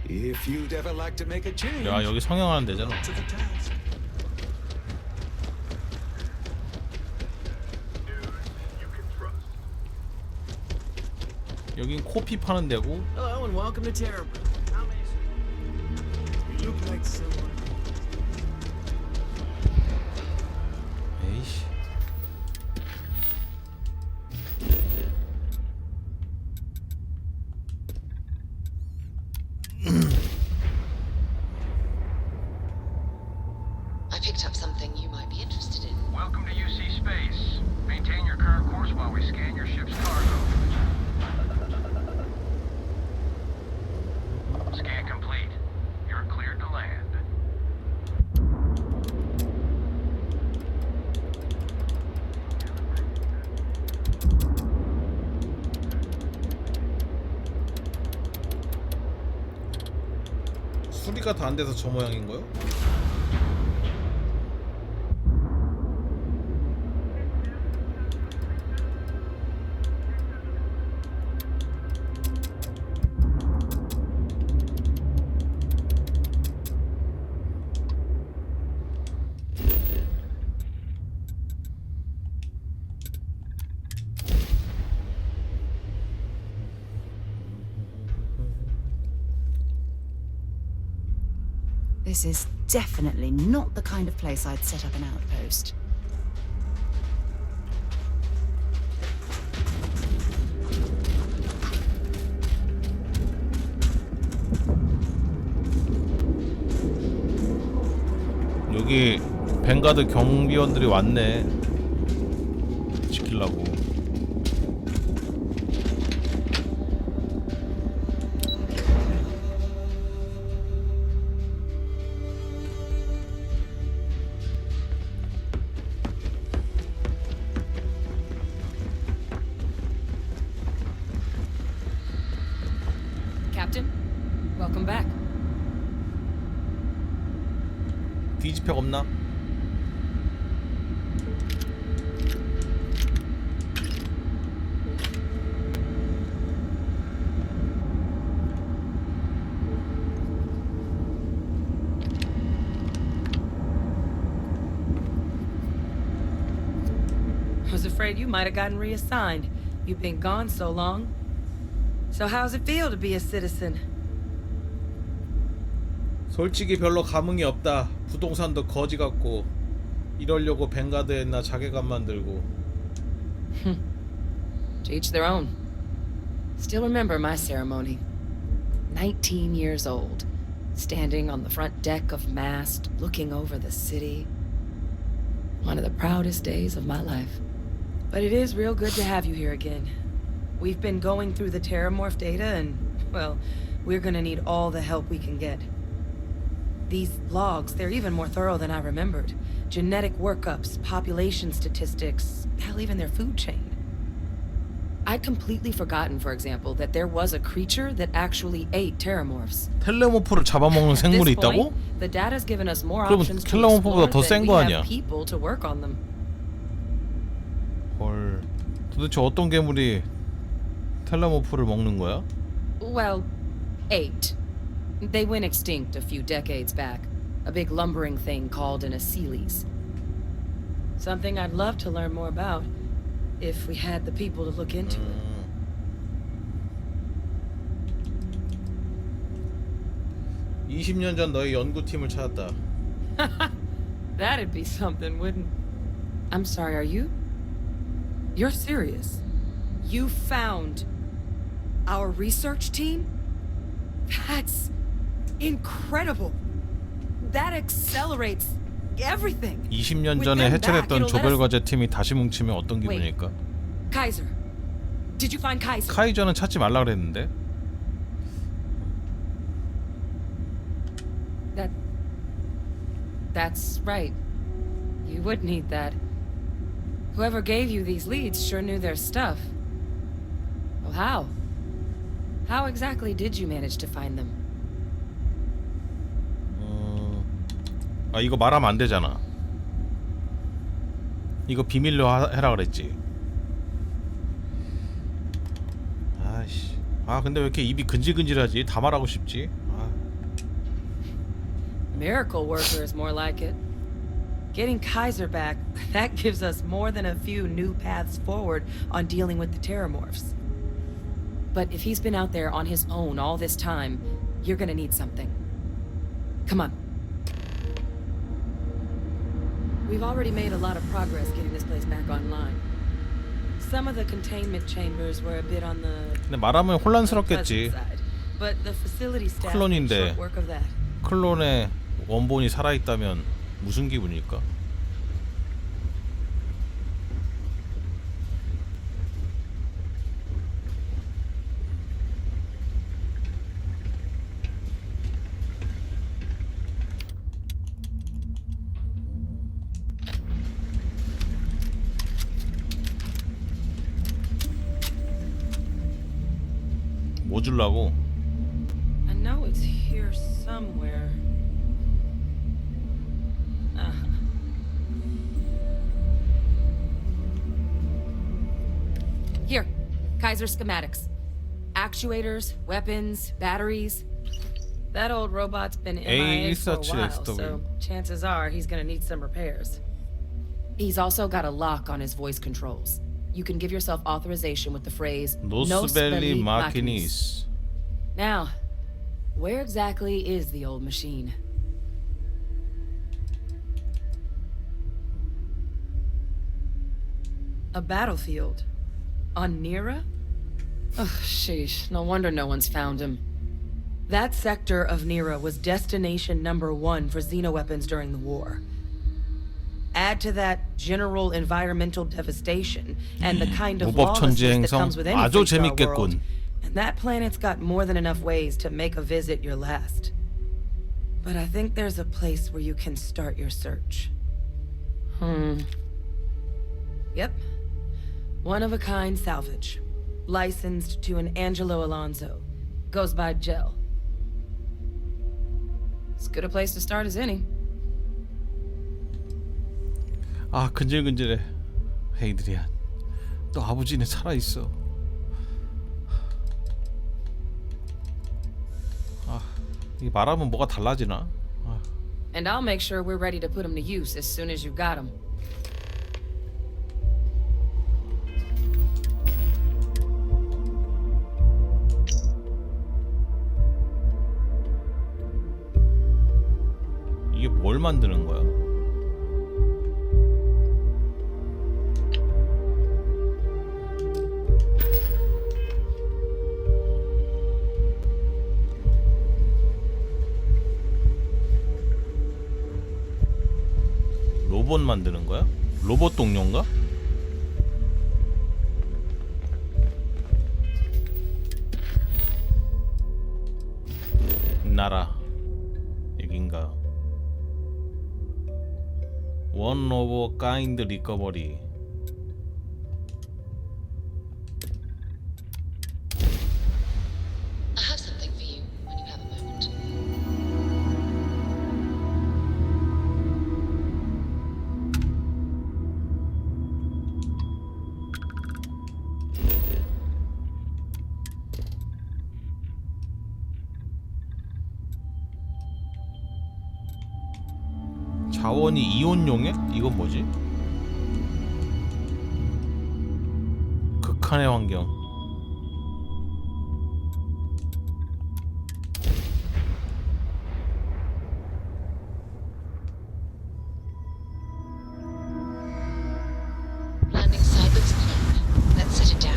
If you'd ever like to make a change. 야, 여기 성형하는 데잖아. To the task. 여긴 코피 파는 데고. Hello and welcome to Terror. You look like someone. 에이씨. I picked up something you might be interested in. Welcome to UC Space. Maintain your current course while we scan your ship's cargo. Scan complete. You're cleared to land. 수리가 다 안 돼서 저 모양인 거요? This is definitely not the kind of place I'd set up an outpost. 여기 뱅가드 경비원들이 왔네. 지키려고. Captain, welcome back. 디지팩 없나? I was afraid you might have gotten reassigned. You've been gone so long. So how's it feel to be a citizen? 솔직히 별로 감흥이 없다. 부동산도 거지 같고 이러려고 뱅가드에 나 자괴감 만들고. To each their own. Still remember my ceremony. 19 years old, standing on the front deck of Mast, looking over the city. One of the proudest days of my life. But it is real good to have you here again. We've been going through the Terramorph data and, well, we're gonna need all the help we can get. These logs, they're even more thorough than I remembered. Genetic workups, population statistics, hell, even their food chain. I'd completely forgotten, for example, that there was a creature that actually ate Terramorphs. 텔레모프를 잡아먹는 생물이 있다고? The data's given us more 그럼 options to 텔레모프보다 explore 더 센 than we 거 have 아니야? people to work on them. 헐. 도대체 어떤 괴물이 텔레모프를 먹는 거야? Well, 8. They went extinct a few decades back. A big lumbering thing called an Aceles. Something I'd love to learn more about, if we had the people to look into it. 20년 전 너의 연구팀을 찾았다. That'd be something, wouldn't? I'm sorry, are you? You're serious? You found our research team? That's incredible. That accelerates everything. 20년 전에 해체됐던 조별과제 팀이 다시 뭉치면 어떤 기분일까? Kaiser. Did you find Kaiser? 카이저는 찾지 말라 그랬는데. That's right. You would need that. Whoever gave you these leads sure knew their stuff. Well, how? How exactly did you manage to find them? 아 이거 말하면 안 되잖아. 이거 비밀로 해라 그랬지. 아이씨. 아 근데 왜 이렇게 입이 근질근질하지? 다 말하고 싶지. 아. Miracle worker is more like it. Getting Kaiser back, that gives us more than a few new paths forward on dealing with the Terramorphs. But if he's been out there on his own all this time, you're gonna need something. Come on. We've already made a lot of progress getting this place back online. Some of the containment chambers were a bit on the 근데 말하면 혼란스럽겠지. but the facility staff made 클론인데 short work of that. 클론의 원본이 살아있다면 무슨 기분일까? 뭐 주려고? I know it's here somewhere. Here, Kaiser schematics. Actuators, weapons, batteries. That old robot's been MIA for a while, so chances are he's gonna need some repairs. He's also got a lock on his voice controls. You can give yourself authorization with the phrase Nos belli machinis. Now, where exactly is the old machine? A battlefield. On Nira? Ugh, sheesh. No wonder no one's found him. That sector of Nira was destination number 1 for xenoweapons during the war. Add to that general environmental devastation and the kind of lawlessness that comes with any 아주 free-star world, 재밌겠군. and that planet's got more than enough ways to make a visit your last. But I think there's a place where you can start your search. Yep. One-of-a-kind salvage. Licensed to an Angelo Alonso. Goes by Gel. As good a place to start as any. 아 근질근질해. 헤이드리안, 너 아버지는 살아있어. 아, 이 말하면 뭐가 달라지나? 아. And I'll make sure we're ready to put him to use as soon as you've got him. 이게 뭘 만드는 거야? 로봇 만드는 거야? 로봇 동료인가? 나라 여긴가? 원 오브 카인드 리커버리. I have something for you when you have a moment. 자원이 이온용액? 이건 뭐지? 극한의 환경. Landing site looks clean. Let's set it down.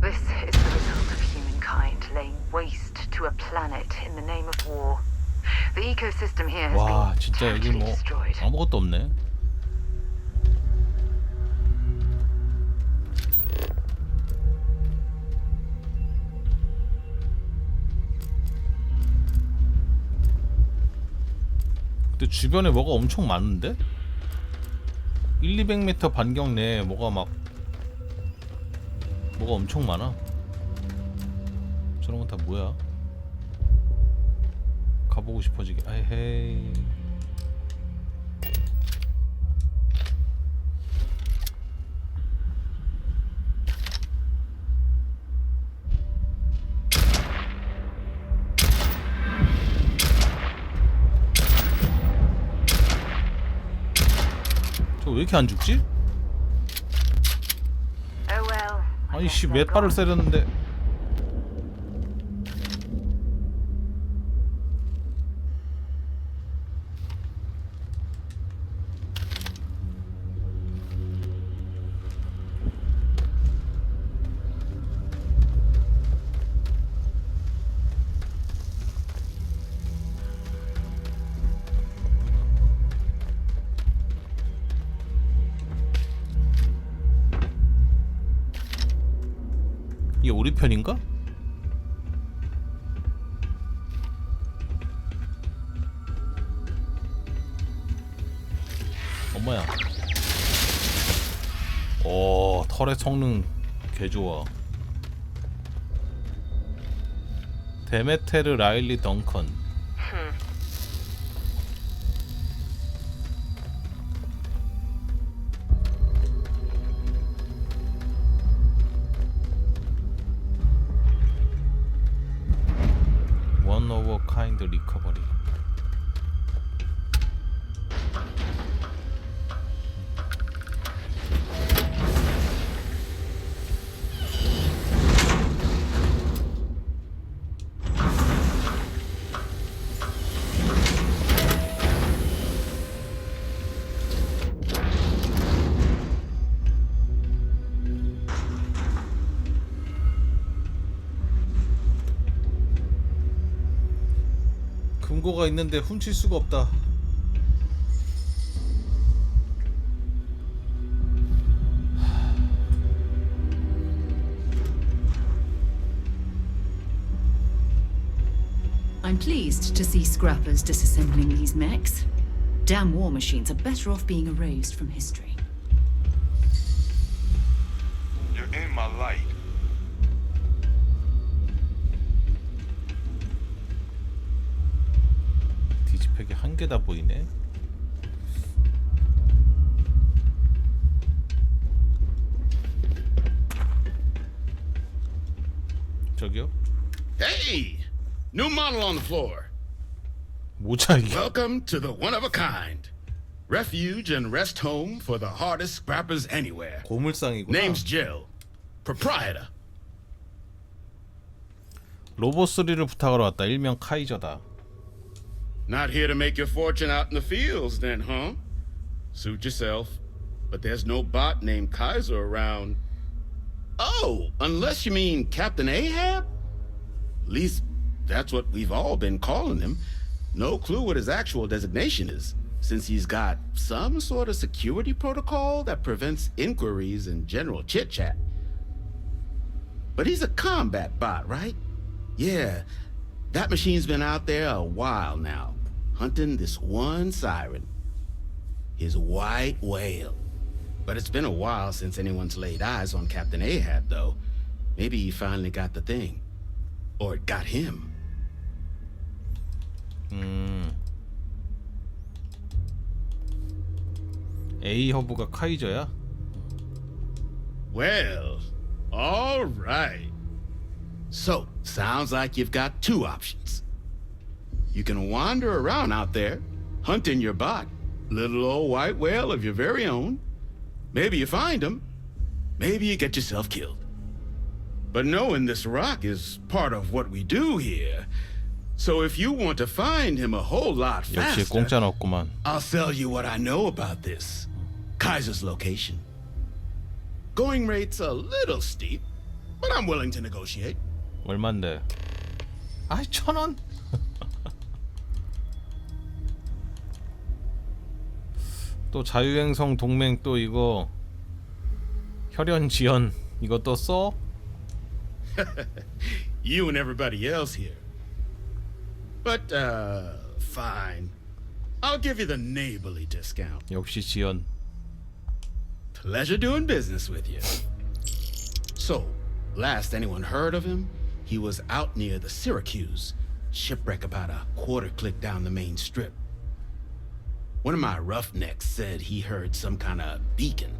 This is the result of humankind laying waste to a planet in the name of war. The ecosystem here has 와 been 진짜 여기 totally 뭐 destroyed. 아무것도 없네. 근데 주변에 뭐가 엄청 많은데? 1-200m 반경 내에 뭐가 엄청 많아. 저런 건 다 뭐야? 가보고 싶어지게. 아이헤이. 저 왜 이렇게 안 죽지? Oh well. 아니 씨 몇 발을 때렸는데. 이게 우리 편인가? 엄마야. 오, 털의 성능 개좋아. 데메테르 라일리 덩컨. 원 오브 카인드 리커버리. 금고가 있는데 훔칠 수가 없다. I'm pleased to see scrappers disassembling these mechs. Damn war machines are better off being erased from history. You're in my light. 디지팩이 한 개 다 보이네. 저기요? Hey! New model on the floor. 뭐자 이게? Welcome to the one of a kind. Refuge and rest home for the hardest scrappers anywhere. 고물상이구나. Name's Jill. Proprietor. 로봇 3를 부탁하러 왔다. 일명 카이저다. Not here to make your fortune out in the fields, then, huh? Suit yourself. But there's no bot named Kaiser around. Oh, unless you mean Captain Ahab? At least that's what we've all been calling him. No clue what his actual designation is, since he's got some sort of security protocol that prevents inquiries and general chit-chat. But he's a combat bot, right? Yeah, that machine's been out there a while now, hunting this one siren. His white whale. But it's been a while since anyone's laid eyes on Captain Ahab, though. Maybe he finally got the thing. Or it got him. A 허브가 카이저야? Well, all right. So, sounds like you've got two options. You can wander around out there, hunting your bot, little old white whale of your very own. Maybe you find him. Maybe you get yourself killed. But knowing this rock is part of what we do here. So if you want to find him a whole lot 역시 faster, 공짜는 없구만. I'll tell you what I know about this. Kaiser's location. Going rate's a little steep, but I'm willing to negotiate. 얼만데? 아이 1,000원? 또 자유행성 동맹 또 이거 혈연 지연 이거 또 써? You and everybody else here. But, fine. I'll give you the neighborly discount. 역시 지연. Pleasure doing business with you. So, last anyone heard of him, he was out near the Syracuse, shipwreck about a quarter click down the main strip. One of my roughnecks said he heard some kind of beacon.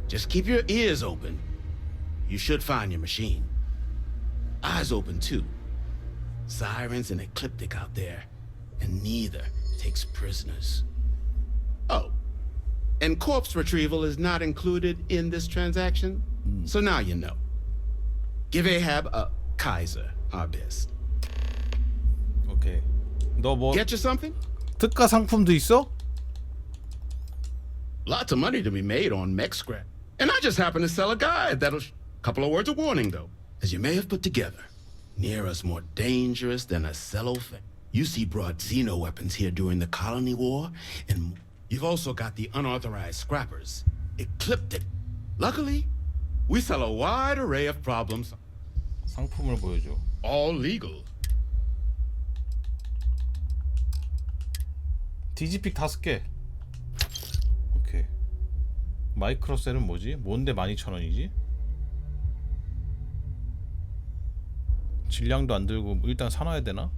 Just keep your ears open. You should find your machine. Eyes open too. Sirens and Ecliptic out there, and neither takes prisoners. Oh, and corpse retrieval is not included in this transaction, so now you know. Give Ahab a Kaiser our best. 오케이. 너 뭐 Get you something? 특가 상품도 있어? Lots of money to be made on mech scrap. And I just happen to sell a guide that'll... Couple of words of warning, though. As you may have put together, Neera's more dangerous than a cellophane. UC brought Xeno weapons here during the Colony War, and you've also got the unauthorized scrappers, Ecliptic. Luckily, we sell a wide array of problems. 상품을 보여줘. All legal. 디지픽 5개. 오케이. 마이크로셀은 뭐지? 뭔데 12,000원이지? 질량도 안 들고 일단 사놔야 되나?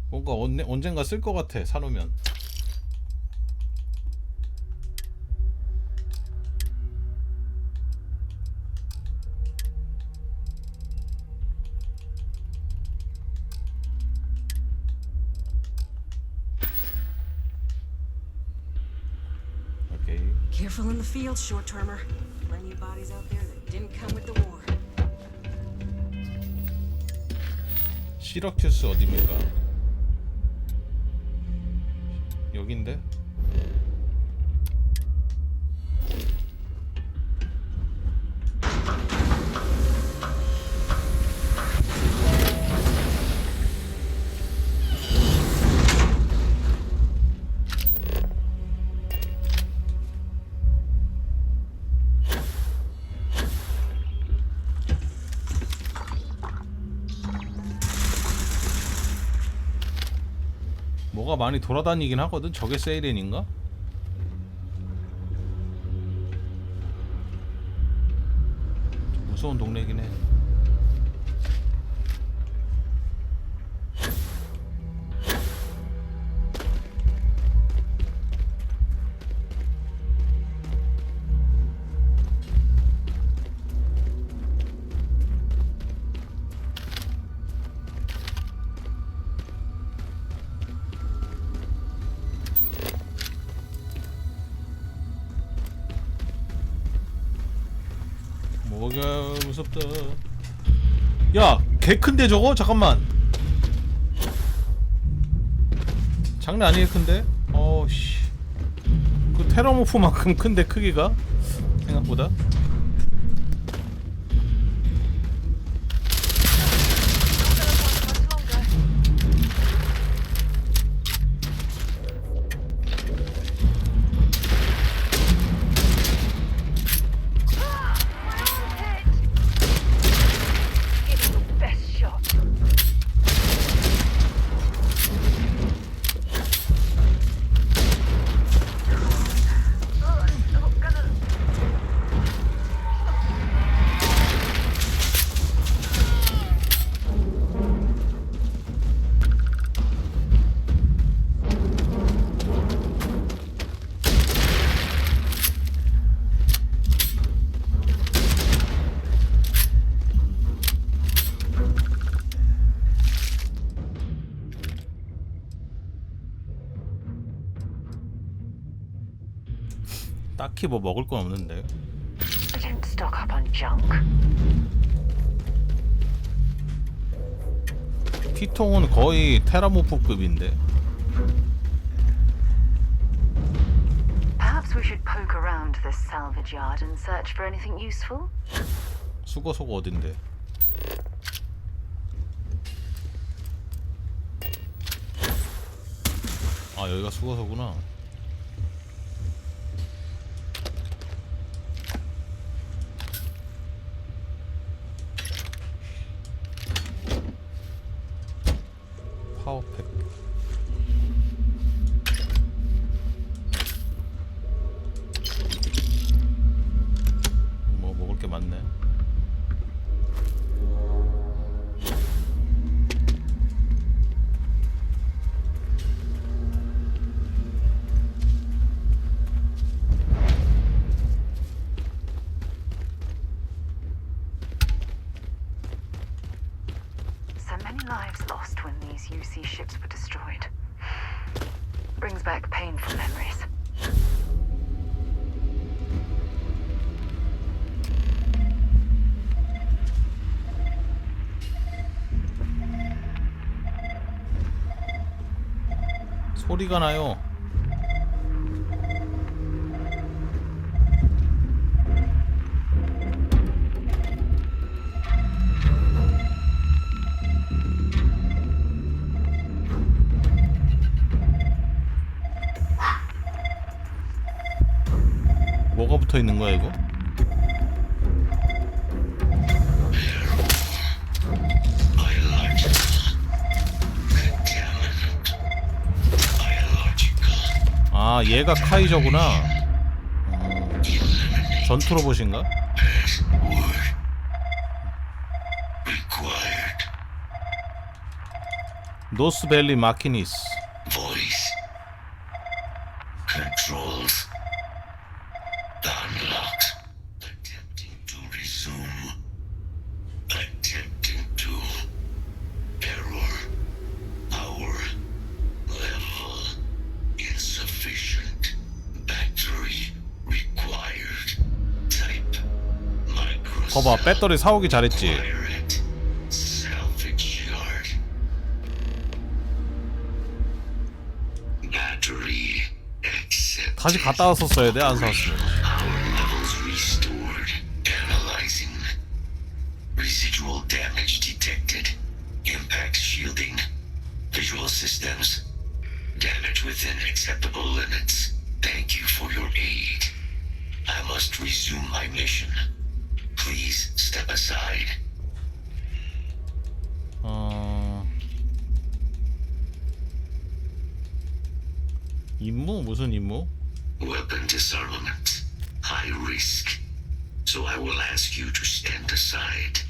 뭔가 언젠가 쓸 것 같아 사놓으면. 오케이. Careful in the field, short-termer. Plenty of bodies out there that didn't come with the war. 시러큐스 어디입니까? 여긴데? 뭐가 많이 돌아다니긴 하거든. 저게 세이렌인가? 무서운 동네긴 해. 뭐가 무섭다. 야, 개 큰데 저거? 잠깐만. 장난 아니게 큰데? 어우씨. 그 테라모프만큼 큰데 크기가? 생각보다. 딱히 뭐 먹을 건 없는데. I don't stock up on junk. 피통은 거의 테라모프급인데. Perhaps we should poke around this salvage yard and search for anything useful. 수거소가 어딘데? 아, 여기가 수거소구나. 파워팩. 뭐 먹을 게 많네. So many lives lost when these UC ships were destroyed. Brings back painful memories. 소리가 나요. 뭐가 붙어 있는 거야 이거? 아, 얘가 카이저구나. 전투 로봇인가? 노스밸리 마키니스. Voice. Controls. Unlocked. Attempting to resume. Attempting to. Error. Power. Level. Insufficient. Battery. Required. Type. Micro. 거봐, 배터리 사오기 잘했지. Salvage yard. Battery. Accept. 다시 갖다 왔었어야 돼, 안 사왔으면. Power levels restored. Analyzing. Residual damage detected. Impact shielding. Visual systems. Damage within acceptable limits. Thank you for your aid. I must resume my mission. Please step aside. 임무? 무슨 임무? Weapon disarmament. High risk. So I will ask you to stand aside.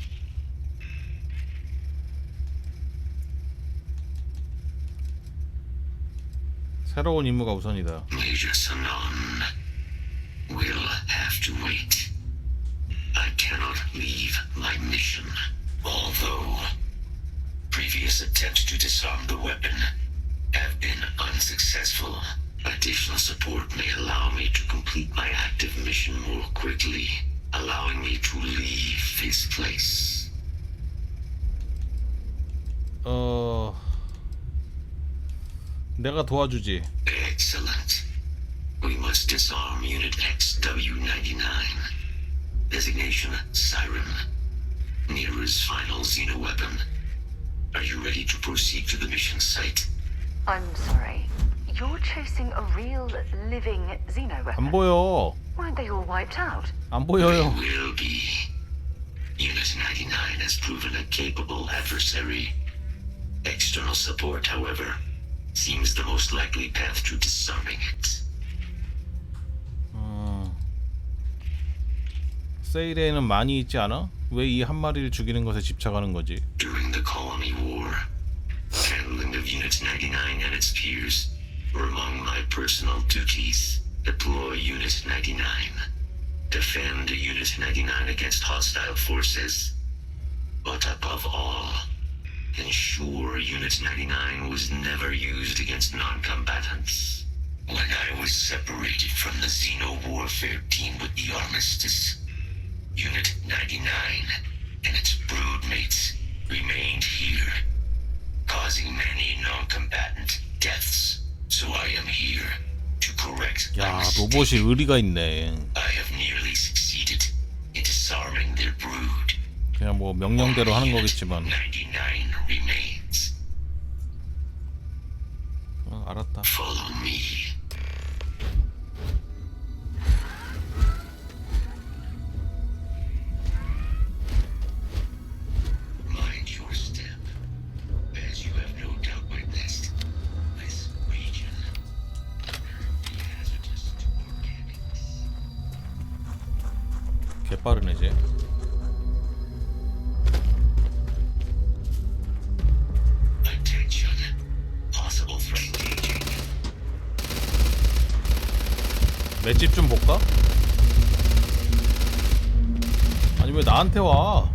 새로운 임무가 우선이다. Major Sanon will have to wait. I cannot leave my mission. Although previous attempts to disarm the weapon have been unsuccessful, additional support may allow me to complete my active mission more quickly, allowing me to leave this place. 내가 도와주지. Excellent. We must disarm Unit XW-99. Designation Siren. Nearest final Xeno weapon. Are you ready to proceed to the mission site? I'm sorry. You're chasing a real, living Xeno weapon? 안 보여. Weren't they all wiped out? 안 보여요. They will be. Unit 99 has proven a capable adversary. External support, however, seems the most likely path to disarming it. 세일에는 많이 있지 않아? 왜 이 한 마리를 죽이는 것에 집착하는 거지? During the Colony War, handling of Unit 99 and its peers were among my personal duties. Deploy Unit 99. Defend Unit 99 against hostile forces. But above all, ensure Unit 99 was never used against non-combatants. When I was separated from the Xeno warfare team with the Armistice, Unit 99 and its broodmates remained here, causing many non-combatant deaths. So I am here to correct my 야, mistake. 로봇이 의리가 있네. I have nearly succeeded in disarming their brood. 그냥 뭐 명령대로 하는 거겠지만. 99 remains. 알았다. Follow me. Mind your step, as you have no doubt witnessed. This region be hazardous to organics. 개빠르네 쟤. Attention. Possible threat engaging. 맷집 좀 볼까? 아니 왜 나한테 와?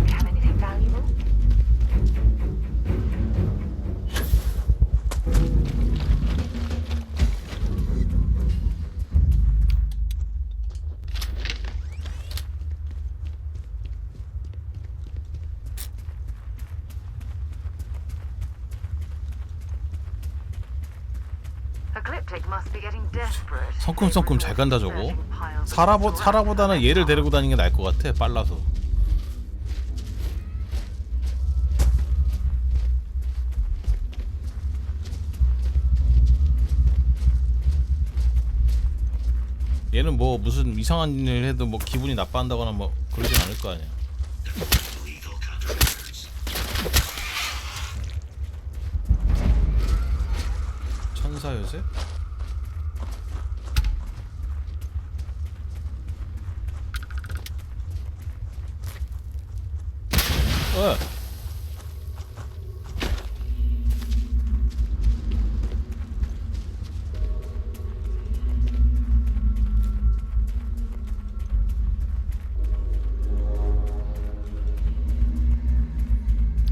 Have anything valuable? Ecliptic must be getting desperate. 성큼성큼 잘 간다 저거. 사라보다는 얘를 데리고 다니는 게 나을 것 같아. 빨라서. 얘는 뭐 무슨 이상한 일 해도 뭐 기분이 나빠한다거나 뭐 그러진 않을 거 아니야. 천사 요새?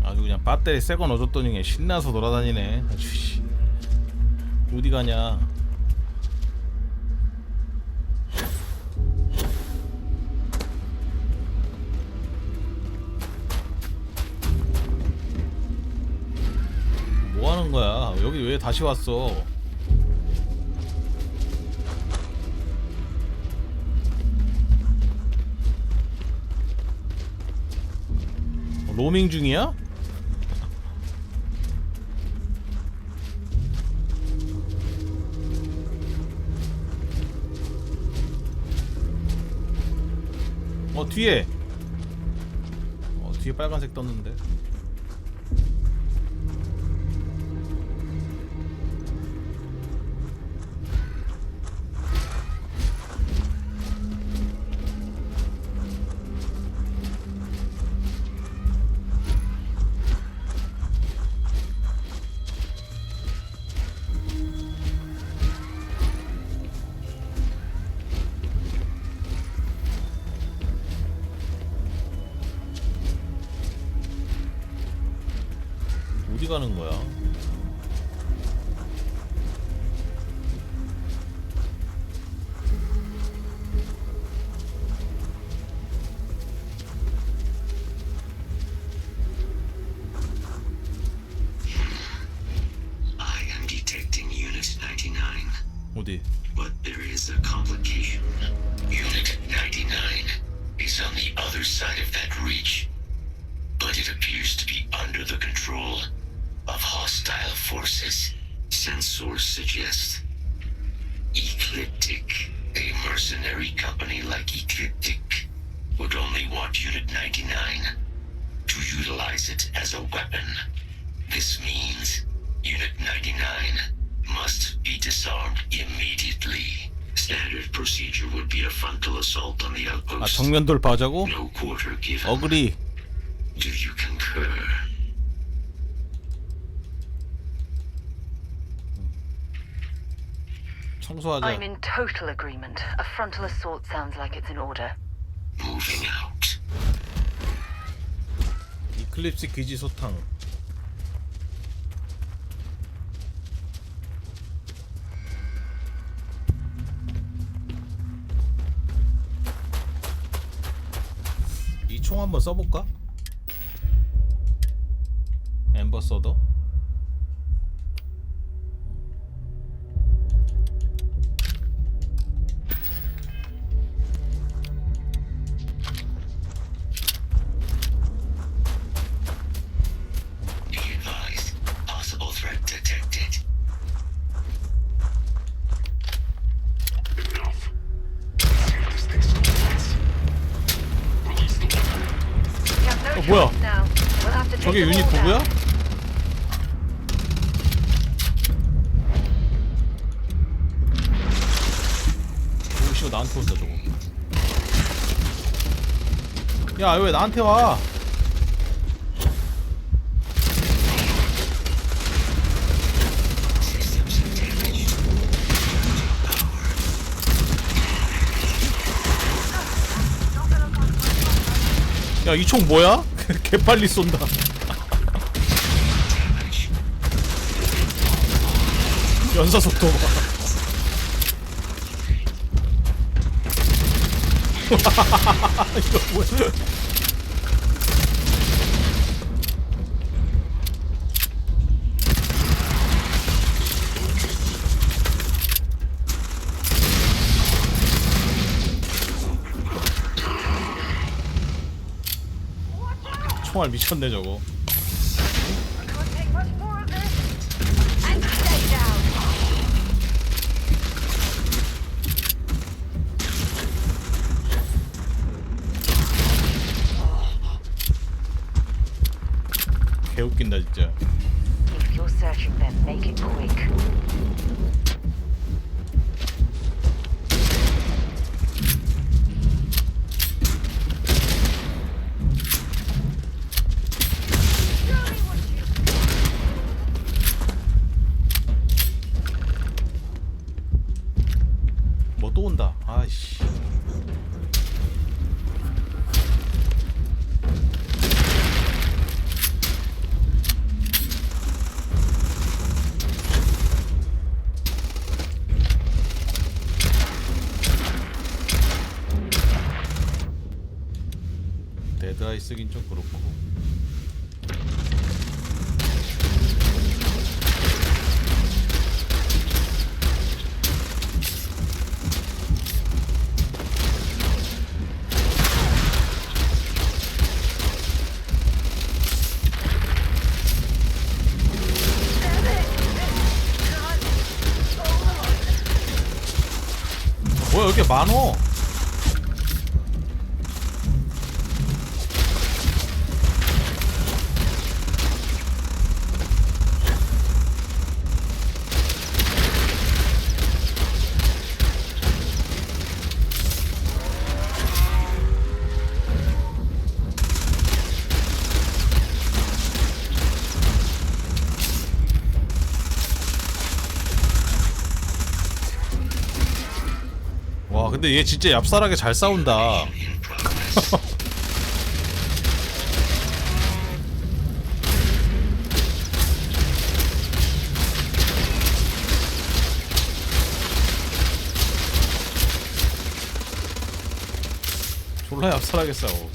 아주 그냥 배터리 새거 넣어줬더니 그냥 신나서 돌아다니네. 아주 씨. 어디 가냐? 뭐 하는 거야? 여기 왜 다시 왔어? 로밍 중이야? 뒤에 뒤에 빨간색 떴는데. 가는 거야? I am detecting Unit 99. 어디? But there is a complication. Unit 99 is on the other side of that reach. But it appears to be under the control of hostile forces. Sensors suggest Ecliptic, a mercenary company like Ecliptic, would only want Unit 99 to utilize it as a weapon. This means Unit 99 must be disarmed immediately. Standard procedure would be a frontal assault on the 아, outpost. 정면 돌파하자고? No quarter given. 어그리. Do you concur? 청소하자. I'm in total agreement. A frontal assault sounds like it's in order. Moving out. 이클립스 기지 소탕. 이 총 한번 써볼까? 엠버서더? Be advised. Possible threat detected. Enough. See if this thing's complete. Release the weapon. We have no 뭐야? choice now. We'll have to take 저게 them 유닛 all down. 누구야? 오 씨발 나한테 온다 저거. 야 왜 나한테 와? 야 이 총 뭐야? 개빨리 쏜다. 연사 속도 봐. 이거 뭐야? 총알 미쳤네 저거. And stay down. 개웃긴다 진짜. If you're searching them, make it quick. 뭐 또 온다. 아이씨. 데드아이 쓰긴 좀 그렇고. 뭐야 이렇게 많어? 와 근데 얘 진짜 얍살하게 잘 싸운다. 졸라 얍살하게 싸워.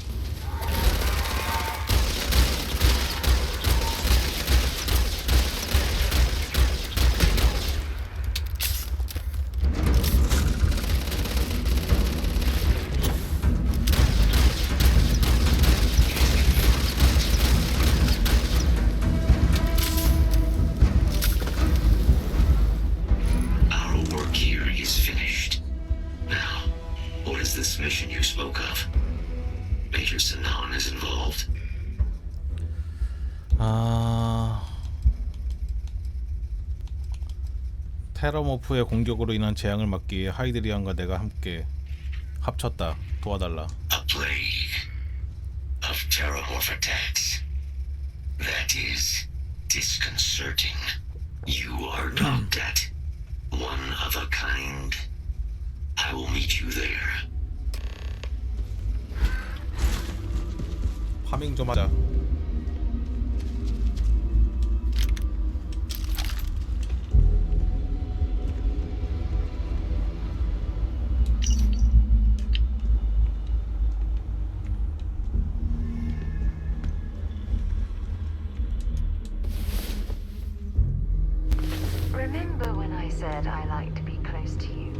Our work here is finished. Now, what is this mission you spoke of? Major Sanan is involved. 테러모프의 공격으로 인한 재앙을 막기 위해 하이드리안과 내가 함께 합쳤다. 도와달라. A plague of terramorph attacks. That is disconcerting. You are not that. One of a kind. I will meet you there. 파밍 좀 하자. Remember when I said I like to be close to you?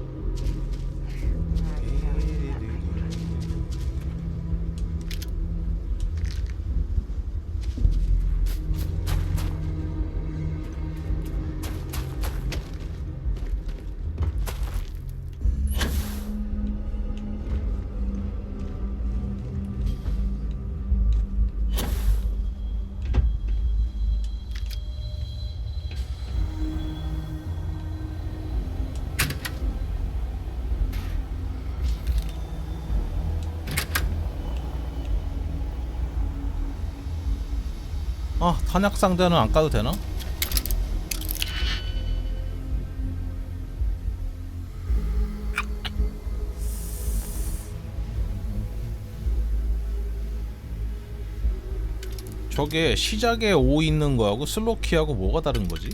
아, 탄약 상자는 안 까도 되나? 저게 시작에 O 있는 거하고 슬로키하고 뭐가 다른 거지?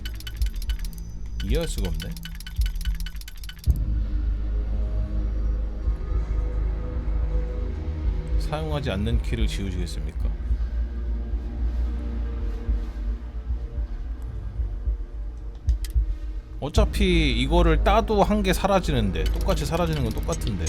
이해할 수가 없네. 사용하지 않는 키를 지우시겠습니까? 어차피 이거를 따도 한 개 사라지는데, 똑같이 사라지는 건 똑같은데.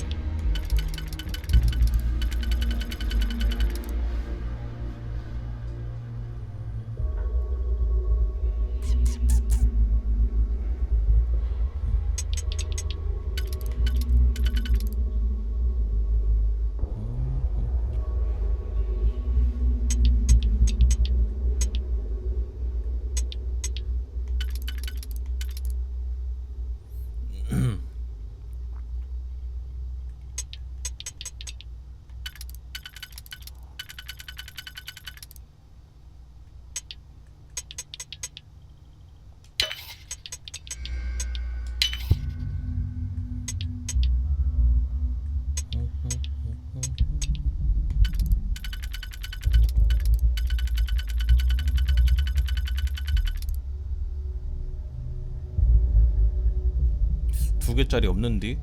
두 개짜리 없는디?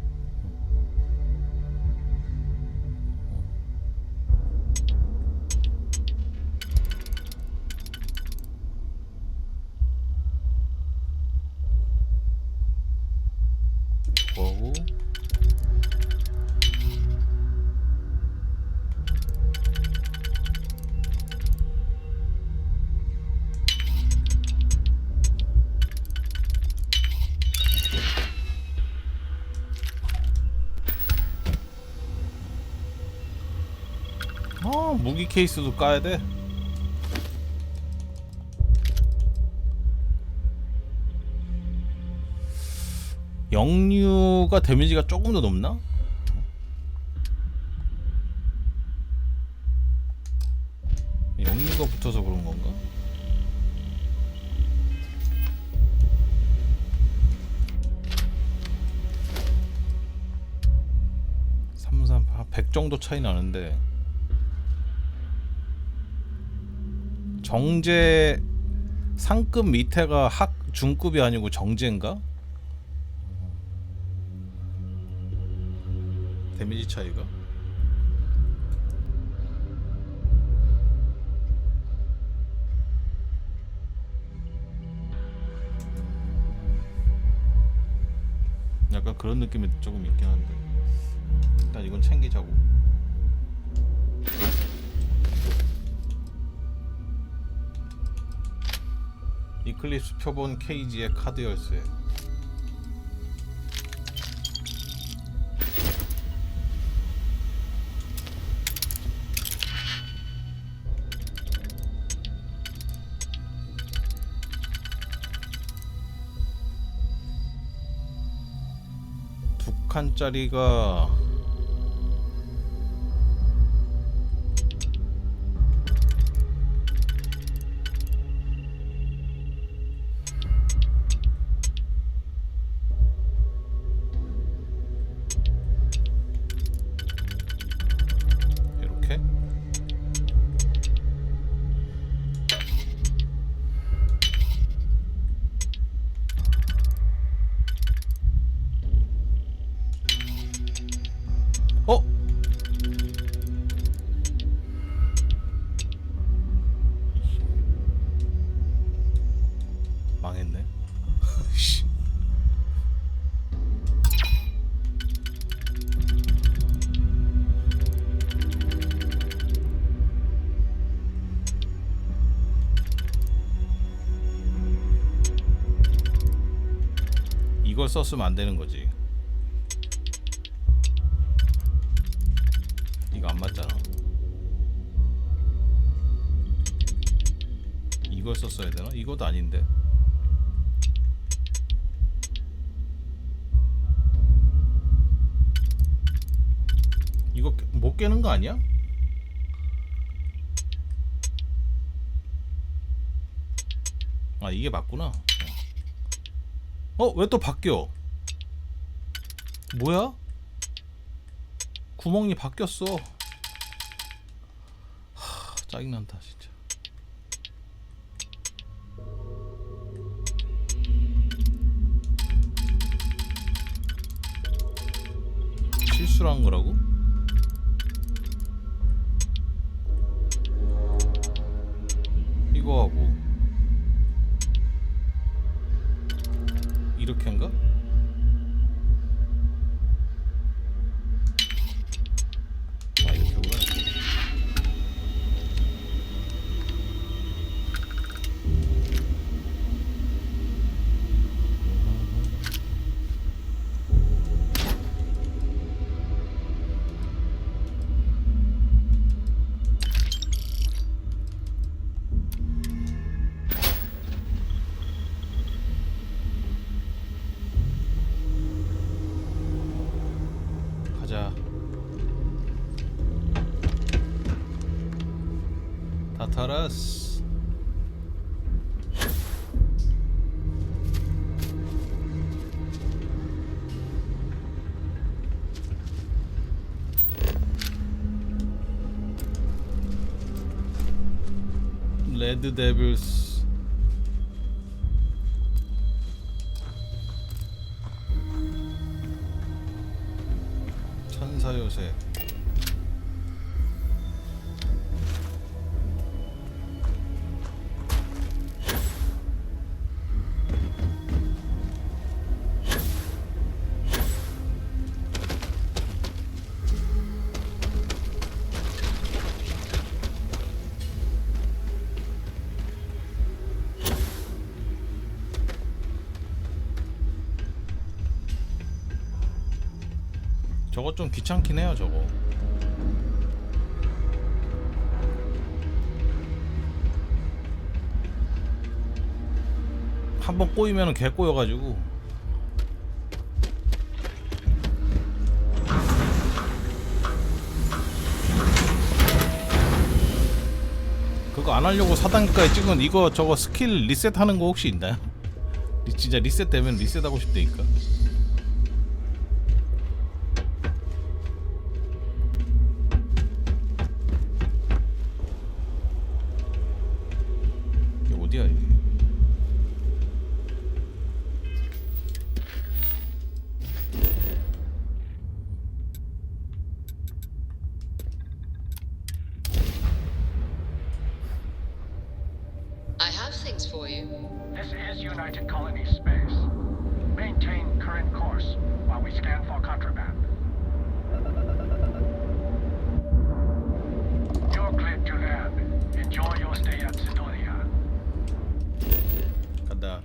뭐고? 무기 케이스도 까야 돼. 영류가 데미지가 조금 더 높나? 영류가 붙어서 그런 건가? 한 100 정도 차이 나는데. 정제 상급 밑에가 학 중급이 아니고 정제인가? 데미지 차이가 약간 그런 느낌이 조금 있긴 한데 일단 이건 챙기자고. 이클립스 표본 케이지의 카드 열쇠. 두 칸짜리가 이렇게 어? 망했네. 씨. 이걸 썼으면 안 되는 거지. 이거 안 맞잖아. 이걸 썼어야 되나? 이것도 아닌데. 이거 못 깨는 거 아니야? 아 이게 맞구나. 왜 또 바뀌어? 뭐야? 구멍이 바뀌었어. 짜증난다 진짜. 실수를 한 거라고? 이거 하고 이렇게 한가? 아 이렇게구나. 가자. 타타라스. 레드 데빌스. 천사 요새. 저거 좀 귀찮긴 해요 저거. 한번 꼬이면은 개 꼬여가지고. 그거 안 하려고 4단계까지 찍은 이거 저거 스킬 리셋하는 거 혹시 있나요? 진짜 리셋되면 리셋하고 싶다니까. 어디야 이게? I have things for you. This is United Colony space. Maintain current course while we scan for contraband. You're cleared to land. Enjoy your stay at Sidonia. 간다.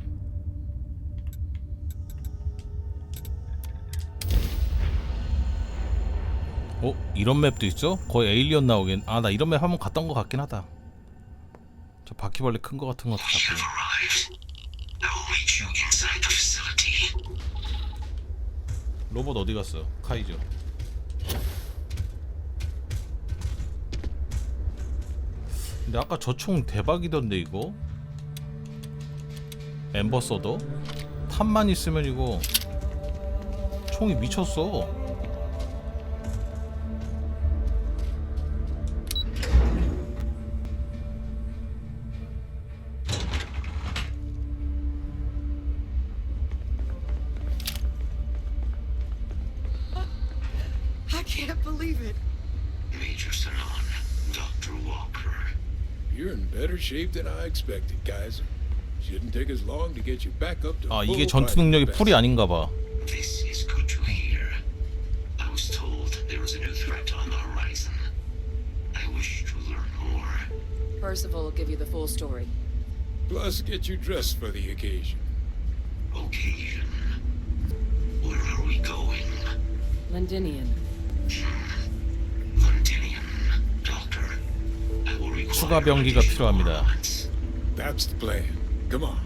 이런 맵도 있어? 거의 에일리언 나오긴. 나 이런 맵 한번 갔던 것 같긴 하다. 저 바퀴벌레 큰 거 같은 것도 잡고. 로봇 어디 갔어? 카이저. 근데 아까 저 총 대박이던데 이거? 엠버 서더? 탑만 있으면 이거 총이 미쳤어. I can't believe it. Major Sanon, Dr. Walker. You're in better shape than I expected, Kaiser. Shouldn't take as long to get you back up to 이게 full 전투 fighting 능력이 capacity. 풀이 아닌가 봐. This is good to hear. I was told there was a new threat on the horizon. I wish to learn more. Percival will give you the full story. Plus, get you dressed for the occasion. Occasion. Where are we going? Londinian. Londinian, Doctor. I will require 추가 병기가 필요합니다. That's the plan. Come on.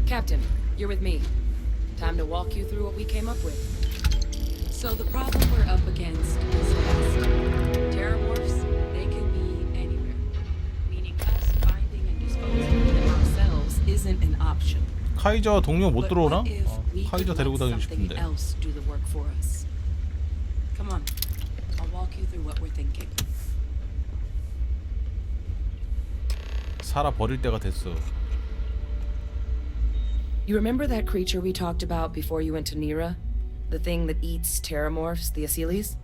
Captain, you're with me. Time to walk you through what we came up with. So the problem we're up against is this. Terramorphs, they can be anywhere. Meaning us finding and disposing of them ourselves isn't an option. 카이저 동료 못 But 들어오나? what if we 카이저 could 데리고 let 다니고 something 싶은데. else do the work for us? Come on. I'll walk you through what we're thinking. 살아 버릴 때가 됐어. You remember that creature we talked about before you went to Nira? The thing that eats terramorphs, the Asylees?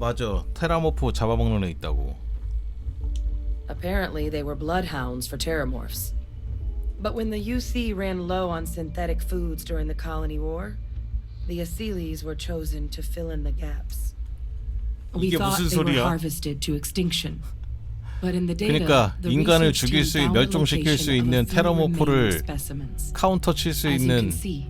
맞아. 테라모프 잡아먹는 애 있다고. Apparently, they were bloodhounds for terramorphs. But when the UC ran low on synthetic foods during the Colony War, the Asylees were chosen to fill in the gaps. We 이게 thought 무슨 they were 소리야? harvested to extinction. But in the data, 그러니까 the 인간을 research 죽일 team 수 found the 멸종시킬 수 location of a 있는 few remaining 테라모프를 specimens. 카운터 칠 수 As you 있는 can see,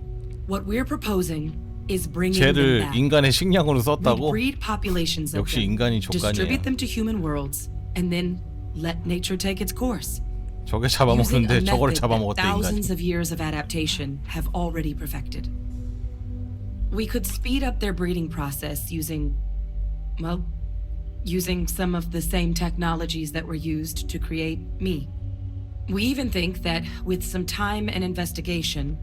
what we're proposing is bringing 쟤를 them back. 인간의 식량으로 We 썼다고? breed populations of 역시 them, 인간이 distribute 족간이야. them to human worlds, and then let nature take its course. 저게 Using 잡아먹는데 a 저거를 method that 잡아먹었대 인간이. thousands of years of adaptation have already perfected. We could speed up their breeding process using some of the same technologies that were used to create me. We even think that with some time and investigation,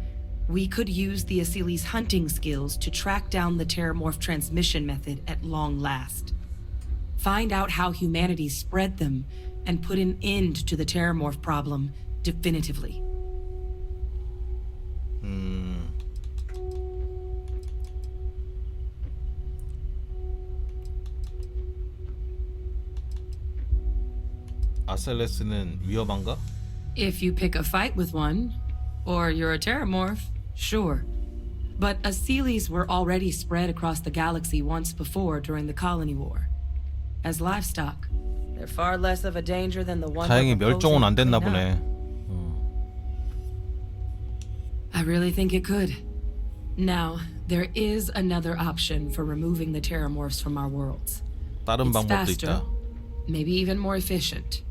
we could use the Asylees' hunting skills to track down the terramorph transmission method at long last. Find out how humanity spread them and put an end to the terramorph problem definitively. 아셀레스는 위험한가? If you pick a fight with one, or you're a terramorph, sure. But Asylees were already spread across the galaxy once before during the Colony War. As livestock, they're far less of a danger than the one. 다행히 멸종은 안 됐나 보네. I really think it could. Now, there is another option for removing the terramorphs from our worlds. 다른 It's 방법도 faster, 있다. maybe even more efficient,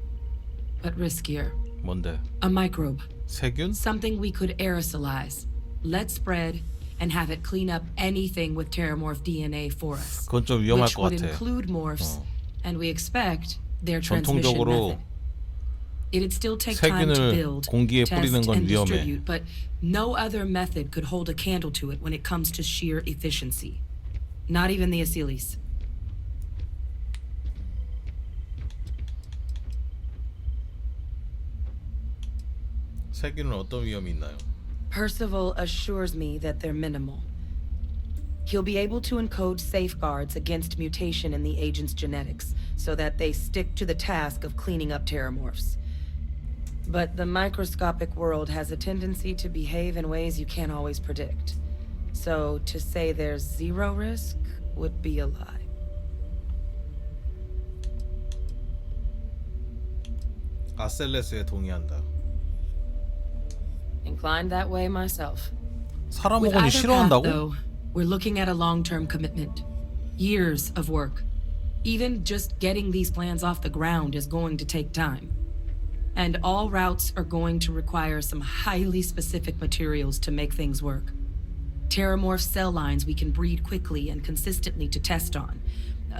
but riskier. 뭔데? A microbe. 세균? Something we could aerosolize, let spread, and have it clean up anything with terramorph DNA for us. 그건 좀 위험할 Which 것 would 같아. include morphs, and we expect their transmission 전통적으로 method. It'd still take time to 세균을 build, 공기에 test, 뿌리는 건 and 위험해. distribute, but no other method could hold a candle to it when it comes to sheer efficiency. Not even the Asylees. 세균은 어떤 위험이 있나요? Percival assures me that they're minimal. He'll be able to encode safeguards against mutation in the agent's genetics so that they stick to the task of cleaning up terramorphs. But the microscopic world has a tendency to behave in ways you can't always predict. So to say there's zero risk would be a lie. 아셀레스에 동의한다. Inclined that way myself. 사람 With 오건이 either path, 싫어한다고? though, we're looking at a long-term commitment. Years of work. Even just getting these plans off the ground is going to take time. And all routes are going to require some highly specific materials to make things work. Terramorph cell lines we can breed quickly and consistently to test on.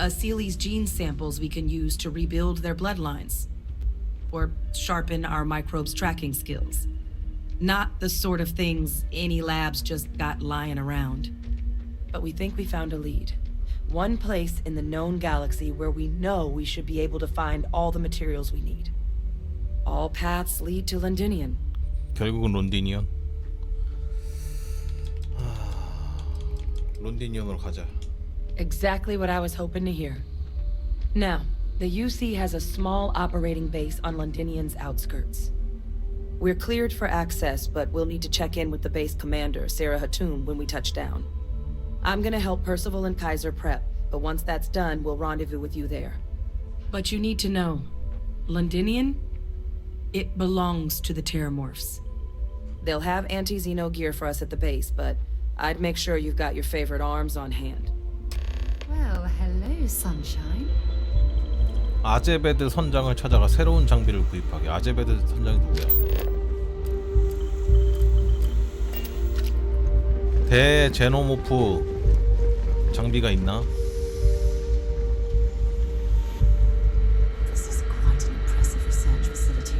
Seeley's gene samples we can use to rebuild their bloodlines. Or sharpen our microbes tracking skills. Not the sort of things any labs just got lying around. But we think we found a lead. One place in the known galaxy where we know we should be able to find all the materials we need. All paths lead to Londinion. 결국은 론디니언. 론디니언으로 가자. Exactly what I was hoping to hear. Now, the UC has a small operating base on Londinian's outskirts. We're cleared for access, but we'll need to check in with the base commander, Sarah Hatum, when we touch down. I'm gonna help Percival and Kaiser prep, but once that's done, we'll rendezvous with you there. But you need to know, Londinian, it belongs to the Terramorphs. They'll have anti-Xeno gear for us at the base, but I'd make sure you've got your favorite arms on hand. Well, hello, sunshine. 아제베드 선장을 찾아가 새로운 장비를 구입하기. 아제베드 선장이 누구야? 대제노모프 장비가 있나? This is quite an impressive research facility.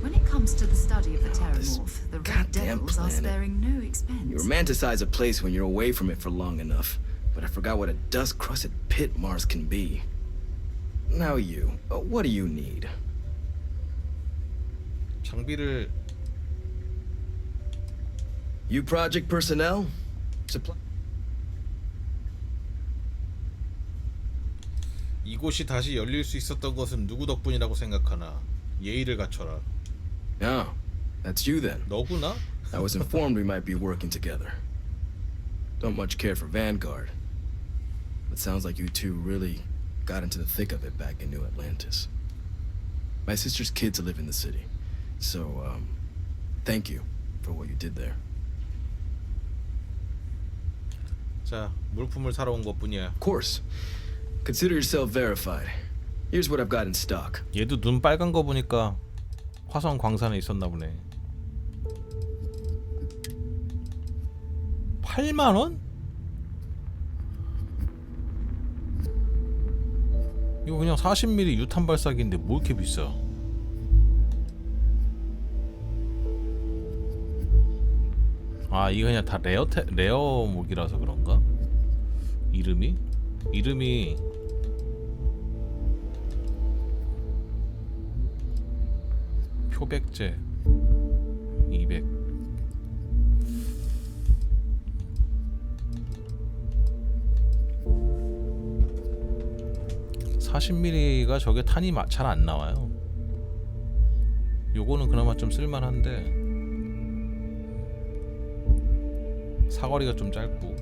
When it comes to the study of the Terramorph, the Red Devils are sparing no expense. You romanticize a place when you're away from it for long enough, but I forgot what a dust-crusted pit Mars can be. Now what do you need? 장비를 You project personnel? Supply. 이곳이 다시 열릴 수 있었던 것은 누구 덕분이라고 생각하나? 예의를 갖춰라. No, that's you then. 너구나? I was informed we might be working together. Don't much care for Vanguard, but sounds like you two really got into the thick of it back in New Atlantis. My sister's kids live in the city, so thank you for what you did there. 자, 물품을 사러 온 것뿐이야. Of course. Consider yourself verified. Here's what I've got in stock. 얘도 눈 빨간 거 보니까 화성 광산에 있었나 보네. 8만 원? 이거 그냥 40mm 유탄 발사기인데 뭐 이렇게 비싸? 아, 이거 그냥 다 레어 무기라서 그런가? 이름이 표백제 200 40mm가 저게 탄이 잘 안 나와요. 요거는 그나마 좀 쓸만한데 사거리가 좀 짧고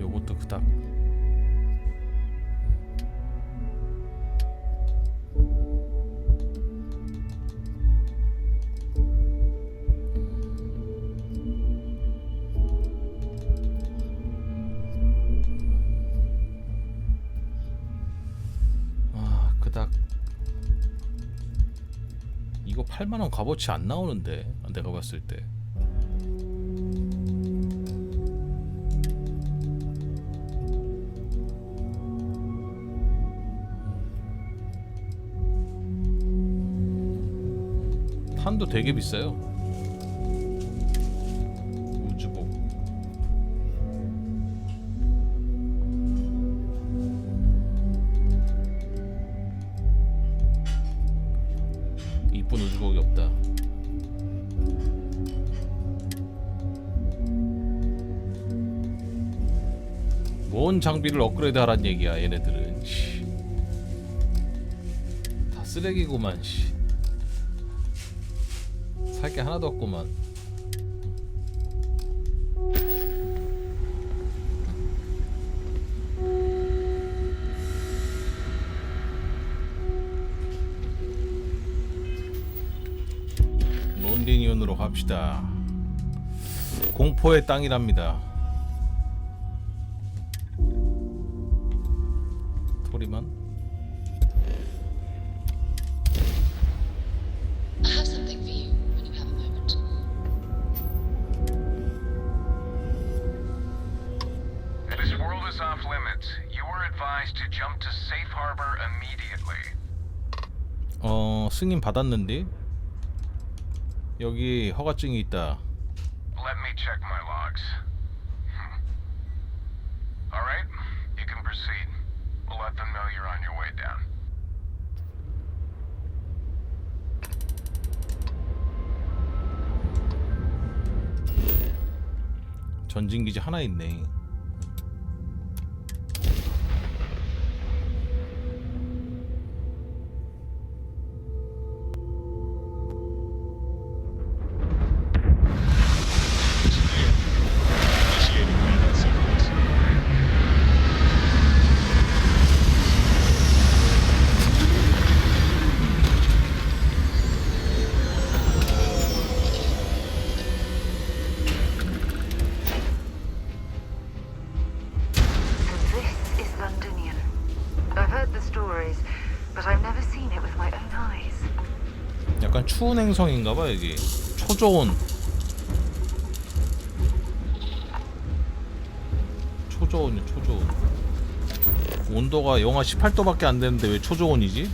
요것도 그닥 이거 8만원 값어치 안 나오는데 내가 봤을 때. 탄도 되게 비싸요. 우주복 이쁜 우주복이 없다. 뭔 장비를 업그레이드 하란 얘기야. 얘네들은 다 쓰레기구만 씨. 살 게 하나도 없구만. 론디니온으로 갑시다. 공포의 땅이랍니다. 토리만. I have something for you when you have a moment. This world is off limits. You are advised to jump to safe harbor immediately. 승인 받았는데 여기 허가증이 있다. Let me check my logs. All right, you can proceed. We'll let them know you're on your way down. 전진기지 하나 있네. 약간 추운 행성인가봐 여기. 초저온. 초저온이야 초저온. 온도가 영하 18도밖에 안 되는데 왜 초저온이지?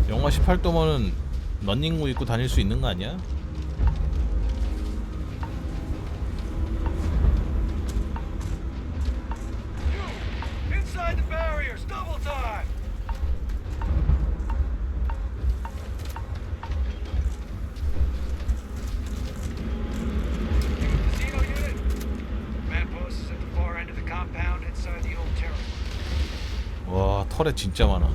영하 18도면은 런닝구 입고 다닐 수 있는 거 아니야? Inside the barriers, double time. Casino unit. Man post is at the far end of the compound inside the old terminal. 와 털에 진짜 많아.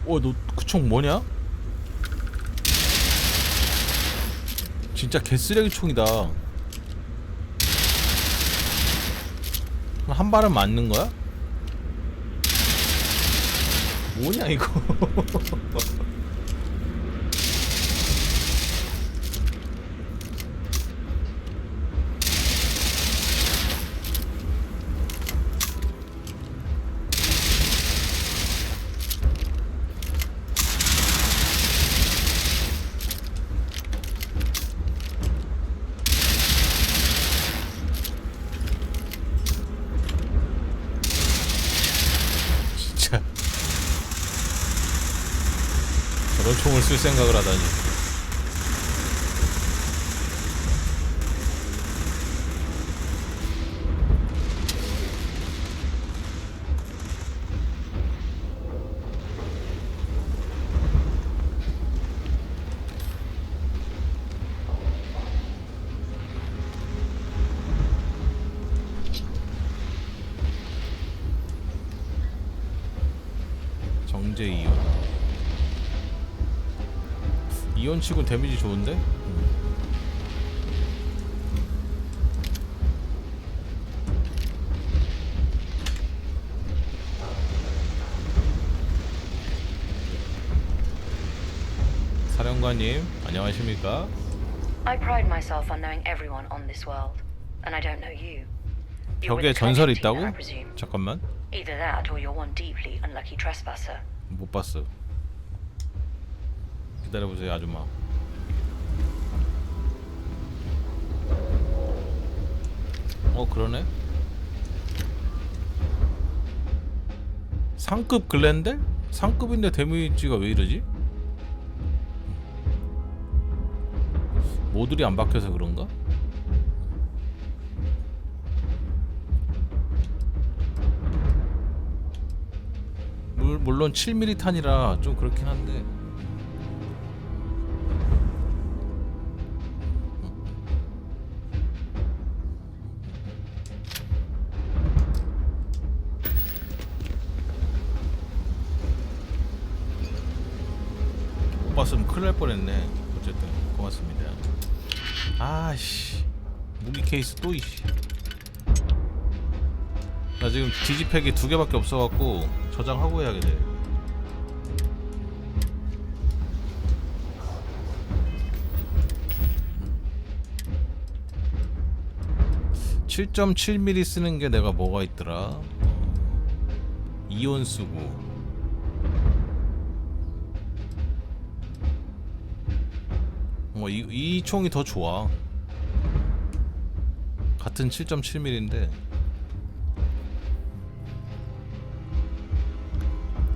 너 그 총 뭐냐? 진짜 개쓰레기 총이다. 한 발은 맞는 거야? 뭐냐 이거? 저런 총을 쓸 생각을 하다니. 정제 이온. 이온 치곤 데미지 좋은데? 사령관님, 안녕하십니까? I pride myself on knowing everyone on this world, and I don't know you. You're 벽에 with the 전설이 collection team, 있다고? I presume. 잠깐만. Either that or you're one deeply unlucky trespasser. 못 봤어. 기다려보세요 아줌마. 그러네. 상급 글렌델? 상급인데 데미지가 왜 이러지? 모듈이 안 박혀서 그런가? 물론 7mm 탄이라 좀 그렇긴 한데. 봤으면 큰일 날 뻔했네. 어쨌든 고맙습니다. 아씨 무기 케이스 또 이씨. 나 지금 디지팩이 2개밖에 없어갖고 저장하고 해야겠네. (7.7mm) 쓰는 게 내가 뭐가 있더라. 이온 쓰고 이 총이 더 좋아. 같은 7.7mm인데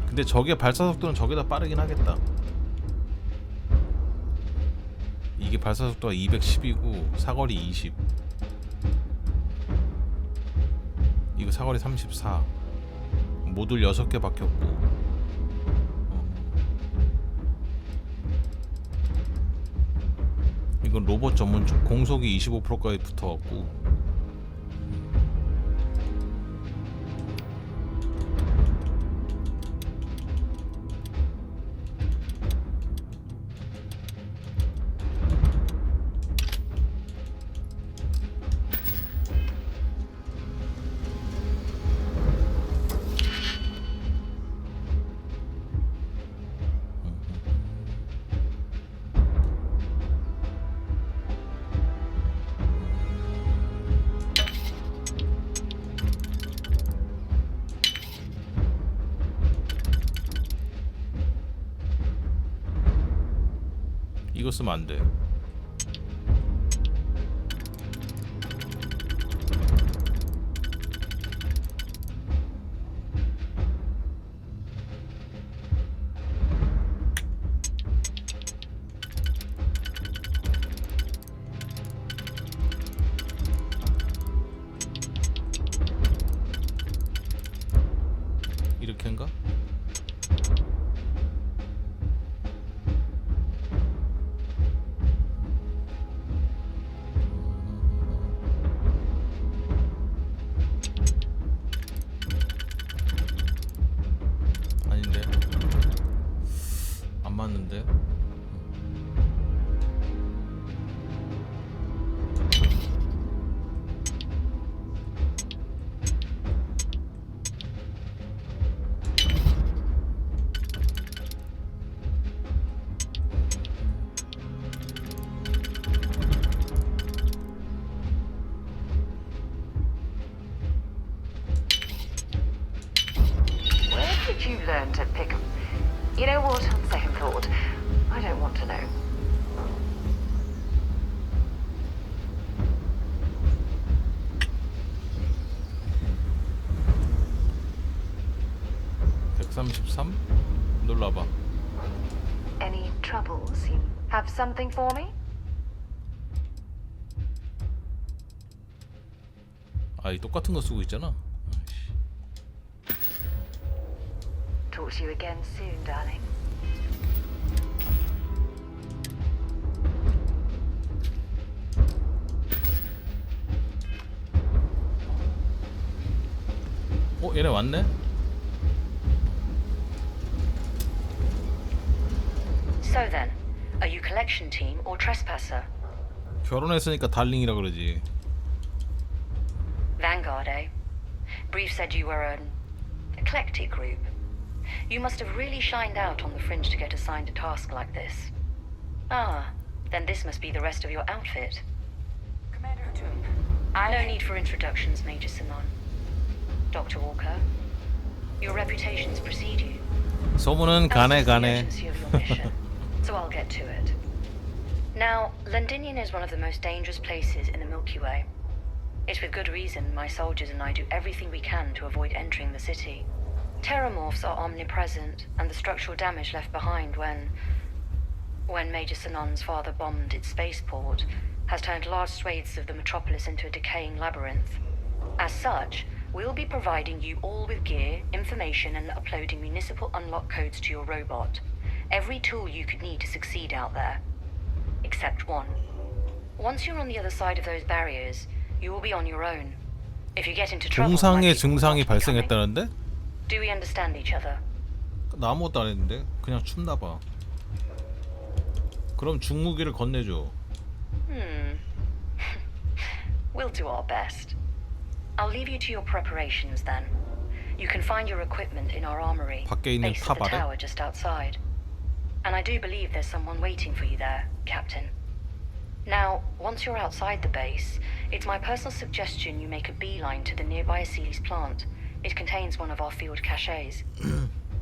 근데 저게 발사속도는 저게 더 빠르긴 하겠다. 이게 발사속도가 210이고 사거리 20. 이거 사거리 34. 모듈 6개 박혔고 이건 로봇 전문총. 공속이 25%까지 붙어갖고 이거 쓰면 안 돼. 이렇게인가? 맞는데? Where did you learn to pick 'em? You know what, on second thought, I don't want to know. (133) 눌러봐. Any troubles? You have something for me? 아, 이 똑같은 거 쓰고 있잖아. Talk to you again soon, darling. 얘네 왔네? So then, are you collection team or trespasser? 결혼했으니까 달링이라 그러지. Vanguard, eh? Brief said you were an eclectic group. You must have really shined out on the fringe to get assigned a task like this. Ah, then this must be the rest of your outfit. Commander Toon, No need for introductions, Major Simon. Dr. Walker, your reputations precede you. 소문은 가네 가네. So I'll get to it. Now, Londinian is one of the most dangerous places in the Milky Way. It's with good reason my soldiers and I do everything we can to avoid entering the city. Terramorphs are omnipresent, and the structural damage left behind when Major Sinon's father bombed its spaceport has turned large swathes of the metropolis into a decaying labyrinth. As such, we'll be providing you all with gear, information, and uploading municipal unlock codes to your robot. Every tool you could need to succeed out there. Except one. Once you're on the other side of those barriers, you will be on your own. If you get into trouble, 동상의 증상이 발생했다는데? Do we understand each other? 나 아무것도 안 했는데 그냥 춥나 봐. 그럼 중무기를 건네줘. We'll do our best. I'll leave you to your preparations then. You can find your equipment in our armory, 밖에 있는 base of 탑 the 아래? tower just outside. And I do believe there's someone waiting for you there, Captain. Now, once you're outside the base, it's my personal suggestion you make a beeline to the nearby Aceles plant. It contains one of our field caches.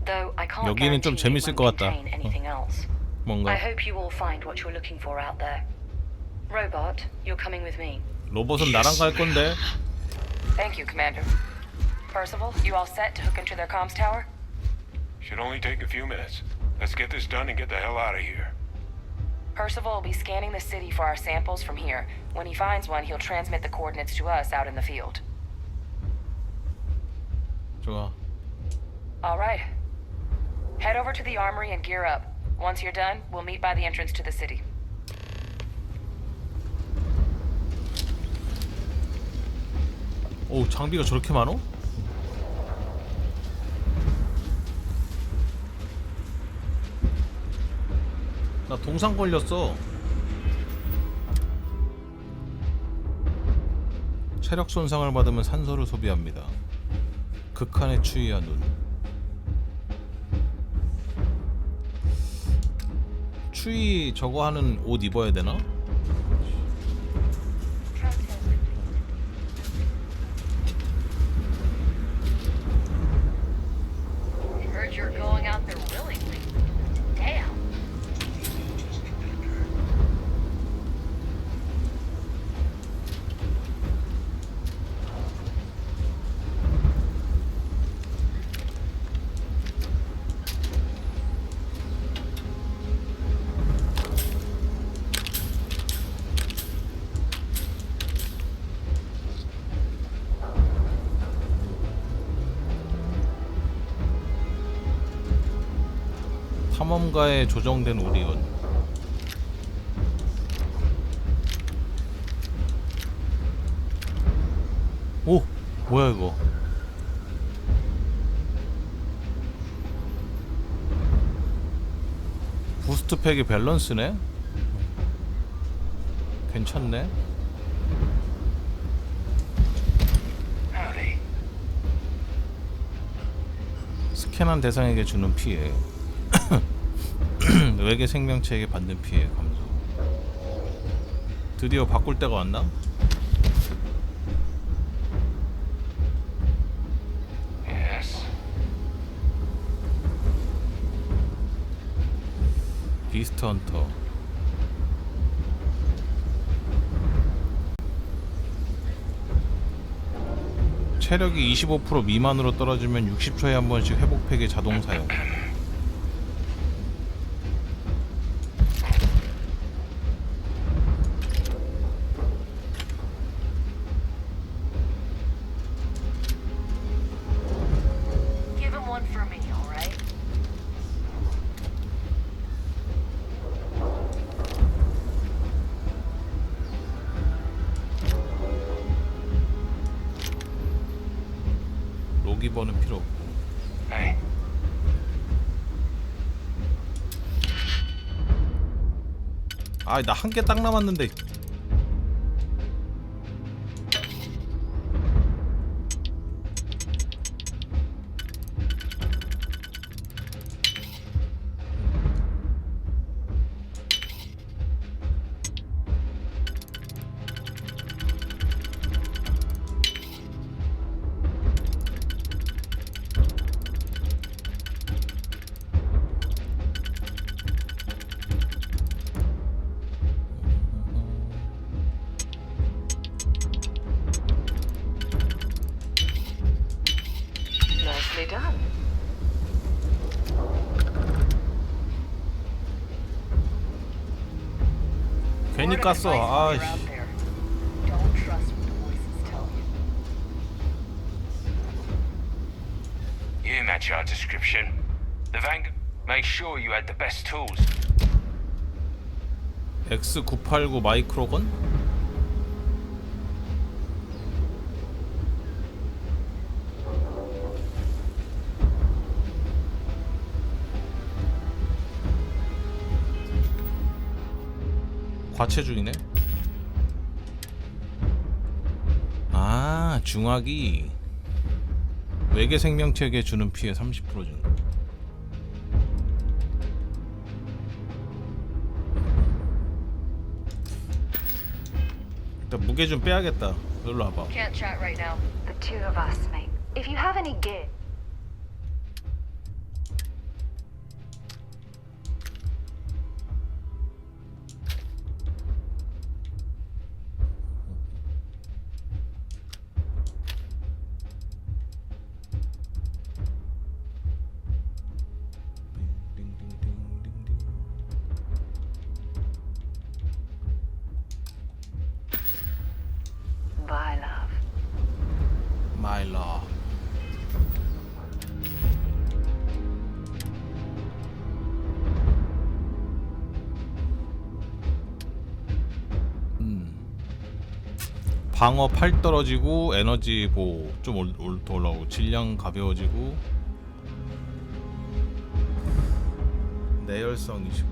Though I can't 여기는 좀 guarantee it 재밌을 won't 것 같다. contain anything else. 뭔가 I hope you all find what you're looking for out there. Robot, you're coming with me. 로봇은 나랑 갈 건데. Thank you, Commander. Percival, you all set to hook into their comms tower? Should only take a few minutes. Let's get this done and get the hell out of here. Percival will be scanning the city for our samples from here. When he finds one, he'll transmit the coordinates to us out in the field. 좋아. All right. Head over to the armory and gear up. Once you're done, we'll meet by the entrance to the city. 오, 장비가 저렇게 많어? 나 동상 걸렸어. 체력 손상을 받으면 산소를 소비합니다. 극한의 추위와 눈. 추위 저거 하는 옷 입어야 되나? Heard you're going out there willingly. Damn. 탐험가에 조정된 오리온. 오! 뭐야 이거. 부스트 팩이 밸런스네? 괜찮네. 스캔한 대상에게 주는 피해. 외계 생명체에게 받는 피해 감소. 드디어 바꿀 때가 왔나? Yes. 비스트 헌터. 체력이 25% 미만으로 떨어지면 60초에 한 번씩 회복팩의 자동 사용. Give him one for me, all right? 로기버는 필요 없고. 아, 나 한 개 딱 남았는데. Nicely done. 괜히 깠어. 아이씨. Don't trust what the voices tell you. You match our description. The Vanguard made sure you had the best tools. X989 마이크로건? 과체중이네. 아, 중화기 외계 생명체에게 주는 피해 30% 증가. 일단 무게 좀 빼야겠다. 여기로 와봐. Can't chat right now. The two of us, mate. If you have any gear. Bye, love. My love. 방어 8 떨어지고 에너지 보호 좀 더 올라오고 질량 가벼워지고 내열성 25.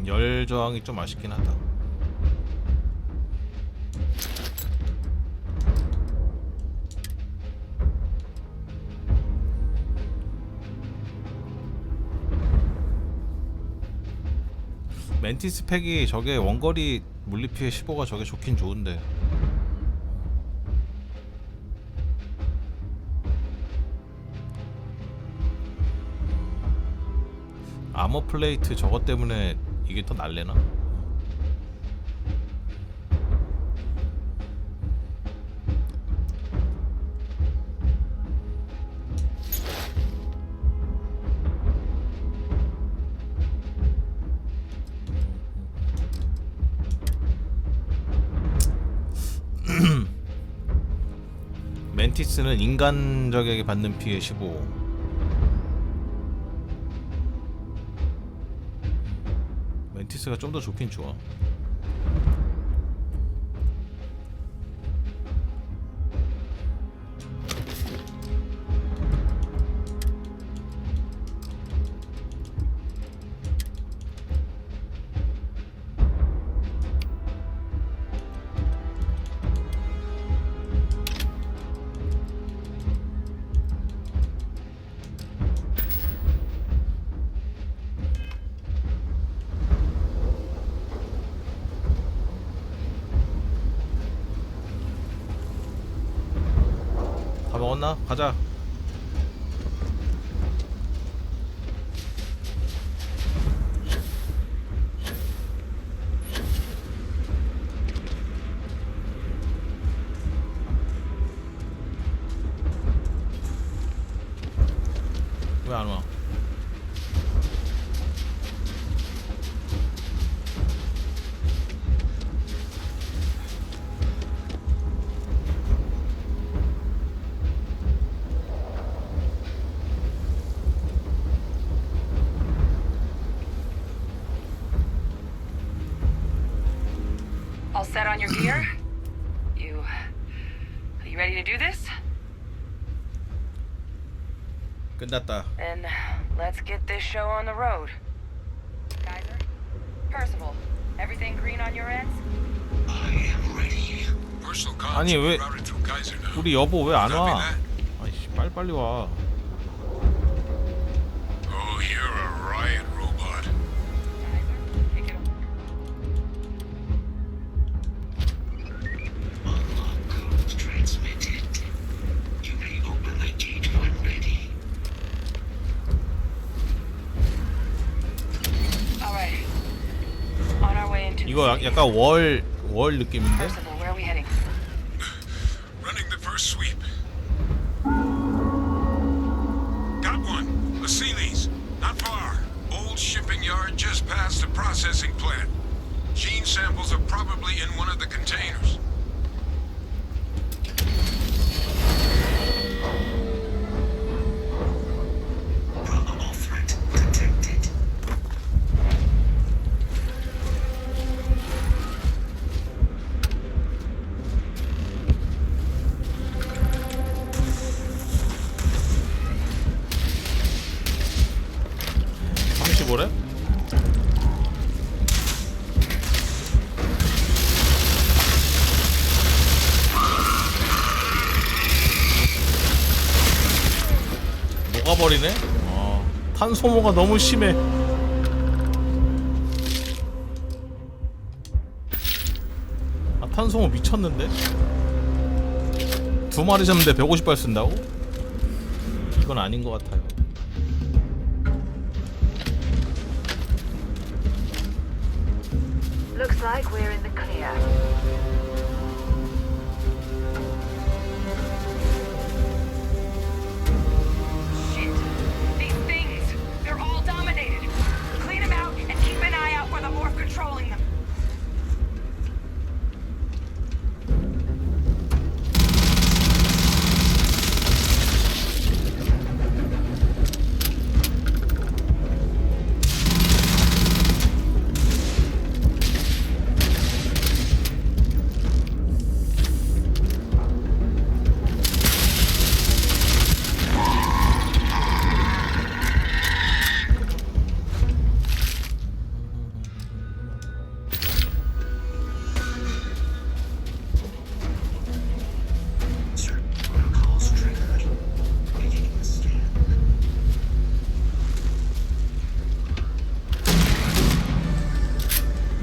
열 저항이 좀 아쉽긴 하다. 멘티스 팩이 저게 원거리 물리피해 15가 저게 좋긴 좋은데. 아머 플레이트 저것 때문에 이게 더 날래나? 멘티스는 인간적에게 받는 피해 15. 멘티스가 좀 더 좋긴 좋아. 다 먹었나? 가자. 왜 안 와? All set on your gear? Are you ready to do this? 끝났다. Then let's get this show on the road. Kaiser? Percival, everything green on your ends? 아니 왜 우리 여보 왜 안 와? 아이씨 빨리 와. Oh, you're a riot robot. Transmitted. You may open the gate when ready. All right. On our way into. 이거 약간 월 느낌인데? Percival, where are we heading? Running the first sweep. Got one. Let's see these. Not far. Old shipping yard just past the processing plant. Gene samples are probably in one of the containers. Probable threat detected. 죽어버리네. 탄 소모가 너무 심해. 탄 소모 미쳤는데? 2마리 잡는데 150발 쓴다고? 이건 아닌 것 같아요. Looks like we're in the clear. Shit! These things! They're all dominated! Clean them out and keep an eye out for the morph controlling them.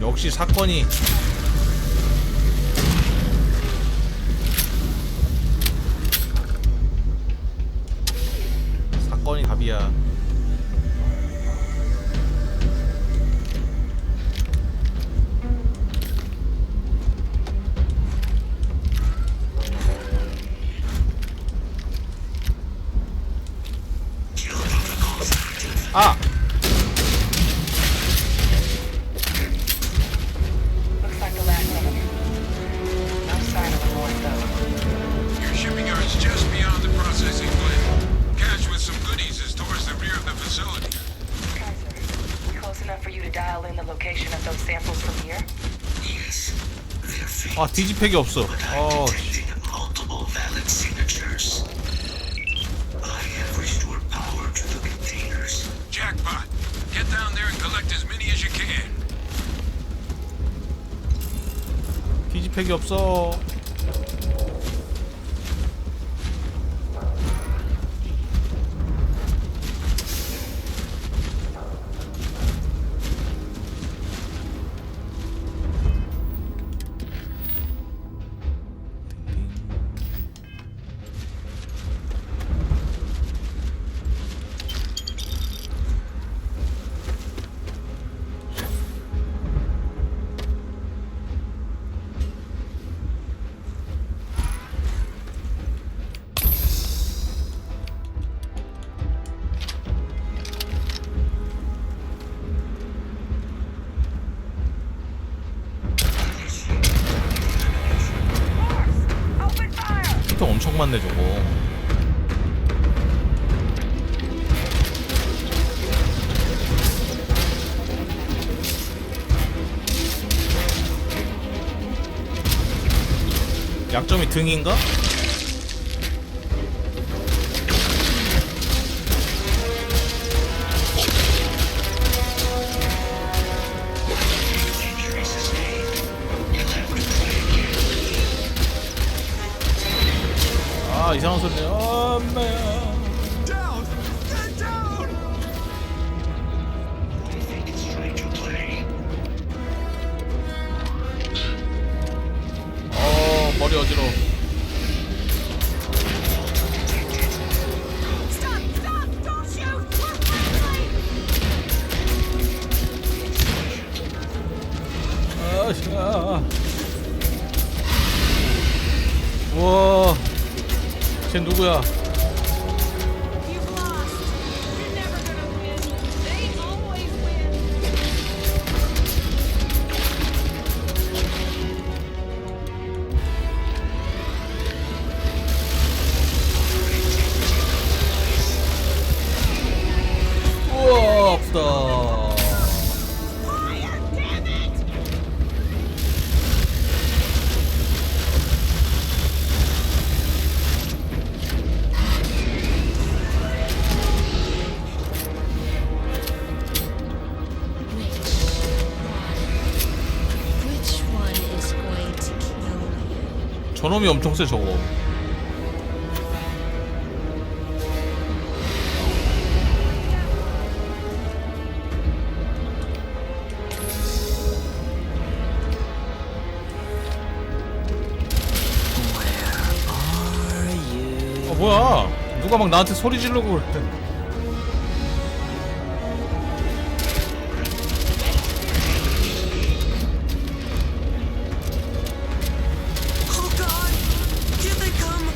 역시 사건이 답이야. 아! Looks like the last of them. No sign of the north, though. Your shipping yard's just beyond the processing plant. Cache with some goodies is towards the rear of the facility. Kaiser, close enough for you to dial in the location of those samples from here? Yes. They're fake. 아, 디지팩이 없어. Multiple valid signatures. I have restored power to the containers. Jackpot. Get down there and collect as many as you can. 디지팩이 없어. 엄청 많네 저거. 약점이 등인가? 아, 이상한 소리네. 엄마야. Down! Get down! I think it's trying to play. 머리 어지러워. Stop! Stop! Don't shoot! 아샤. 우와. 쟤 누구야? You've lost. You're never gonna win. They always win. 우와, 아프다. Which one is going to kill you? 저놈이 엄청 세 저거. 뭐야? 누가 막 나한테 소리 지르고 그래. Oh God! Here they come!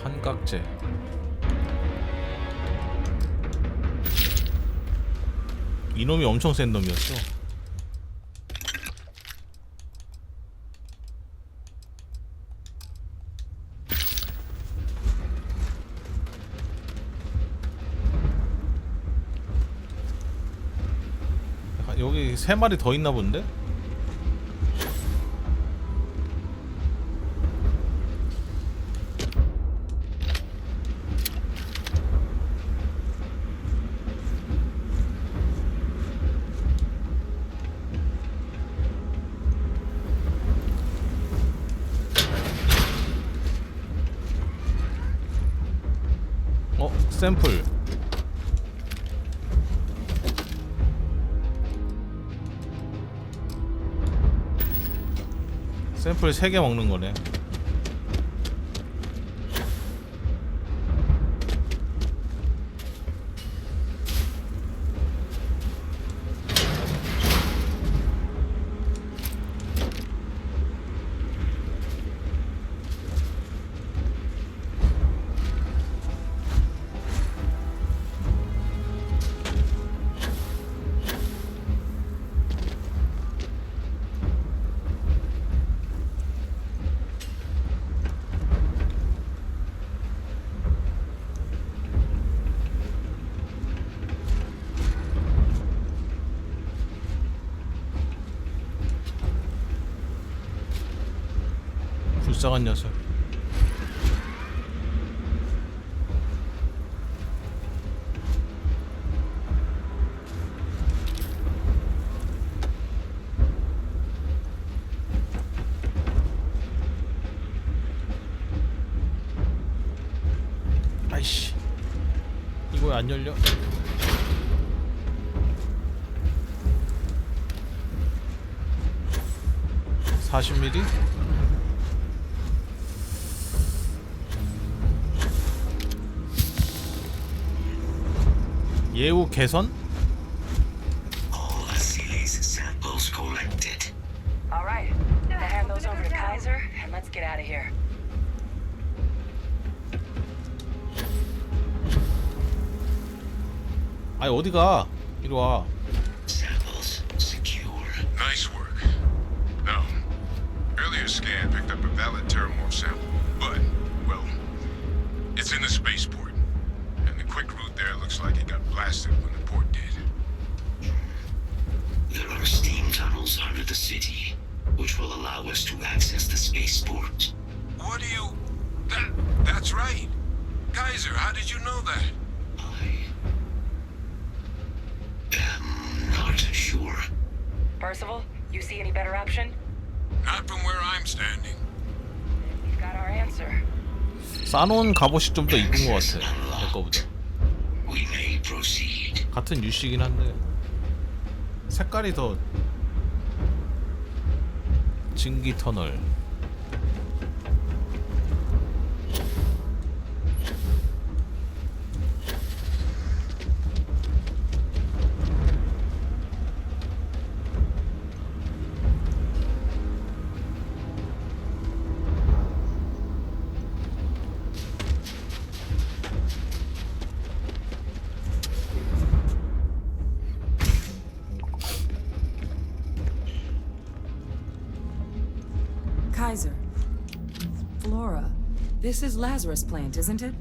환각제. 이놈이 엄청 센 놈이었어. 여기 3마리 더 있나 본데? 샘플. 샘플 3개 먹는 거네. 불쌍한 녀석. 아이씨, 이거 왜 안 열려? (40mm) 예우 개선? All Asile's samples collected. All right, now hand those over to Kaiser, and let's get out of here. 아니 어디가? 이리 와. Samples secure. Nice work. Now, earlier scan picked up a valid Terramorph sample, but, well, it's in the spaceport, and the quick route there looks like it got blasted when the port did. There are steam tunnels under the city, which will allow us to access the spaceport. What do you... That's right. Kaiser, how did you know that? I'm not sure. Percival, you see any better option? Not from where I'm standing. You've got our answer. 싸놓은 갑옷이 좀 더 이쁜 것 같아. 내 거보다. We may proceed. 같은 유씨긴 한데 색깔이 더 증기 터널. Kaiser. Flora. This is Lazarus plant, isn't it?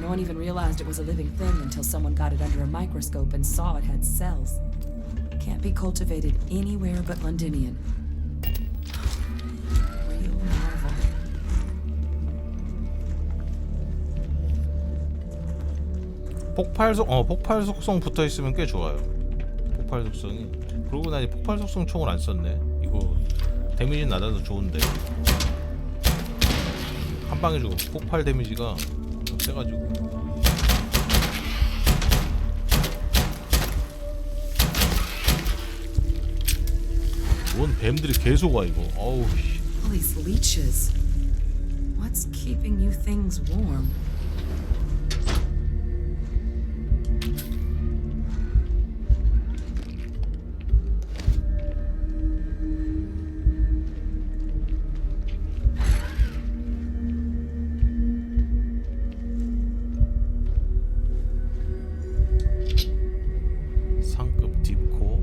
No one even realized it was a living thing until someone got it under a microscope and saw it had cells. Can't be cultivated anywhere but Londinian. Real marvel. 폭발 속성 붙어 있으면 꽤 좋아요. 폭발 속성이. 그러고 나 이제 폭발 속성 총을 안 썼네. 이거 데미지 낮아도 좋은데 한 방에 주고 폭발 데미지가 세가지고. 뭔 뱀들이 계속 와 이거. 어우. All these leeches. What's keeping you things warm? 상급 딥코.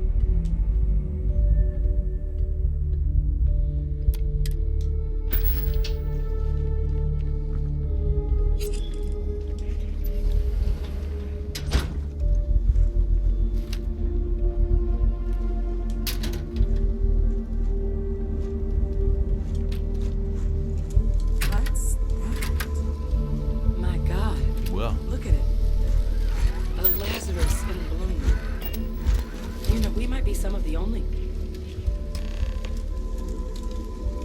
My God. 뭐야? Look at it. A Lazarus in bloom. You know, we might be some of the only.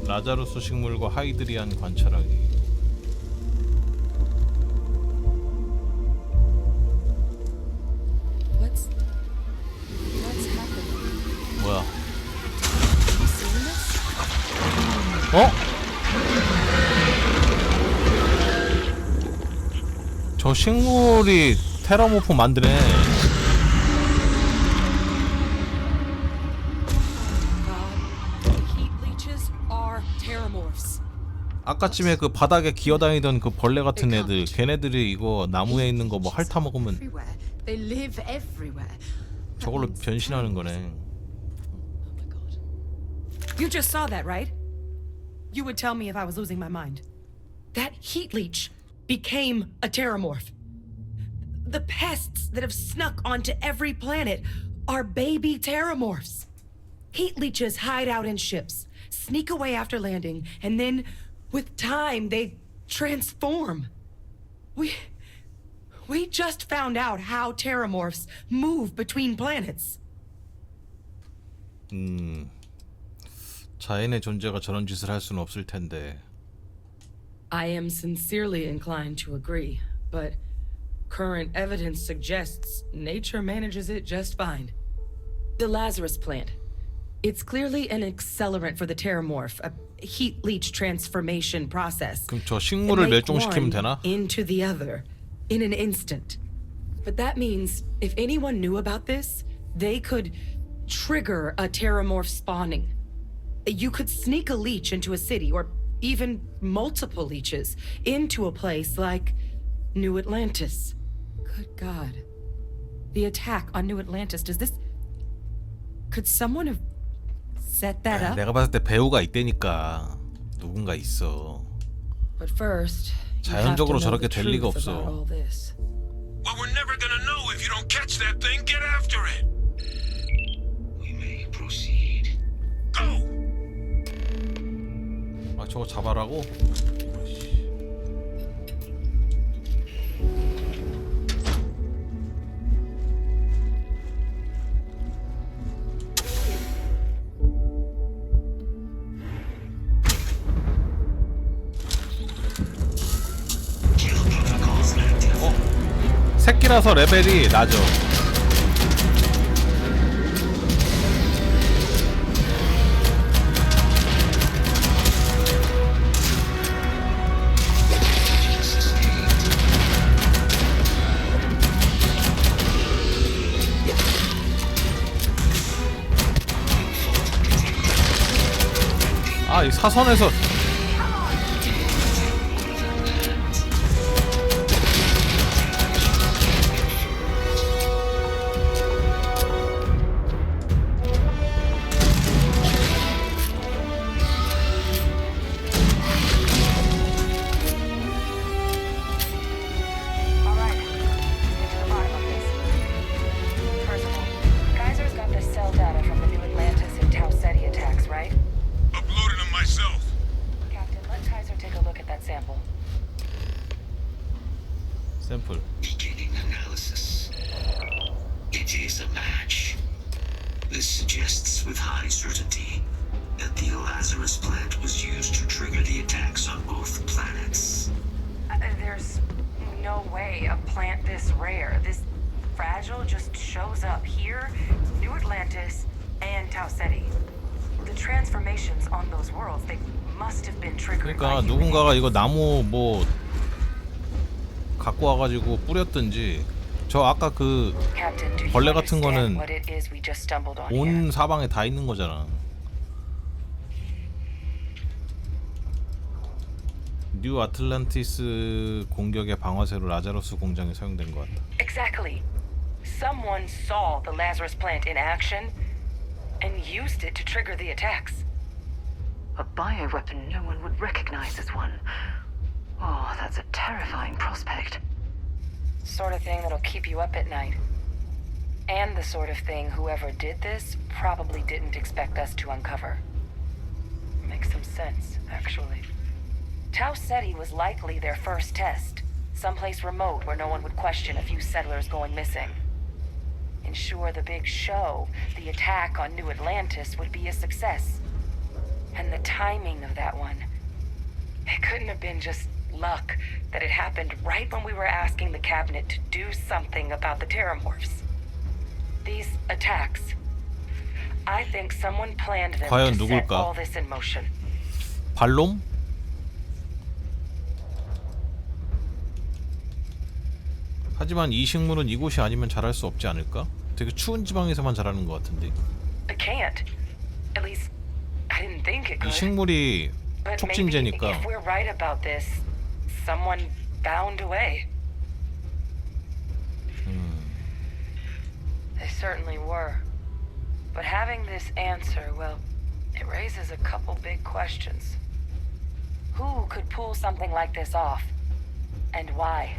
라자루스 식물과 하이드리안 관찰하기. What's happening? 뭐야? You seeing this? 어? 저 식물이 테라모프 만드네. Heat leeches are terramorphs. 아까쯤에 그 바닥에 기어다니던 그 벌레 같은 애들, 걔네들이 이거 나무에 있는 거 뭐 핥아 먹으면 Everywhere. They live everywhere. 저걸로 변신하는 거네. You just saw that, right? You would tell me if I was losing my mind. That heat leech became a terramorph. The pests that have snuck onto every planet are baby terramorphs. Heat leeches hide out in ships, sneak away after landing, and then, with time, they transform. We just found out how terramorphs move between planets. 자연의 존재가 저런 짓을 할 수는 없을 텐데. I am sincerely inclined to agree, but current evidence suggests nature manages it just fine. The Lazarus plant. It's clearly an accelerant for the terramorph, a heat leech transformation process. 그럼 저 식물을 멸종시키면 되나? Into the other, in an instant. But that means if anyone knew about this, they could trigger a terramorph spawning. You could sneak a leech into a city, or even multiple leeches, into a place like New Atlantis. Good God. The attack on New Atlantis, does this... Could someone have set that up? 내가 봤을 때 배우가 있다니까. 누군가 있어. But first, 자연적으로 저렇게 될 리가 없어. Well, we're never gonna know if you don't catch that thing. Get after it. We may proceed. Go. 아 저거 잡아라고? 새끼라서 레벨이 낮아. 아, 이 사선에서 Lazarus plant was used to trigger the attacks on both planets. There's no way a plant this rare, this fragile, just shows up here, New Atlantis, and Tau Ceti. The transformations on those worlds, they must have been triggered 그러니까 by 누군가가 이거 나무 뭐 갖고 와가지고 뿌렸든지. 저 아까 그 Captain, do you 벌레 같은 understand 거는 what it is we just stumbled on 온 here? 사방에 다 있는 거잖아. 뉴 아틀란티스 공격의 방아쇠로 라자로스 공장에 사용된 것 같다. Exactly. Someone saw the Lazarus plant in action and used it to trigger the attacks. A bioweapon no one would recognize as one. Oh, that's a terrifying prospect. Sort of thing that'll keep you up at night. And the sort of thing whoever did this probably didn't expect us to uncover. Makes some sense, actually. Tau Ceti was likely their first test. Someplace remote where no one would question a few settlers going missing. Ensure the big show, the attack on New Atlantis, would be a success. And the timing of that one. It couldn't have been just luck that it happened right when we were asking the cabinet to do something about the terramorphs. These attacks. I think someone planned them 과연 to set 누굴까? all this in motion. 발롬? 하지만 이 식물은 이곳이 아니면 자랄 수 없지 않을까? 되게 추운 지방에서만 자라는 것 같은데. It can't. At least, I didn't think it 이 could. 식물이 But maybe 촉진제니까. if we're right about this, someone found a way. They certainly were. But having this answer, well, it raises a couple big questions. Who could pull something like this off? And why?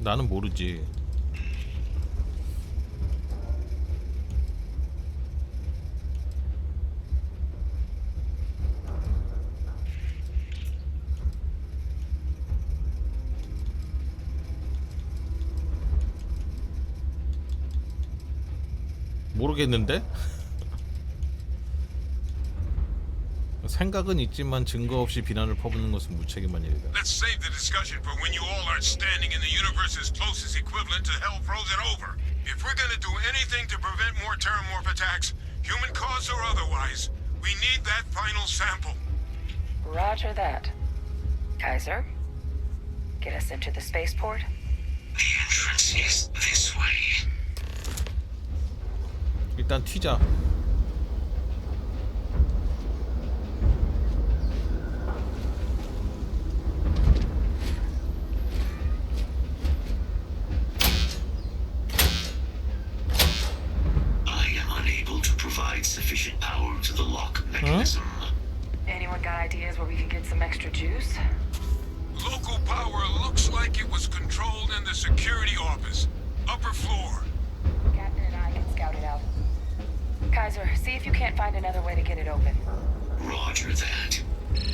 나는 모르지. 모르겠는데? 생각은 있지만 증거 없이 비난을 퍼붓는 것은 무책임한 일이다. Let's save the discussion for when you all are standing in the universe's closest equivalent to hell frozen over. If we're gonna do anything to prevent more terramorph attacks, human cause or otherwise, we need that final sample. Roger that. Kaiser, get us into the spaceport? The entrance is this way. 일단 튀자. Sufficient power to the lock mechanism. Anyone got ideas where we could get some extra juice? Local power looks like it was controlled in the security office. Upper floor. Captain and I can scout it out. Kaiser, see if you can't find another way to get it open. Roger that.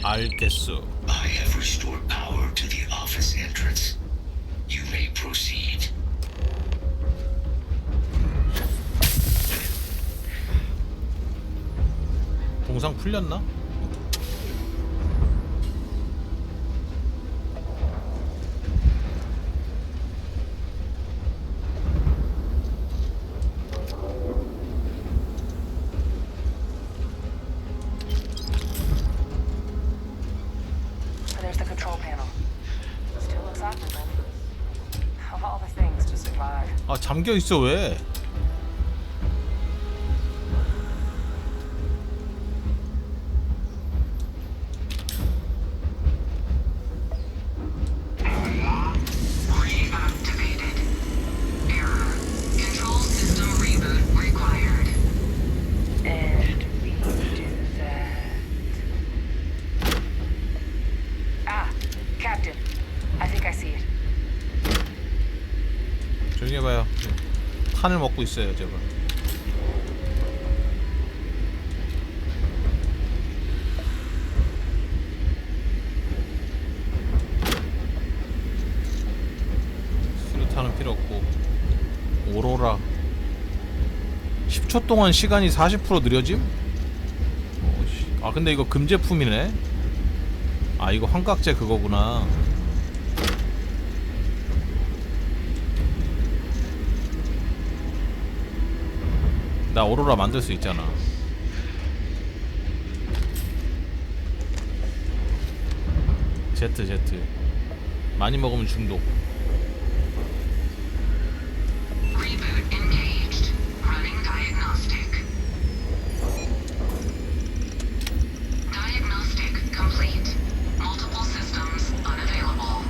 알겠어. I have restored power to the office entrance. You may proceed. 동상 풀렸나? There's the control panel. Still looks operable. Of all the things to survive. 아 잠겨 있어 왜? 조용히 해봐요. 탄을 먹고 있어요 제발. 수류탄은 필요 없고. 오로라 10초 동안 시간이 40% 느려짐? 아 근데 이거 금제품이네. 아 이거 환각제 그거구나. 나 오로라 만들 수 있잖아. Z 많이 먹으면 중독. Reboot engaged. Running diagnostic. Diagnostic complete. Multiple systems unavailable.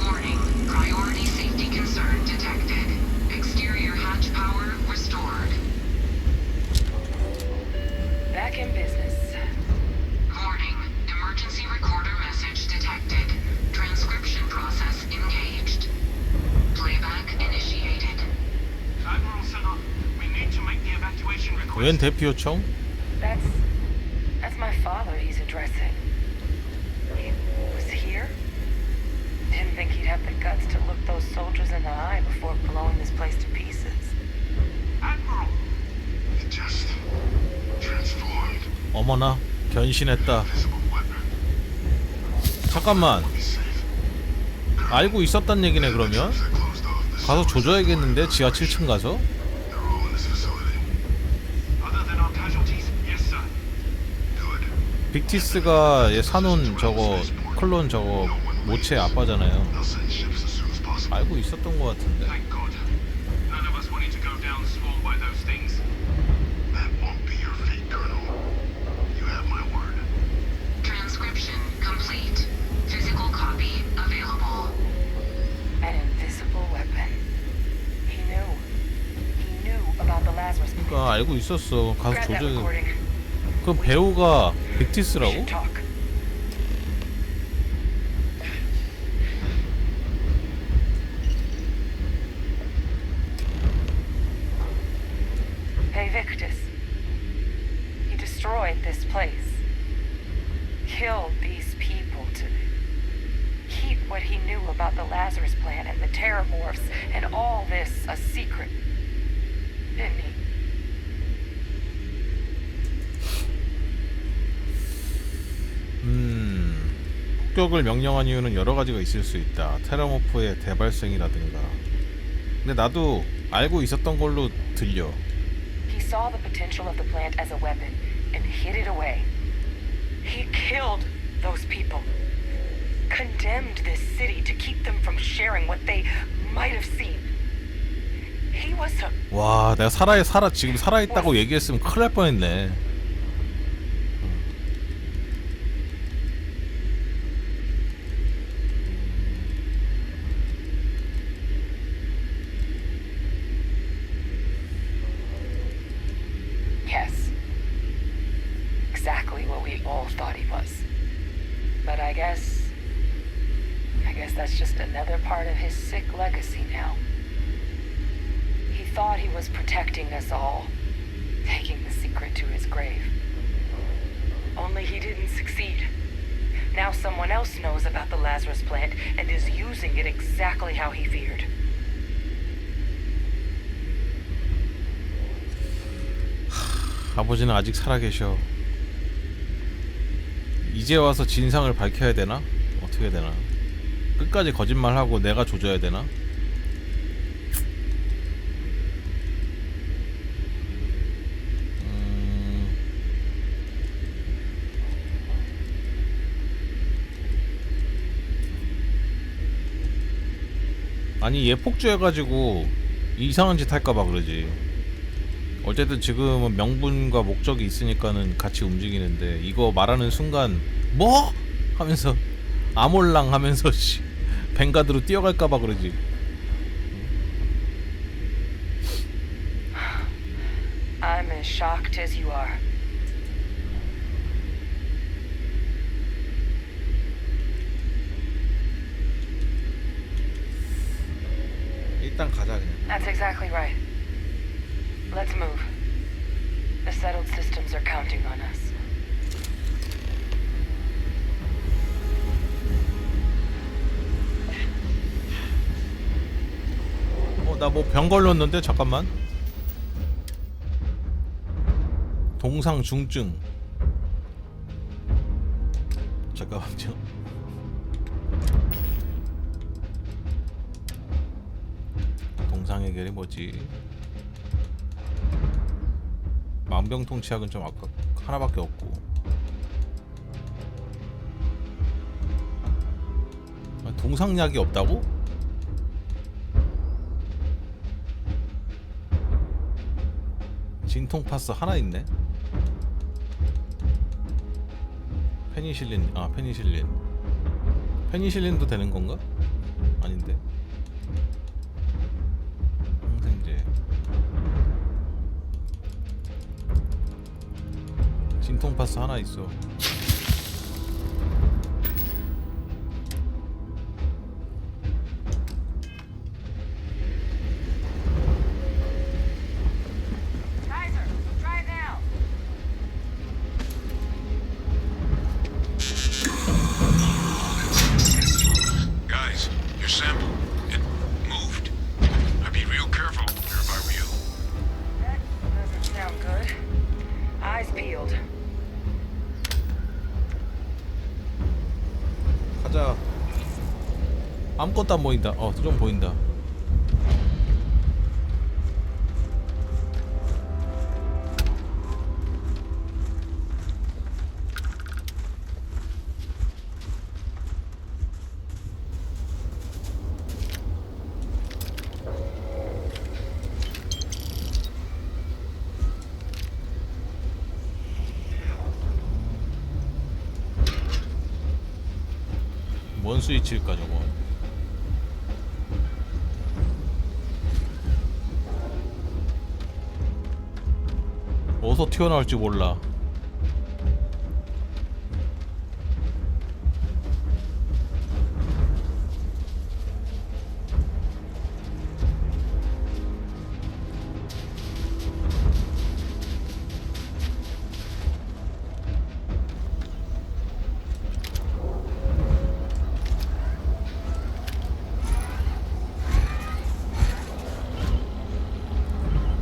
Warning. Priority safety concern detected. Exterior hatch power restored. Back in business. Warning. Emergency recorder message detected. Transcription process engaged. Playback initiated. Admiral Senna, we need to make the evacuation request. 웬 대피 요청? That's my father he's addressing. He was here? Didn't think he'd have the guts to look those soldiers in the eye before blowing this place to pieces. Admiral! It just transformed. 어머나 변신했다. 잠깐만. 알고 있었단 얘기네 그러면? 가서 조져야겠는데 지하 7층 가서? 빅티스가 얘 사놓은 저거 클론 저거 모체 아빠잖아요. 알고 있었던 것 같은데. None of us wanted to go down swole by those things. That won't be your fate, Colonel. You have my word. Transcription complete. Physical copy available. An invisible weapon. He knew about the Lazarus. 그러니까 알고 있었어. 가서 Grab that 조져. recording. 그 배우가 빅티스라고? Should talk. Hey Victus. He destroyed this place. Killed these people to keep what he knew about the Lazarus plant and the Terramorphs and all this a secret. Didn't he? 폭격을 명령한 이유는 여러 가지가 있을 수 있다. 테라모프의 대발생이라든가. 근데 나도 알고 있었던 걸로 들려. He saw the potential of the plant as a weapon and hid it away. He killed those people. Condemned this city to keep them from sharing what they might have seen. He was a... 와, 내가 지금 살아있다고 얘기했으면 큰일 날 뻔했네. Yes. Exactly what we all thought he was. But I guess that's just another part of his sick legacy now. He thought he was protecting us all, taking the secret to his grave. Only he didn't succeed. Now someone else knows about the Lazarus plant and is using it exactly how he feared. 아버지는 아직 살아계셔. 이제 와서 진상을 밝혀야 되나? 어떻게 되나? 끝까지 거짓말하고 내가 조져야 되나? 아니 얘 폭주해가지고 이상한 짓 할까봐 그러지. 어쨌든 지금은 명분과 목적이 있으니까는 같이 움직이는데 이거 말하는 순간 뭐? 하면서 아몰랑 하면서 뱅가드로 뛰어갈까봐 그러지. I'm as shocked as you are. 일단 가자 그냥. That's exactly right. Let's move. The settled systems are counting on us. 나 뭐 병 걸렸는데 잠깐만. 동상 중증. 잠깐만요. 동상 해결이 뭐지? 만병통치약은 좀 아까 하나밖에 없고. 동상약이 없다고? 진통파스 하나 있네. 페니실린, 아 페니실린. 페니실린도 되는 건가? 아닌데. 항생제. 진통파스 하나 있어. 가자. 아무것도 안 보인다. 좀 보인다. 뭔 스위치일까 저거? 어디서 튀어나올지 몰라.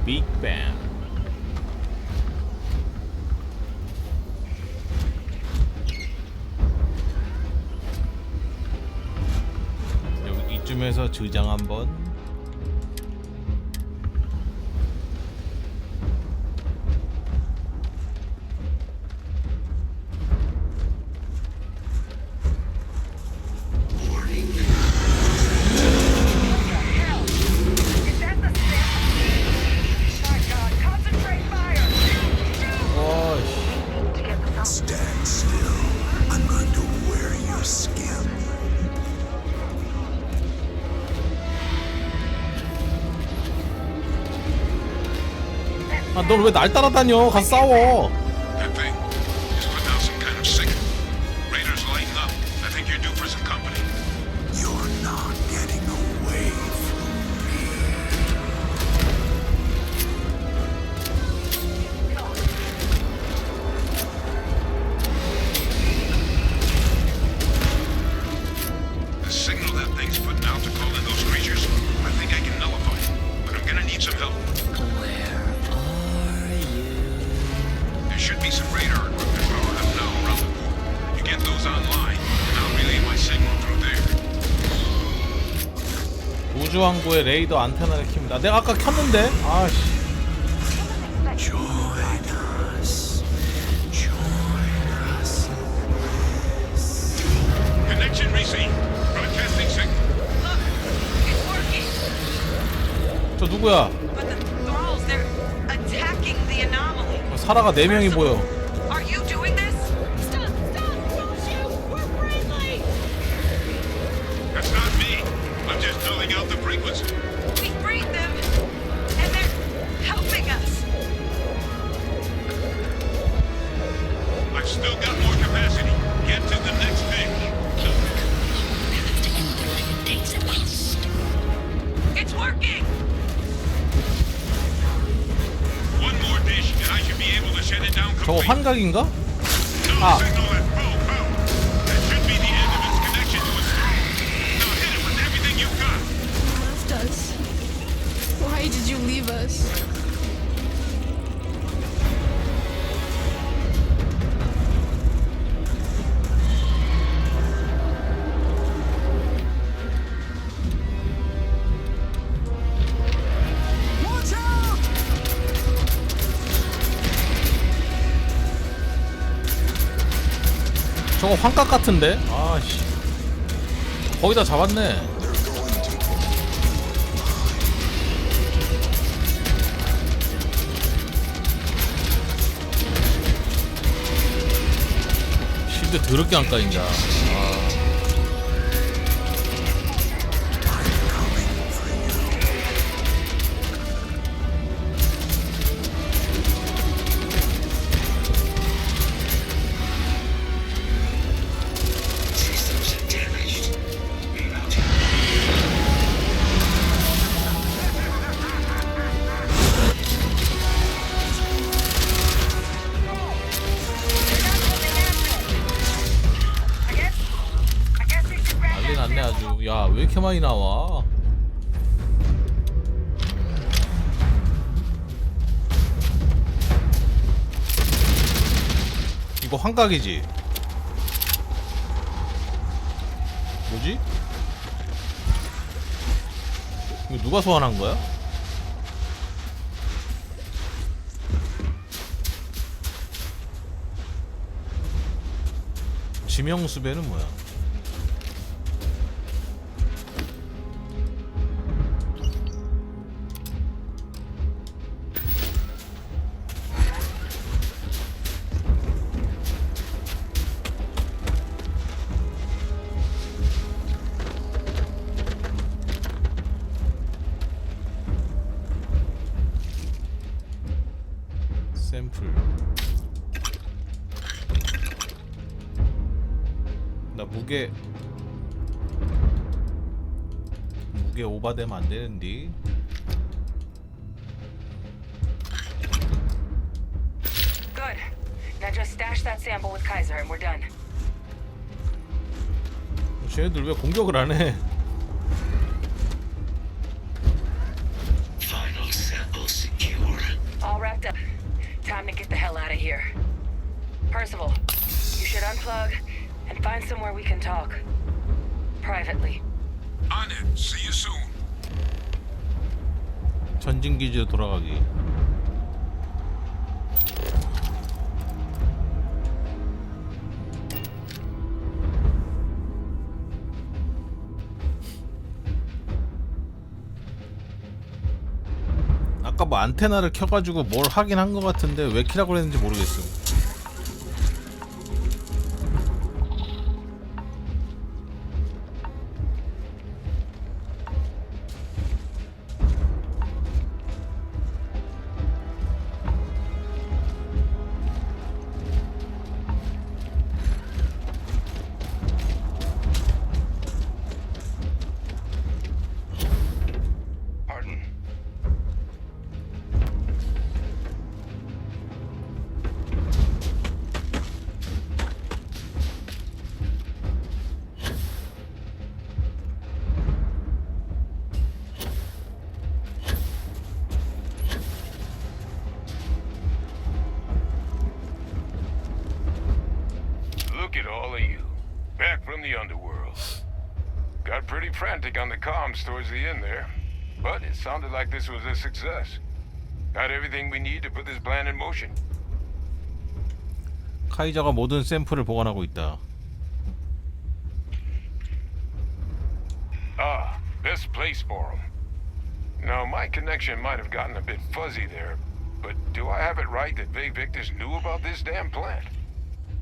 빅뱅. 여기 이쯤에서 저장 한번. Stand still. I'm going to wear your skin. 아, 넌 왜 날 따라다녀? 가서 싸워. That thing is putting out some kind of signal. Raiders lighting up. I think you're due for some company. You're not getting away from The signal that thing's putting out to call in those creatures, I think I can nullify it. But I'm gonna need some help. Where are you? There should be some radar equipment powered up now around the pool. You get those online, and I'll relay my signal through there. 우주왕국의 레이더 안테나를 킵니다. 내가 아까 켰는데? 아씨. Join us. Join us. Connection received. Broadcasting signal. It's working. 저 누구야? But the thralls, they're attacking the anomaly. 사라가 4명이 보여. Are you doing this? Stop! Stop! Don't shoot! We're friendly! That's not me. I'm just filling out the frequency. We freed them, and they're helping us. I've still got more capacity. Get to the next thing. It's working. One more dish, and I should be able to shut it down 저거 completely. 환각인가? No 아. signal left. Boom, boom. That should be the end of its connection to its throne. Now hit it with everything you've got. Left us. Why did you leave us? 저거 환각 같은데? 아씨 거기다 잡았네. 실드 더럽게 안 까인다. 난리 났네 아주. 야, 왜 이렇게 많이 나와? 이거 환각이지? 뭐지? 이거 누가 소환한 거야? 지명수배는 뭐야? 샘플. 나 무게 오바되면 안 되는데. Good. Now just stash that sample with Kaiser and we're done. 쟤네들 왜 공격을 안 해? Final sample secure. All wrapped up. Time to get the hell out of here. Percival, you should unplug and find somewhere we can talk. Privately. On it. See you soon. 전진 기지로 돌아가기. 아까 뭐 안테나를 켜가지고 뭘 하긴 한 것 같은데 왜 키라고 했는지 모르겠어. Look at all of you. Back from the underworld. Got pretty frantic on the comms towards the end there. But it sounded like this was a success. Got everything we need to put this plan in motion. 카이저가 모든 샘플을 보관하고 있다. Ah, best place for them. Now, my connection might have gotten a bit fuzzy there, but do I have it right that Vay Victus knew about this damn plant?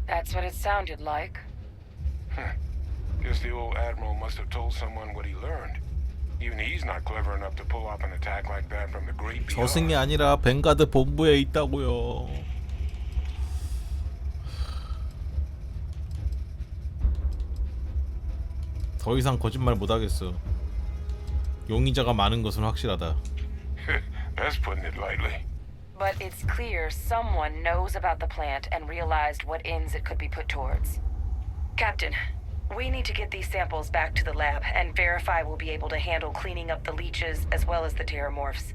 That's what it sounded like. Guess the old Admiral must have told someone what he learned. Even he's not clever enough to pull off an attack like that from the great beyond. 저승이 아니라 벵가드 본부에 있다고요. 더 이상 거짓말 못하겠어. 용의자가 많은 것은 확실하다. That's putting it lightly. But it's clear someone knows about the plant and realized what ends it could be put towards. Captain, we need to get these samples back to the lab and verify we'll be able to handle cleaning up the leeches as well as the terramorphs.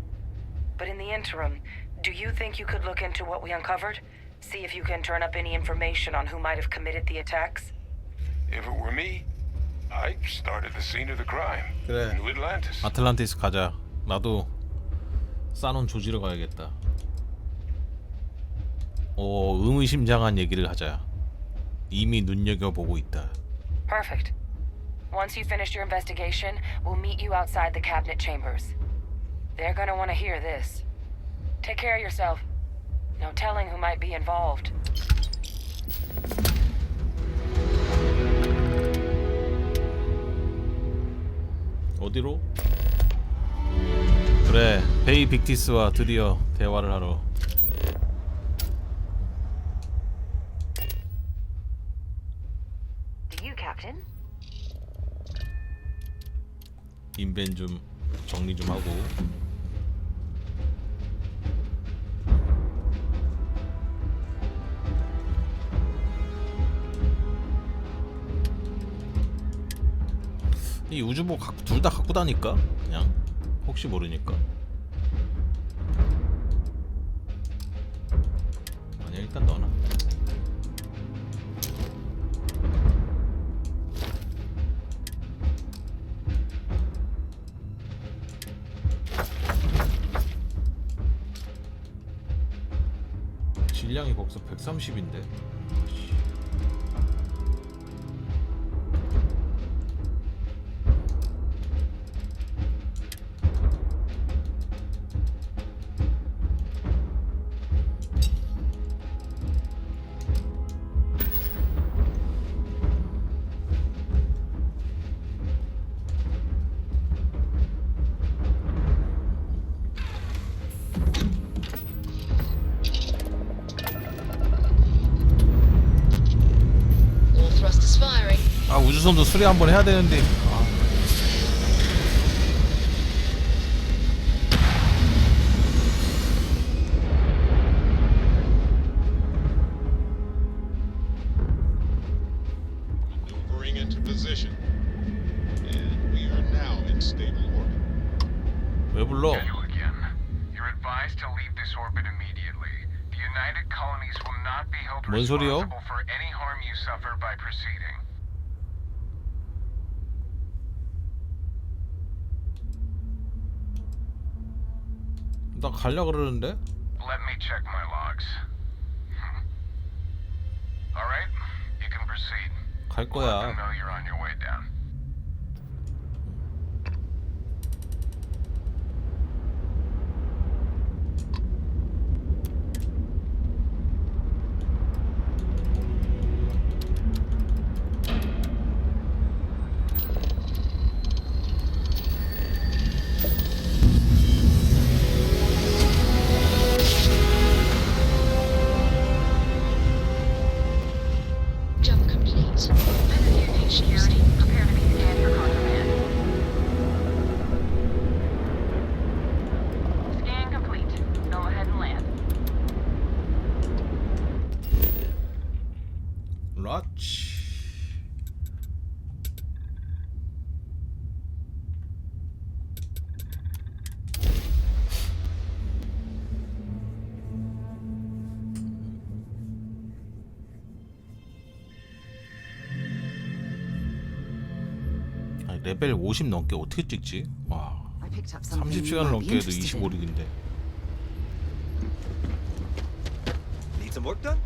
But in the interim, do you think you could look into what we uncovered? See if you can turn up any information on who might have committed the attacks? If it were me, I'd start at the scene of the crime. 그래. New Atlantis. 아틀란티스 가자. 나도 싸놓은 조지러 가야겠다. 오, 의미심장한 얘기를 하자. 이미 눈여겨보고 있다. Perfect. Once you finish your investigation, we'll meet you outside the cabinet chambers. They're gonna want to hear this. Take care of yourself. No telling who might be involved. 어디로? 그래, 베이 빅티스와 드디어 대화를 하러. Do you, Captain? 인벤 좀 정리 좀 하고. 이 우주복 둘 다 갖고 다니까? 그냥 혹시 모르니까. 아니야, 일단 넣어놔. 질량이 벌써 130인데. All thrusters firing. 아, 우주선도 수리 한번 해야 되는데. 아. Maneuvering into position. And we are now in stable orbit. 왜 불러? Daniel again. You're advised to leave this orbit immediately. The United Colonies will not be held 뭔 소리요? responsible for any harm you suffer by proceeding. 나 가려고 그러는데? Let me check my logs. All right, you can proceed. 갈 Let them 거야. know you're on your way down. Jump complete. Security, prepare to be scanned for contraband. Scan complete. Go ahead and land. 라치. 아니, 레벨 50 넘게 어떻게 찍지? 와, I picked up something you 30시간을 might be 넘게 해도 interested in. 25릭인데. Need some work done?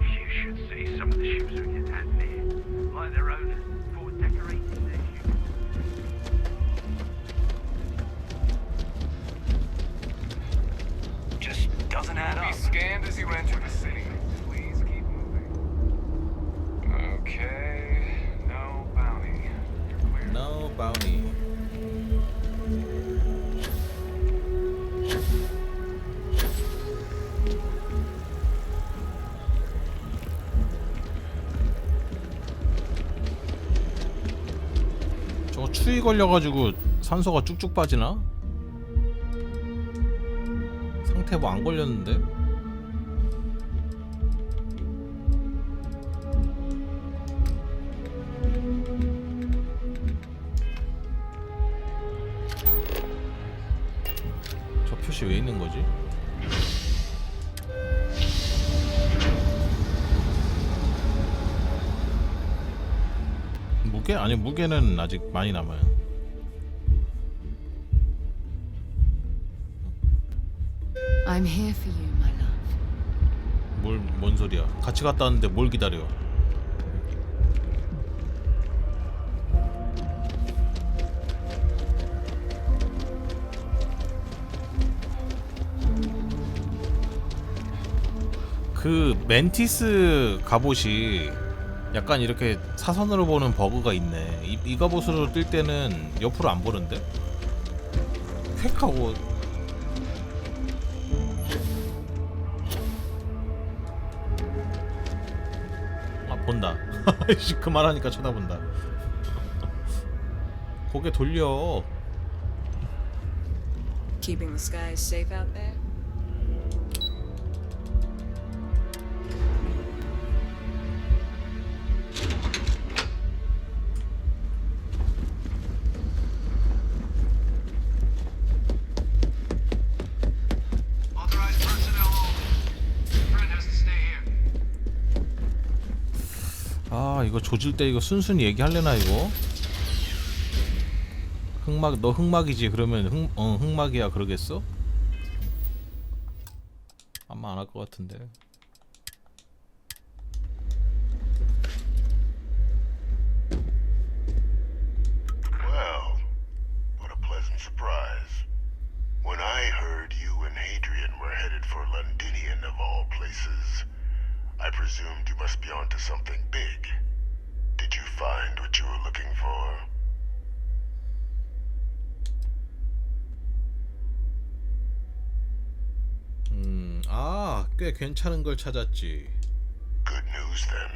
You should see some of the ships we get at there. Like their own forward decorating their ships. Just doesn't add up. Be scanned as you enter the city. Please keep moving. Okay, no bounty. You're clear. No bounty. 저거 추위 걸려가지고 산소가 쭉쭉 빠지나? 상태 뭐 안 걸렸는데? 저 표시 왜 있는 거지? 무게? 아니 무게는 아직 많이 남아요. I'm here for you, my love. 뭔 소리야? 같이 갔다 왔는데 뭘 기다려? 그 멘티스 갑옷이 약간 이렇게 사선으로 보는 버그가 있네. 이 갑옷으로 뜰 때는 옆으로 안 보는데? 획 하고 본다. 그만하니까 쳐다본다. 고개 돌려. Keeping the skies safe out there? Authorized personnel only. Friend has to stay here. 아 이거 조질 때 이거 순순히 얘기할래나 이거? 흑막 너 흑막이지 그러면 흑막이야 그러겠어? 아마 안 할 것 같은데. Well, what a pleasant surprise. When I heard you and Hadrian were headed for Londinian of all places, I presumed you must be onto something big. Did you find what you were looking for? 꽤 괜찮은 걸 찾았지. Good news then.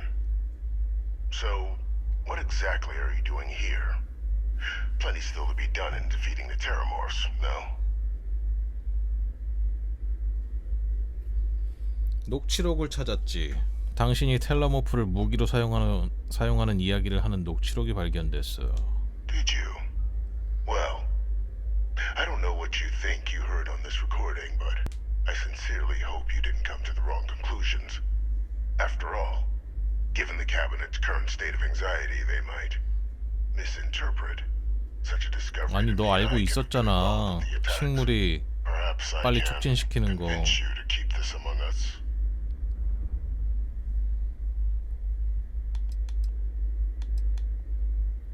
So, what exactly are you doing here? Plenty still to be done in defeating the Terramorphs, no? 녹취록을 찾았지. 당신이 텔라모프를 무기로 사용하는 이야기를 하는 녹취록이 발견됐어. Did you? Well, I don't know what you think you heard on this recording, but I sincerely hope you didn't come to the wrong conclusions. After all, given the Cabinet's current state of anxiety, they might misinterpret such a discovery. 아니 너 알고 있었잖아. 식물이 빨리 촉진시키는 거. Convince you to keep this among us.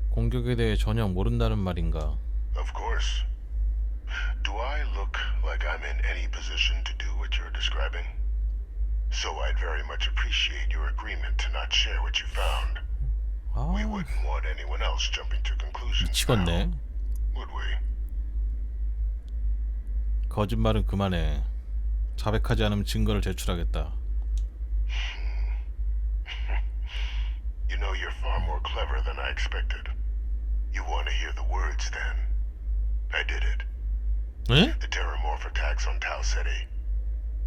공격에 대해 전혀 모른다는 말인가? Of course. Do I look like I'm in any position to do what you're describing? So I'd very much appreciate your agreement to not share what you found. We wouldn't want anyone else jumping to conclusions. 미치겠네. Would we? 거짓말은 그만해. 자백하지 않으면 증거를 제출하겠다. You know you're far more clever than I expected. You want to hear the words then? I did it. 에? The Terramorph attacks on Tau City.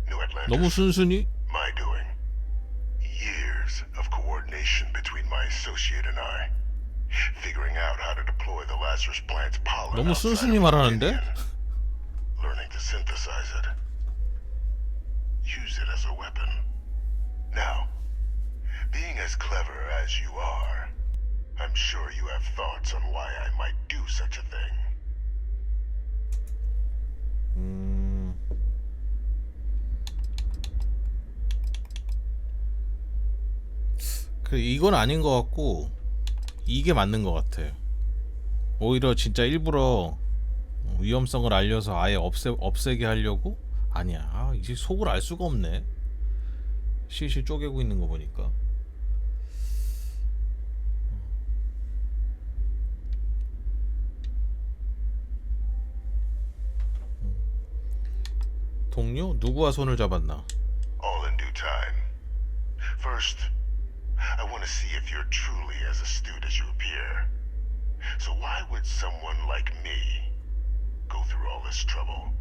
New Atlantis. 너무 순순히? My doing. Years of coordination between my associate and I. Figuring out how to deploy the Lazarus plant's pollen. 너무 순순히 말하는데? Learning to synthesize it. Use it as a weapon. Now, being as clever as you are, I'm sure you have thoughts on why I might do such a thing. 그 이건 아닌 것 같고 이게 맞는 것 같아. 오히려 진짜 일부러 위험성을 알려서 아예 없애게 하려고? 아니야. 아, 이제 속을 알 수가 없네. 실실 쪼개고 있는 거 보니까. 동료? 누구와 손을 잡았나? All in due time. First, I want to see if you're truly as astute as you appear. So why would someone like me go through all this trouble?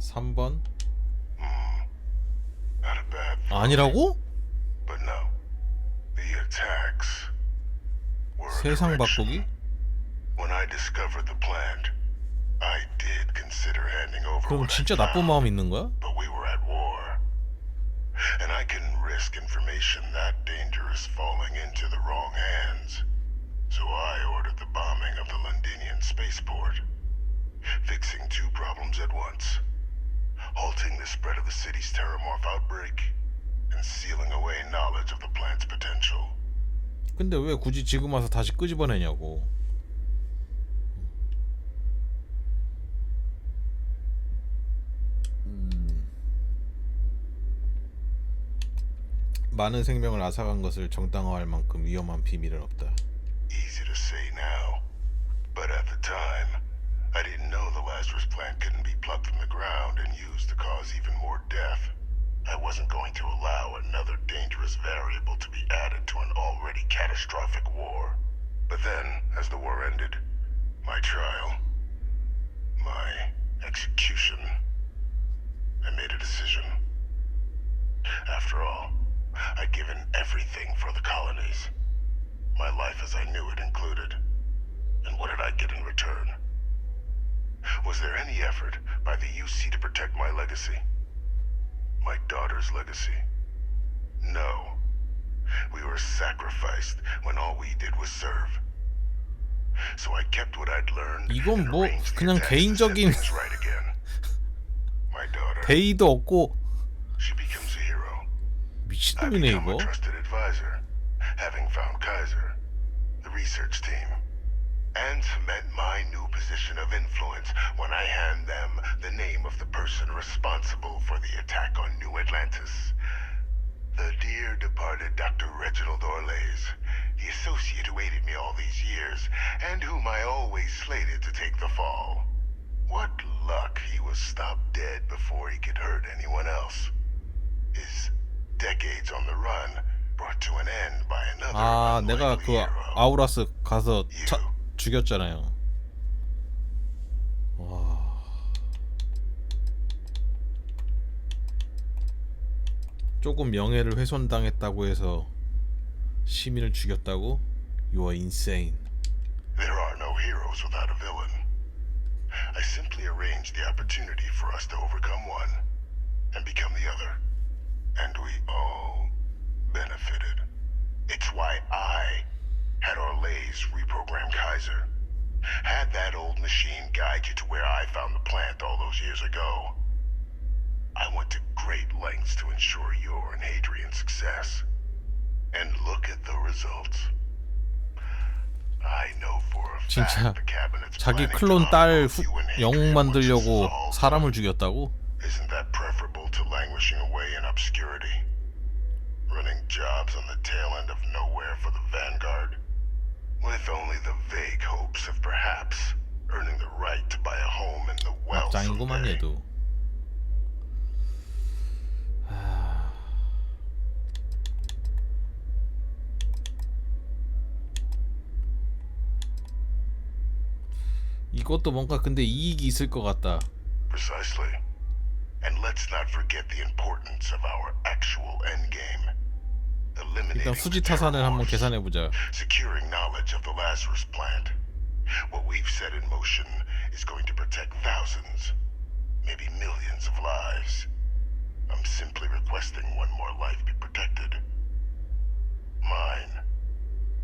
3번? Not a bad thought. 아니라고? But no. The attacks were a 세상 correction. 바꾸기? When I discovered the plant, I did consider handing over 그럼 what I 진짜 나쁜 found, 마음 있는 거야? but we were at war. And I couldn't risk information that dangerous falling into the wrong hands. So I ordered the bombing of the Londinian spaceport, fixing two problems at once. Halting the spread of the city's terramorph outbreak, and sealing away knowledge of the plant's potential. 근데 왜 굳이 지금 와서 다시 끄집어내냐고. 많은 생명을 앗아간 것을 정당화할 만큼 위험한 비밀은 없다. Easy to say now, but at the time, I didn't know the Lazarus plant couldn't be plucked from the ground and used to cause even more death. I wasn't going to allow another dangerous variable to be added to an already catastrophic war. But then, as the war ended, my trial, my execution, I made a decision. After all, I'd given everything for the colonies. My life as I knew it included. And what did I get in return? Was there any effort by the UC to protect my legacy? My daughter's legacy? No. We were sacrificed when all we did was serve. So I kept what I'd learned. 이건 뭐 그냥 개인적인 대의도 없고 미친놈이네 이거. Trusted advisor, having found Kaiser, the research team, and cement my new position of influence when I hand them the name of the person responsible for the attack on New Atlantis. The dear departed Dr. Reginald Orlays, the associate who aided me all these years, and whom I always slated to take the fall. What luck he was stopped dead before he could hurt anyone else. His decades on the run brought to an end by another. 아, 내가 그 아우라스 가서 죽였잖아요. 와. 조금 명예를 훼손당했다고 해서 시민을 죽였다고? You are insane. There are no heroes without a villain. I simply arranged the opportunity for us to overcome one and become the other. And we all benefited. It's why I had Orlays reprogram Kaiser. Had that old machine guide you to where I found the plant all those years ago. I went to great lengths to ensure your and Hadrian's success. And look at the results. I know for a 진짜 fact the cabinet's 자기 planning 클론 to 딸 unload you and 영웅 Hadrian 만들려고 once it's 사람을 죽였다고? Isn't that preferable to languishing away in obscurity? Running jobs on the tail end of nowhere for the Vanguard? With only the vague hopes of perhaps earning the right to buy a home in the wealth 막장이구만 someday. 얘도. 이것도 뭔가 근데 이익이 있을 것 같다. Precisely. And let's not forget the importance of our actual endgame. 일단 수지 타산을 한번 계산해 보자. Securing knowledge of the Lazarus plant. What we've set in motion is going to protect thousands, maybe millions of lives. I'm simply requesting one more life be protected. Mine.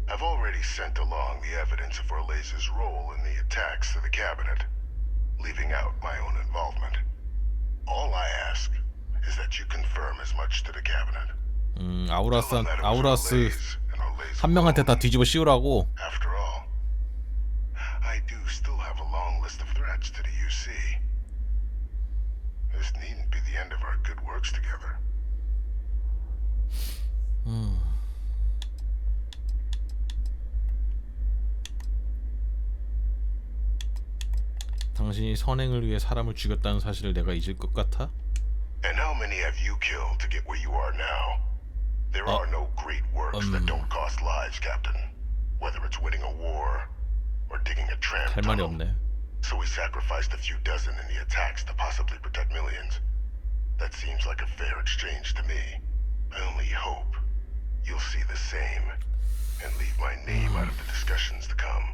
I've already sent along the evidence of Orlays' role in the attacks to the cabinet, leaving out my own involvement. All I ask is that you confirm as much to the cabinet. 아우라스 한 명한테 다 뒤집어 씌우라고. After all, I do still have a long list of threats to the UC. This needn't be the end of our good works together. 당신이 선행을 위해 사람을 죽였다는 사실을 내가 잊을 것 같아? And how many have you killed to get where you are now? There are no great works that don't cost lives, Captain. Whether it's winning a war or digging a tram 할 말이 tunnel. 없네. So we sacrificed a few dozen in the attacks to possibly protect millions. That seems like a fair exchange to me. I only hope you'll see the same and leave my name out of the discussions to come.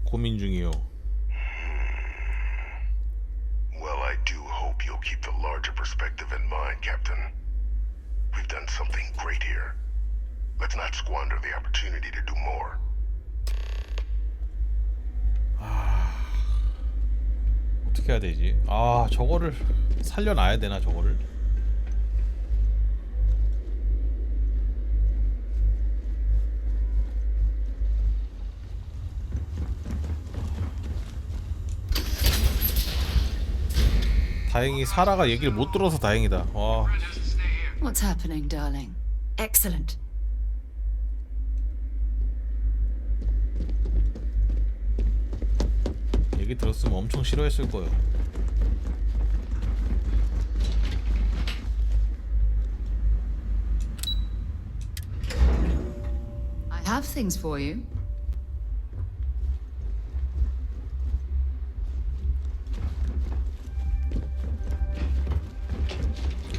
고민 중이요. Well, I do hope you'll keep the larger perspective in mind, Captain. We've done something great here. Let's not squander the opportunity to do more. 어떻게 해야 되지? 저거를 살려놔야 되나 저거를? 다행히 사라가 얘기를 못 들어서 다행이다. 와. What's happening, darling? Excellent. 얘기 들었으면 엄청 싫어했을 거예요. I have things for you.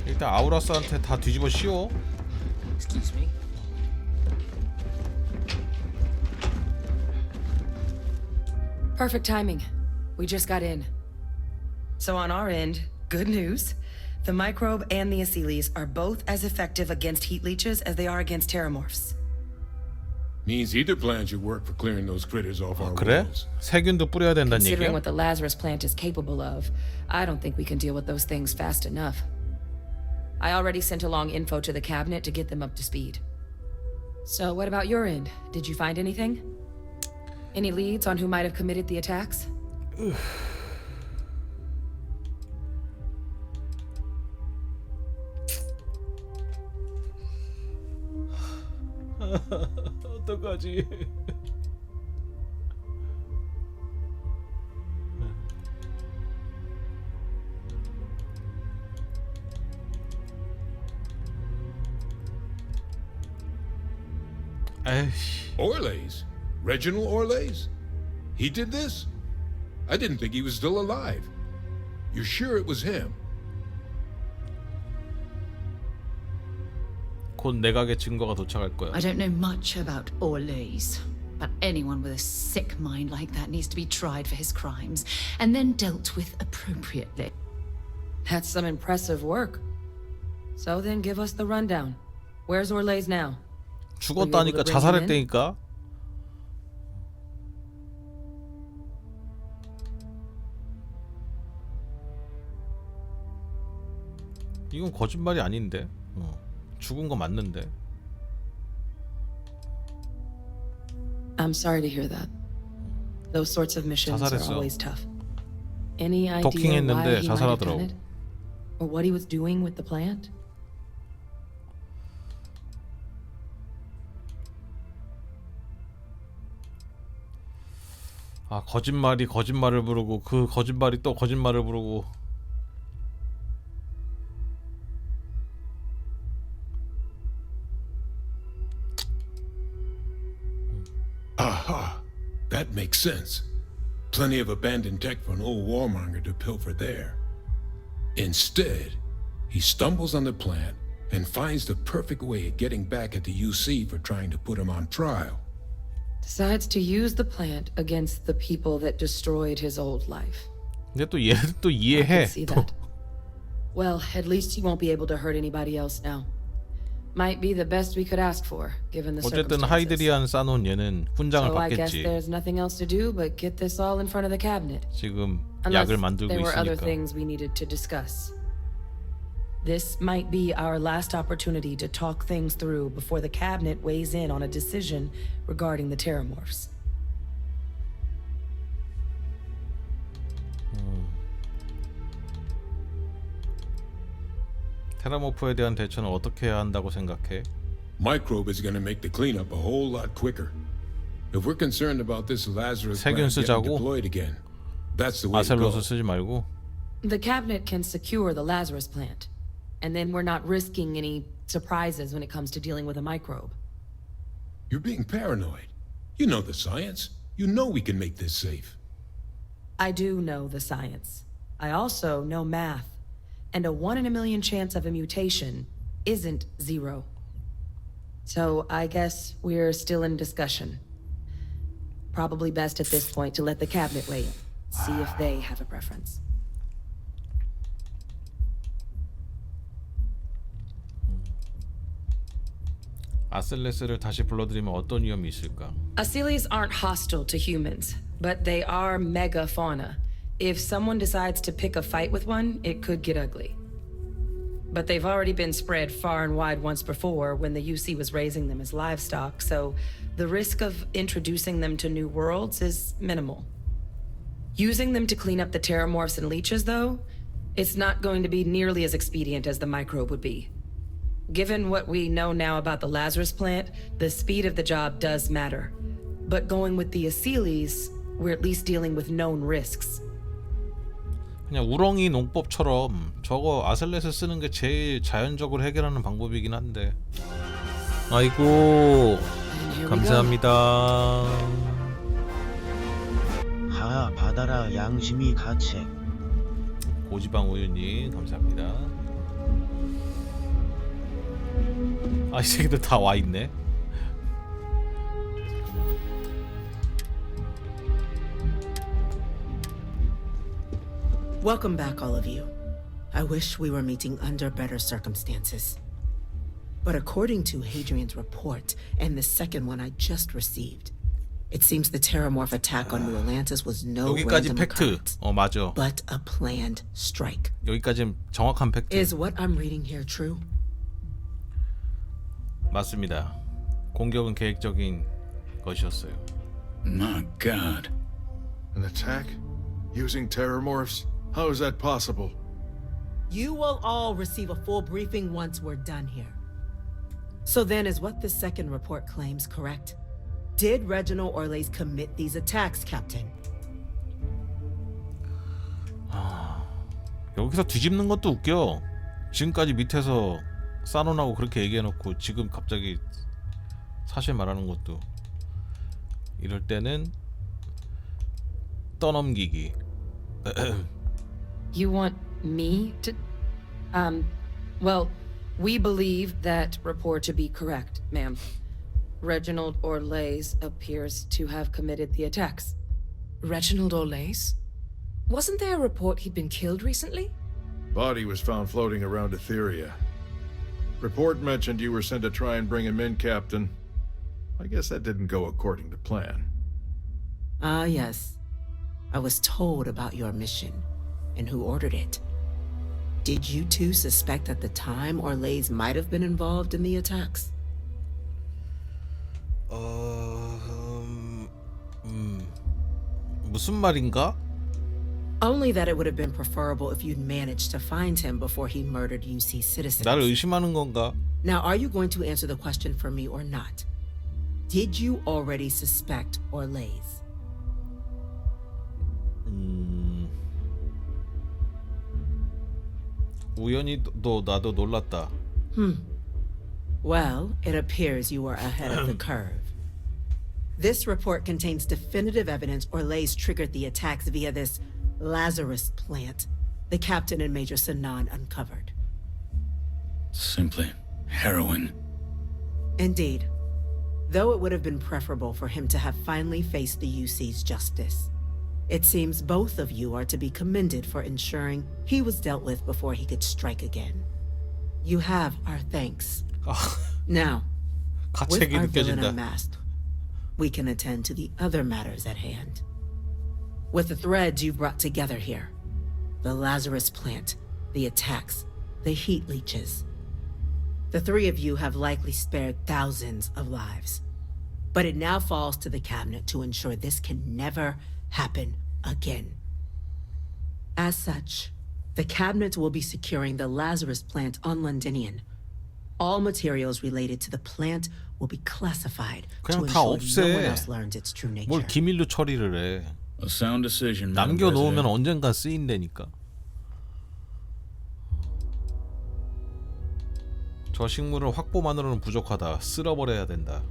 일단 아우라스한테 다 뒤집어 씌워. Excuse me. Perfect timing. We just got in. So on our end, good news. The microbe and the Aciles are both as effective against heat leeches as they are against terramorphs. Means either plan should work for clearing those critters off our 그래? walls. 세균도 뿌려야 된다는 Considering 얘기야? what the Lazarus plant is capable of, I don't think we can deal with those things fast enough. I already sent along info to the cabinet to get them up to speed. So what about your end? Did you find anything? Any leads on who might have committed the attacks? 어떡하지? 에이씨. Orlays? Reginald Orlays? He did this? I didn't think he was still alive. You're sure it was him? 곧 내각의 증거가 도착할 거야. I don't know much about Orlays, but anyone with a sick mind like that needs to be tried for his crimes and then dealt with appropriately. That's some impressive work. So then give us the rundown. Where's Orlays now? 죽었다니까 자살했다니까. 이건 거짓말이 아닌데. 죽은 거 맞는데. I'm sorry to hear that. Those sorts of missions are 자살했어. always tough. Any idea why 도킹했는데 he might have done 자살하더라고. it? Or what he was doing with the plant? 거짓말이 거짓말을 부르고 그 거짓말이 또 거짓말을 부르고. Aha! That makes sense. Plenty of abandoned tech for an old warmonger to pilfer there. Instead, he stumbles on the plant and finds the perfect way of getting back at the UC for trying to put him on trial. Decides to use the plant against the people that destroyed his old life. 근데 또 얘를 또 I 이해해. can see that. Well, at least he won't be able to hurt anybody else now. Might be the best we could ask for, given the 어쨌든 circumstances. 하이드리안 싸놓은 얘는 훈장을 So I guess 받겠지. there's nothing else to do but get this all in front of the cabinet. 지금 Unless 약을 만들고 there were other 있으니까. things we needed to discuss. This might be our last opportunity to talk things through before the cabinet weighs in on a decision regarding the terramorphs. 테라모프에 대한 대처는 어떻게 해야 한다고 생각해? Microbe is going to make the cleanup a whole lot quicker. If we're concerned about this Lazarus 세균 plant getting 쓰자고? deployed again, that's the way to go. 아셀로스 쓰지 말고. The cabinet can secure the Lazarus plant, and then we're not risking any surprises when it comes to dealing with a microbe. You're being paranoid. You know the science. You know we can make this safe. I do know the science. I also know math. And a 1 in a million chance of a mutation isn't 0. So I guess we're still in discussion. probably best at this point to let the cabinet weigh in. See if they have a preference. 아슬레스를 다시 불러들이면 어떤 위험이 있을까? Asilies aren't hostile to humans, but they are megafauna. If someone decides to pick a fight with one, it could get ugly. But they've already been spread far and wide once before when the UC was raising them as livestock, so the risk of introducing them to new worlds is minimal. Using them to clean up the terramorphs and leeches, though, it's not going to be nearly as expedient as the microbe would be. Given what we know now about the Lazarus plant, the speed of the job does matter. But going with the Asilies, we're at least dealing with known risks. 그냥 우렁이 농법처럼 저거 아슬렛을 쓰는 게 제일 자연적으로 해결하는 방법이긴 한데. 아이고 감사합니다. 하 받아라 양심이 가책. 고지방 우유님 감사합니다. 아, 이 새끼들 다 와 있네. Welcome back, all of you. I wish we were meeting under better circumstances. But according to Hadrian's report and the second one I just received, it seems the Terramorph attack on New Atlantis was no 여기까지 random 팩트. occurrence, 맞아. but a planned strike. 여기까지는 정확한 팩트. Is what I'm reading here true? 맞습니다. 공격은 계획적인 것이었어요. My God. An attack? Using terramorphs? How is that possible? You will all receive a full briefing once we're done here. So then, is what the second report claims correct? Did Reginald Orlais commit these attacks, Captain? 여기서 뒤집는 것도 웃겨. 지금까지 밑에서 싸놓으라고 그렇게 얘기해놓고 지금 갑자기 사실 말하는 것도. 이럴 때는 떠넘기기. You want me to... well, we believe that report to be correct, ma'am. Reginald Orlais appears to have committed the attacks. Reginald Orlais? Wasn't there a report he'd been killed recently? Body was found floating around Etheria. Report mentioned you were sent to try and bring him in, Captain. I guess that didn't go according to plan. Ah, yes. I was told about your mission and who ordered it. Did you two suspect at the time Orlais might have been involved in the attacks? 무슨 말인가? Only that it would have been preferable if you'd managed to find him before he murdered UC citizens. 나를 의심하는 건가? Now, are you going to answer the question for me or not? Did you already suspect Orlais? 우연히 나도 놀랐다. Well, it appears you were ahead of the curve. This report contains definitive evidence Orlais triggered the attacks via this Lazarus plant the captain and Major Sinan uncovered. Simply heroin. Indeed. Though it would have been preferable for him to have finally faced the UC's justice. It seems both of you are to be commended for ensuring he was dealt with before he could strike again. You have our thanks. Now, with our villain unmasked, we can attend to the other matters at hand. With the threads you've brought together here, the Lazarus plant, the attacks, the heat leeches, the three of you have likely spared thousands of lives. But it now falls to the cabinet to ensure this can never happen again. As such, the cabinet will be securing the Lazarus plant on Londinian. All materials related to the plant will be classified to 그냥 다 ensure no one 없애. else learns its true nature. 뭘 기밀로 처리를 해. A sound decision. 남겨놓으면 언젠가 쓰인다니까. 저 식물은 확보만으로는 부족하다. 쓸어버려야 된다.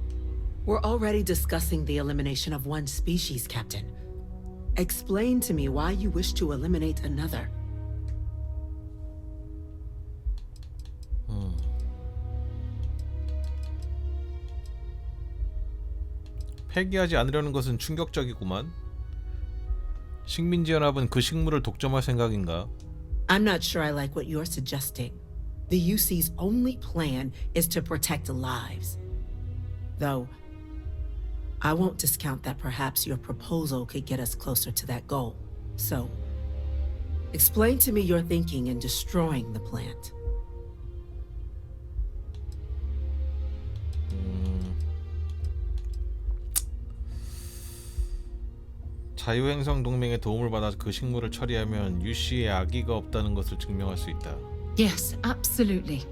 We're already discussing the elimination of one species, Captain. Explain to me why you wish to eliminate another. 폐기하지 않으려는 것은 충격적이구만. 식민지 연합은 그 식물을 독점할 생각인가? I'm not sure I like what you're suggesting. The UC's only plan is to protect lives. Though, I won't discount that perhaps your proposal could get us closer to that goal. So, explain to me your thinking in destroying the plant. 자유행성 동맹의 도움을 받아 그 식물을 처리하면 UC에 악의가 없다는 것을 증명할 수 있다. Yes, absolutely.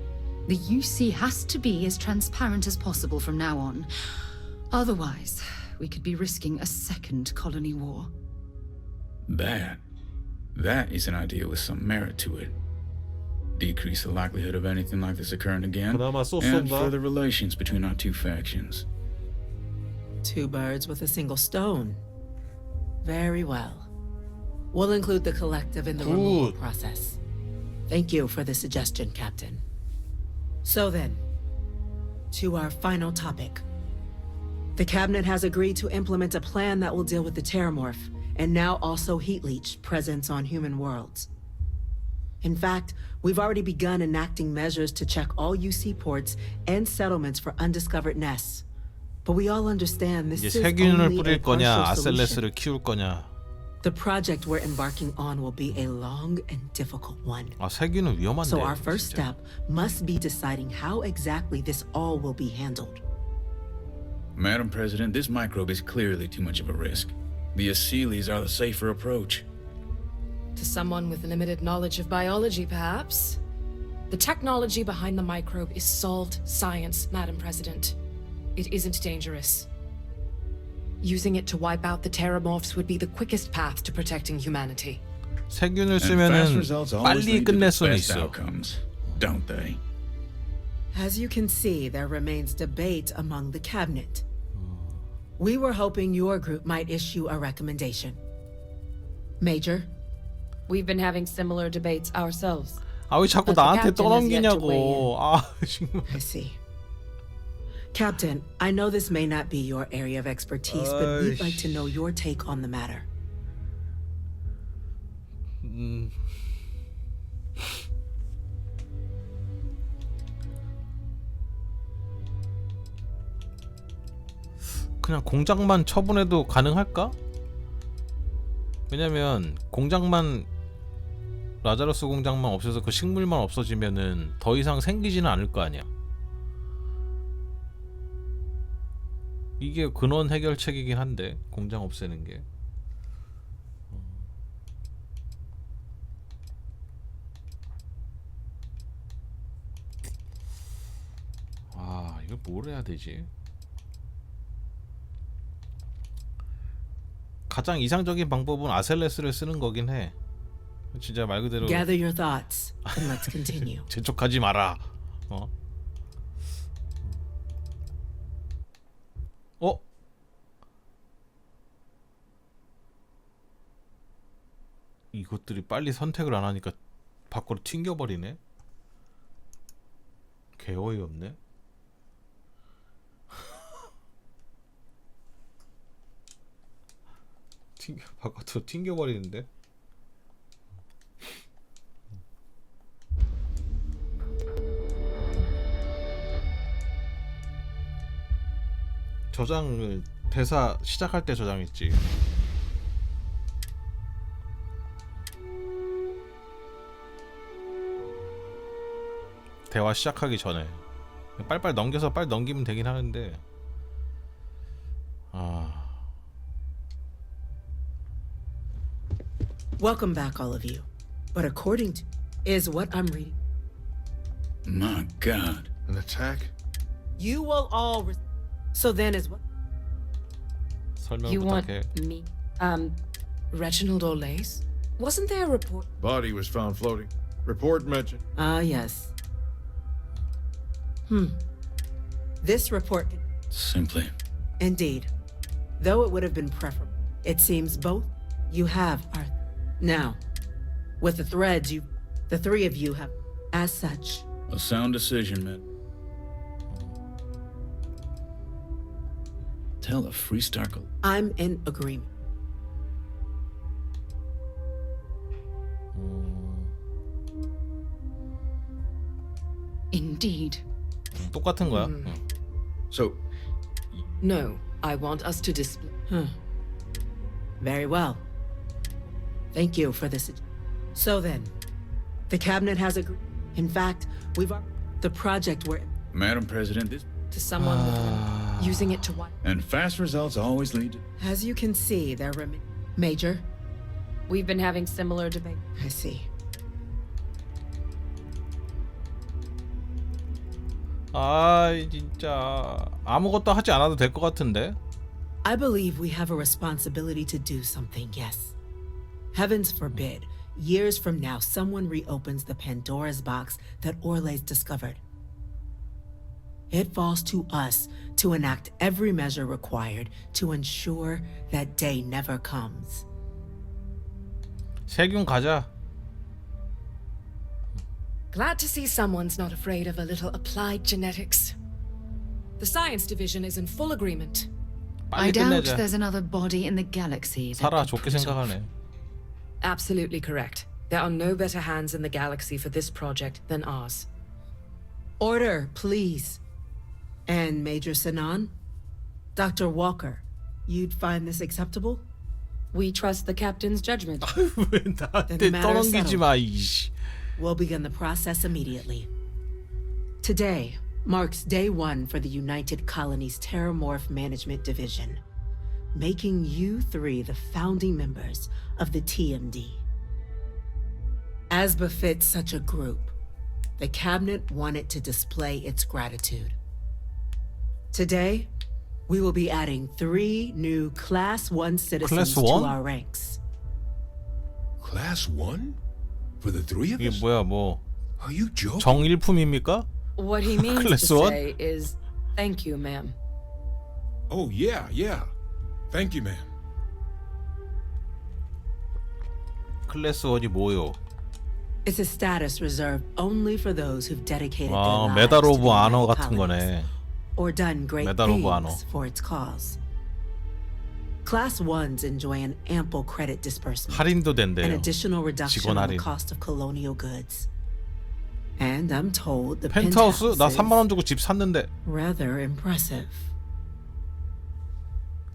The UC has to be as transparent as possible from now on. Otherwise, we could be risking a second colony war. That is an idea with some merit to it. Decrease the likelihood of anything like this occurring again, 그나마 and 쏘쏘인가? further relations between our two factions. Two birds with a single stone. Very well. We'll include the collective in the removal process. Thank you for the suggestion, Captain. So then, to our final topic. The Cabinet has agreed to implement a plan that will deal with the Terramorph, and now also Heat Leech presence on human worlds. In fact, we've already begun enacting measures to check all UC ports and settlements for undiscovered nests. But we all understand this 이제 is 세균을 only 뿌릴 a 거냐, partial solution. 아셀레스를 키울 거냐. The project we're embarking on will be a long and difficult one. 아, 세균은 위험한데. So our first 진짜. step must be deciding how exactly this all will be handled. Madam President, this microbe is clearly too much of a risk. The Aseles are the safer approach. To someone with limited knowledge of biology, perhaps? The technology behind the microbe is solved science, Madam President. It isn't dangerous. Using it to wipe out the Terramorphs would be the quickest path to protecting humanity. 세균을 And fast 쓰면은 results always 빨리 lead to the 끝낼 수는 best 있어. outcomes, don't they? As you can see, there remains debate among the Cabinet. We were hoping your group might issue a recommendation. Major? We've been having similar debates ourselves. 아, 왜 자꾸 But the 나한테 captain has yet to weigh 떠넘기냐고. 아, 정말. I see. Captain, I know this may not be your area of expertise, but we'd like to know your take on the matter. 그냥 공장만 처분해도 가능할까? 왜냐면 공장만 라자로스 공장만 없어서 그 식물만 없어지면은 더 이상 생기지는 않을 거 아니야. 이게 근원 해결책이긴 한데 공장 없애는 게. 아, 이거 뭘 해야 되지? 가장 이상적인 방법은 아셀레스를 쓰는 거긴 해. 진짜 말 그대로 Gather your thoughts and let's continue. 재촉하지 마라. 어? 어? 이것들이 빨리 선택을 안 하니까 밖으로 튕겨버리네. 개 어이없네. 바깥으로 튕겨버리는데. 저장을 대사 시작할 때 저장했지. 대화 시작하기 전에 빨리빨리 넘겨서 빨리 넘기면 되긴 하는데. 아. Welcome back, all of you. But according to is what I'm reading. My God. An attack? You will all. So then is what? 설명 You want 부탁해. me? Reginald Olays? Wasn't there a report? Body was found floating. Report mentioned. Ah, yes. This report. Simply. Indeed. Though it would have been preferable, it seems both you have are. Now, with the threads the three of you have, as such. A sound decision, man. tell a Freestar. I'm in agreement. Indeed. 똑같은 거야. So, No, I want us to display. Very well. Thank you for this. So then, the cabinet has agreed. In fact, the project we're Madam President, this To someone with using it to what? and fast results always lead to. As you can see, there Major, We've been having similar debate. I see. 아 진짜 아무것도 하지 않아도 될 것 같은데. I believe we have a responsibility to do something, yes. Heavens forbid, years from now, someone reopens the Pandora's box that Orle's discovered. It falls to us to enact every measure required to ensure that day never comes. 세균 가자. Glad to see someone's not afraid of a little applied genetics. The science division is in full agreement. I 빨리 doubt 끝내자. there's another body in the galaxy that 살아 could 좋게 pull it off. 생각하네. Absolutely correct. There are no better hands in the galaxy for this project than ours. Order, please. And Major Sinan? Dr. Walker, you'd find this acceptable? We trust the captain's judgment. 왜 Then 나한테 the matter is 떠넘기지 settled. 마 이씨. We'll begin the process immediately. Today marks day one for the United Colonies Terramorph Management Division, making you three the founding members of the TMD. As befits such a group, the Cabinet wanted to display its gratitude. Today, we will be adding 3 new Class 1 citizens Class to 1? our ranks. Class 1? For the three of 이게 us? 뭐야 뭐 Are you joking? 정일품입니까? What he means to Class one? say is, thank you, ma'am. Oh, yeah. Thank you, ma'am. 클래스 1이 뭐요? It's a status reserved only for those who've dedicated 아, their lives 메달 to 오브 the 아너 United 같은 Colonies 거네. or done great 메달 오브 아너. things for its cause. Class 1s enjoy an ample credit disbursement, 할인도 an 된대요. additional reduction 직원 on the 할인. cost of colonial goods. And I'm told the 펜트하우스? 나 penthouse 3만 원 주고 집 샀는데. is rather impressive.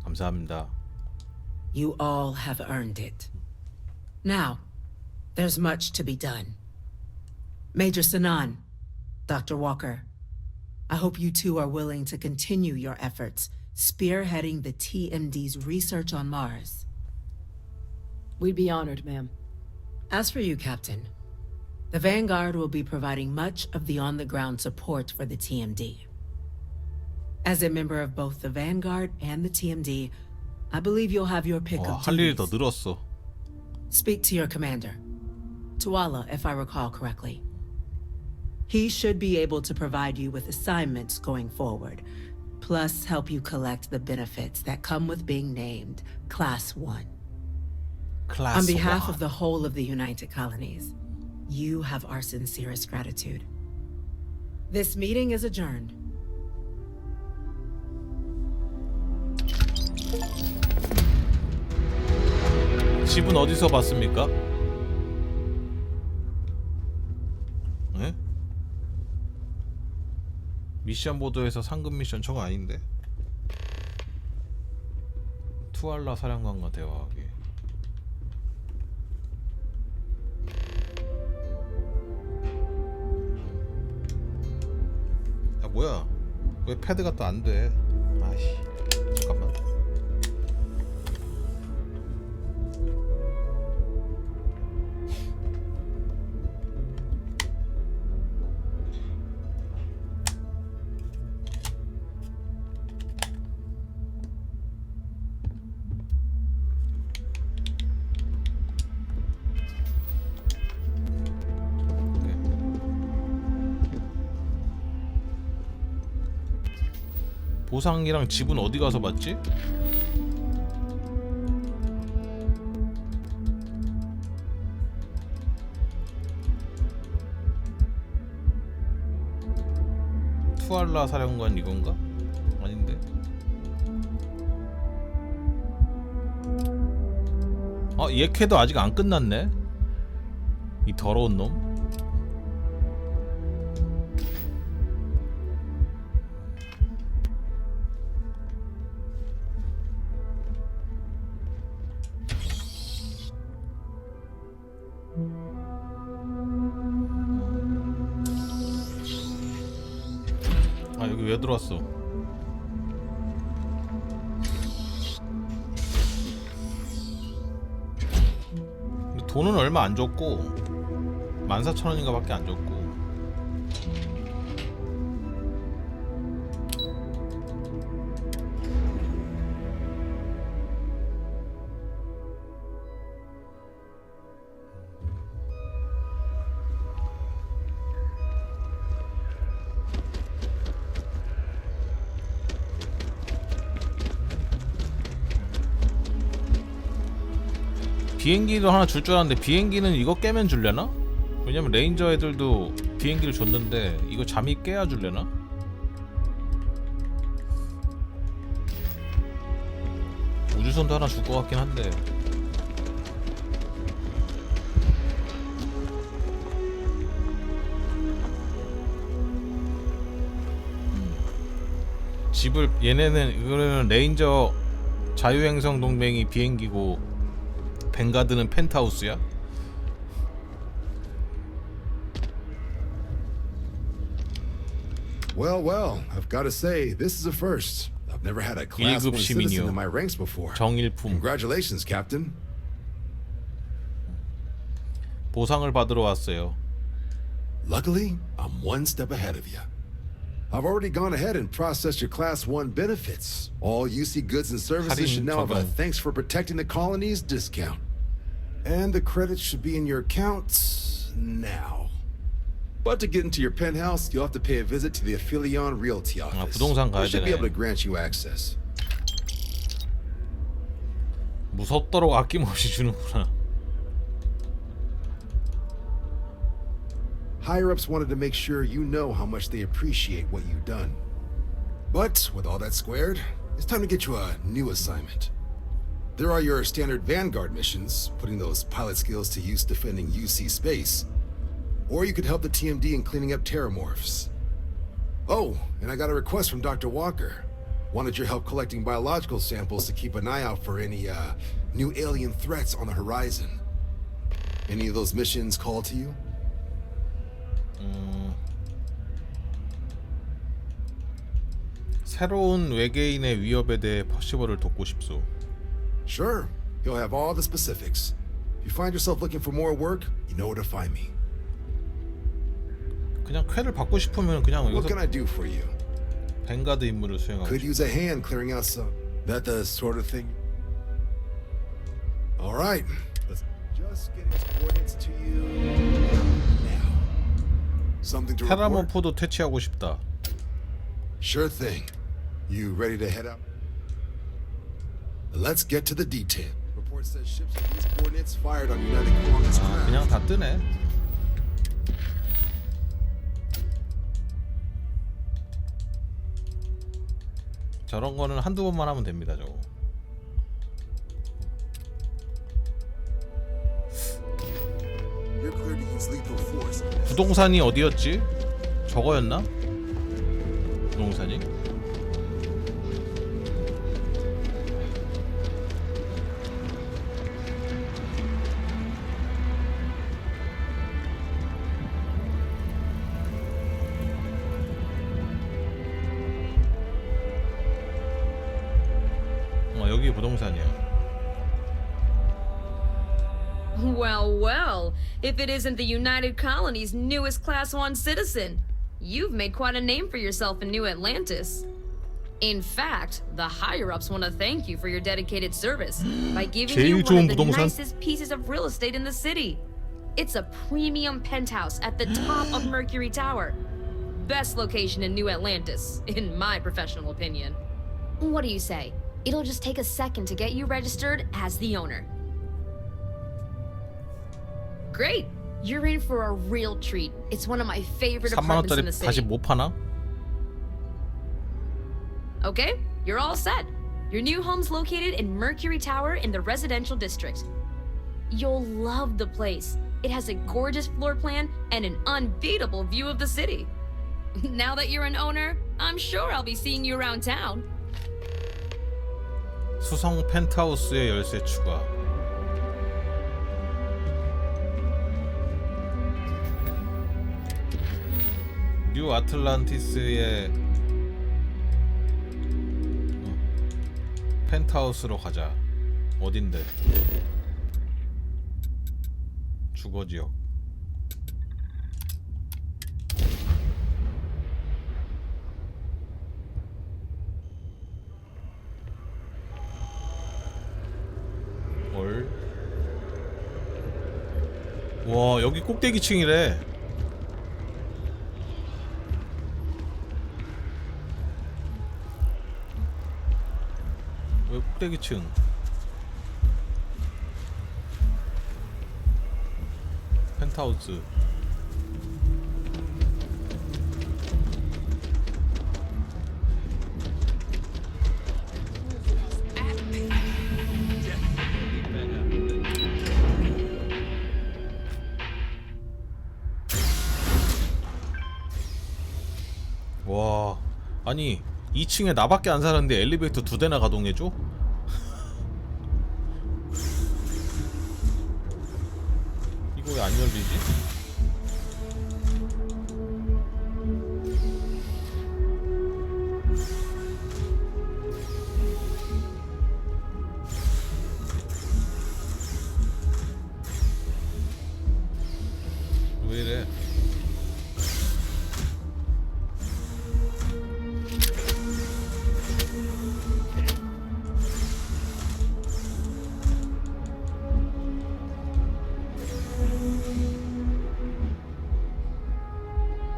감사합니다. You all have earned it. Now, there's much to be done. Major Sinan, Dr. Walker, I hope you two are willing to continue your efforts spearheading the TMD's research on Mars. We'd be honored, ma'am. As for you, Captain, the Vanguard will be providing much of the on-the-ground support for the TMD. As a member of both the Vanguard and the TMD, I believe you'll have your pick 와, of 할 일이 duties. 더 늘었어. Speak to your commander, Tuala, if I recall correctly. He should be able to provide you with assignments going forward, plus help you collect the benefits that come with being named Class 1. 클래스 On behalf 1. of the whole of the United Colonies, you have our sincerest gratitude. This meeting is adjourned. 집은 어디서 봤습니까? 네? 미션 보도에서 상급 미션 저거 아닌데. 투알라 사령관과 대화하기. 야 뭐야? 왜 패드가 또 안 돼? 아이씨. 잠깐만. 보상이랑 집은 어디 가서 봤지? 투알라 사령관 이건가? 아닌데. 얘캐도 아직 안 끝났네. 이 더러운 놈. 여기 왜 들어왔어? 근데 돈은 얼마 안 줬고 14,000원인가 밖에 안 줬고. 비행기도 하나 줄 줄 알았는데 비행기는 이거 깨면 줄려나? 왜냐면 레인저 애들도 비행기를 줬는데 이거 잠이 깨야 줄려나? 우주선도 하나 줄 것 같긴 한데. 집을 얘네는 이거는 레인저 자유행성 동맹이 비행기고 벵가드는 펜트하우스야? Well, I've got to say, this is a first. I've never had a class 1 citizen in my ranks before. 정일품. Congratulations, Captain. 보상을 받으러 왔어요. Luckily, I'm one step ahead of you. I've already gone ahead and processed your Class 1 benefits. All UC goods and services should now have a thanks for protecting the colonies discount. And the credits should be in your accounts now. But to get into your penthouse, you'll have to pay a visit to the Aphelion Realty office. 부동산 가야 They should be 되네. able to grant you access. 무섭도록 아낌없이 주는구나. Higher-ups wanted to make sure you know how much they appreciate what you've done. But with all that squared, it's time to get you a new assignment. There are your standard Vanguard missions, putting those pilot skills to use defending UC space. Or you could help the TMD in cleaning up terramorphs. Oh, and I got a request from Dr. Walker. Wanted your help collecting biological samples to keep an eye out for any, new alien threats on the horizon. Any of those missions call to you? 새로운 외계인의 위협에 대해 퍼시벌을 돕고 싶소. Sure. He'll have all the specifics. If you find yourself looking for more work, you know where to find me. 그냥 퀘를 받고 싶으면 그냥 What 여기서 can I do for you? 벵가드 임무를 수행하고 Could 싶어. use a hand clearing out some. That the sort of thing. All right. Let's just get his coordinates to you now. Something to report? 테라모포도 퇴치하고 싶다. Sure thing. You ready to head out? Let's get to the detail. Report says ships with these coordinates fired on United Colonies craft. 그냥 다 뜨네. 저런 거는 한두 번만 하면 됩니다, 저거. You're cleared to use lethal force. 부동산이 어디였지? 저거였나? 부동산이? 여기 부동산이야. Well, if it isn't the United Colony's newest Class 1 citizen, you've made quite a name for yourself in New Atlantis. In fact, the higher-ups want to thank you for your dedicated service by giving you one of the nicest pieces of real estate in the city. It's a premium penthouse at the top of Mercury Tower. Best location in New Atlantis, in my professional opinion. What do you say? It'll just take a second to get you registered as the owner. Great! You're in for a real treat. It's one of my favorite apartments in the 3만원짜리 city. 다시 못 파나? Okay, you're all set. Your new home's located in Mercury Tower in the residential district. You'll love the place. It has a gorgeous floor plan and an unbeatable view of the city. Now that you're an owner, I'm sure I'll be seeing you around town. 수성 펜트하우스의 열쇠 추가. 뉴 아틀란티스의 펜트하우스로 가자. 어딘데? 주거지역. 뭘? 와, 여기 꼭대기층이래. 왜 꼭대기층? 펜트하우스. 와, 아니 2층에 나밖에 안 사는데 엘리베이터 2대나 가동해줘? 이거 왜 안 열리지? 왜 이래?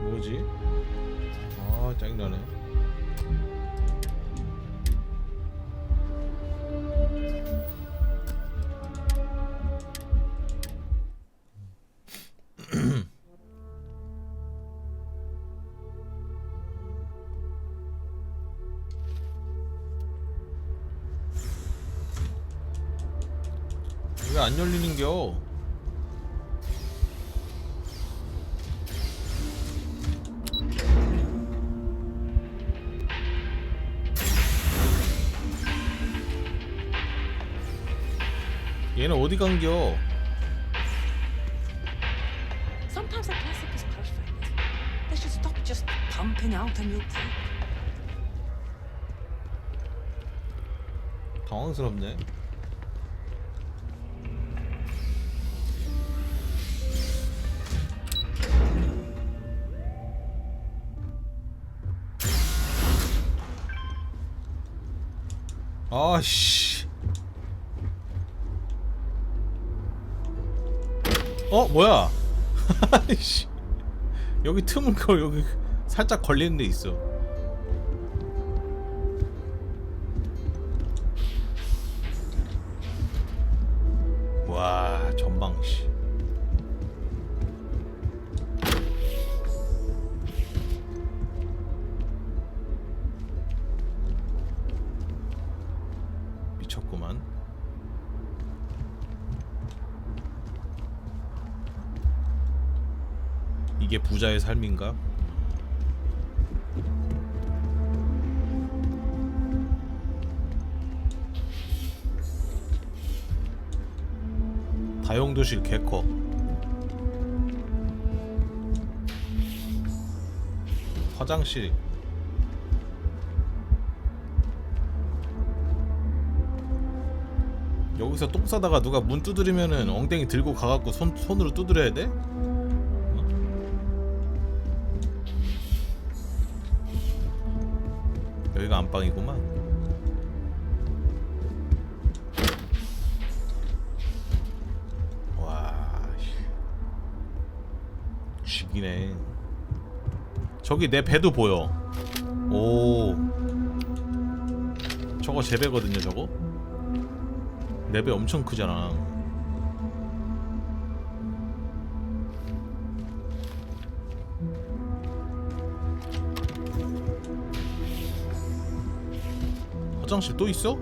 뭐지? 아, 짜증나네. 왜 안 열리는겨? 얘는 어디 간겨? Sometimes a classic is perfect. They should stop just pumping out a new tape. 당황스럽네. 아씨. 뭐야? 아이씨. 여기 틈을 여기 살짝 걸리는 데 있어. 와, 전방 씨. 미쳤구만. 이게 부자의 삶인가? 다용도실 개커. 화장실. 여기서 똥 싸다가 누가 문 두드리면은 엉덩이 들고 가갖고 손으로 두드려야 돼? 여기가 안방이구만. 와, 죽이네. 저기 내 배도 보여. 오, 저거 제 배거든요. 저거 내 배 엄청 크잖아. 화장실 또 있어?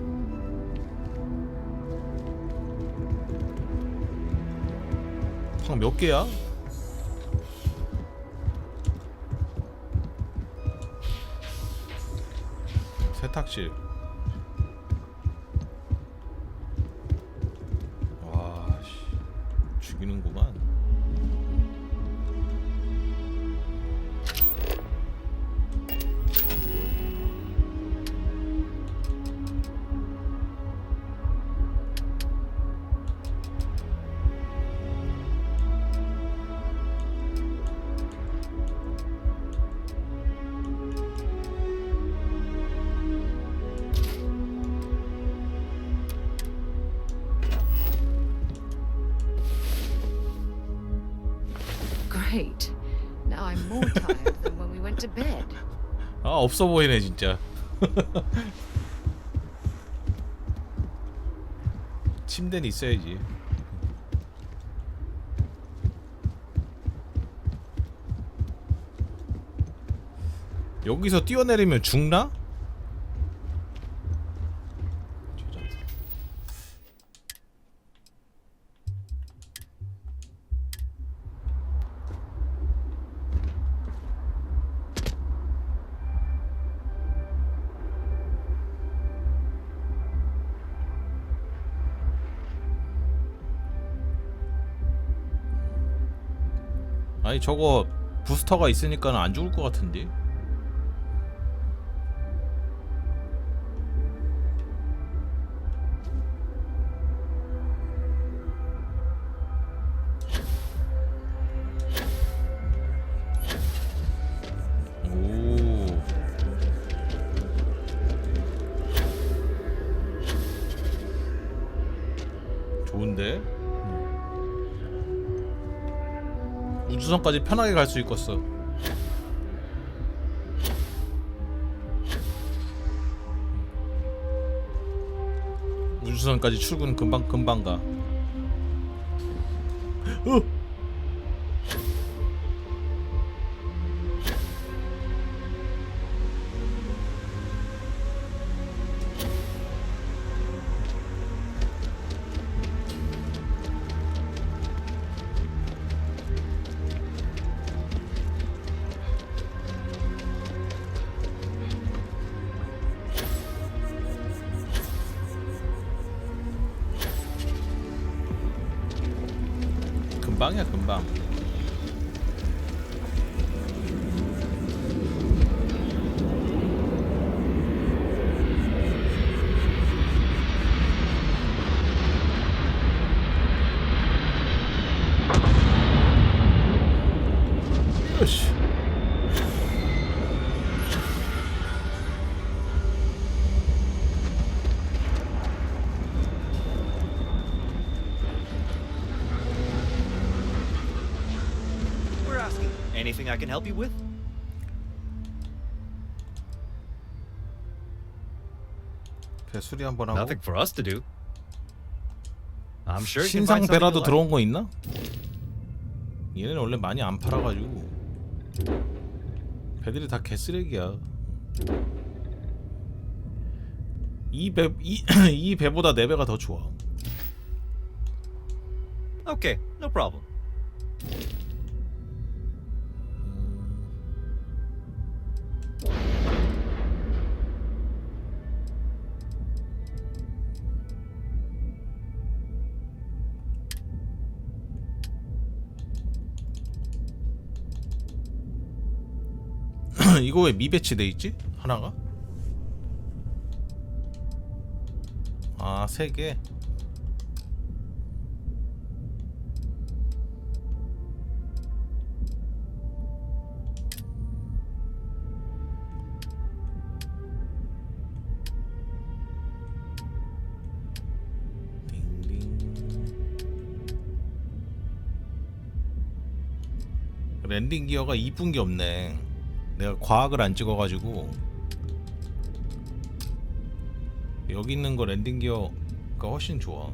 방 몇 개야? 세탁실. 와, 씨. 죽이는구만. Great. Now I'm more tired than when we went to bed. 아, 없어 보이네 진짜. 침대는 있어야지. 여기서 뛰어내리면 죽나? 아니 저거 부스터가 있으니까 안 죽을 것 같은데. 오. 좋은데? 우주선까지 편하게 갈 수 있겠어. 우주선까지 출근 금방 가. 금방이야 금방. 으쌰. Anything I can help you with? 배수리 한번 하고. Nothing for us to do. I'm sure you can 신상 find something 배라도 you like. 들어온 거 있나? 얘네는 원래 많이 안 팔아가지고 배들이 다 개쓰레기야. 이 배보다 4배가 더 좋아. Okay, no problem. 이거 왜 미배치돼 있지? 하나가? 아, 3개. 랜딩 기어가 이쁜 게 없네. 내가 과학을 안 찍어가지고. 여기 있는 거 랜딩 기어가 훨씬 좋아.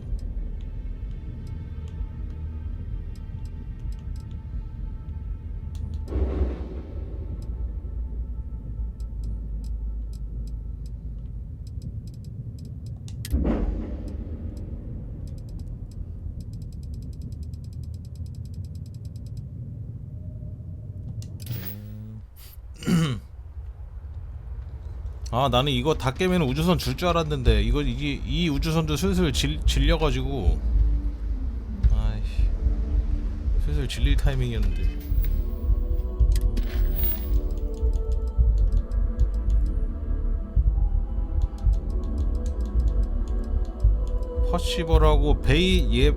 아 나는 이거 다 깨면 우주선 줄 줄 알았는데 이 우주선도 슬슬 질려가지고 아이씨 슬슬 질릴 타이밍이었는데. 퍼시벌하고 베이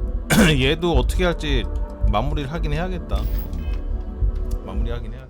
얘도 어떻게 할지 마무리를 하긴 해야겠다. 마무리하긴 해야.